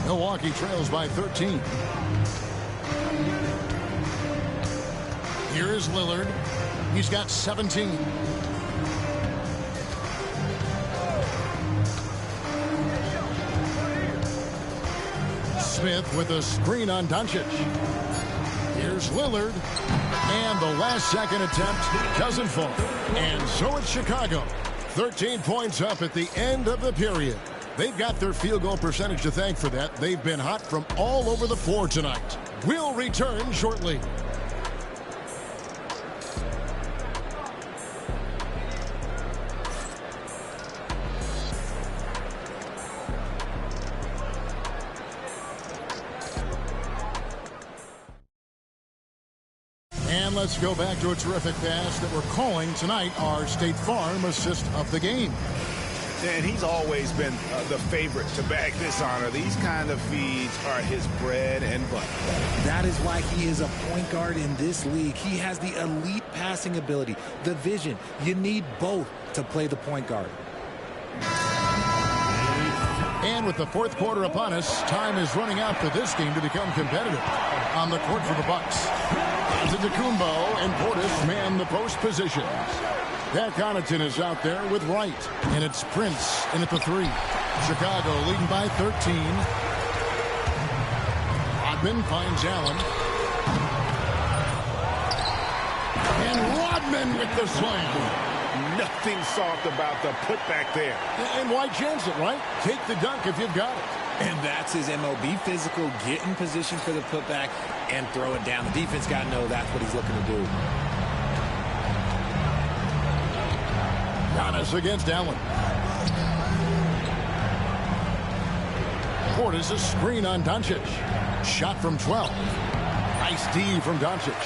Milwaukee trails by 13. Here is Lillard. He's got 17. Smith with a screen on Doncic. Here's Lillard. And the last second attempt doesn't fall. And so it's Chicago. 13 points up at the end of the period. They've got their field goal percentage to thank for that. They've been hot from all over the floor tonight. We'll return shortly. Let's go back to a terrific pass that we're calling tonight our State Farm assist of the game. And he's always been the favorite to bag this honor. These kind of feeds are his bread and butter. That is why he is a point guard in this league. He has the elite passing ability, the vision. You need both to play the point guard. And with the fourth quarter upon us, time is running out for this game to become competitive. On the court for the Bucks. Antetokounmpo and Portis man the post positions. Pat Connaughton is out there with Wright. And it's Prince in at the three. Chicago leading by 13. Rodman finds Allen. And Rodman with the slam. Nothing soft about the putback there. And why chance it, right? Take the dunk if you've got it. And that's his MO. Be physical, get in position for the putback, and throw it down. The defense got to know that's what he's looking to do. Giannis against Allen. Portis a screen on Doncic. Shot from 12. Nice D from Doncic.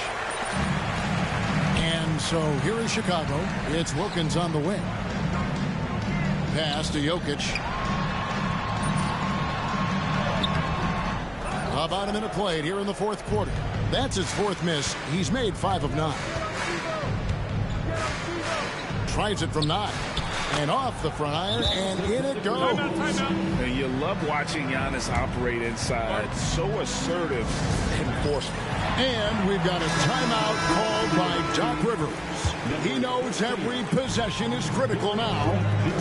And so here is Chicago. It's Wilkins on the wing. Pass to Jokic. About a minute played here in the fourth quarter. That's his 4th miss. He's made 5 of 9. Tries it from 9. And off the front iron, and in it goes. And you love watching Giannis operate inside. So assertive and forceful. And we've got a timeout called by Doc Rivers. He knows every possession is critical now.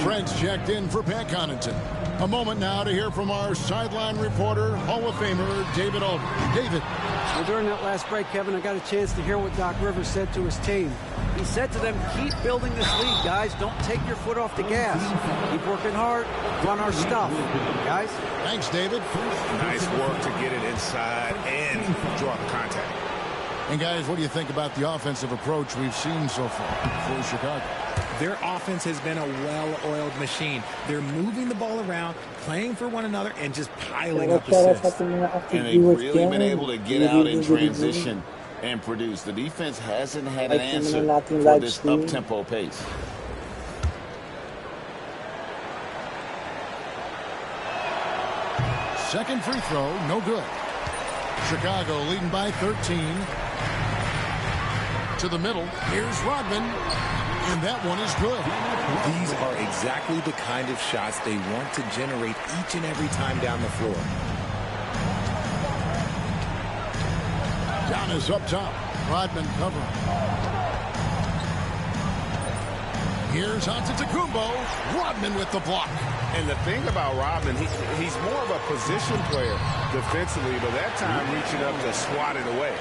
Trent's checked in for Pat Connaughton. A moment now to hear from our sideline reporter, Hall of Famer David Aldridge. David. Well, during that last break, Kevin, I got a chance to hear what Doc Rivers said to his team. He said to them, keep building this lead, guys. Don't take your foot off the gas. Keep working hard. Run our stuff, guys. Thanks, David. Nice work to get it inside and draw the contact. And, guys, what do you think about the offensive approach we've seen so far for Chicago? Their offense has been a well-oiled machine. They're moving the ball around, playing for one another, and just piling up assists. And they've really been able to get out in transition and produce. The defense hasn't had an answer for this up-tempo pace. Second free throw, no good. Chicago leading by 13. To the middle, here's Rodman. And that one is good. These are exactly the kind of shots they want to generate each and every time down the floor. Giannis up top. Rodman covering. Here's Antetokounmpo. Rodman with the block. And the thing about Rodman, he's more of a position player defensively, but that time reaching up to swat it away.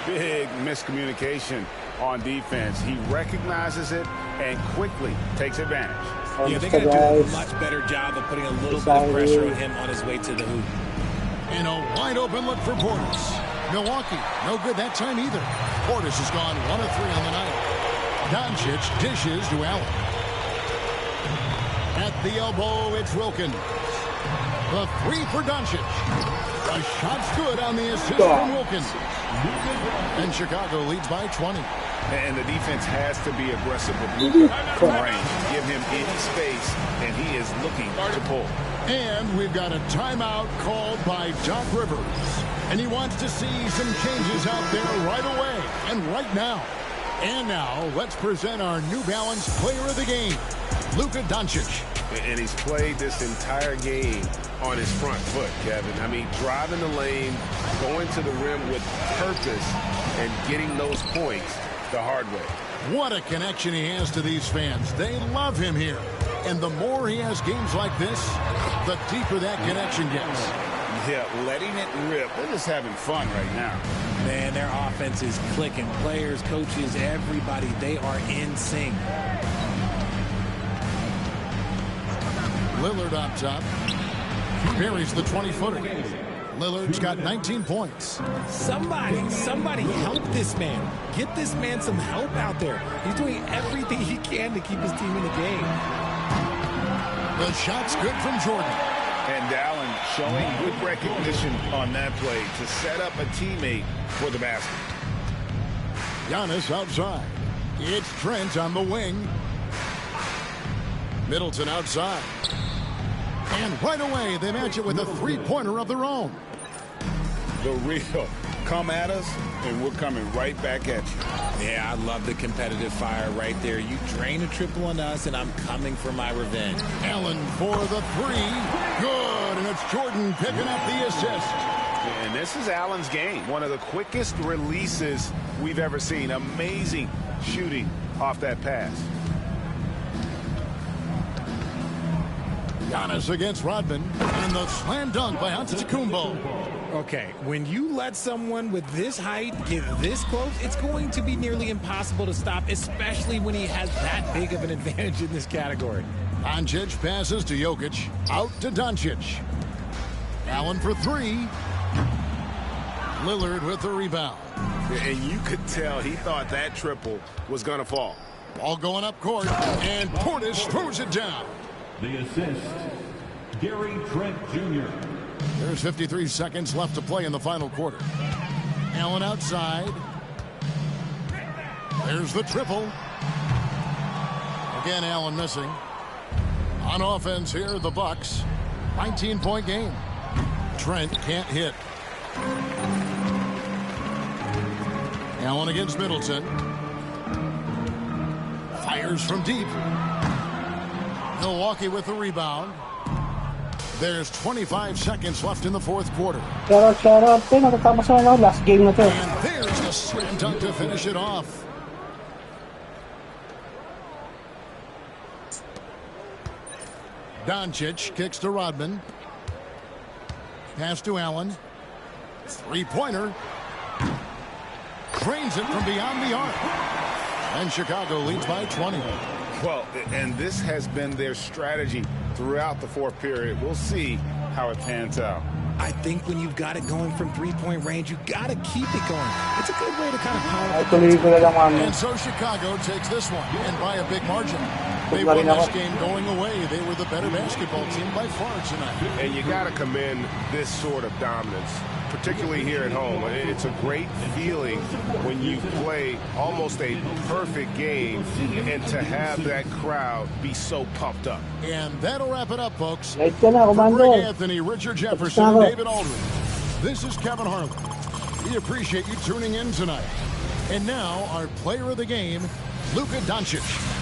Big miscommunication on defense. He recognizes it and quickly takes advantage. Yeah, they got to do a much better job of putting a little bit of pressure on him on his way to the hoop. And a wide open look for Portis. Milwaukee, no good that time either. Portis has gone 1 of 3 on the night. Doncic dishes to Allen. At the elbow, it's Wilkins. The 3 for Doncic. The shot's good on the assist from Wilkins. And Chicago leads by 20. And the defense has to be aggressive with Luka from range. Give him any space, and he is looking to pull. And we've got a timeout called by Doc Rivers. And he wants to see some changes out there right away and right now. And now, let's present our New Balance Player of the Game, Luka Doncic. And he's played this entire game on his front foot, Kevin. I mean, driving the lane, going to the rim with purpose, and getting those points the hard way. What a connection he has to these fans. They love him here. And the more he has games like this, the deeper that connection gets. Yeah, letting it rip. They're just having fun right now. Man, their offense is clicking. Players, coaches, everybody, they are in sync. Lillard on top. Buries the 20-footer. Lillard's got 19 points. Somebody help this man. Get this man some help out there. He's doing everything he can to keep his team in the game. The shot's good from Jordan. And Allen showing good recognition on that play to set up a teammate for the basket. Giannis outside. It's Trent on the wing. Middleton outside. And right away, they match it with a three-pointer of their own. The real come at us, and we're coming right back at you. Yeah, I love the competitive fire right there. You drain a triple on us, and I'm coming for my revenge. Allen for the 3. Good, and it's Jordan picking up the assist. And this is Allen's game. One of the quickest releases we've ever seen. Amazing shooting off that pass. Giannis against Rodman, and the slam dunk by Antetokounmpo. Okay, when you let someone with this height get this close, it's going to be nearly impossible to stop, especially when he has that big of an advantage in this category. Doncic passes to Jokic, out to Doncic. Allen for 3. Lillard with the rebound. And you could tell he thought that triple was going to fall. Ball going up court, and Portis throws it down. The assist, Gary Trent Jr. There's 53 seconds left to play in the final quarter. Allen outside. There's the triple. Again, Allen missing. On offense here, the Bucks. 19-point game. Trent can't hit. Allen against Middleton. Fires from deep. Milwaukee with the rebound. There's 25 seconds left in the fourth quarter. Shout out. Natatapos na last game na to. And there's a slam dunk to finish it off. Doncic kicks to Rodman. Pass to Allen. Three-pointer. Drains it from beyond the arc. And Chicago leads by 20. Well, and this has been their strategy throughout the fourth period. We'll see how it pans out. I think when you've got it going from three-point range, you got to keep it going. It's a good way to kind of power up. And so Chicago takes this one, and by a big margin. They won this game going away. They were the better basketball team by far tonight. And you got to commend this sort of dominance, particularly here at home. It's a great feeling when you play almost a perfect game and to have that crowd be so pumped up. And that'll wrap it up, folks. For Greg Anthony, Richard Jefferson, and David Aldridge, this is Kevin Harlan. We appreciate you tuning in tonight. And now, our player of the game, Luka Doncic.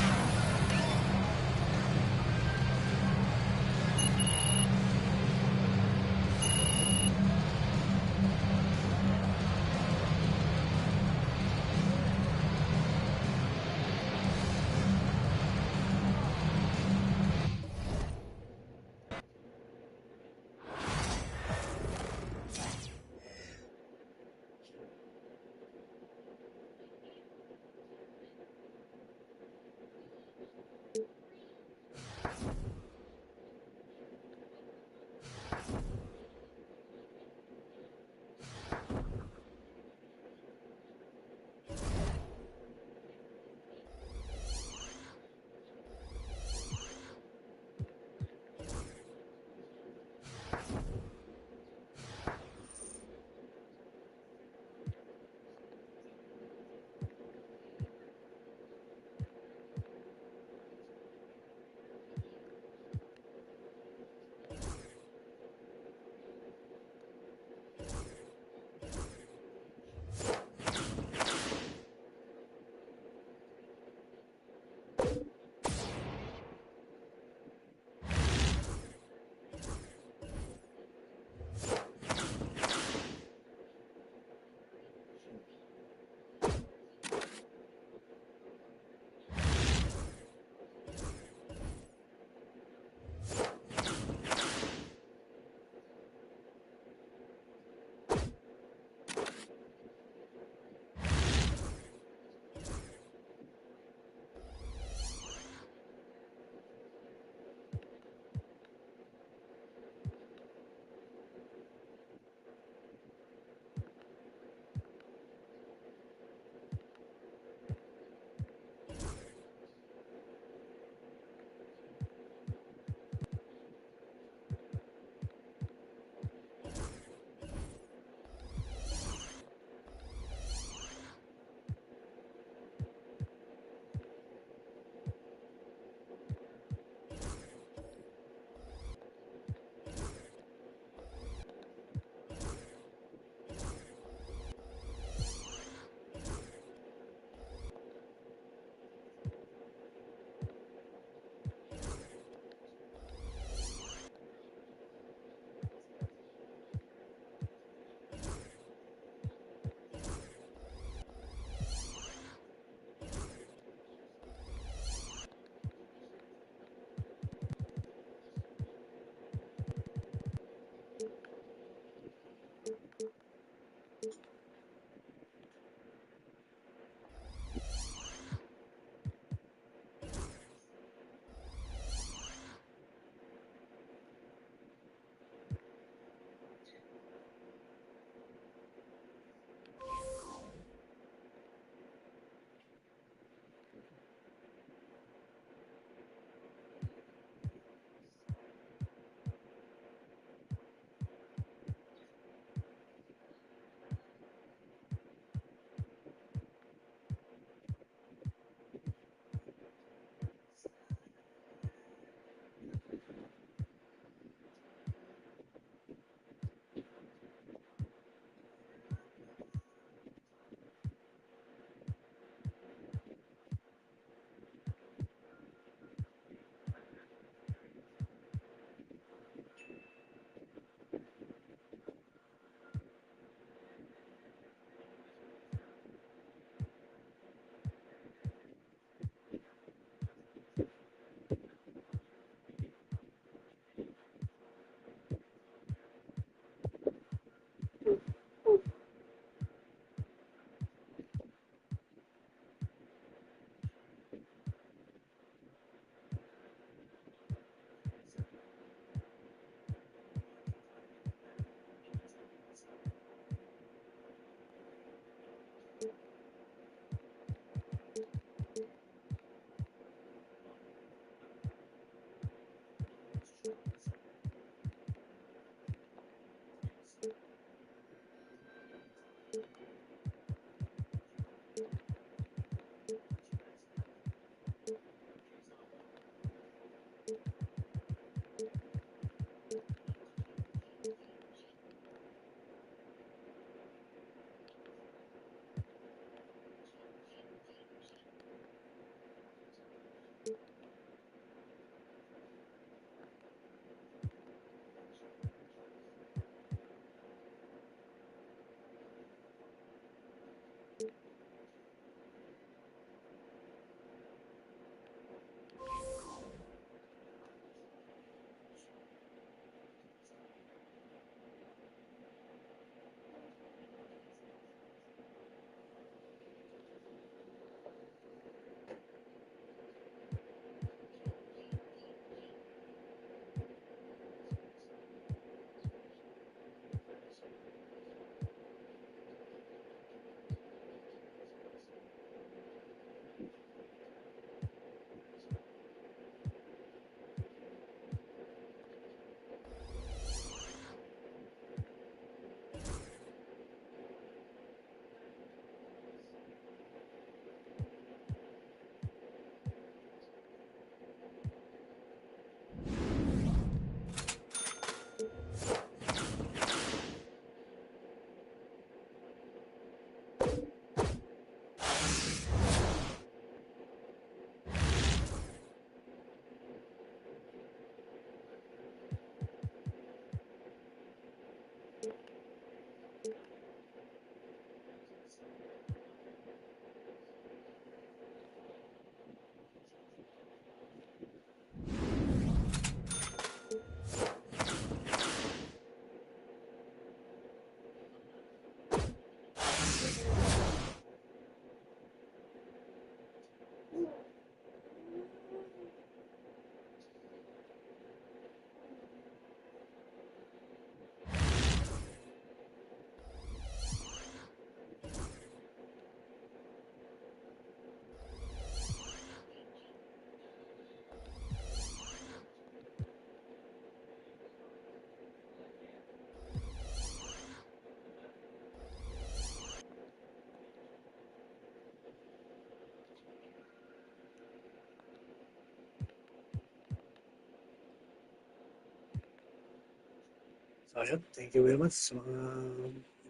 So, ayun. Thank you very much sa mga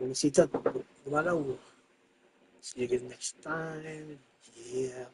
bumisita. Dumalaw. See you again next time. Yeah.